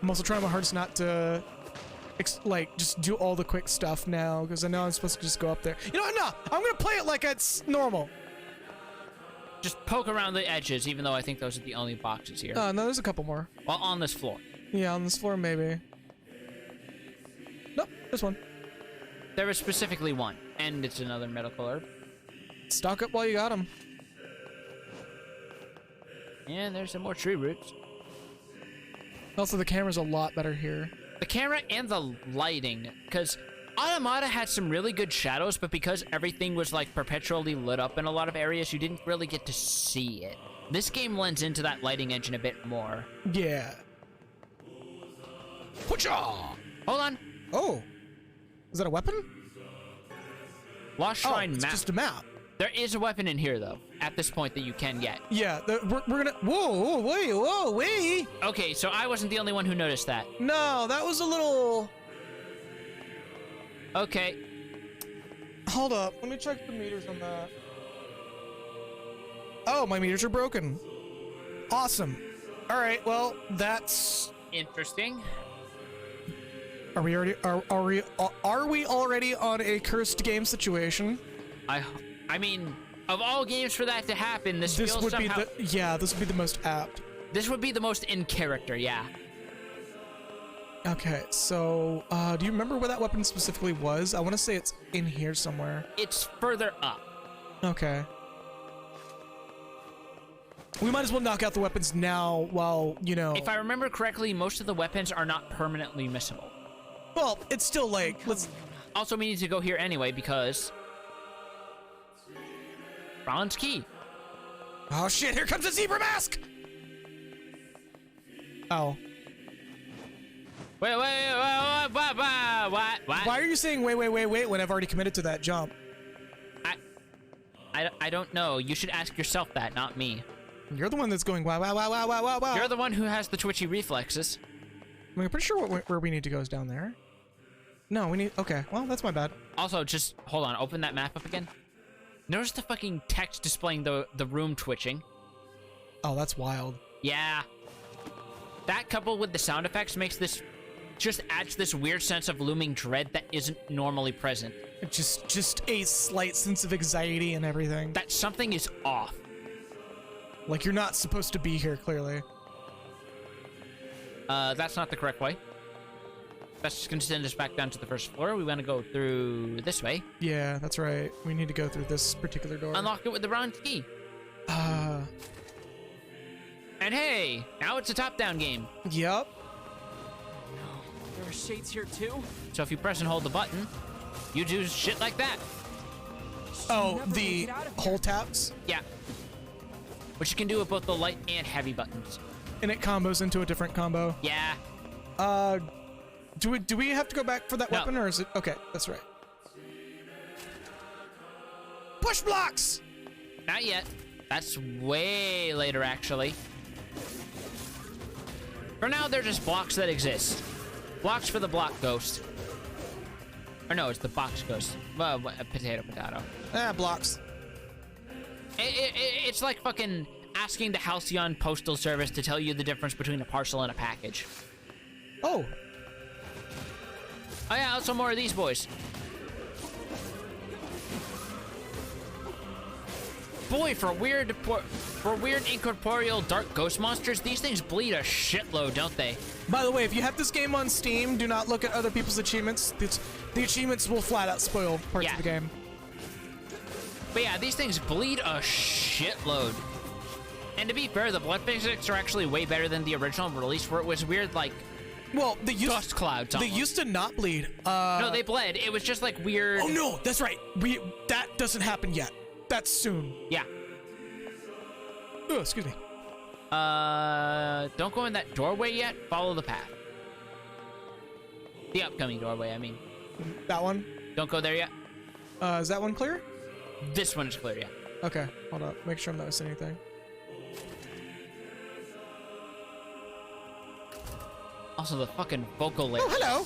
I'm also trying my hardest not to, just do all the quick stuff now, because I know I'm supposed to just go up there. You know what? No, I'm gonna play it like it's normal. Just poke around the edges, even though I think those are the only boxes here. No, there's a couple more. Well, on this floor. Yeah, on this floor, maybe. Nope, this one. There was specifically one, and it's another medical herb. Stock up while you got them. And there's some more tree roots. Also, the camera's a lot better here. The camera and the lighting, because Automata had some really good shadows, but because everything was like perpetually lit up in a lot of areas, you didn't really get to see it. This game lends into that lighting engine a bit more. Yeah. Hold on. Oh. Is that a weapon? Lost Shrine it's map. just a map. There is a weapon in here, though, at this point that you can get. Yeah, we're gonna... Whoa, wait. Okay, so I wasn't the only one who noticed that. No, that was a little... Okay. Hold up. Let me check the meters on that. Oh, my meters are broken. Awesome. All right, well, that's... Interesting. Are we already on a cursed game situation? I mean, of all games for that to happen, this feels would somehow... be this would be the most apt. This would be the most in character, yeah. Okay, so do you remember where that weapon specifically was? I want to say it's in here somewhere. It's further up. Okay. We might as well knock out the weapons now while, you know... If I remember correctly, most of the weapons are not permanently missable. Well, it's still like, let's... Also, we need to go here anyway because... Bronze key. Oh shit, here comes a zebra mask! Oh. Wait, what? Why are you saying wait when I've already committed to that jump? I don't know. You should ask yourself that, not me. You're the one that's going wow. You're the one who has the twitchy reflexes. I mean, I'm pretty sure where we need to go is down there. No, we need... Okay, well, that's my bad. Also, just hold on. Open that map up again. Notice the fucking text displaying the room twitching. Oh, that's wild. Yeah. That coupled with the sound effects makes this... just adds this weird sense of looming dread that isn't normally present. Just a slight sense of anxiety and everything. That something is off. Like you're not supposed to be here, clearly. That's not the correct way. That's just gonna send us back down to the first floor. We want to go through this way. Yeah, that's right. We need to go through this particular door. Unlock it with the bronze key. And hey, now it's a top-down game. Yep. There are shades here too? So if you press and hold the button, you do shit like that. Oh, the hole taps? Yeah. Which you can do with both the light and heavy buttons. And it combos into a different combo? Yeah. Do we have to go back for that weapon, or is it... Okay, that's right. Push blocks! Not yet. That's way later, actually. For now, they're just blocks that exist. Blocks for the block ghost. Or no, it's the box ghost. Well, potato. Blocks. It's like fucking asking the Halcyon Postal Service to tell you the difference between a parcel and a package. Oh. Oh yeah, also more of these boys. Boy, for weird incorporeal dark ghost monsters, these things bleed a shitload, don't they? By the way, if you have this game on Steam, do not look at other people's achievements. The achievements will flat out spoil parts of the game. But yeah, these things bleed a shitload. And to be fair, the blood physics are actually way better than the original release, where it was weird, like, well, they used dust clouds almost. They used to not bleed. No, they bled. It was just like weird. Oh no, that's right. That doesn't happen yet. That's soon. Yeah. Oh, excuse me. Don't go in that doorway yet. Follow the path. The upcoming doorway, I mean. That one? Don't go there yet. Is that one clear? This one is clear, yeah. Okay, hold up. Make sure I'm not missing anything. Also, the fucking vocal layers. Oh, hello!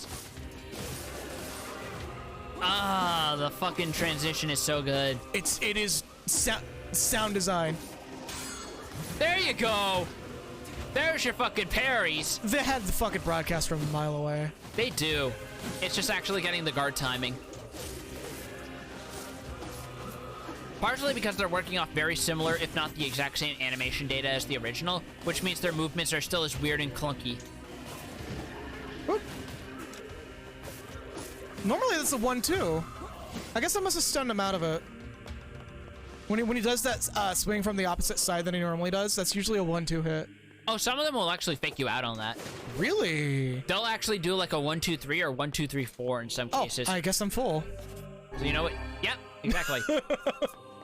Ah, the fucking transition is so good. It is sound design. There you go. There's your fucking parries. They had the fucking broadcast from a mile away. They do. It's just actually getting the guard timing. Partially because they're working off very similar, if not the exact same animation data as the original, which means their movements are still as weird and clunky. Whoop. Normally that's a 1-2. I guess I must have stunned him out of it. When he does that swing from the opposite side than he normally does, that's usually a 1-2 hit. Oh, some of them will actually fake you out on that. Really? They'll actually do like a 1-2-3 or 1-2-3-4 in some cases. I guess I'm full. So you know what? Yep, exactly.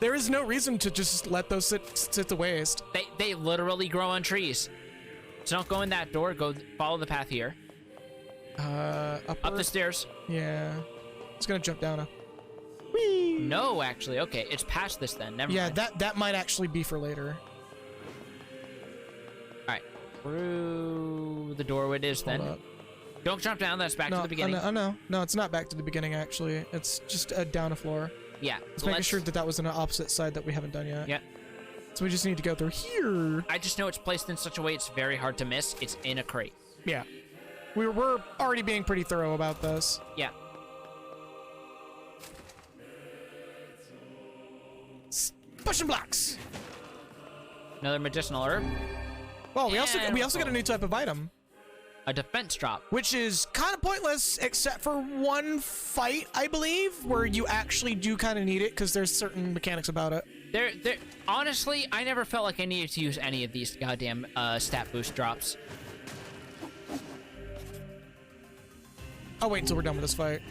There is no reason to just let those sit to waste. They literally grow on trees. So don't go in that door. Go follow the path here. Up the stairs. Yeah. It's gonna jump down. Whee! No, actually. Okay, it's past this then. Never mind. Yeah, that might actually be for later. All right. Through the doorway it is then. Hold up. Don't jump down. That's back to the beginning. No, it's not back to the beginning, actually. It's just down a floor. Yeah. Let's make sure that was on the opposite side that we haven't done yet. Yeah. So we just need to go through here. I just know it's placed in such a way it's very hard to miss. It's in a crate. Yeah. We're already being pretty thorough about this. Yeah. Pushing blocks. Another medicinal herb. Well, we also got a new type of item. A defense drop. Which is kind of pointless, except for one fight, I believe, where you actually do kind of need it, because there's certain mechanics about it. Honestly, I never felt like I needed to use any of these goddamn stat boost drops. I'll wait until we're done with this fight.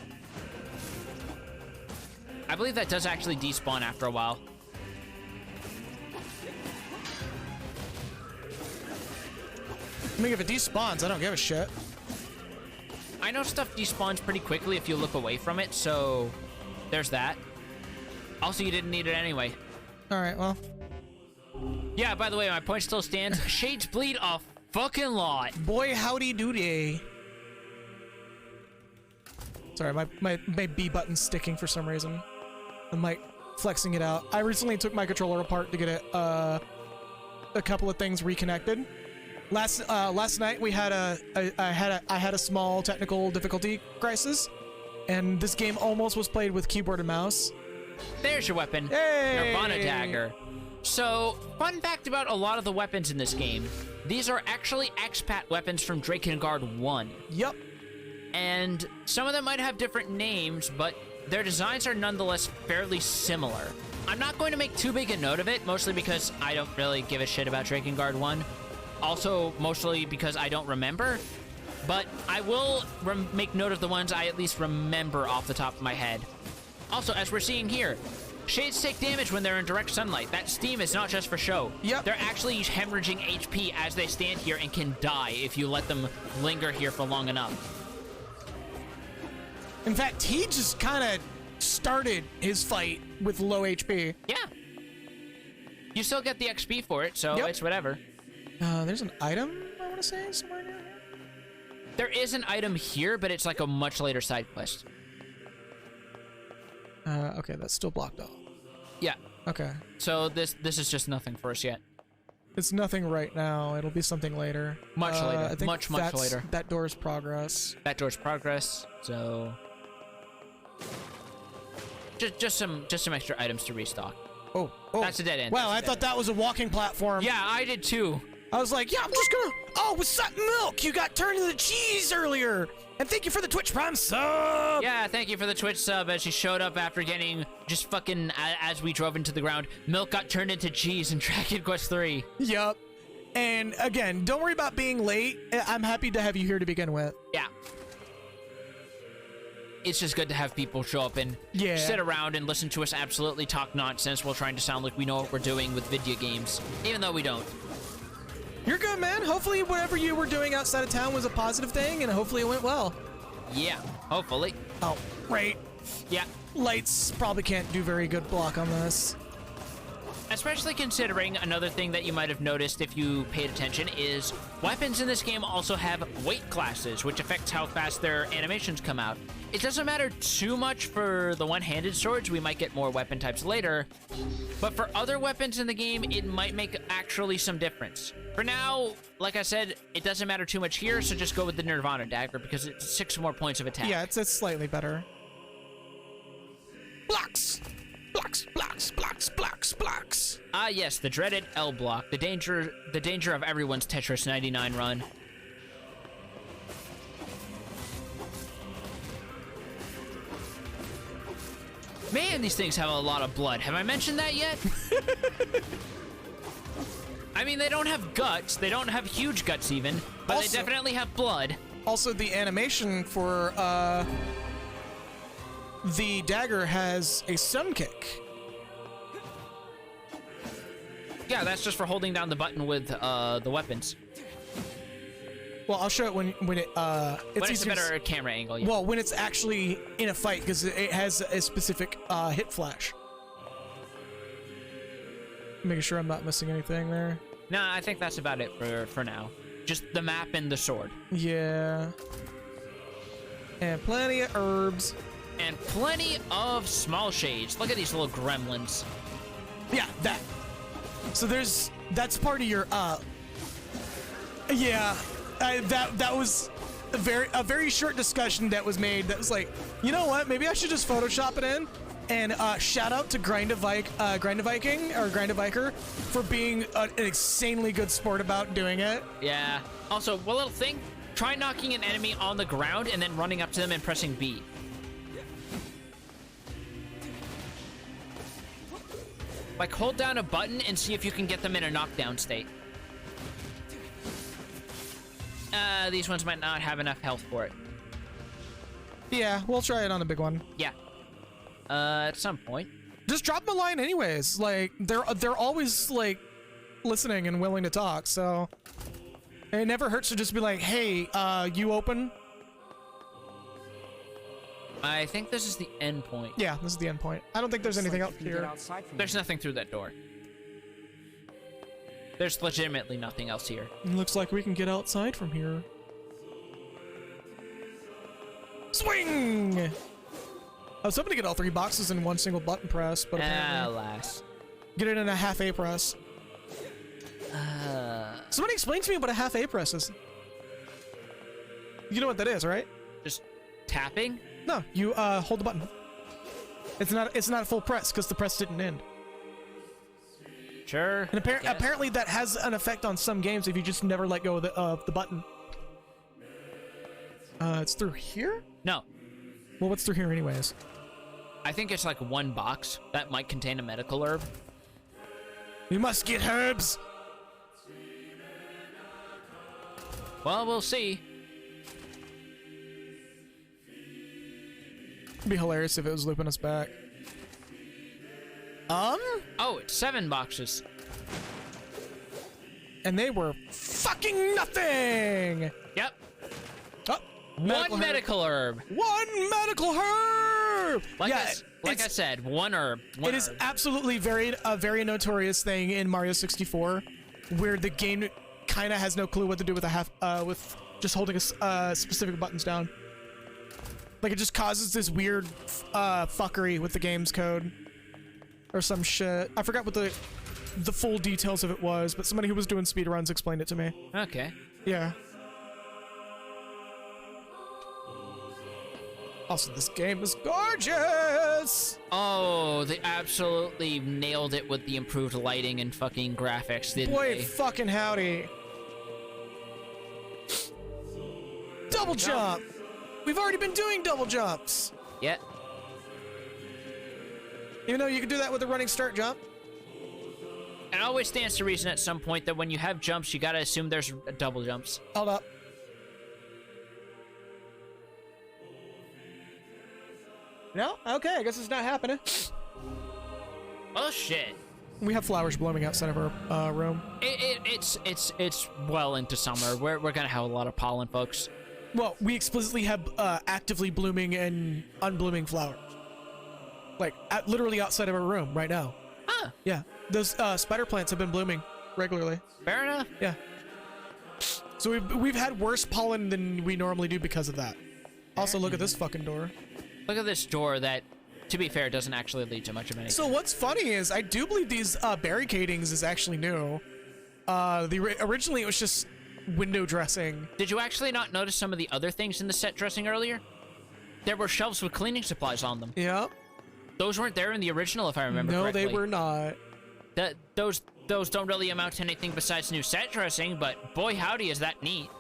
I believe that does actually despawn after a while. I mean, if it despawns, I don't give a shit. I know stuff despawns pretty quickly if you look away from it, so there's that. Also, you didn't need it anyway. Alright, well. Yeah, by the way, my point still stands. Shades bleed a fucking lot. Boy, howdy doody. Sorry, my B button's sticking for some reason. I'm like flexing it out. I recently took my controller apart to get it a couple of things reconnected. Last night we had I had a small technical difficulty crisis, and this game almost was played with keyboard and mouse. There's your weapon. Hey! Nirvana dagger. So, fun fact about a lot of the weapons in this game. These are actually expat weapons from Drakengard 1. Yep. And some of them might have different names, but their designs are nonetheless fairly similar. I'm not going to make too big a note of it, mostly because I don't really give a shit about Drakengard 1. Also, mostly because I don't remember. But I will make note of the ones I at least remember off the top of my head. Also, as we're seeing here, shades take damage when they're in direct sunlight. That steam is not just for show. Yep. They're actually hemorrhaging HP as they stand here and can die if you let them linger here for long enough. In fact, he just kind of started his fight with low HP. Yeah. You still get the XP for it, so it's whatever. There's an item, I want to say, somewhere near here. There is an item here, but it's like a much later side quest. Okay, that's still blocked off. Yeah. Okay. So this is just nothing for us yet. It's nothing right now. It'll be something later. Much later. I think Much later. That door's progress. That door's progress, so... Just some extra items to restock. Oh. That's a dead end. Wow, I thought that was a walking platform. Yeah, I did too. I was like, yeah, I'm just gonna... Oh, what's that milk? You got turned into cheese earlier. And thank you for the Twitch Prime sub. Yeah, thank you for the Twitch sub as she showed up after getting just fucking, as we drove into the ground, milk got turned into cheese in Dragon Quest 3. Yup. And again, don't worry about being late. I'm happy to have you here to begin with. Yeah. It's just good to have people show up and sit around and listen to us absolutely talk nonsense while trying to sound like we know what we're doing with video games, even though we don't. You're good, man. Hopefully whatever you were doing outside of town was a positive thing, and hopefully it went well. Yeah, hopefully. Oh, right. Yeah. Lights probably can't do very good block on this. Especially considering another thing that you might have noticed if you paid attention is weapons in this game also have weight classes, which affects how fast their animations come out. It doesn't matter too much for the one-handed swords. We might get more weapon types later. But for other weapons in the game, it might make actually some difference. For now, like I said, it doesn't matter too much here, so just go with the Nirvana dagger because it's 6 more points of attack. Yeah, it's slightly better. Blocks! Blocks, blocks, blocks, blocks, blocks. Ah, yes, the dreaded L block. The danger of everyone's Tetris 99 run. Man, these things have a lot of blood. Have I mentioned that yet? I mean, they don't have guts. They don't have huge guts even, but Also, they definitely have blood. Also, the animation for the dagger has a stun kick. Yeah, that's just for holding down the button with the weapons. Well, I'll show it when it But it's a better camera angle. Yeah. Well, when it's actually in a fight, because it has a specific hit flash. Making sure I'm not missing anything there. Nah, I think that's about it for now. Just the map and the sword. Yeah. And plenty of herbs. And plenty of small shades. Look at these little gremlins. Yeah, that. So that's part of your yeah. That was a very short discussion that was made. That was like, you know what? Maybe I should just Photoshop it in. And shout out to Viking or Viker for being an insanely good sport about doing it. Yeah. Also, one little thing: try knocking an enemy on the ground and then running up to them and pressing B. Like, hold down a button and see if you can get them in a knockdown state. These ones might not have enough health for it. Yeah, we'll try it on a big one. Yeah. At some point. Just drop them a line anyways. Like, they're always, like, listening and willing to talk, so... It never hurts to just be like, hey, you open? I think this is the end point. Yeah, this is the end point. I don't think there's anything like else you can get here. outside from There's here. nothing through that door. There's legitimately nothing else here. Looks like we can get outside from here. Swing! I was hoping to get all 3 boxes in one single button press, but apparently Alas. get it in a half A press. Somebody explain to me what a half A press is. You know what that is, right? Just tapping? No, you hold the button. It's not a full press because the press didn't end. Sure. And apparently that has an effect on some games if you just never let go of the button. It's through here? No. Well, what's through here anyways? I think it's like one box that might contain a medical herb. We must get herbs! Well, we'll see. It'd be hilarious if it was looping us back. Oh, it's 7 boxes. And they were fucking nothing! Yep. Oh, One medical herb. One medical herb! Like, yeah, I said, one herb. It is absolutely a very notorious thing in Mario 64, where the game kind of has no clue what to do with with just holding specific buttons down. Like, it just causes this weird fuckery with the game's code or some shit. I forgot what the full details of it was, but somebody who was doing speedruns explained it to me. Okay. Yeah. Also, this game is gorgeous! Oh, they absolutely nailed it with the improved lighting and fucking graphics, didn't Boy, they? fucking howdy. Double jump! We've already been doing double jumps! Yeah. Even though you can do that with a running start jump. It always stands to reason at some point that when you have jumps, you gotta assume there's double jumps. Hold up. No? Okay, I guess it's not happening. Oh shit. We have flowers blooming outside of our room. It's well into summer. We're gonna have a lot of pollen, folks. Well, we explicitly have actively blooming and unblooming flowers. Like, literally outside of our room right now. Huh. Yeah. Those spider plants have been blooming regularly. Fair enough. Yeah. So we've had worse pollen than we normally do because of that. Also, look at this fucking door. Look at this door that, to be fair, doesn't actually lead to much of anything. So what's funny is I do believe these barricadings is actually new. Originally it was just window dressing. Did you actually not notice some of the other things in the set dressing earlier? There were shelves with cleaning supplies on them. Yeah. Those weren't there in the original, if I remember correctly. No, they were not. Those don't really amount to anything besides new set dressing, but boy howdy is that neat.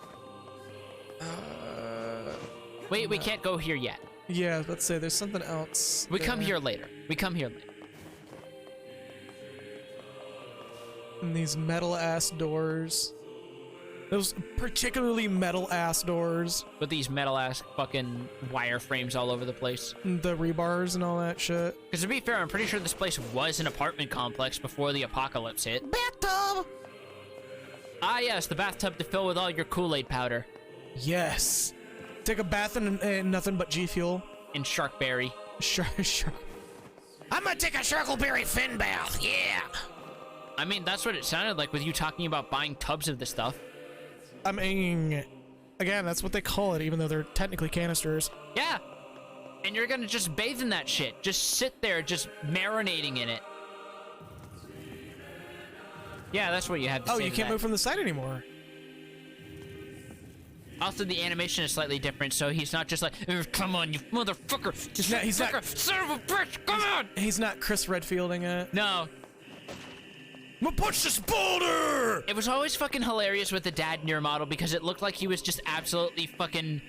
Wait, we can't go here yet. Yeah, let's say there's something else. We come here later. And these metal ass doors. Those particularly metal ass doors. With these metal ass fucking wire frames all over the place. The rebars and all that shit. Because to be fair, I'm pretty sure this place was an apartment complex before the apocalypse hit. Bathtub! Ah yes, the bathtub to fill with all your Kool-Aid powder. Yes. Take a bath in nothing but G Fuel. And Sharkberry. Sure. I'm gonna take a Sharkleberry fin bath, yeah! I mean, that's what it sounded like with you talking about buying tubs of this stuff. I mean, again, that's what they call it, even though they're technically canisters. Yeah. And you're gonna just bathe in that shit. Just sit there, just marinating in it. Yeah, that's what you have to say. Oh, you can't move from the side anymore. Also, the animation is slightly different, so he's not just like, come on, you motherfucker. He's not, son of a bitch, come on. He's not Chris Redfielding it. No. I'm gonna punch this boulder! It was always fucking hilarious with the dad Nier model because it looked like he was just absolutely fucking,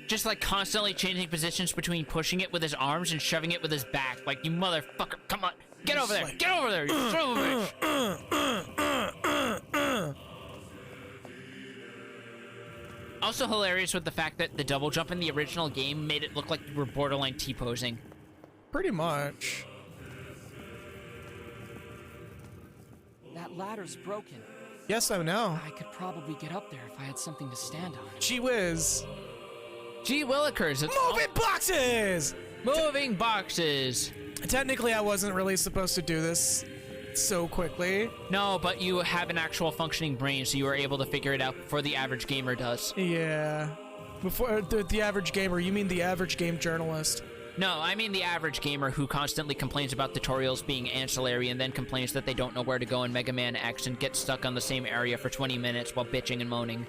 just like constantly changing positions between pushing it with his arms and shoving it with his back. Like, you motherfucker, come on, get over there, get over there, you son of a bitch. Also hilarious with the fact that the double jump in the original game made it look like you were borderline T-posing. Pretty much. That ladder's broken. Yes, I know. I could probably get up there if I had something to stand on. Gee whiz. Gee willikers. Moving boxes! Moving boxes. Technically, I wasn't really supposed to do this so quickly. No, but you have an actual functioning brain, so you are able to figure it out before the average gamer does. Yeah. Before the average gamer, you mean the average game journalist. No, I mean the average gamer who constantly complains about tutorials being ancillary and then complains that they don't know where to go in Mega Man X and gets stuck on the same area for 20 minutes while bitching and moaning.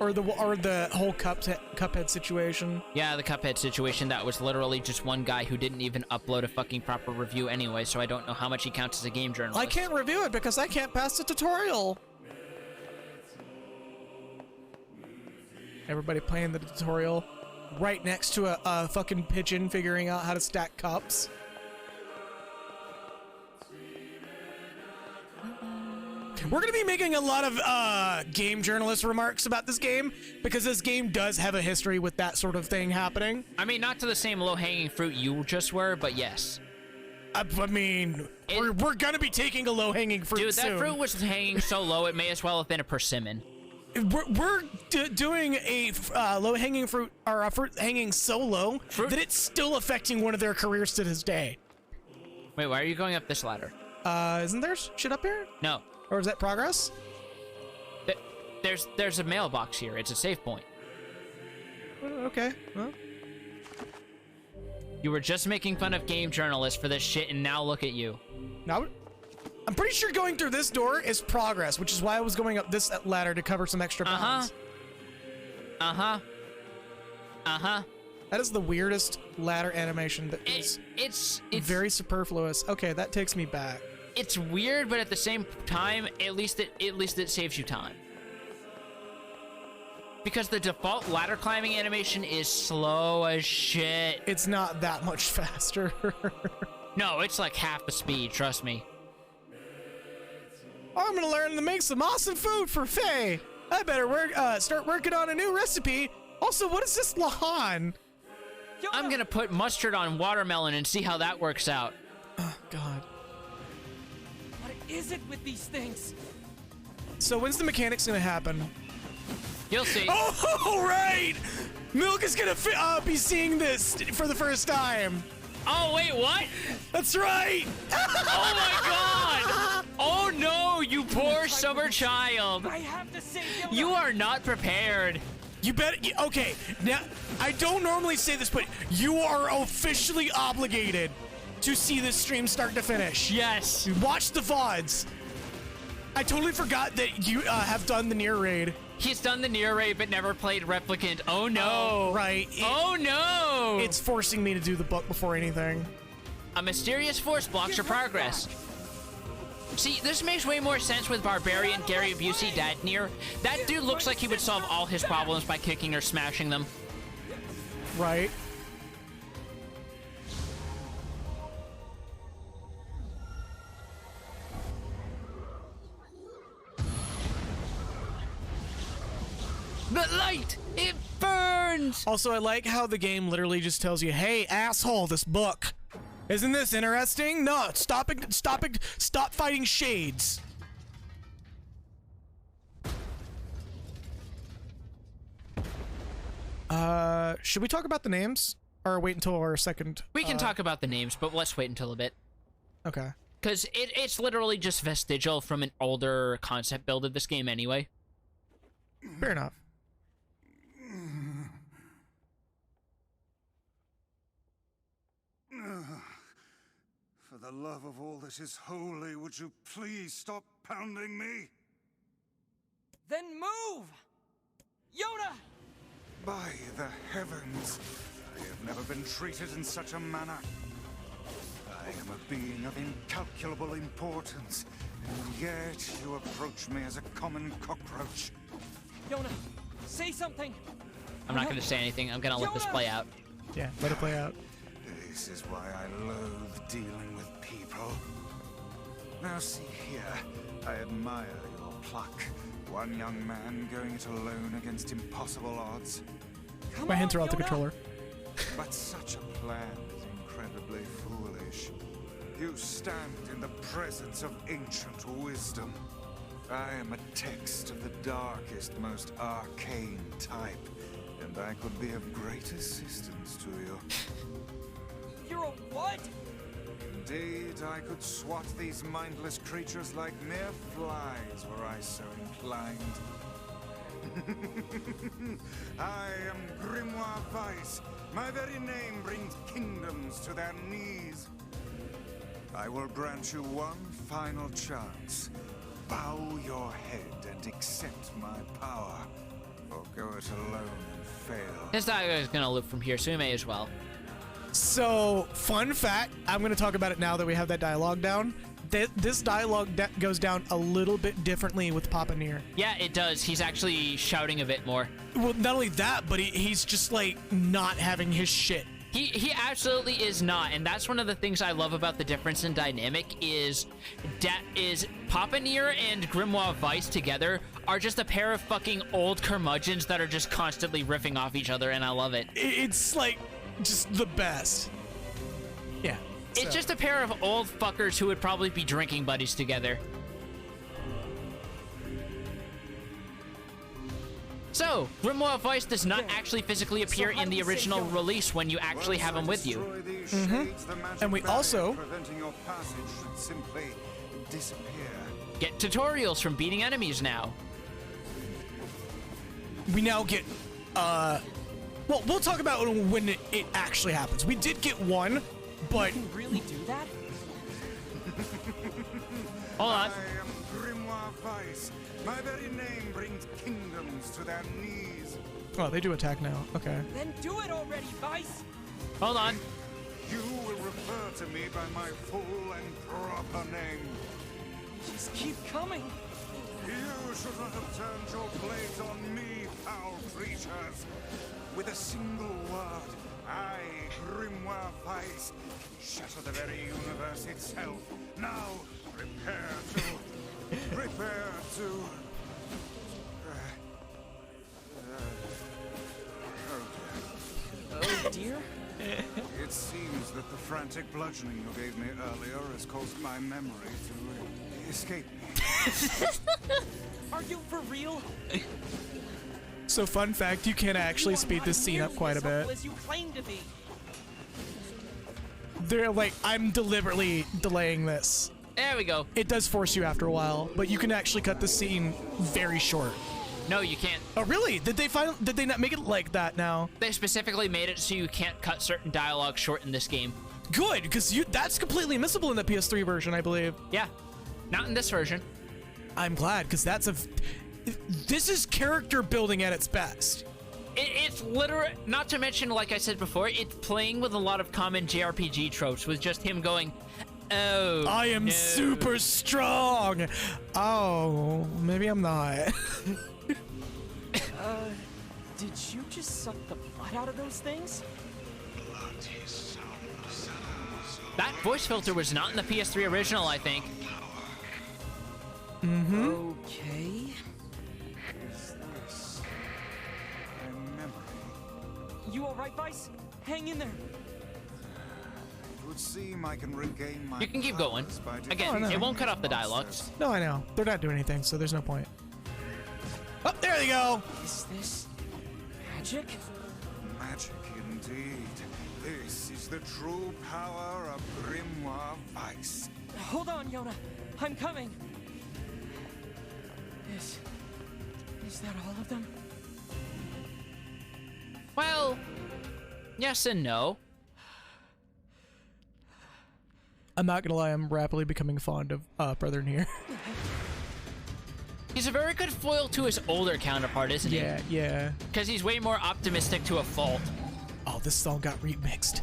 Or the whole Cuphead situation. Yeah, the Cuphead situation, that was literally just one guy who didn't even upload a fucking proper review anyway, so I don't know how much he counts as a game journalist. I can't review it because I can't pass the tutorial. Everybody playing the tutorial right next to a fucking pigeon figuring out how to stack cups. We're going to be making a lot of game journalist remarks about this game because this game does have a history with that sort of thing happening. I mean, not to the same low-hanging fruit you just were, but yes. I mean, we're going to be taking a low-hanging fruit Dude, soon. that fruit was hanging so low it may as well have been a persimmon. We're doing a low-hanging fruit, or a fruit hanging so low that it's still affecting one of their careers to this day. Wait, why are you going up this ladder? Isn't there shit up here? No. Or is that progress? There's a mailbox here. It's a save point. Okay. Well. You were just making fun of game journalists for this shit, and now look at you. Now, I'm pretty sure going through this door is progress, which is why I was going up this ladder to cover some extra pounds. That is the weirdest ladder animation that is it's very superfluous. Okay, that takes me back. It's weird, but at the same time, at least it saves you time. Because the default ladder climbing animation is slow as shit. It's not that much faster. No, it's like half the speed, trust me. I'm gonna learn to make some awesome food for Faye. I better start working on a new recipe. Also, what is this lahan? I'm gonna put mustard on watermelon and see how that works out. Oh, God. What is it with these things? So when's the mechanics gonna happen? You'll see. Oh, right! Milk is gonna be seeing this for the first time. Oh, wait, what? That's right! Oh my god! Oh no, you poor summer child. I have to save Yona. You are not prepared. You better. Okay, now, I don't normally say this, but you are officially obligated to see this stream start to finish. Yes. Watch the VODs. I totally forgot that you have done the Nier raid. He's done the Nier raid, but never played Replicant. Oh no. Right. Oh no. It's forcing me to do the book before anything. A mysterious force blocks your progress. See, this makes way more sense with Barbarian Gary Busey Dad Nier. That dude looks like he would solve all his problems by kicking or smashing them. Right. The light! It burns! Also, I like how the game literally just tells you, hey, asshole, this book. Isn't this interesting? No, stop fighting shades. Should we talk about the names? Or wait until our second? We can talk about the names, but let's wait until a bit. Okay. Because it's literally just vestigial from an older concept build of this game anyway. Fair enough. For the love of all that is holy, would you please stop pounding me? Then move! Yona! By the heavens, I have never been treated in such a manner. I am a being of incalculable importance, and yet you approach me as a common cockroach. Yona, say something! I'm not going to say anything. I'm going to let this play out. Yeah, let it play out. This is why I loathe dealing with people. Now see here, I admire your pluck. One young man going it alone against impossible odds. My hands are out the controller. But such a plan is incredibly foolish. You stand in the presence of ancient wisdom. I am a text of the darkest, most arcane type, and I could be of great assistance to you. You're a what? Indeed, I could swat these mindless creatures like mere flies were I so inclined. I am Grimoire Weiss. My very name brings kingdoms to their knees. I will grant you one final chance. Bow your head and accept my power, or go it alone and fail. This dialogue is going to loop from here, so we may as well. So, fun fact, I'm going to talk about it now that we have that dialogue down. This dialogue goes down a little bit differently with Papa Nier. Yeah, it does. He's actually shouting a bit more. Well, not only that, but he's just, like, not having his shit. He absolutely is not, and that's one of the things I love about the difference in dynamic is Papa Nier and Grimoire Weiss together are just a pair of fucking old curmudgeons that are just constantly riffing off each other, and I love it. It's, like, just the best. Yeah. It's just a pair of old fuckers who would probably be drinking buddies together. So, Grimoire Weiss does not actually physically appear in the original release when you actually have him with you. And we also preventing your passage should simply disappear. Get tutorials from beating enemies now. We now get, well, we'll talk about when it actually happens. We did get one, but... You can really do that? Hold on. I am Grimoire Weiss. My very name brings kingdoms to their knees. Oh, they do attack now. Okay. Then do it already, Weiss! Hold on. You will refer to me by my full and proper name. Just keep coming. You should not have turned your blades on me, foul creatures. With a single word, I, Grimoire Weiss, shatter the very universe itself. Now, prepare to... Oh dear. It seems that the frantic bludgeoning you gave me earlier has caused my memory to escape me. Are you for real? So, fun fact, you can actually speed this scene up quite a bit. As you claim to be. they're like, I'm deliberately delaying this. There we go. It does force you after a while, but you can actually cut the scene very short. No, you can't. Oh, really? Did they not make it like that now? They specifically made it so you can't cut certain dialogue short in this game. Good, because that's completely missable in the PS3 version, I believe. Yeah, not in this version. I'm glad, because this is character building at its best. It's literally, not to mention, like I said before, it's playing with a lot of common JRPG tropes with just him going, oh, I am no. super strong. Oh, maybe I'm not. Did you just suck the blood out of those things? That voice filter was not in the PS3 original, I think. Mm-hmm. Okay. Is this a memory? You all right, Vice? Hang in there. It would seem I can regain my You can keep going. powers by Again, Oh, no. it won't cut off the dialogues. No, I know. They're not doing anything, so there's no point. Oh, there they go. Is this magic? Magic indeed. This is the true power of Grimoire Vice. Hold on, Yona. I'm coming. Is that all of them? Well, yes and no. I'm not gonna lie, I'm rapidly becoming fond of Brother Nier. He's a very good foil to his older counterpart, isn't he? Yeah. Because he's way more optimistic to a fault. Oh, this song got remixed.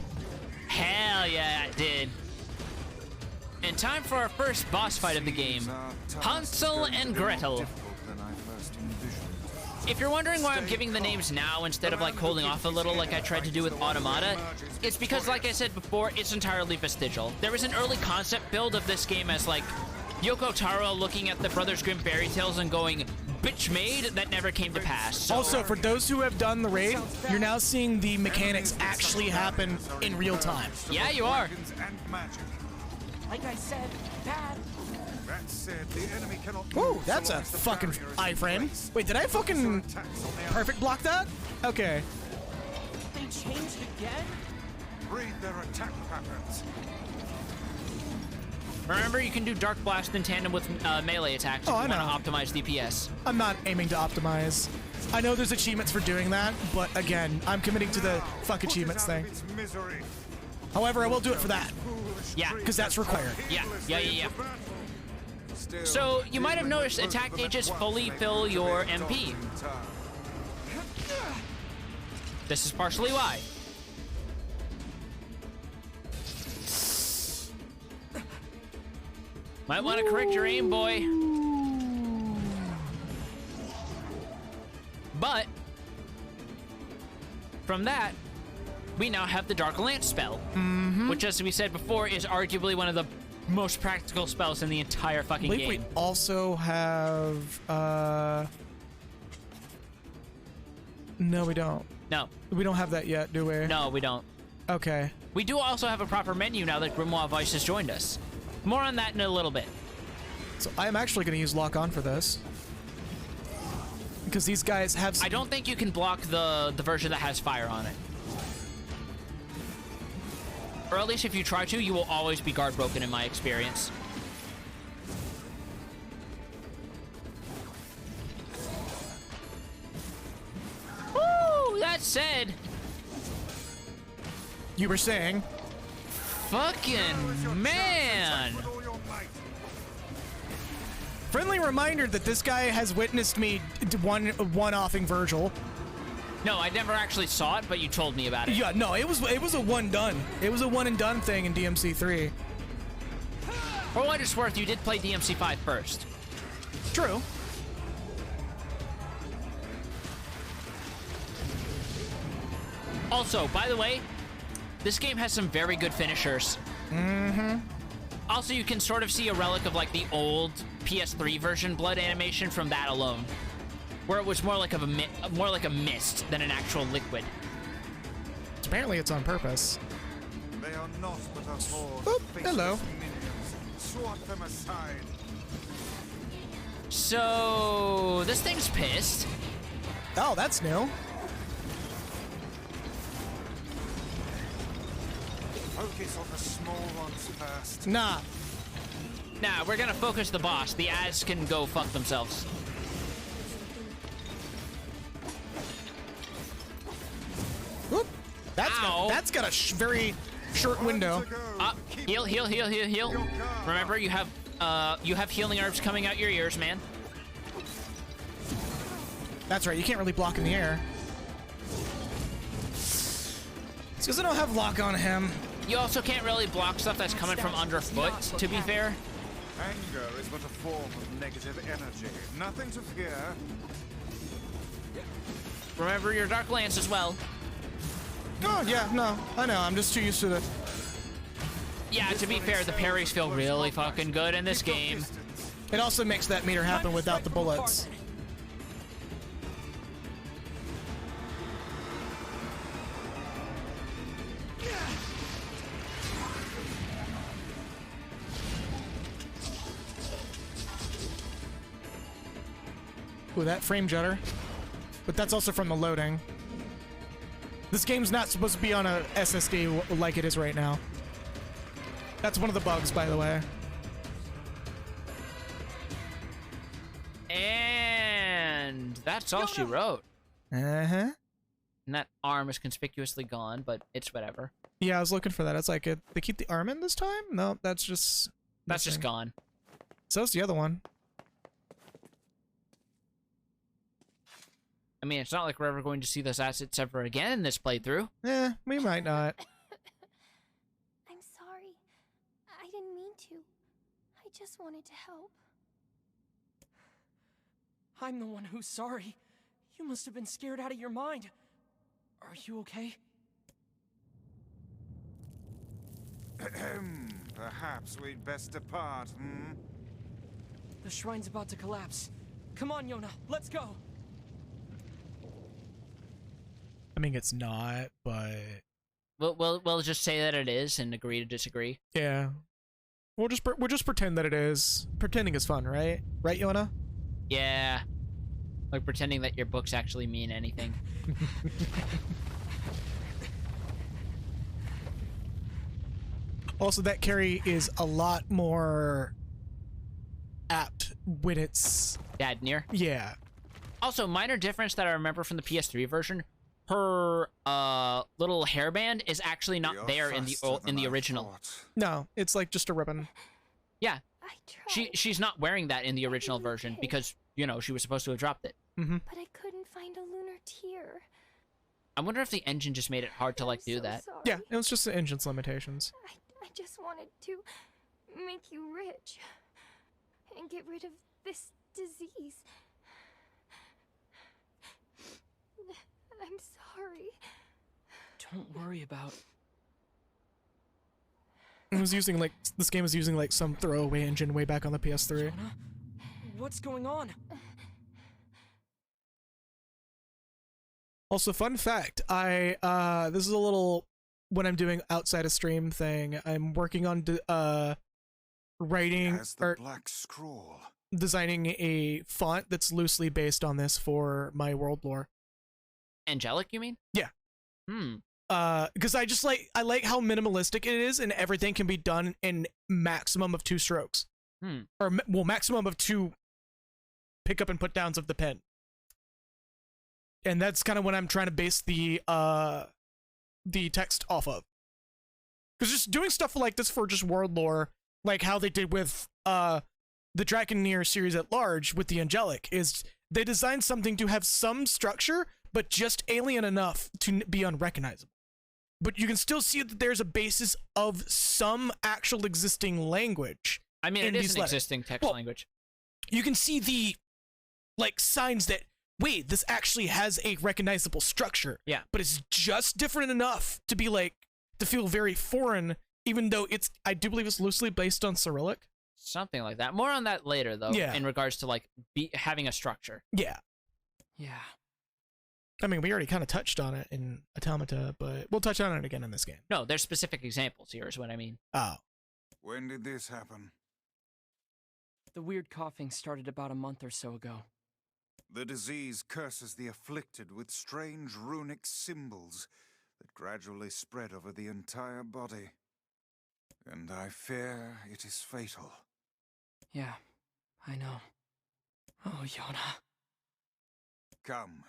Hell yeah, it did. And time for our first boss fight of the game, Hansel and Gretel. If you're wondering why I'm giving the names now instead of like holding off a little like I tried to do with Automata, it's because, like I said before, it's entirely vestigial. There was an early concept build of this game as like Yoko Taro looking at the Brothers Grimm fairy tales and going, bitch made, that never came to pass. So, Also, for those who have done the raid, you're now seeing the mechanics actually happen in real time. yeah, you are. Like I said, bad. That said, the enemy cannot Ooh, move that's so a long as the fucking barrier is in iframe. place. Wait, did I fucking Attacks on the perfect block that? Okay. They changed again? Read their attack patterns. Remember, you can do Dark Blast in tandem with melee attacks if Oh, you I know. want to optimize DPS. I'm not aiming to optimize. I know there's achievements for doing that, but again, I'm committing to the fuck Put it achievements out of thing. its misery. However, I will do it for that. Foolish Yeah, creatures 'cause that's required. Yeah. endlessly into battle. Still, So, you might have even noticed when both attack of them at gauges once fully may fill prove to your be a MP. daunting task. This is partially why. Might want to correct your aim, boy. But from that, we now have the Dark Lance spell, which, as we said before, is arguably one of the most practical spells in the entire I fucking believe game. we also have, no, we don't. No, We don't have that yet, do we? no, we don't. Okay. We do also have a proper menu now that Grimoire Vice has joined us. More on that in a little bit. So I'm actually going to use lock on for this. Because these guys have I don't think you can block the version that has fire on it. Or at least if you try to, you will always be guard broken in my experience. Woo! That said, You were saying? fucking man! With all your might. Friendly reminder that this guy has witnessed me one-offing Virgil. No, I never actually saw it, but you told me about it. Yeah, no, it was a one done. It was a one and done thing in DMC3. For what it's worth, you did play DMC5 first. True. Also, by the way, this game has some very good finishers. Also, you can sort of see a relic of like the old PS3 version blood animation from that alone, where it was more like a mist than an actual liquid. Apparently it's on purpose. They are not but a horde Oop, of faceless hello. minions. Swat them aside. So this thing's pissed. Oh, that's new. focus on the small ones first. Nah. Nah, we're gonna focus the boss. The ads can go fuck themselves. Whoop. That's got a very short window. Heal, heal, heal, heal, heal. Remember, you have healing herbs coming out your ears, man. That's right, you can't really block in the air. It's because I don't have lock on him. You also can't really block stuff that's coming from underfoot, to be fair. Anger is but a form of negative energy. Nothing to fear. Remember your Dark Lance as well. Oh, yeah, no. I know, I'm just too used to it. Yeah, to be fair, the parries feel really fucking good in this game. It also makes that meter happen without the bullets. Ooh, that frame jutter. But that's also from the loading. This game's not supposed to be on a SSD like it is right now. That's one of the bugs, by the way. And that's all she wrote. Uh-huh. And that arm is conspicuously gone, but it's whatever. Yeah, I was looking for that. It's like, they keep the arm in this time? No, that's just... That's just gone. So's the other one. I mean, it's not like we're ever going to see those assets ever again in this playthrough. Eh, we might not. I'm sorry. I didn't mean to. I just wanted to help. I'm the one who's sorry. You must have been scared out of your mind. Are you okay? Perhaps we'd best depart, hmm? The shrine's about to collapse. Come on, Yona, let's go! I mean, it's not, but... We'll just say that it is and agree to disagree. Yeah. We'll just pretend that it is. Pretending is fun, right? Right, Yona? Yeah. Like pretending that your books actually mean anything. Also, that carry is a lot more apt when it's... Dad, Nier. Yeah. Also, minor difference that I remember from the PS3 version. Her little hairband is actually not there in the original. No, it's like just a ribbon. Yeah. She's not wearing that in the original version because, you know, she was supposed to have dropped it. Mm-hmm. But I couldn't find a lunar tear. I wonder if the engine just made it hard to, like, do that. Sorry. Yeah, it was just the engine's limitations. I just wanted to make you rich and get rid of this disease. I'm sorry. Don't worry about... It was using, like, this game was using, like, some throwaway engine way back on the PS3. Yona? What's going on? Also, fun fact, this is a little, when I'm doing outside of stream thing, I'm working on, writing, or black scroll. Designing a font that's loosely based on this for my world lore. Angelic, you mean? Yeah. Because I like how minimalistic it is and everything can be done in maximum of 2 strokes. Or, well, maximum of 2 pick up and put downs of the pen. And that's kind of what I'm trying to base the text off of. Because just doing stuff like this for just world lore, like how they did with the Dragon Nier series at large with the Angelic, is they designed something to have some structure, but just alien enough to be unrecognizable. But you can still see that there's a basis of some actual existing language. I mean, it is an existing text language. You can see the, like, signs that, wait, this actually has a recognizable structure. Yeah. But it's just different enough to be, like, to feel very foreign, even though it's, I do believe it's loosely based on Cyrillic. Something like that. More on that later, though, in regards to, like, having a structure. Yeah. Yeah. I mean, we already kind of touched on it in Automata, but we'll touch on it again in this game. No, there's specific examples here is what I mean. Oh. When did this happen? The weird coughing started about a month or so ago. The disease curses the afflicted with strange runic symbols that gradually spread over the entire body. And I fear it is fatal. Yeah, I know. Oh, Yona. Come,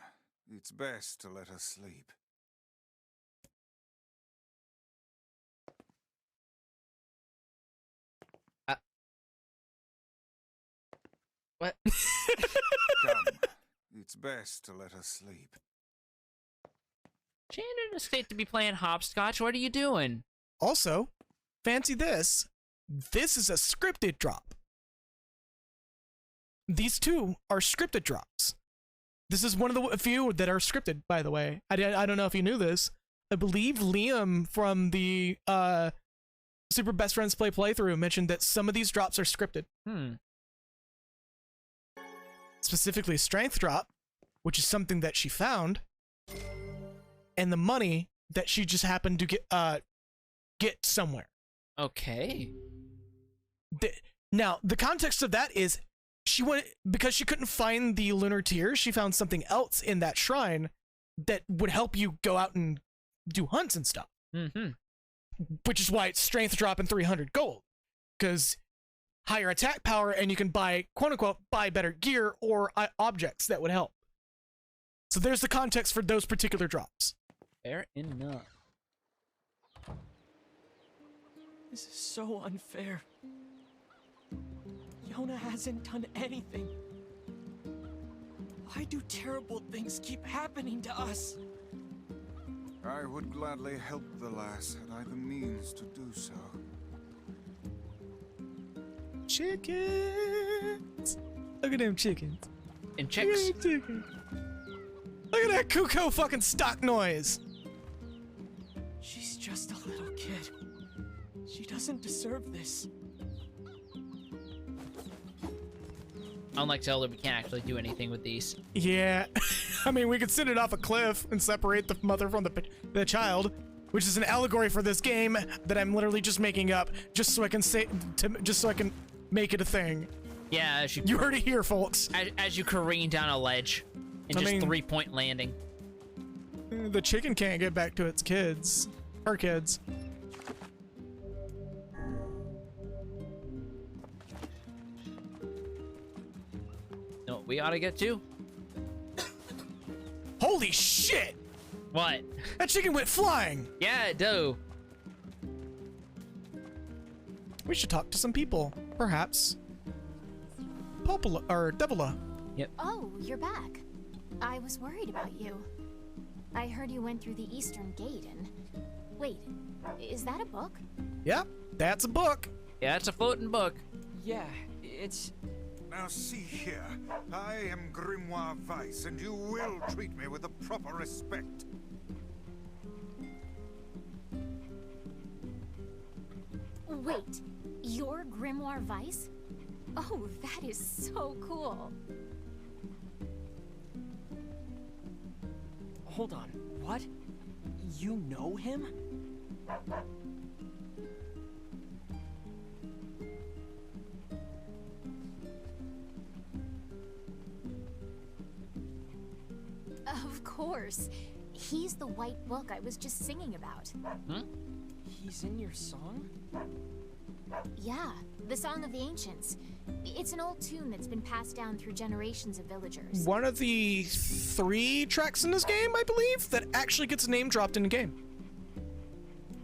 it's best to let us sleep. What? Come, it's best to let us sleep. She didn't escape to be playing hopscotch. What are you doing? Also, fancy this. This is a scripted drop. These two are scripted drops. This is one of the few that are scripted, by the way. I don't know if you knew this. I believe Liam from the Super Best Friends Play playthrough mentioned that some of these drops are scripted. Specifically Strength Drop, which is something that she found, and the money that she just happened to get somewhere. Okay. Now, the context of that is she went because she couldn't find the lunar tears. She found something else in that shrine that would help you go out and do hunts and stuff. Which is why it's strength drop and 300 gold, because higher attack power, and you can buy, quote unquote, buy better gear or objects that would help. So there's the context for those particular drops. Fair enough. This is so unfair. Yona hasn't done anything. Why do terrible things keep happening to us? I would gladly help the lass had I the means to do so. Chickens! Look at them chickens. And chicks. Chicken. Look at that cuckoo fucking stock noise. She's just a little kid. She doesn't deserve this. Unlike Zelda, we can't actually do anything with these. Yeah. I mean, we could send it off a cliff and separate the mother from the child, which is an allegory for this game that I'm literally just making up just so I can make it a thing. Yeah, as you heard it here, folks. As you careen down a ledge and just 3-point landing. The chicken can't get back to its kids. Her kids. No, we ought to get to. Holy shit! What? That chicken went flying! Yeah, it do. We should talk to some people, perhaps. Popola, or Devila. Yep. Oh, you're back. I was worried about you. I heard you went through the Eastern Gate and... Wait, is that a book? Yep, that's a book. Yeah, it's a floating book. Yeah, it's... Now see here, I am Grimoire Weiss, and you will treat me with the proper respect. Wait, you're Grimoire Weiss? Oh, that is so cool. Hold on, what? You know him? Of course. He's the white book I was just singing about. He's in your song? Yeah, the Song of the Ancients. It's an old tune that's been passed down through generations of villagers. One of the 3 tracks in this game, I believe, that actually gets name dropped in the game.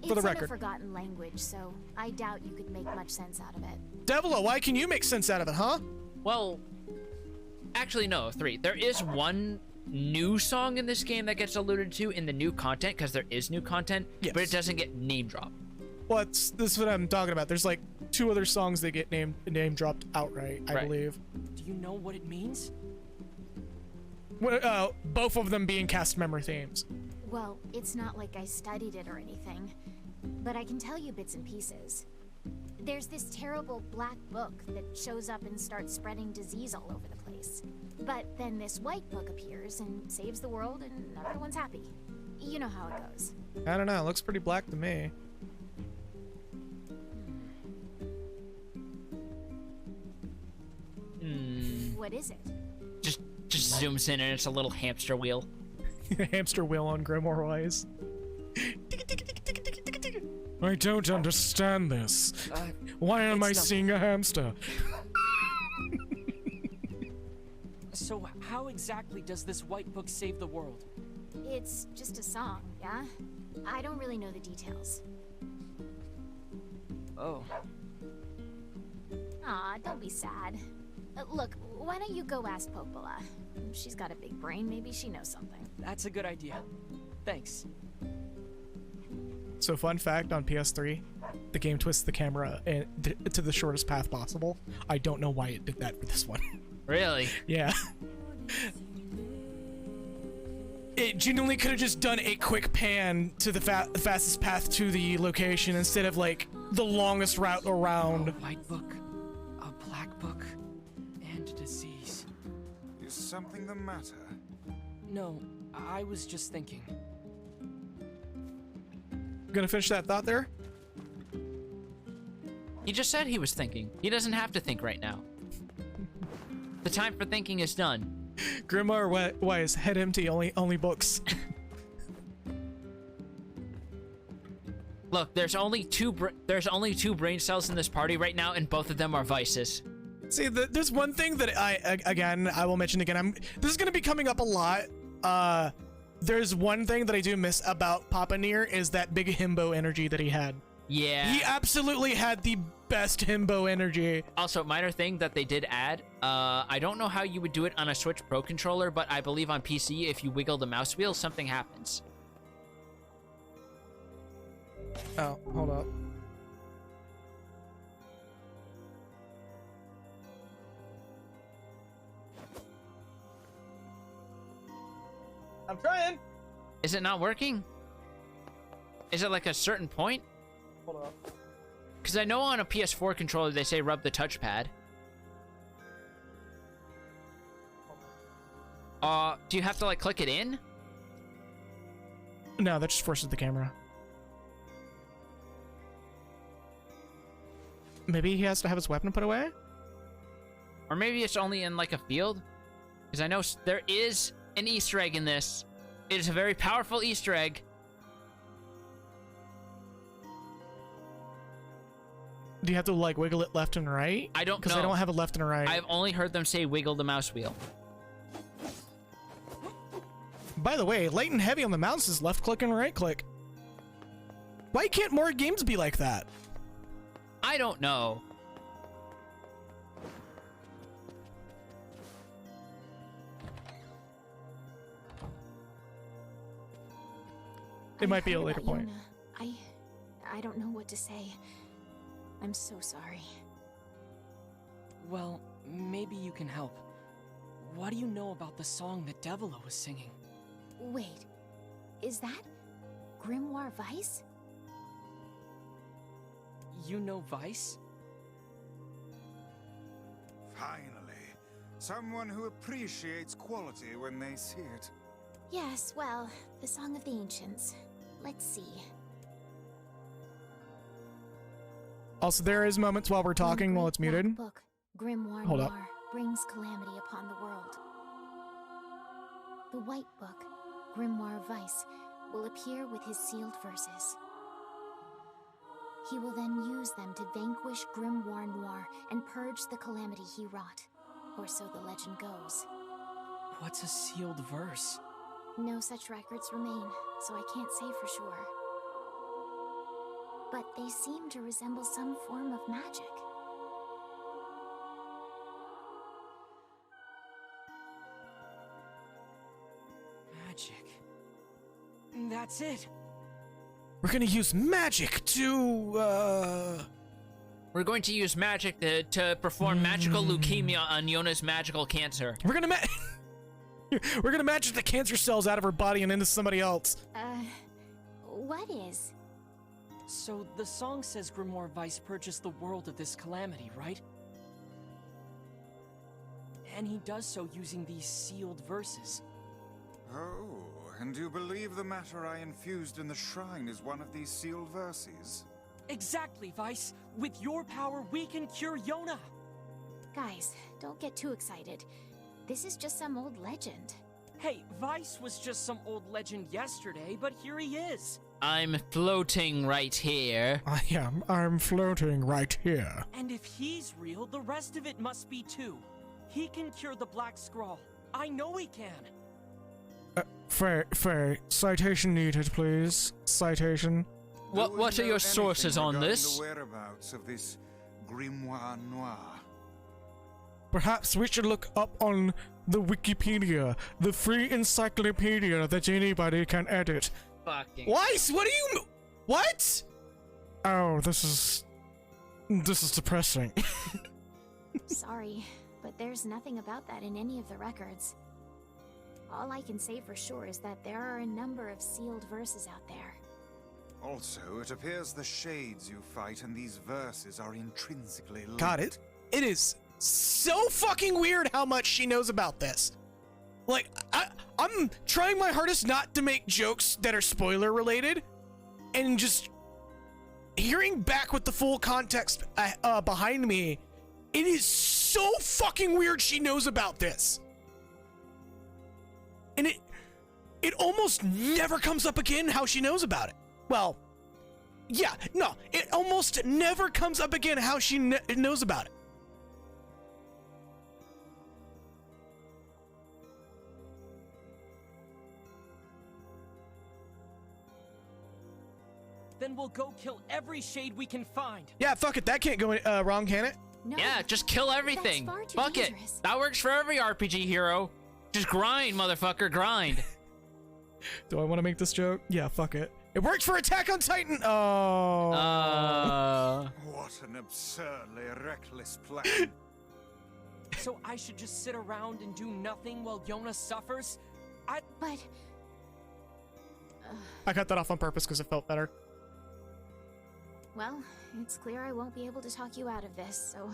For the record. It's in a forgotten language, so I doubt you could make much sense out of it. Devila, why can you make sense out of it, huh? Well, actually, no, 3. There is one new song in this game that gets alluded to in the new content, because there is new content, yes. But it doesn't get name dropped. Well, this is what I'm talking about. There's like 2 other songs that get name dropped outright, I believe. Do you know what it means? Well, both of them being cast member themes. Well, it's not like I studied it or anything, but I can tell you bits and pieces. There's this terrible black book that shows up and starts spreading disease all over the place. But then this white book appears and saves the world and everyone's happy. You know how it goes. I don't know, it looks pretty black to me. What is it? Just zooms in and it's a little hamster wheel. Hamster wheel on Grimoire Weiss. I don't understand this. Why am I it's seeing a hamster? So how exactly does this white book save the world? It's just a song, yeah? I don't really know the details. Oh. Aw, don't be sad. Look, why don't you go ask Popola? She's got a big brain, maybe she knows something. That's a good idea. Thanks. So fun fact on PS3, the game twists the camera to the shortest path possible. I don't know why it did that for this one. Really? Yeah. It genuinely could have just done a quick pan to the fastest path to the location instead of like the longest route around. A white book, a black book, and a disease. Is something the matter? No, I was just thinking. Gonna finish that thought there? He just said he was thinking. He doesn't have to think right now. The time for thinking is done. Grimoire Wise, head empty, only books. Look, there's only two brain cells in this party right now, and both of them are vices. See, there's one thing that I will mention again. This is gonna be coming up a lot. There's one thing that I do miss about Papa Nier is that big himbo energy that he had. Yeah. He absolutely had the best himbo energy. Also, minor thing that they did add, I don't know how you would do it on a Switch Pro controller, but I believe on PC, if you wiggle the mouse wheel, something happens. Oh, hold up. I'm trying. Is it not working? Is it like a certain point? Hold up. Because I know on a PS4 controller they say rub the touchpad. Do you have to like click it in? No, that just forces the camera. Maybe he has to have his weapon put away? Or maybe it's only in like a field? Because I know there is an Easter egg in this. It is a very powerful Easter egg. Do you have to like wiggle it left and right? I don't know. Because I don't have a left and a right. I've only heard them say wiggle the mouse wheel. By the way, light and heavy on the mouse is left click and right click. Why can't more games be like that? I don't know. It might be a later point. I don't know what to say. I'm so sorry. Well, maybe you can help. What do you know about the song that Devila was singing? Wait, is that Grimoire Vice? You know Vice? Finally, someone who appreciates quality when they see it. Yes, well, the Song of the Ancients. Let's see. Also, there is moments while we're talking while it's muted. Book, Grimoire Hold up. Noir brings calamity upon the world. The White Book, Grimoire Vice, will appear with his sealed verses. He will then use them to vanquish Grimoire Noir and purge the calamity he wrought, or so the legend goes. What's a sealed verse? No such records remain, so I can't say for sure. But they seem to resemble some form of magic. Magic. That's it. We're gonna use magic to, We're going to use magic to perform magical leukemia on Yona's magical cancer. We're gonna we're gonna magic the cancer cells out of her body and into somebody else. What is? So the song says Grimoire Vice purchased the world of this calamity, right? And he does so using these sealed verses. Oh, and you believe the matter I infused in the shrine is one of these sealed verses? Exactly, Vice. With your power, we can cure Yona. Guys, don't get too excited. This is just some old legend. Hey, Vice was just some old legend yesterday, but here he is. I'm floating right here. I'm floating right here. And if he's real, the rest of it must be too. He can cure the Black Scrawl. I know he can. Faye, citation needed, please. Citation. What are your sources on this? The whereabouts of this grimoire noir. Perhaps we should look up on the Wikipedia, the free encyclopedia that anybody can edit. Fucking. Why? What do you? What? Oh, this is depressing. Sorry, but there's nothing about that in any of the records. All I can say for sure is that there are a number of sealed verses out there. Also, it appears the shades you fight in these verses are intrinsically linked. Got it. It is so fucking weird how much she knows about this. Like, I'm trying my hardest not to make jokes that are spoiler related, and just hearing back with the full context behind me, it is so fucking weird she knows about this. And it almost never comes up again how she knows about it. Well, yeah, no, it almost never comes up again how she knows about it. Then we'll go kill every shade we can find. Yeah, fuck it. That can't go wrong, can it? No, Yeah, just kill everything. that's far too Fuck it. dangerous. That works for every RPG hero. Just grind, motherfucker, grind. Do I want to make this joke? Yeah, fuck it. It worked for Attack on Titan. Oh. What an absurdly reckless plan. So I should just sit around and do nothing while Yona suffers? But I cut that off on purpose because it felt better. well, it's clear I won't be able to talk you out of this, so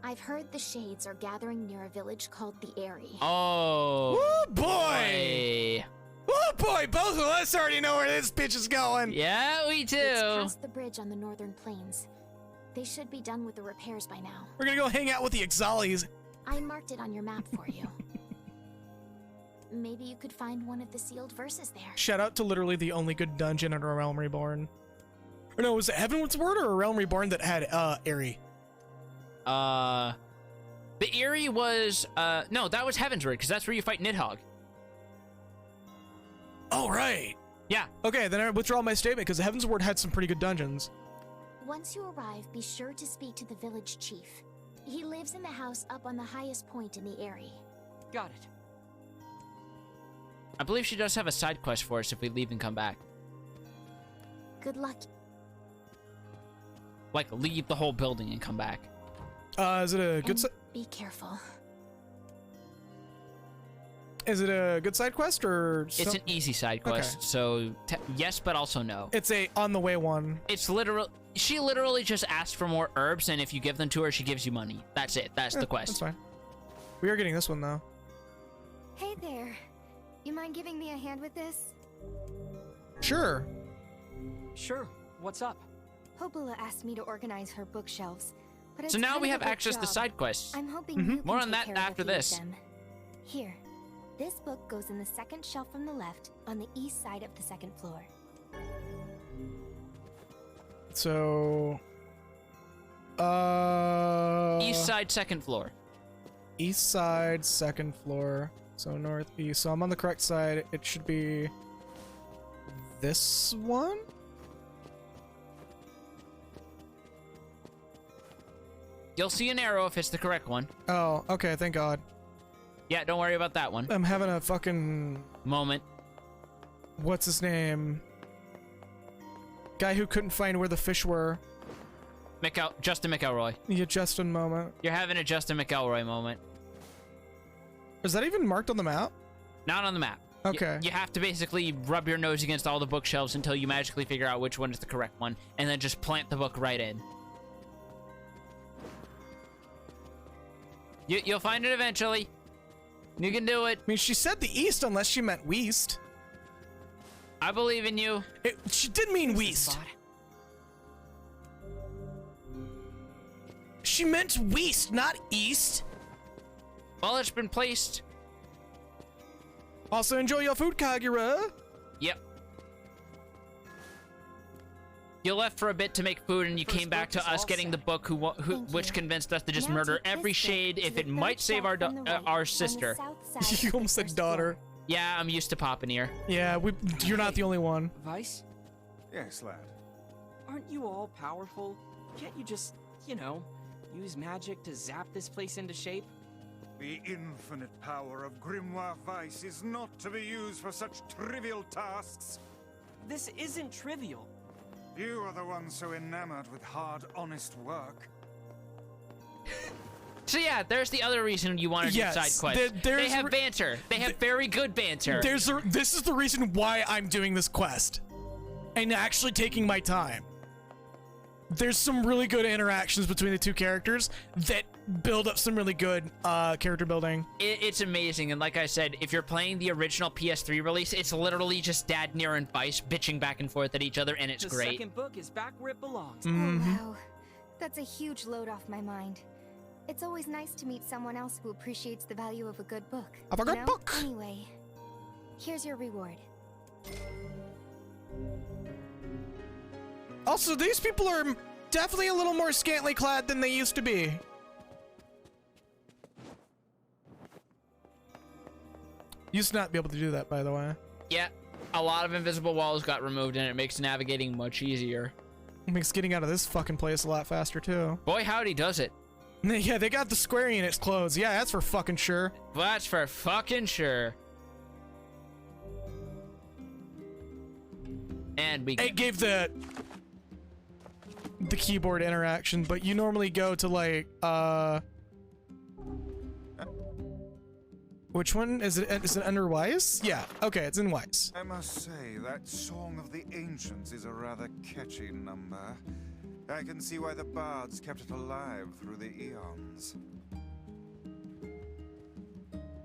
I've heard the Shades are gathering near a village called the Eyrie. Oh. Oh boy! Oh boy! Both of us already know where this bitch is going. Yeah, we It's do. past the bridge on the northern plains. They should be done with the repairs by now. We're gonna go hang out with the Exalis. I marked it on your map for you. Maybe you could find one of the sealed verses there. Shout out to literally the only good dungeon in A Realm Reborn. Or no, was it Heaven's Word or A Realm Reborn that had Eyrie? The Eyrie was, no, that was Heaven's Word, because that's where you fight Nidhogg. Oh, right. Yeah. Okay, then I withdraw my statement because Heaven's Word had some pretty good dungeons. Once you arrive, be sure to speak to the village chief. He lives in the house up on the highest point in the Eyrie. Got it. I believe she does have a side quest for us if we leave and come back. Good luck. Like, leave the whole building and come back. Is it a good? And be careful. Is it a good side quest or? It's an easy side quest, Okay. so yes, but also no. It's a on the way one. It's literal. She literally just asked for more herbs, and if you give them to her, she gives you money. That's it. That's the quest. That's fine. We are getting this one though. Hey there. You mind giving me a hand with this? Sure. Sure. What's up? Hopula asked me to organize her bookshelves, but it's So now kind we of have a big access to job. side quests. I'm hoping you can More on take that care of a after few of this. them. Here, this book goes in the second shelf from the left on the east side of the second floor. So. East side, second floor. East side, second floor. So northeast. So I'm on the correct side. It should be this one. You'll see an arrow if it's the correct one. Oh, okay. Thank God. Yeah, don't worry about that one. I'm having a fucking Moment. what's his name? Guy who couldn't find where the fish were. Justin McElroy. Yeah, Justin moment. You're having a Justin McElroy moment. Is that even marked on the map? Not on the map. Okay. You have to basically rub your nose against all the bookshelves until you magically figure out which one is the correct one, and then just plant the book right in. You'll find it eventually. You can do it. I mean, she said the east unless she meant west. I believe in you. She did mean west. She meant west, not east. Well, it's been placed. Also, enjoy your food, Kagura. Yep. You left for a bit to make food, and you came back to us getting the book, which convinced us to just murder every shade if it might save our sister. You almost said daughter. Yeah, I'm used to Papa Nier. Yeah, you're not the only one. Vice? Yes, lad. Aren't you all powerful? Can't you just, you know, use magic to zap this place into shape? The infinite power of Grimoire Vice is not to be used for such trivial tasks. This isn't trivial. You are the one so enamored with hard, honest work. So yeah, there's the other reason you want to do side quests. They have banter. They have very good banter. This is the reason why I'm doing this quest. And actually taking my time. There's some really good interactions between the two characters that build up some really good character building. It's amazing, and like I said, if you're playing the original PS3 release, it's literally just Dad, Nier, and Vice bitching back and forth at each other, and it's great. The second book is back where it belongs. Oh, wow. That's a huge load off my mind. It's always nice to meet someone else who appreciates the value of a good book. Of a good book! Anyway, here's your reward. Also, these people are definitely a little more scantily clad than they used to be. Used to not be able to do that, by the way. Yeah, a lot of invisible walls got removed, and it makes navigating much easier. It makes getting out of this fucking place a lot faster, too. Boy, howdy does it. Yeah, they got the square units closed. Yeah, that's for fucking sure. That's for fucking sure. And we... It gave the keyboard interaction, but you normally go to, like, which one? Is it under Weiss? Yeah, okay, it's in Weiss. I must say, that Song of the Ancients is a rather catchy number. I can see why the bards kept it alive through the eons.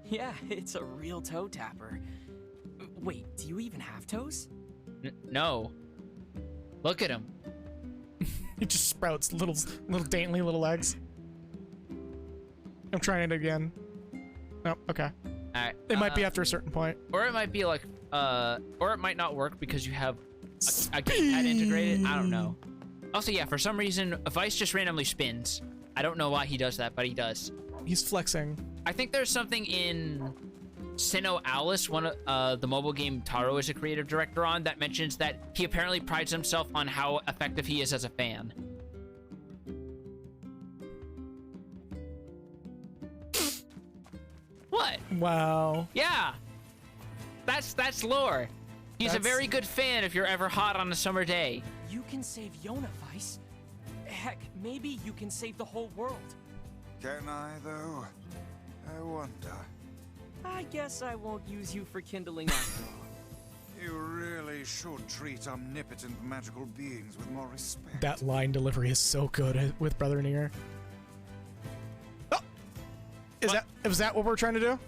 Yeah, it's a real toe tapper. Wait, do you even have toes? No. Look at him. He just sprouts little daintily little legs. I'm trying it again. Oh, okay. Alright. It might be after a certain point. Or it might be like, or it might not work because you have a gamepad integrated. I don't know. Also, yeah, for some reason, Vice just randomly spins. I don't know why he does that, but he does. He's flexing. I think there's something in Sinnoh Alice, one of the mobile game Taro is a creative director on, that mentions that he apparently prides himself on how effective he is as a fan. What? Wow. Yeah. That's lore. He's a very good fan if you're ever hot on a summer day. You can save Yona, Vice. Heck, maybe you can save the whole world. Can I, though? I wonder. I guess I won't use you for kindling after all. You really should treat omnipotent magical beings with more respect. That line delivery is so good with Brother Nier. Oh! Was that what we're trying to do?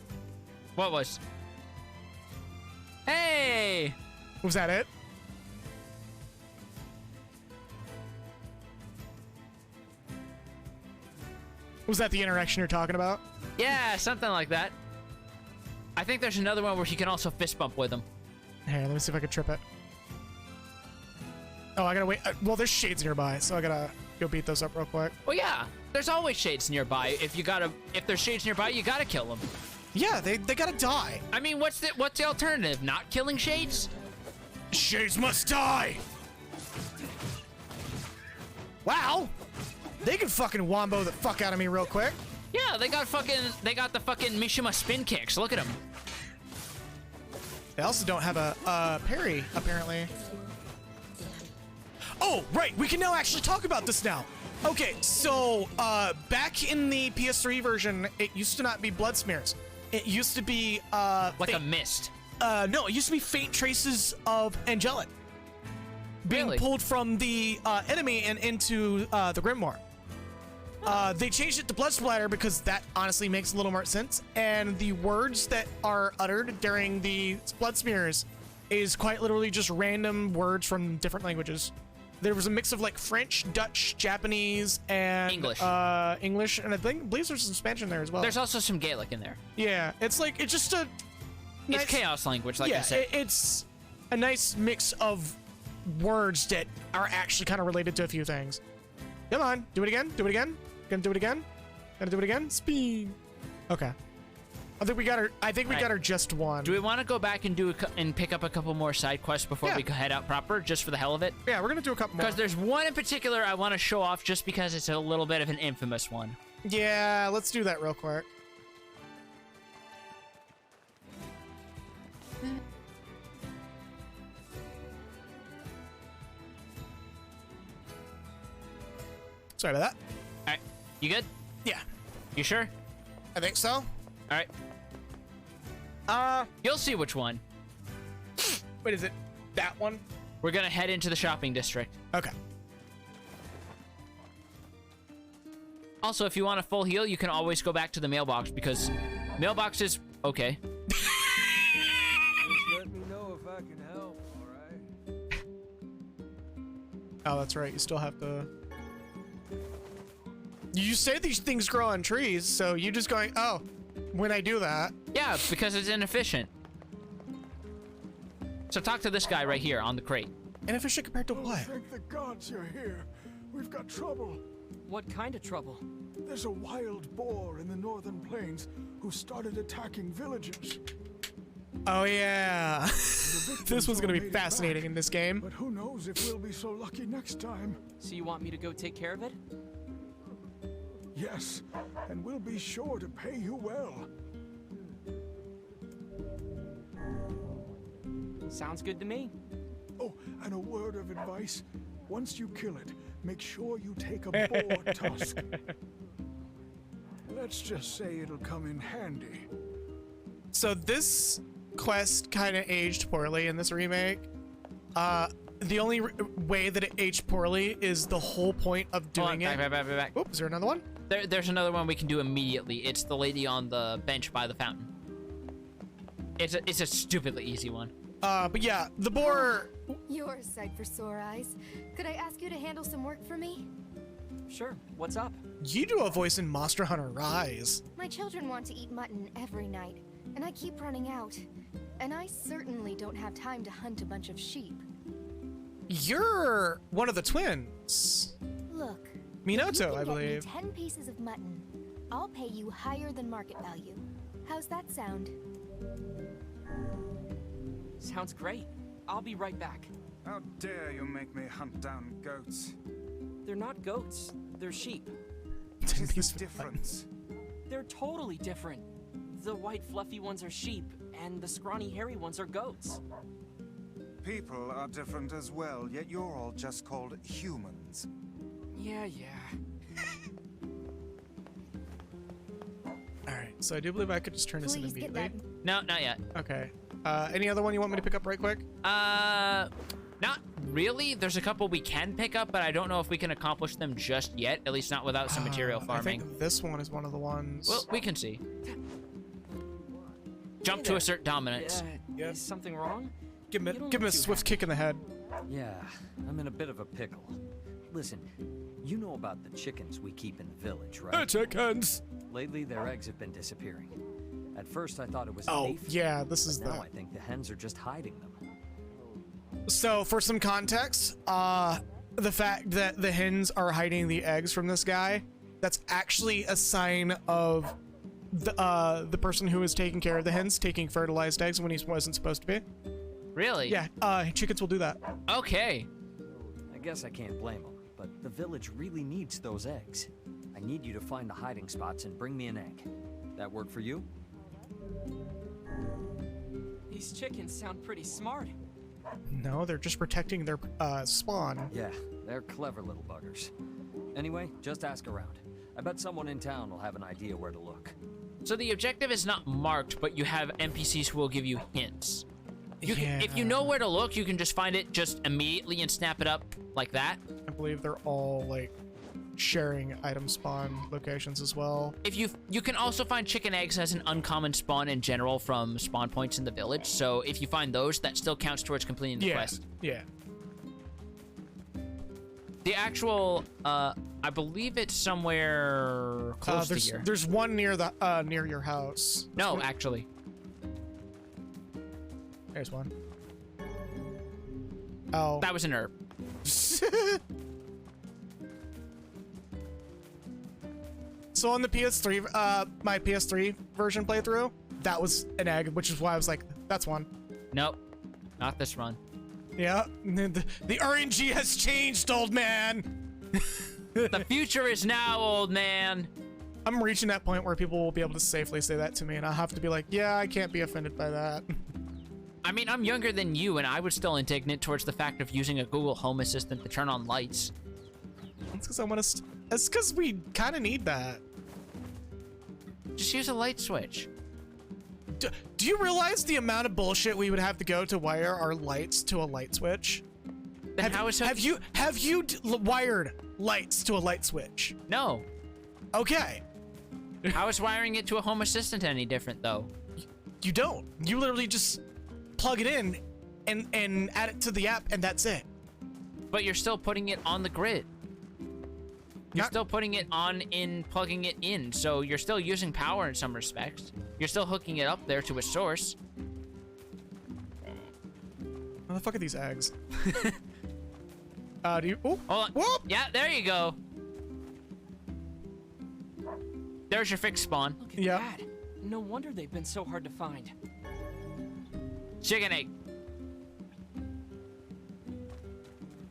What was? Hey! Was that it? Was that the interaction you're talking about? Yeah, something like that. I think there's another one where he can also fist bump with him. Here, let me see if I can trip it. Oh, I gotta wait. Well, there's shades nearby, so I gotta go beat those up real quick. Well, yeah, there's always shades nearby. If there's shades nearby, you gotta kill them. Yeah, they gotta die. I mean, what's the alternative? Not killing shades? Shades must die. Wow, they can fucking wombo the fuck out of me real quick. Yeah, they got the fucking Mishima spin kicks. Look at them. They also don't have a parry, apparently. Oh, right, we can now actually talk about this now. Okay, so back in the PS3 version, it used to not be blood smears. It used to be like a mist. No, it used to be faint traces of Angelic being pulled from the enemy and into the Grimoire. They changed it to blood splatter because that honestly makes a little more sense. And the words that are uttered during the blood smears is quite literally just random words from different languages. There was a mix of like French, Dutch, Japanese, and English, and I believe there's some Spanish in there as well. There's also some Gaelic in there. Yeah, it's like it's just a nice, It's chaos language, like yeah, I said. it's a nice mix of words that are actually kind of related to a few things. Come on, do it again. Do it again. Gonna do it again. Gonna do it again. Speed. Okay. I think we got her. I think we got her just one. Do we want to go back and and pick up a couple more side quests before we head out proper, just for the hell of it? Yeah, we're gonna do a couple more. Because there's one in particular I want to show off, just because it's a little bit of an infamous one. Yeah, let's do that real quick. Sorry about that. All right, you good? Yeah, You sure? I think so. All right. You'll see which one. Wait, is it that one? We're gonna head into the shopping district. Okay. Also, if you want a full heal, you can always go back to the mailbox, because mailbox is okay. Just let me know if I can help, alright? Oh, that's right. You still have to... You say these things grow on trees, so you just going, oh, when I do that. Yeah, because it's inefficient. So talk to this guy right here on the crate. Inefficient compared to what? Thank the gods you're here. We've got trouble. What kind of trouble? There's a wild boar in the northern plains who started attacking villagers. Oh, yeah. This one's going to be made it fascinating back. in this game. But who knows if we'll be so lucky next time. So you want me to go take care of it? Yes, and we'll be sure to pay you well. Sounds good to me. Oh, and a word of advice. Once you kill it, make sure you take a boar tusk. Let's just say it'll come in handy. So this quest kind of aged poorly in this remake. The only way that it aged poorly is the whole point of doing it. Back. Oop, is there another one? There's another one we can do immediately. It's the lady on the bench by the fountain. It's a stupidly easy one. But yeah, the boar... You're a sight for sore eyes. Could I ask you to handle some work for me? Sure, what's up? You do a voice in Monster Hunter Rise. My children want to eat mutton every night, and I keep running out. And I certainly don't have time to hunt a bunch of sheep. You're one of the twins. Look, Minato, if you can I believe. Get me 10 pieces of mutton, I'll pay you higher than market value. How's that sound? Sounds great. I'll be right back. How dare you make me hunt down goats? They're not goats. They're sheep. What is pieces the of mutton. difference? They're totally different. The white fluffy ones are sheep, and the scrawny hairy ones are goats. People are different as well, yet you're all just called humans. Yeah. Alright, so I do believe I could just turn this in Please get immediately. that. No, not yet. Okay. Any other one you want me to pick up right quick? Not really. There's a couple we can pick up, but I don't know if we can accomplish them just yet. At least not without some material farming. I think this one is one of the ones. Well, we can see. Jump to assert dominance. Is something wrong? Give You don't him a look too swift kick in the head. Yeah, I'm in a bit of a pickle. Listen, you know about the chickens we keep in the village, right? Chickens! Lately, their eggs have been disappearing. At first, I thought it was Oh, safe, yeah, this is but now that. I think the hens are just hiding them. So, for some context, the fact that the hens are hiding the eggs from this guy, that's actually a sign of the person who is taking care of the hens taking fertilized eggs when he wasn't supposed to be. Really? Yeah, chickens will do that. Okay. I guess I can't blame them, but the village really needs those eggs. I need you to find the hiding spots and bring me an egg. That work for you? These chickens sound pretty smart. No, they're just protecting their spawn. Yeah, they're clever little buggers. Anyway, just ask around. I bet someone in town will have an idea where to look. So the objective is not marked, but you have NPCs who will give you hints. If you know where to look, you can just find it just immediately and snap it up like that. I believe they're all like sharing item spawn locations as well. If you can also find chicken eggs as an uncommon spawn in general from spawn points in the village. So if you find those, that still counts towards completing the quest. Yeah. The actual, I believe it's somewhere close to here. There's one near the near your house. No, actually. There's one. Oh. That was an herb. So on the PS3, my PS3 version playthrough, that was an egg, which is why I was like, that's one. Nope. Not this run. Yeah. The RNG has changed, old man. The future is now, old man. I'm reaching that point where people will be able to safely say that to me, and I'll have to be like, yeah, I can't be offended by that. I mean, I'm younger than you, and I was still indignant towards the fact of using a Google Home Assistant to turn on lights. That's because I want to. That's because we kind of need that. Just use a light switch. Do you realize the amount of bullshit we would have to go to wire our lights to a light switch? Then have you wired lights to a light switch? No. Okay. How is wiring it to a Home Assistant any different, though? You don't. You literally just plug it in and add it to the app, and that's it. But you're still putting it on the grid. You're still putting it on in plugging it in, so you're still using power in some respects. You're still hooking it up there to a source. How the fuck are these eggs? Do you? Oh, hold on. Whoop! Yeah, there you go. There's your fixed spawn. Look at that. No wonder they've been so hard to find. Chicken egg.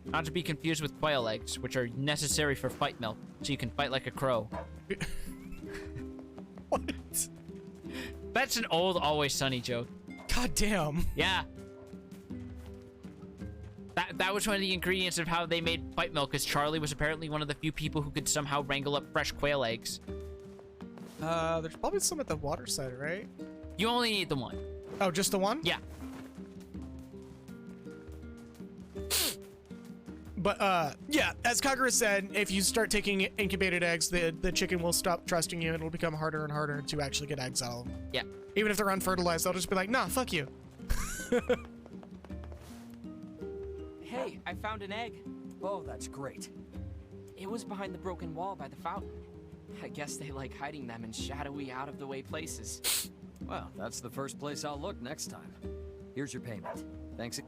Not to be confused with quail eggs, which are necessary for fight milk, so you can fight like a crow. What? That's an old Always Sunny joke. God damn. Yeah. That was one of the ingredients of how they made fight milk, because Charlie was apparently one of the few people who could somehow wrangle up fresh quail eggs. There's probably some at the water side, right? You only need the one. Oh, just the one? Yeah. But, yeah, as Kagura said, if you start taking incubated eggs, the chicken will stop trusting you, and it'll become harder and harder to actually get eggs out of them. Yeah. Even if they're unfertilized, they'll just be like, nah, fuck you. Hey, I found an egg. Oh, that's great. It was behind the broken wall by the fountain. I guess they like hiding them in shadowy, out-of-the-way places. Well, that's the first place I'll look next time. Here's your payment. Thanks.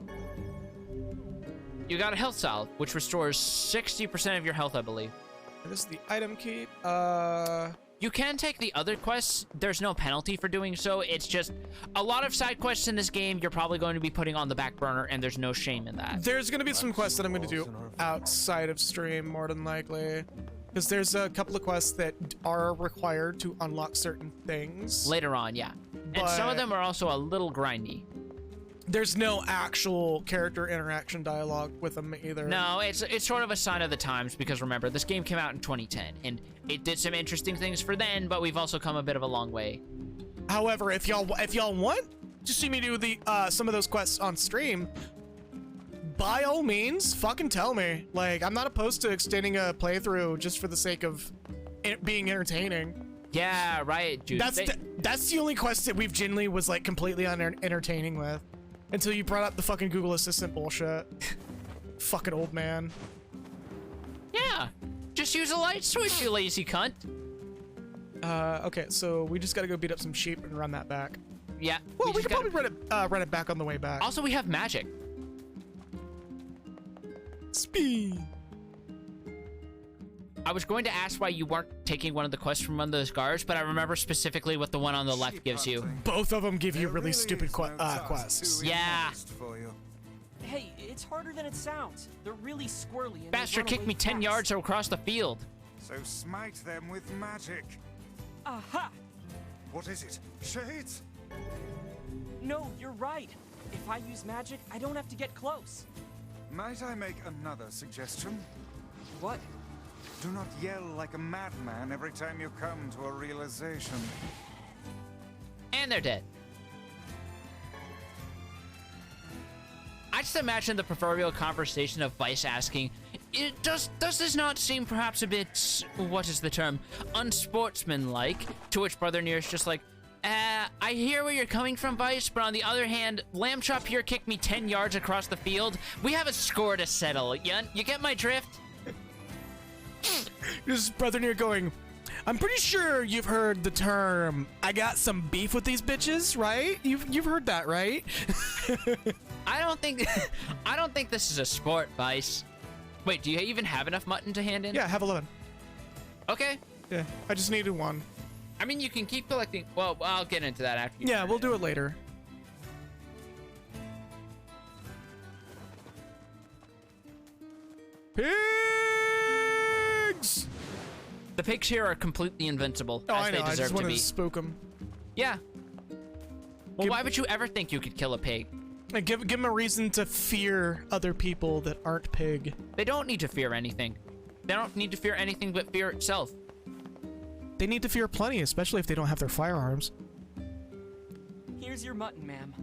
You got a health salve, which restores 60% of your health, I believe. This is the item keep. You can take the other quests. There's no penalty for doing so. It's just a lot of side quests in this game you're probably going to be putting on the back burner, and there's no shame in that. There's going to be some quests that I'm going to do outside of stream, more than likely. Because there's a couple of quests that are required to unlock certain things. Later on, yeah. And some of them are also a little grindy. There's no actual character interaction dialogue with them either. No, it's sort of a sign of the times, because remember, this game came out in 2010, and it did some interesting things for then, but we've also come a bit of a long way. However, if y'all want to see me do the some of those quests on stream, by all means, fucking tell me. Like, I'm not opposed to extending a playthrough just for the sake of it being entertaining. Yeah, right, dude. That's the only quest that we've genuinely was like completely entertaining with. Until you brought up the fucking Google Assistant bullshit. Fucking old man. Yeah. Just use a light switch, you lazy cunt. Okay, so we just gotta go beat up some sheep and run that back. Yeah. Well, we could probably run it back on the way back. Also, we have magic. Speed. I was going to ask why you weren't taking one of the quests from one of those guards, but I remember specifically what the one on the left gives you. Both of them give you really stupid quests. Yeah. Hey, it's harder than it sounds. They're really squirrely. And Bastard kicked me 10 yards across the field. So smite them with magic. Aha! What is it? Shades? No, you're right. If I use magic, I don't have to get close. Might I make another suggestion? What? Do not yell like a madman every time you come to a realization. And they're dead. I just imagine the proverbial conversation of Vice asking, does this not seem perhaps a bit, what is the term, unsportsmanlike? To which Brother Nier is just like, I hear where you're coming from, Vice, but on the other hand, Lamb Chop here kicked me 10 yards across the field. We have a score to settle. You get my drift? This is Brother Nier going, I'm pretty sure you've heard the term, I got some beef with these bitches, right? You've heard that, right? I don't think this is a sport, Vice. Wait, do you even have enough mutton to hand in? Yeah, I have 11. Okay. Yeah, I just needed one. I mean, you can keep collecting. Well, I'll get into that after you. Yeah, we'll do it later. Pigs! The pigs here are completely invincible, Oh, as I know. they I deserve just to wanted be. to spook them. Yeah. Well, why would you ever think you could kill a pig? And give them a reason to fear other people that aren't pig. They don't need to fear anything. They don't need to fear anything but fear itself. They need to fear plenty, especially if they don't have their firearms. Here's your mutton, ma'am.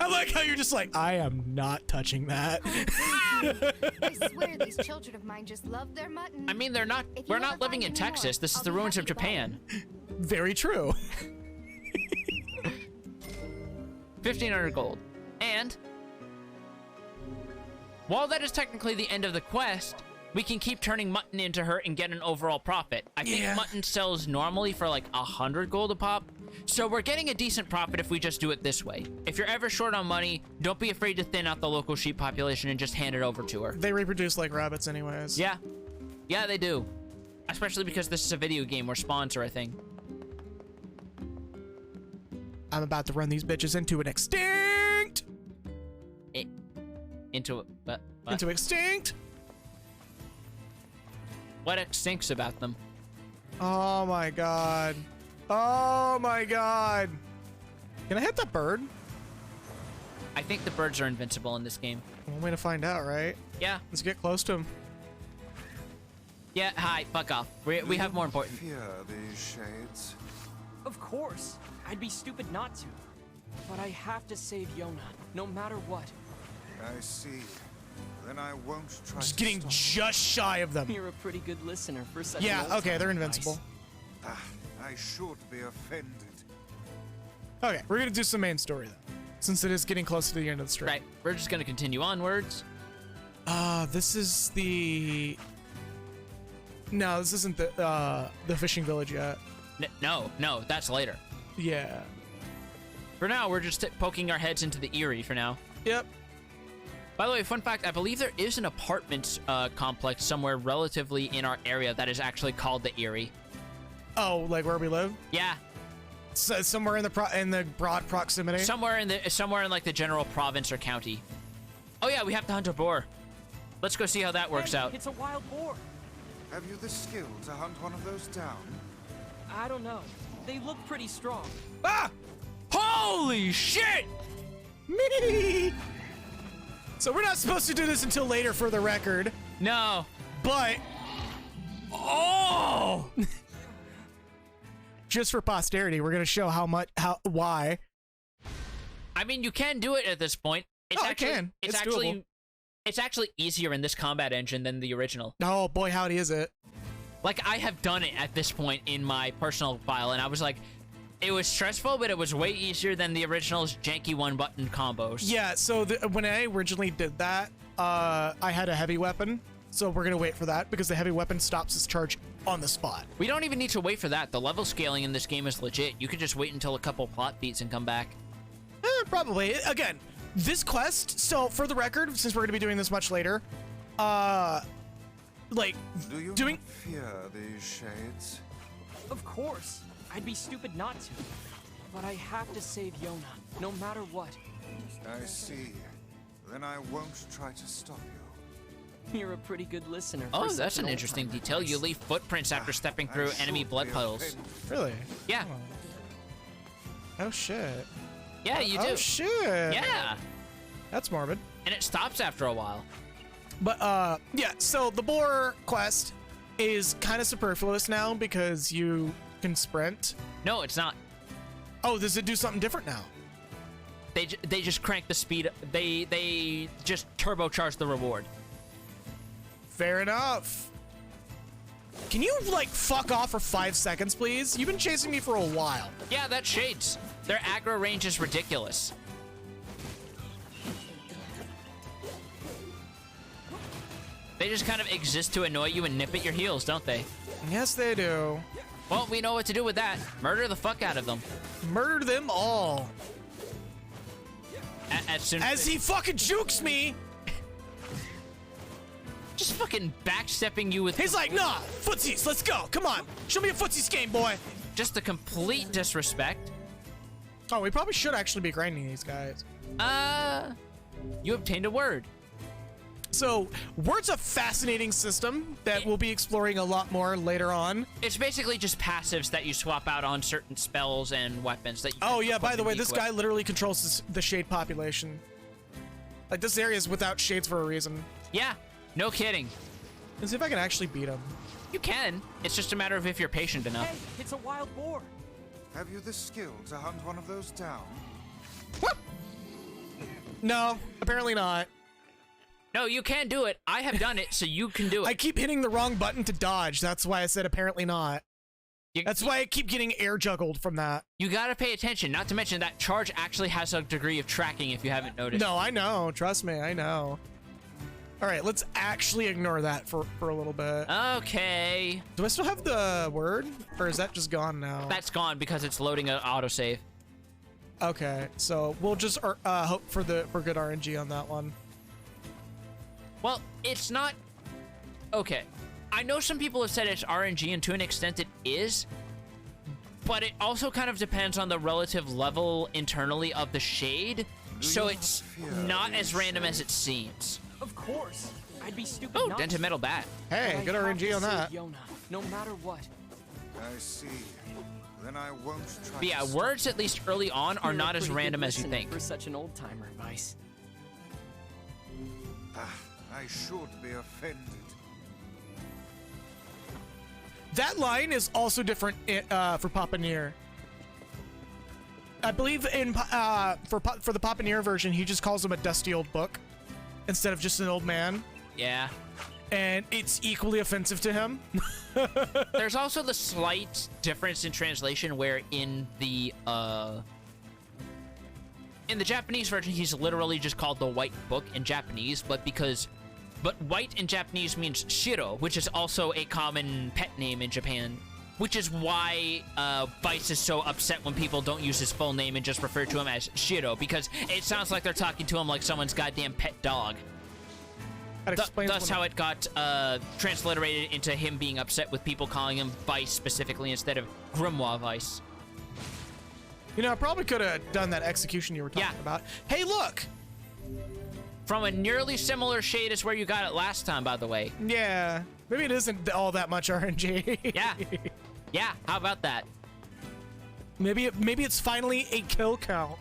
I like how you're just like, I am not touching that. I swear these children of mine just love their mutton. I mean, they're not. We're not living in Texas. This is the ruins of Japan. Very true. 1,500 gold. And while that is technically the end of the quest, we can keep turning mutton into her and get an overall profit. I think mutton sells normally for like 100 gold a pop. So we're getting a decent profit if we just do it this way. If you're ever short on money, don't be afraid to thin out the local sheep population and just hand it over to her. They reproduce like rabbits anyways. Yeah. Yeah, they do. Especially because this is a video game where spawns are a thing. I'm about to run these bitches into an extinct! Into what? Into extinct? What extincts about them? Oh my god. Oh my god. Can I hit that bird? I think the birds are invincible in this game. One way to find out, right? Yeah. Let's get close to him. Yeah, hi, fuck off. We have more important. Fear these shades. Of course. I'd be stupid not to. But I have to save Yona, no matter what. I see. Then I won't try Just to getting stop. just shy of them. You're a pretty good listener for such Yeah, an okay, they're old-time invincible. device. I should be offended. Okay, we're gonna do some main story though, since it is getting close to the end of the stream. Right, we're just gonna continue onwards. This is the... No, this isn't the fishing village yet. No, that's later. Yeah. For now, we're just poking our heads into the Erie for now. Yep. By the way, fun fact, I believe there is an apartment complex somewhere relatively in our area that is actually called the Erie. Oh, like where we live? Yeah. So somewhere in the broad proximity? Somewhere in like the general province or county. Oh yeah, we have to hunt a boar. Let's go see how that works out. It's a wild boar. Have you the skill to hunt one of those down? I don't know. They look pretty strong. Ah! Holy shit! Me! So we're not supposed to do this until later for the record. No. But... Oh! Just for posterity, we're gonna show why. I mean, you can do it at this point. It's I can. It's doable. It's actually easier in this combat engine than the original. Oh boy, howdy is it. Like, I have done it at this point in my personal file, and I was like, it was stressful, but it was way easier than the original's janky one-button combos. Yeah, so when I originally did that, I had a heavy weapon, so we're gonna wait for that, because the heavy weapon stops its charge on the spot. We don't even need to wait for that. The level scaling in this game is legit. You could just wait until a couple plot beats and come back. Probably. Again, this quest, so for the record, since we're gonna be doing this much later, like, Do you doing... not fear these shades? Of course. I'd be stupid not to. But I have to save Yona, no matter what. I see. Then I won't try to stop you. You're a pretty good listener. Oh, that's an interesting detail. You leave footprints after stepping through enemy blood puddles. Really? Yeah. Oh shit. Yeah, you do. Oh shit. Yeah. That's morbid. And it stops after a while. But yeah, so the boar quest is kind of superfluous now because you can sprint. No, it's not. Oh, does it do something different now? They just crank the speed. They just turbocharge the reward. Fair enough. Can you like fuck off for 5 seconds, please? You've been chasing me for a while. Yeah, that's Shades. Their aggro range is ridiculous. They just kind of exist to annoy you and nip at your heels, don't they? Yes, they do. Well, we know what to do with that. Murder the fuck out of them. Murder them all. As soon as he fucking jukes me. Just fucking backstepping you with... He's like, nah, footsies, let's go. Come on. Show me a footsies game, boy. Just the complete disrespect. Oh, we probably should actually be grinding these guys. You obtained a word. So, word's a fascinating system that we'll be exploring a lot more later on. It's basically just passives that you swap out on certain spells and weapons that you Oh, yeah, by the way, this guy literally controls the shade population. Like, this area is without shades for a reason. Yeah, no kidding. Let's see if I can actually beat him. You can. It's just a matter of if you're patient enough. Hey, it's a wild boar. Have you the skill to hunt one of those down? What? No, apparently not. No, you can do it. I have done it, so you can do it. I keep hitting the wrong button to dodge. That's why I said apparently not. That's why I keep getting air juggled from that. You gotta pay attention. Not to mention that charge actually has a degree of tracking if you haven't noticed. No, I know. Trust me, I know. All right, let's actually ignore that for a little bit. Okay. Do I still have the word? Or is that just gone now? That's gone because it's loading an autosave. Okay, so we'll just hope for good RNG on that one. Well, it's not... Okay. I know some people have said it's RNG, and to an extent it is, but it also kind of depends on the relative level internally of the shade, so it's not as random as it seems. Of course. I'd be stupid Oh, not dented to. metal bat. Hey, good RNG on that. Yona, no matter what. I see. Then I won't try. But yeah, words at least early on are You're not a as pretty good random as you listener think. For such an old timer, Vice. I should be offended. That line is also different for Papa Nier. I believe in for the Papa Nier version, he just calls him a dusty old book instead of just an old man. Yeah. And it's equally offensive to him. There's also the slight difference in translation where in the Japanese version, he's literally just called the White Book in Japanese, but white in Japanese means Shiro, which is also a common pet name in Japan, which is why Vice is so upset when people don't use his full name and just refer to him as Shiro, because it sounds like they're talking to him like someone's goddamn pet dog. That's how it got transliterated into him being upset with people calling him Vice specifically instead of Grimoire Vice. You know, I probably could have done that execution you were talking about. Hey, look! From a nearly similar shade as where you got it last time, by the way. Yeah. Maybe it isn't all that much RNG. Yeah. Yeah, how about that? Maybe it's finally a kill count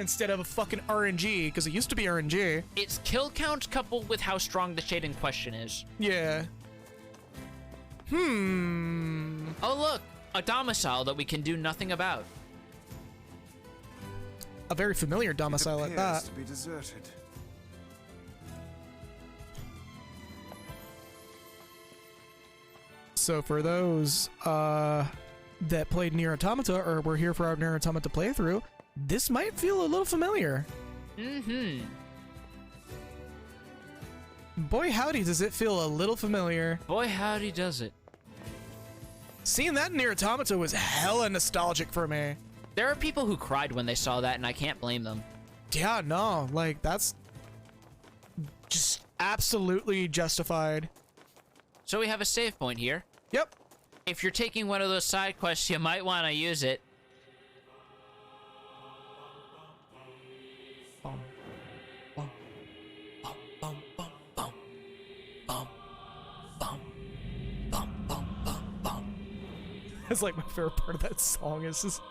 instead of a fucking RNG, because it used to be RNG. It's kill count coupled with how strong the shade in question is. Yeah. Oh, look. A domicile that we can do nothing about. A very familiar domicile at that. To be deserted. So for those that played Nier Automata or were here for our Nier Automata playthrough, this might feel a little familiar. Mm-hmm. Boy howdy, does it feel a little familiar. Boy howdy does it. Seeing that in Nier Automata was hella nostalgic for me. There are people who cried when they saw that, and I can't blame them. Yeah, no, like, that's just absolutely justified. So we have a save point here. Yep. If you're taking one of those side quests, you might want to use it. Bum, bum, bum, bum, bum, bum, bum, bum, bum, bum, bum, bum. That's like my favorite part of that song is just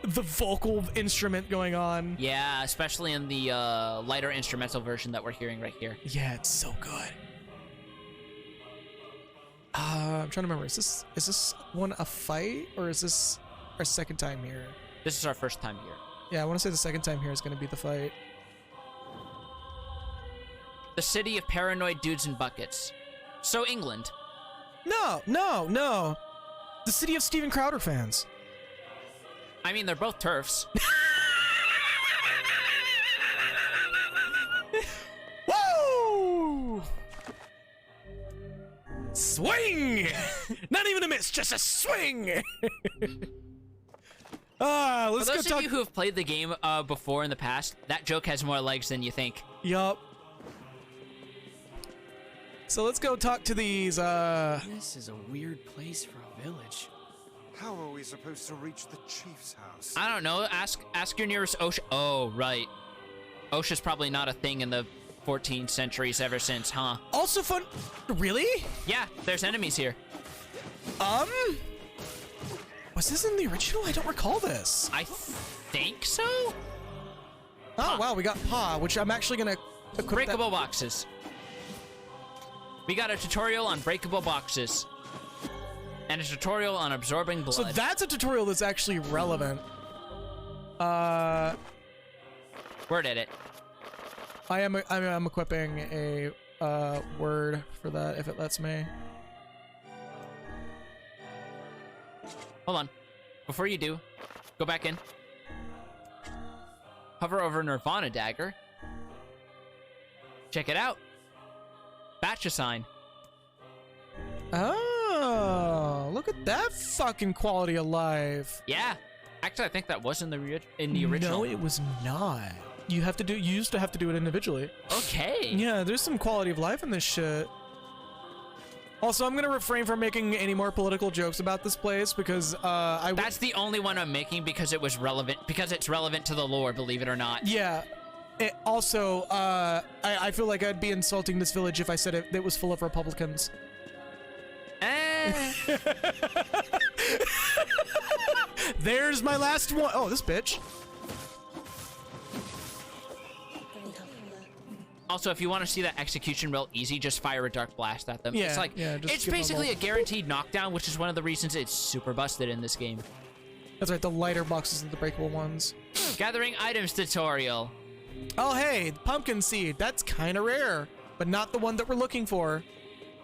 the vocal instrument going on. Yeah, especially in the lighter instrumental version that we're hearing right here. Yeah, it's so good. I'm trying to remember. Is this one a fight, or is this our second time here? This is our first time here. Yeah, I want to say the second time here is going to be the fight. The city of paranoid dudes in buckets. So England. No, no, no. The city of Steven Crowder fans. I mean, they're both turfs. Woo! swing. Not even a miss, just a swing. Let's For go those talk. of you who have played the game before in the past, that joke has more legs than you think. Yup. So let's go talk to these. This is a weird place for a village. How are we supposed to reach the chief's house? I don't know. Ask your nearest OSHA. Oh, right. OSHA's probably not a thing in the 14th centuries ever since, huh? Also fun. Really? Yeah, there's enemies here. Was this in the original? I don't recall this. I think so? Oh, wow, we got Pa, which I'm actually gonna equip Breakable boxes. We got a tutorial on breakable boxes. And a tutorial on absorbing blood. So that's a tutorial that's actually relevant. Word edit. I'm equipping a word for that if it lets me. Hold on. Before you do, go back in. Hover over Nirvana Dagger. Check it out. Batch assign. Oh, look at that fucking quality of life. Yeah. Actually, I think that was in the original. No, it was not. You used to have to do it individually. Okay. Yeah, there's some quality of life in this shit. Also, I'm gonna refrain from making any more political jokes about this place because That's the only one I'm making because it was relevant. Because it's relevant to the lore, believe it or not. Yeah. Also, I feel like I'd be insulting this village if I said it was full of Republicans. There's my last one. Oh, this bitch. Also, if you want to see that execution real easy, just fire a dark blast at them. Yeah, It's like, yeah, just it's give them basically all- a guaranteed knockdown, which is one of the reasons it's super busted in this game. That's right, the lighter boxes are the breakable ones. Gathering items tutorial. Oh, hey, pumpkin seed. That's kind of rare, but not the one that we're looking for.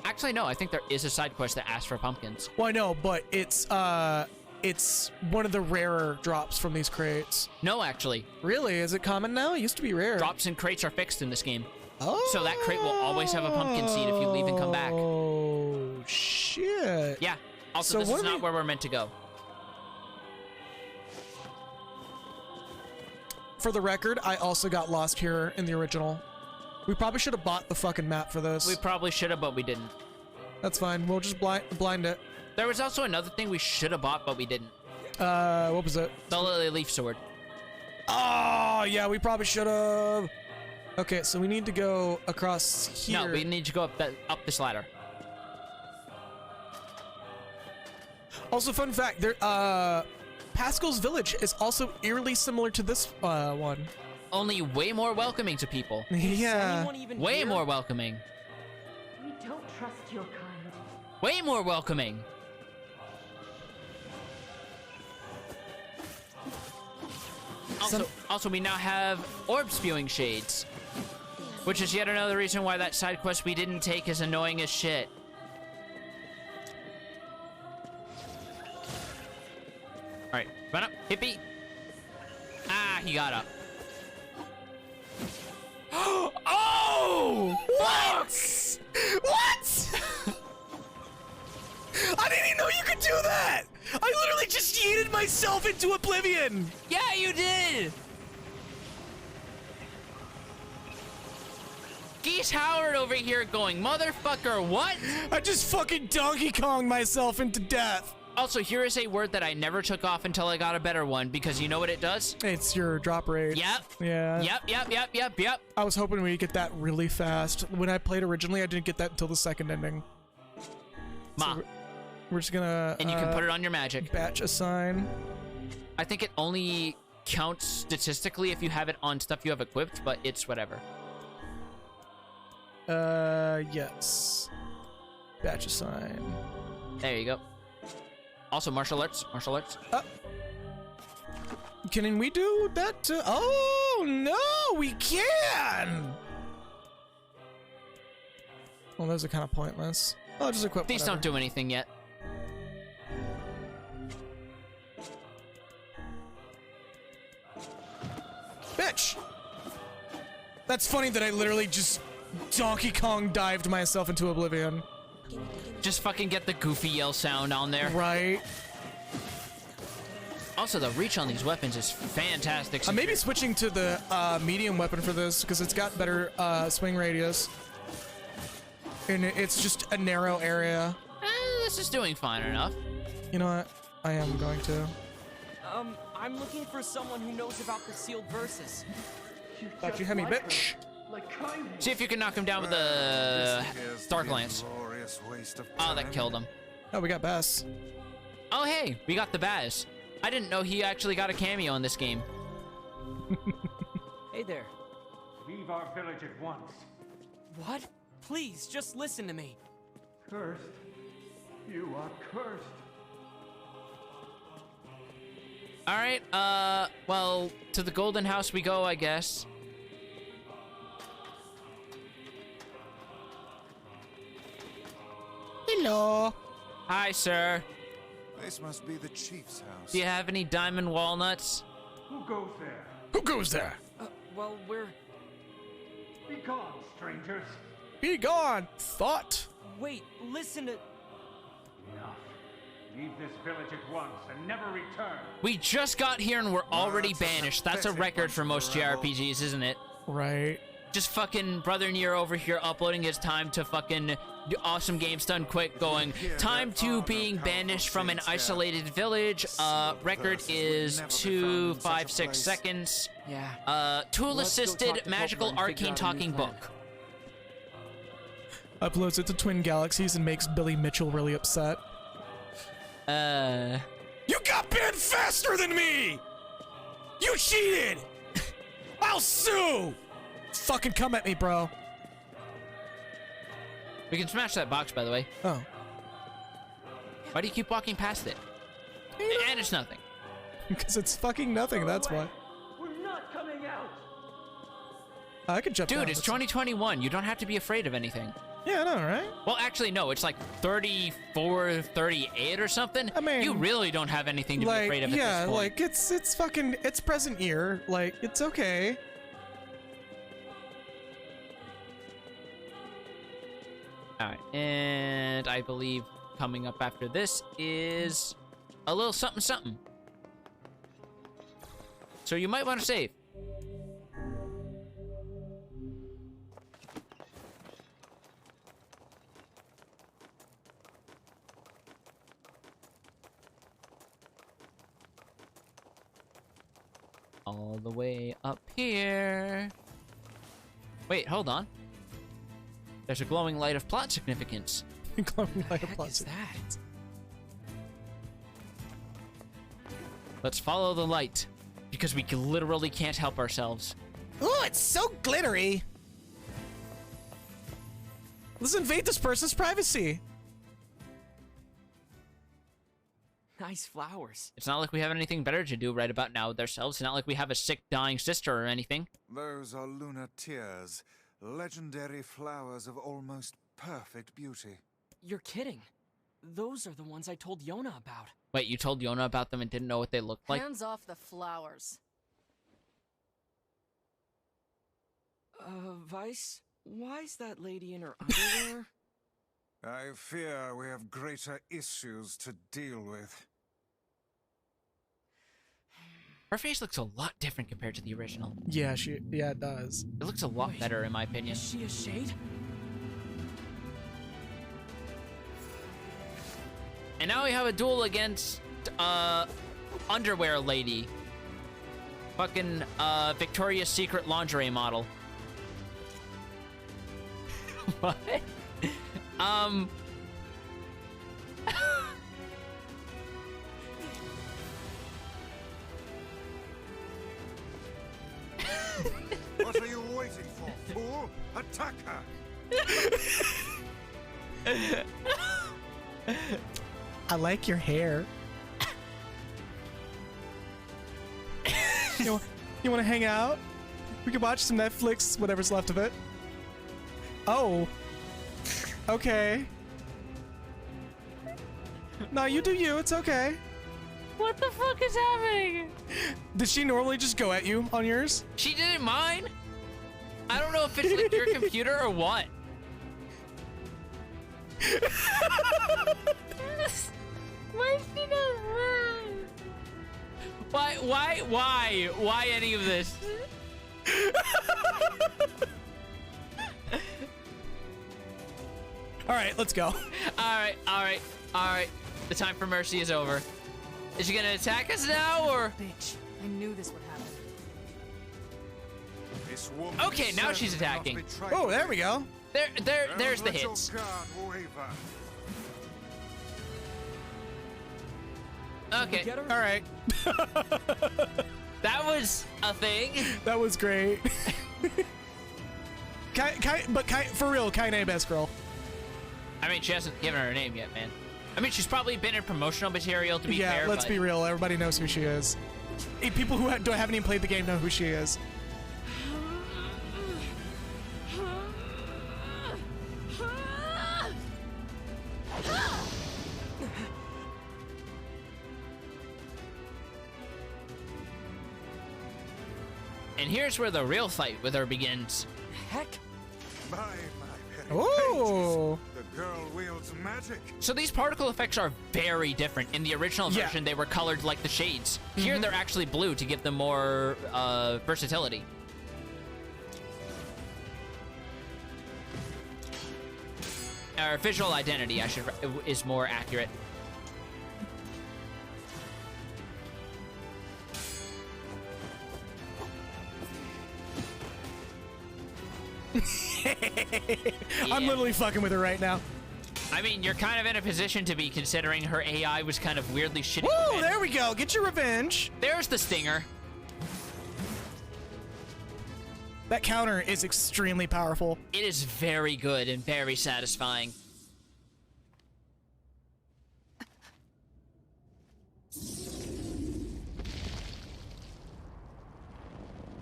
Actually, no, I think there is a side quest that asks for pumpkins. Well, I know, but it's one of the rarer drops from these crates. No, actually. Really? Is it common now? It used to be rare. Drops and crates are fixed in this game. Oh. So that crate will always have a pumpkin seed if you leave and come back. Oh, shit. Yeah. Also, So this what is are not we- where we're meant to go. For the record, I also got lost here in the original. We probably should have bought the fucking map for this. We probably should have, but we didn't. That's fine. We'll just blind it. There was also another thing we should have bought, but we didn't. What was it? The Lily Leaf Sword. Oh, yeah, we probably should have. Okay, so we need to go across here. No, we need to go up this ladder. Also, fun fact, Pascal's Village is also eerily similar to this one. Only way more welcoming to people. Yeah. Way more welcoming. We don't trust your kind. Way more welcoming. Also, we now have orb spewing shades, which is yet another reason why that side quest we didn't take is annoying as shit. All right, run up, hippie. Ah, he got up. Oh! What? What? I didn't even know you could do that! I literally just yeeted myself into oblivion! Yeah, you did! Geese Howard over here going, motherfucker, what? I just fucking Donkey Konged myself into death. Also, here is a word that I never took off until I got a better one, because you know what it does? It's your drop rate. Yep. Yeah. Yep. I was hoping we'd get that really fast. When I played originally, I didn't get that until the second ending. Ma. So we're just gonna... And you can put it on your magic. Batch assign. I think it only counts statistically if you have it on stuff you have equipped, but it's whatever. Yes. Batch assign. There you go. Also, martial arts. Can we do that too? Oh, no, we can! Well, those are kind of pointless. I'll just equip These don't do anything yet. Bitch! That's funny that I literally just Donkey Kong dived myself into oblivion. Just fucking get the goofy yell sound on there. Right. Also, the reach on these weapons is fantastic. I'm maybe switching to the medium weapon for this because it's got better swing radius. And it's just a narrow area. This is doing fine enough. You know what? I am going to. I'm looking for someone who knows about the sealed verses. Thought you had me, bitch. See if you can knock him down with the Dark Lance. Oh, that killed him. Oh, we got Bass. Oh, hey, we got the Baz. I didn't know he actually got a cameo in this game. Hey there. Leave our village at once. What? Please, just listen to me. Cursed. You are cursed. All right, well, to the Golden House we go, I guess. Hello. Hi, sir. This must be the chief's house. Do you have any diamond walnuts? Who goes there? Who goes there? Well, we're... Be gone, strangers. Be gone, thought. Wait, listen to... Enough. Leave this village at once and never return. We just got here and we're already banished. That's a record for most JRPGs, isn't it? Right. Just fucking Brother Nier over here uploading his time to fucking awesome games done quick going. Time to being banished from an isolated village. Record is 256 seconds. Yeah. Tool assisted magical arcane talking book. Uploads it to Twin Galaxies and makes Billy Mitchell really upset. You got banned faster than me! You cheated! I'll sue! Fucking come at me, bro. We can smash that box, by the way. Oh. Why do you keep walking past it? And it's nothing. Because it's fucking nothing, that's why. We're not coming out. I could jump down. Dude, it's 2021. You don't have to be afraid of anything. Yeah, I know, right? Well, actually, no. It's like 34, 38 or something. I mean... You really don't have anything to be afraid of at this point. Like, it's fucking... It's present year. Like, it's okay. Alright, and I believe coming up after this is a little something something. So you might want to save. All the way up here. Wait, hold on. There's a glowing light of plot significance. Glowing light of What plot is that? Let's follow the light, because we literally can't help ourselves. Ooh, it's so glittery. Let's invade this person's privacy. Nice flowers. It's not like we have anything better to do right about now with ourselves. It's not like we have a sick, dying sister or anything. Those are lunar tears, legendary flowers of almost perfect beauty. You're kidding. Those are the ones I told Yona about. Wait, you told Yona about them and didn't know what they looked like? Hands off the flowers. Vice? Why is that lady in her underwear? I fear we have greater issues to deal with. Her face looks a lot different compared to the original. Yeah, it does. It looks a lot better, in my opinion. Is she a shade? And now we have a duel against, underwear lady. Fucking, Victoria's Secret lingerie model. What? What are you waiting for, fool? Attack her! I like your hair. you want to hang out? We can watch some Netflix, whatever's left of it. Oh. Okay. No, you do you. It's okay. What the fuck is happening? Did she normally just go at you on yours? She didn't mind? I don't know if it's like your computer or what. Why is she not run? Why any of this? All right, let's go. All right. The time for mercy is over. Is she gonna attack us now, or? Bitch, I knew this would happen. This woman Okay, now she's certainly not attacking. betrayed. Oh, there we go. There's the Let your hits. guard waver. Okay, Get her? All right. that was a thing. That was great. For real, Kaine best girl. I mean, she hasn't given her name yet, man. I mean, she's probably been in promotional material, to be fair. Yeah, let's but be real. Everybody knows who she is. People who haven't even played the game know who she is. And here's where the real fight with her begins. Heck, My very Oh. pages. The girl wields magic. So these particle effects are very different. In the original Yeah. version, they were colored like the shades. Here, they're actually blue to give them more versatility. Or visual identity, is more accurate. I'm Yeah. literally fucking with her right now. I mean, you're kind of in a position to be, considering her AI was kind of weirdly shitty. Woo, there we go. Get your revenge. There's the stinger. That counter is extremely powerful. It is very good and very satisfying.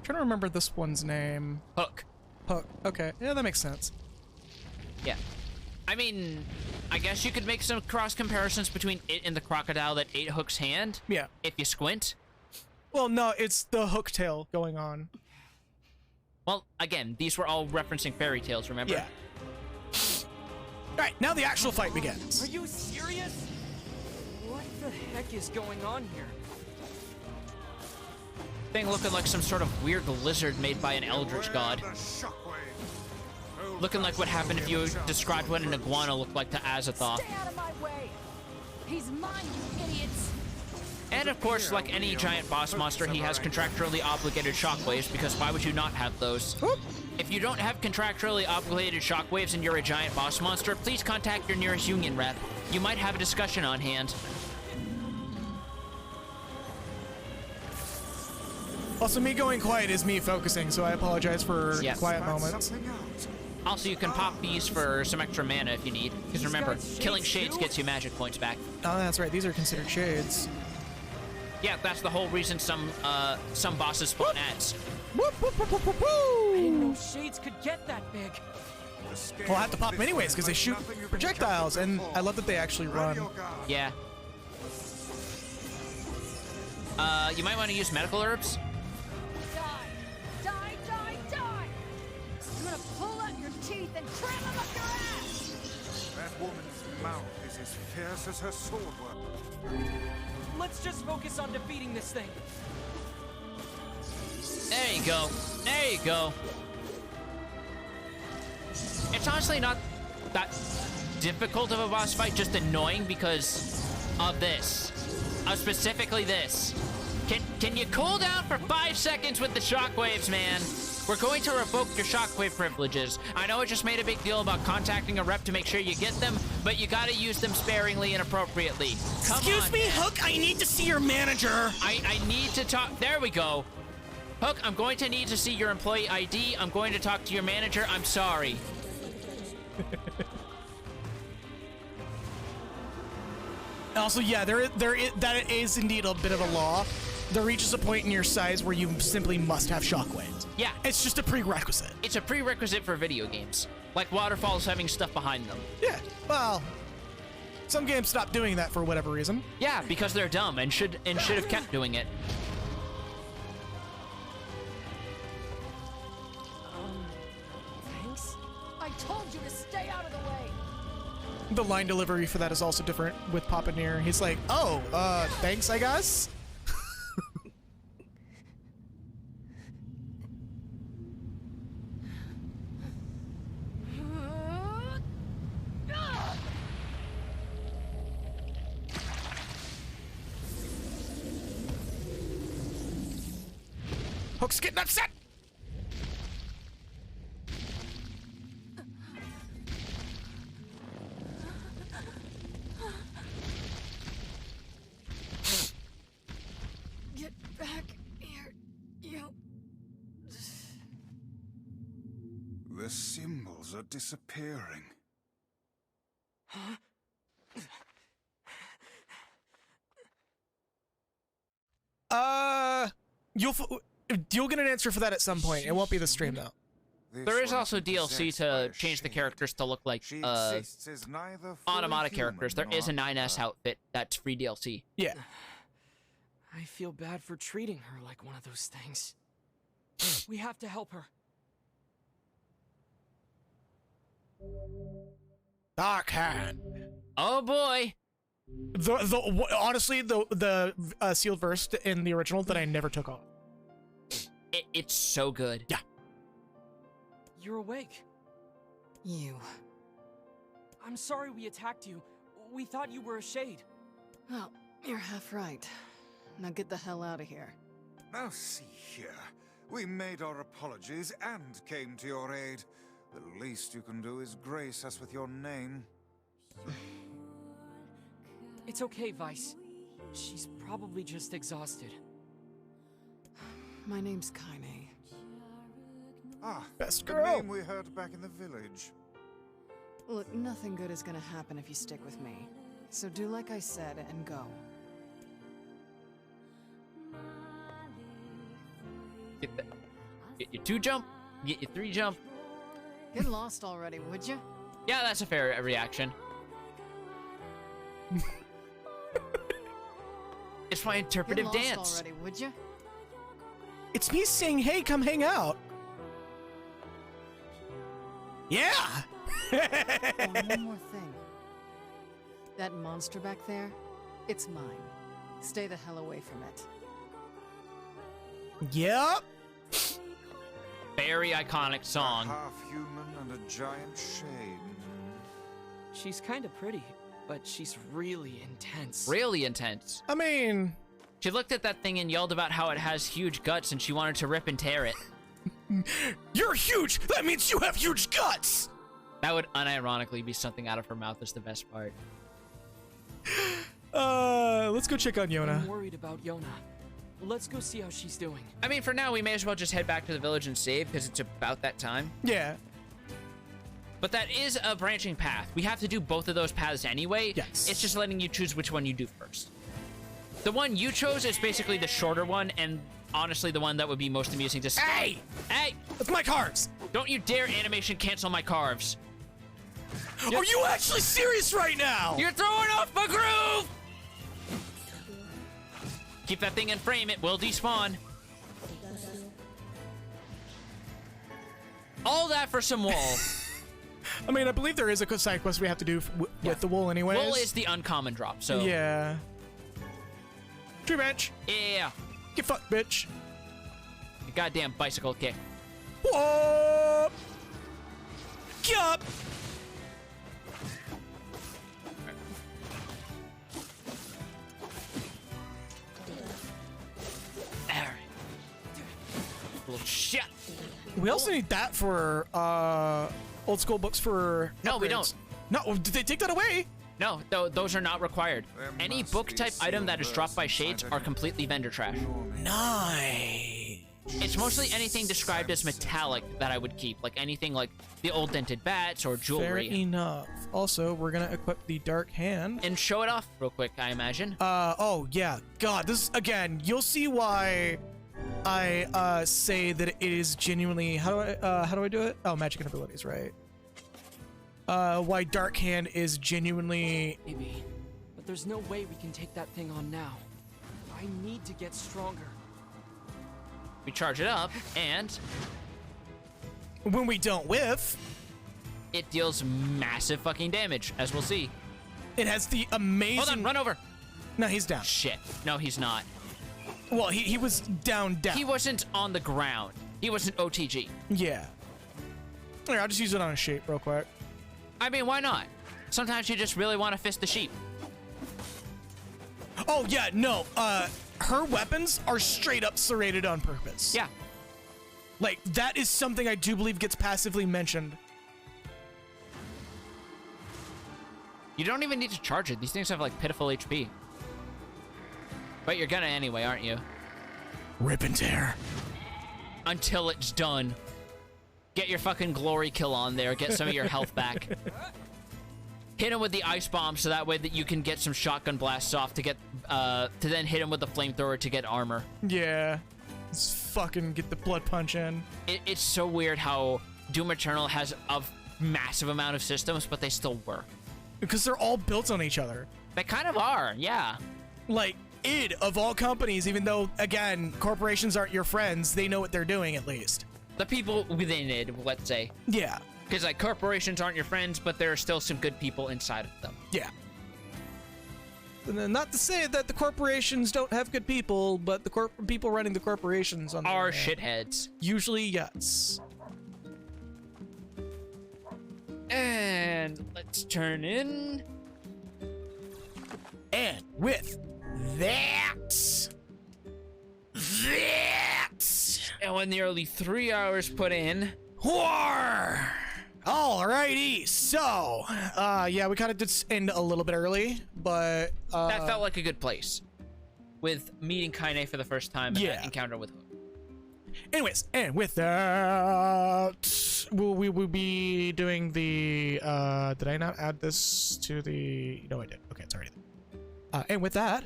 Trying to remember this one's name. Hook. Hook. Okay. Yeah, that makes sense. Yeah. I mean, I guess you could make some cross comparisons between it and the crocodile that ate Hook's hand. Yeah. If you squint. Well, no, it's the hook tail going on. Well, again, these were all referencing fairy tales, remember? Yeah. All right, now the actual fight are begins. you serious? What the heck is going on here? Thing looking like some sort of weird lizard made by an eldritch god. Beware the shockwave. Oh, Looking like what happened if you described what an iguana looked like to Azathoth. Stay out of my way! He's mine, you idiots! And of course, like any giant boss monster, he has contractually obligated shockwaves, because why would you not have those? Whoop. If you don't have contractually obligated shockwaves and you're a giant boss monster, please contact your nearest union rep. You might have a discussion on hand. Also, me going quiet is me focusing, so I apologize for Yes. quiet find moments. something out. Also, you can pop these for some extra mana if you need. Because remember, got killing shades shades too? gets you magic points back. Oh, that's right. These are considered shades. Yeah, that's the whole reason some bosses spawn ads. Whoop, whoop, whoop, whoop, whoop, I didn't woo. know shades could get that big. The scale Well, I have to pop of them this anyways one because they is shoot nothing you've projectiles, and encountered I love that they actually before. Ready run. your guard. Yeah. You might want to use medical herbs. Die! Die, die, die! I'm gonna pull out your teeth and cram them up your ass! That woman's mouth is as fierce as her sword work. Let's just focus on defeating this thing. There you go. There you go. It's honestly not that difficult of a boss fight, just annoying because of this. Specifically this. Can you cool down for 5 seconds with the shockwaves, man? We're going to revoke your shockwave privileges. I know I just made a big deal about contacting a rep to make sure you get them, but you gotta use them sparingly and appropriately. Come Excuse on, me, man. Hook. I need to see your manager. I need to talk. There we go. Hook, I'm going to need to see your employee ID. I'm going to talk to your manager. I'm sorry. Also, yeah, that is indeed a bit of a law. There reaches a point in your size where you simply must have shockwaves. Yeah. It's just a prerequisite. It's a prerequisite for video games. Like waterfalls having stuff behind them. Yeah, well, some games stop doing that for whatever reason. Yeah, because they're dumb and should have kept doing it. Thanks. I told you to stay out of the way! The line delivery for that is also different with Papa Nier. He's like, oh, thanks, I guess. Hook's getting upset. Get back here, you. The symbols are disappearing. Huh? You'll get an answer for that at some point. It won't be the stream though. There is also DLC to change the characters to look like Automata characters. There is a 9S outfit that's free DLC. Yeah. I feel bad for treating her like one of those things. We have to help her. Dark Hand. Oh boy. Honestly, the sealed verse in the original that I never took off. It's so good. Yeah. You're awake. You. I'm sorry we attacked you. We thought you were a shade. Well, you're half right. Now get the hell out of here. Now see here. We made our apologies and came to your aid. The least you can do is grace us with your name. It's okay, Vice. She's probably just exhausted. My name's Kaine. Ah, best the girl. name we heard back in the village. Look, nothing good is gonna happen if you stick with me. So do like I said and go. Get your 2 jump, get your 3 jump. Get lost already, would you? Yeah, that's a fair reaction. It's my interpretive Get lost dance. already, would you? It's me saying, hey, come hang out. Yeah. Oh, one more thing. That monster back there, it's mine. Stay the hell away from it. Yep. Very iconic song. Half human and a giant shade. She's kind of pretty, but she's really intense. Really intense. I mean, she looked at that thing and yelled about how it has huge guts and she wanted to rip and tear it. You're huge. That means you have huge guts. That would unironically be something out of her mouth is the best part. Let's go check on I'm Yona. worried about Yona. Let's go see how she's doing. I mean, for now, we may as well just head back to the village and save because it's about that time. Yeah. But that is a branching path. We have to do both of those paths anyway. Yes. It's just letting you choose which one you do first. The one you chose is basically the shorter one, and honestly, the one that would be most amusing to see. Hey! Hey! That's my carves. Don't you dare animation cancel my carves. Are you actually serious right now? You're throwing off my groove! Keep that thing in frame, it will despawn. All that for some wool. I mean, I believe there is a side quest we have to do with the wool anyways. Wool is the uncommon drop, so... Yeah. Tree bench. Yeah. Get fucked, bitch. You goddamn bicycle kick. Whoa! Get up! Little shit. We also need that for old school books for No, we upgrades. don't. No, did they take that away? No, those are not required. Any book type item that is dropped by shades are completely vendor trash. Nice. It's mostly anything described as metallic that I would keep, like anything like the old dented bats or Fair jewelry. enough. Also, we're gonna equip the dark hand. And show it off real quick, I imagine. Oh yeah. God, this again. You'll see why I say that it is genuinely. How do I do it? Oh, magic and abilities, right? Why dark hand is genuinely. Maybe, but there's no way we can take that thing on now. I need to get stronger. We charge it up, and When we don't whiff. it deals massive fucking damage, as we'll see. It has the amazing... Hold on, run over. No, he's down. Shit. No, he's not. Well, he was down. He wasn't on the ground. He wasn't OTG. Yeah. Here, I'll just use it on a sheep real quick. I mean, why not? Sometimes you just really want to fist the sheep. Oh, yeah, no. Her weapons are straight up serrated on purpose. Yeah. Like, that is something I do believe gets passively mentioned. You don't even need to charge it. These things have, like, pitiful HP. But you're gonna anyway, aren't you? Rip and tear. Until it's done. Get your fucking glory kill on there. Get some of your health back. Hit him with the ice bomb so that way that you can get some shotgun blasts off to get, to then hit him with the flamethrower to get armor. Yeah. Let's fucking get the blood punch in. It's so weird how Doom Eternal has a massive amount of systems, but they still work. Because they're all built on each other. They kind of are, yeah. Like, id, of all companies, even though, again, corporations aren't your friends, they know what they're doing at least. The people within id, let's say. Yeah. Because, like, corporations aren't your friends, but there are still some good people inside of them. Yeah. And then not to say that the corporations don't have good people, but the people running the corporations on are shitheads. Usually, yes. And let's turn in. And with that. And when nearly 3 hours put in. War! Alrighty, so, yeah, we kind of did end a little bit early, but, that felt like a good place. With meeting Kaine for the first time and that encounter with Hook. Anyways, and with that, we will be doing the, did I not add this to the, no I did, okay, it's already there. And with that,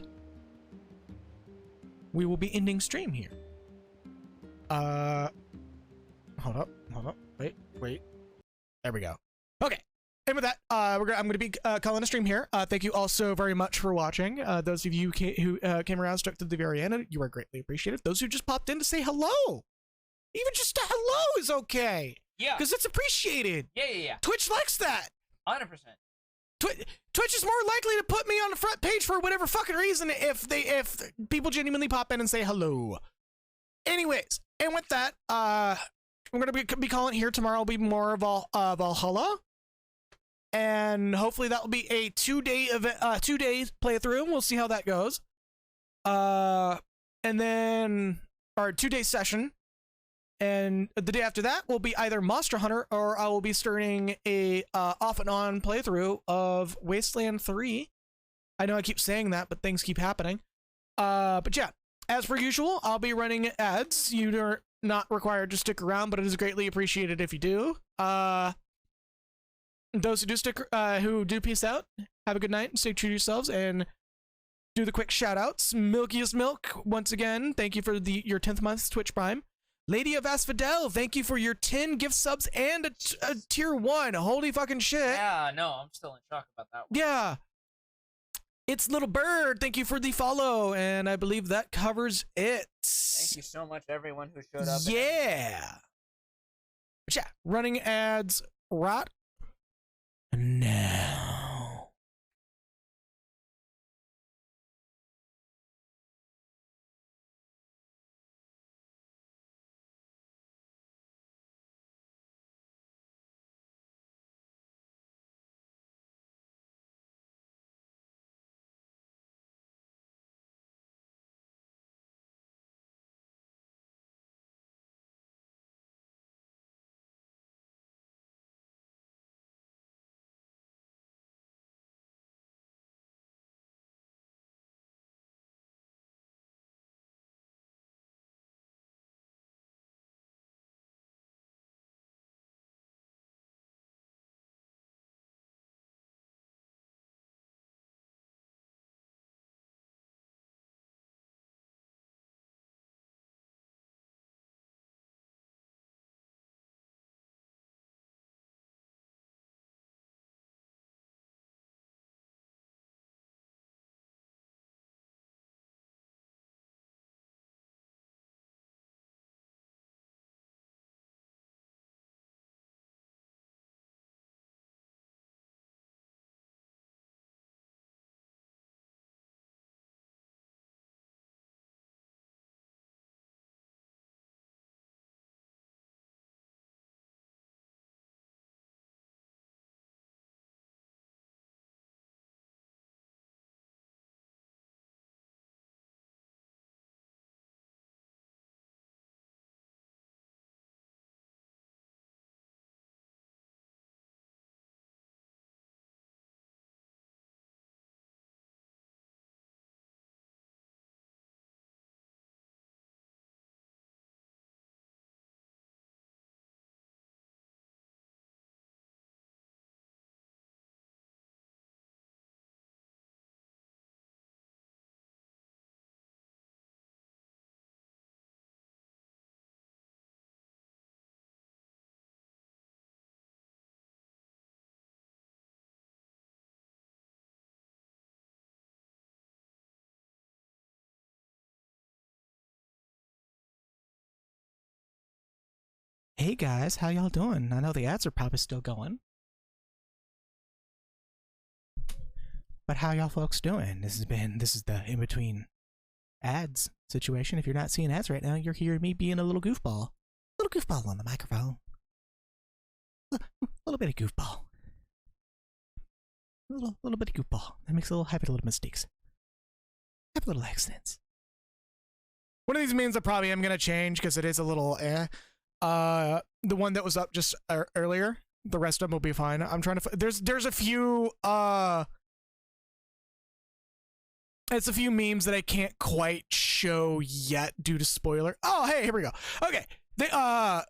we will be ending stream here. Hold up, wait. There we go. Okay. And with that, I'm going to be calling a stream here. Thank you all so very much for watching. Those of you who came around stuck to the very end, you are greatly appreciated. Those who just popped in to say hello, even just a hello is okay. Yeah. Because it's appreciated. Yeah. Twitch likes that. 100%. Twitch is more likely to put me on the front page for whatever fucking reason if people genuinely pop in and say hello. Anyways, and with that, we're gonna be calling it here. Tomorrow will be more of Valhalla, and hopefully that will be a 2-day event, 2 days playthrough. We'll see how that goes. And then our 2-day session, and the day after that will be either Monster Hunter or I will be starting a off and on playthrough of Wasteland 3. I know I keep saying that, but things keep happening. But yeah, as per usual, I'll be running ads. You are not required to stick around, but it is greatly appreciated if you do. Those who do who do peace out, have a good night and stay true to yourselves, and do the quick shout outs. Milkiest Milk, once again, thank you for your 10th month's Twitch Prime. Lady of Asphodel, thank you for your 10 gift subs and a tier 1. Holy fucking shit. Yeah, no, I'm still in shock about that one. Yeah. It's Little Bird, thank you for the follow, and I believe that covers it. Thank you so much, everyone who showed up. Yeah. But yeah, running ads right now. Hey guys, how y'all doing? I know the ads are probably still going. But how y'all folks doing? This is the in-between ads situation. If you're not seeing ads right now, you're hearing me being a little goofball. Little goofball on the microphone. A little bit of goofball. A little bit of goofball. That makes a little happy little mistakes. Happy little accidents. One of these memes I probably am gonna change because it is a little the one that was up just earlier. The rest of them will be fine. I'm trying to. There's a few it's a few memes that I can't quite show yet due to spoiler. Oh, hey, here we go. Okay, as I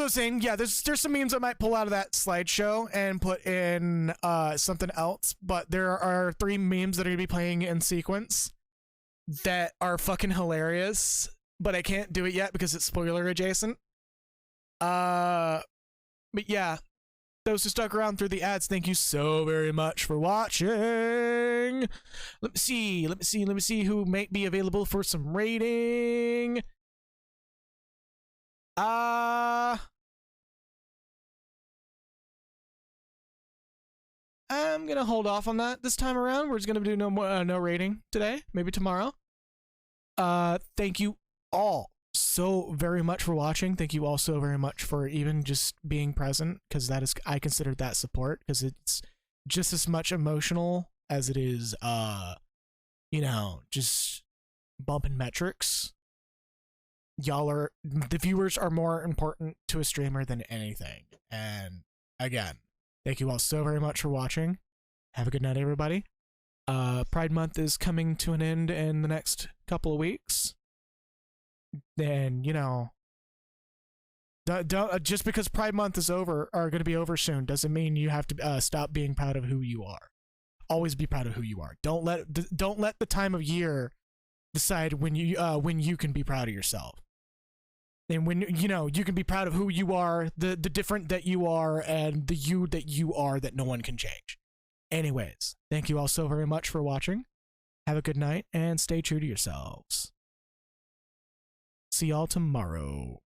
was saying, yeah, there's some memes I might pull out of that slideshow and put in something else. But there are 3 memes that are gonna be playing in sequence that are fucking hilarious. But I can't do it yet because it's spoiler adjacent. But yeah. Those who stuck around through the ads, thank you so very much for watching. Let me see who might be available for some rating. I'm gonna hold off on that this time around. We're just gonna do no rating today, maybe tomorrow. Thank you all so very much for watching. Thank you all so very much for even just being present, because that is, I consider that support, because it's just as much emotional as it is just bumping metrics. The viewers are more important to a streamer than anything. And again, thank you all so very much for watching. Have a good night, everybody. Pride Month is coming to an end in the next couple of weeks. Then, don't just because Pride Month is over, are going to be over soon, doesn't mean you have to stop being proud of who you are. Always be proud of who you are. Don't let the time of year decide when you can be proud of yourself. And when you can be proud of who you are, the different that you are, and the you that you are that no one can change. Anyways, thank you all so very much for watching. Have a good night and stay true to yourselves. See y'all tomorrow.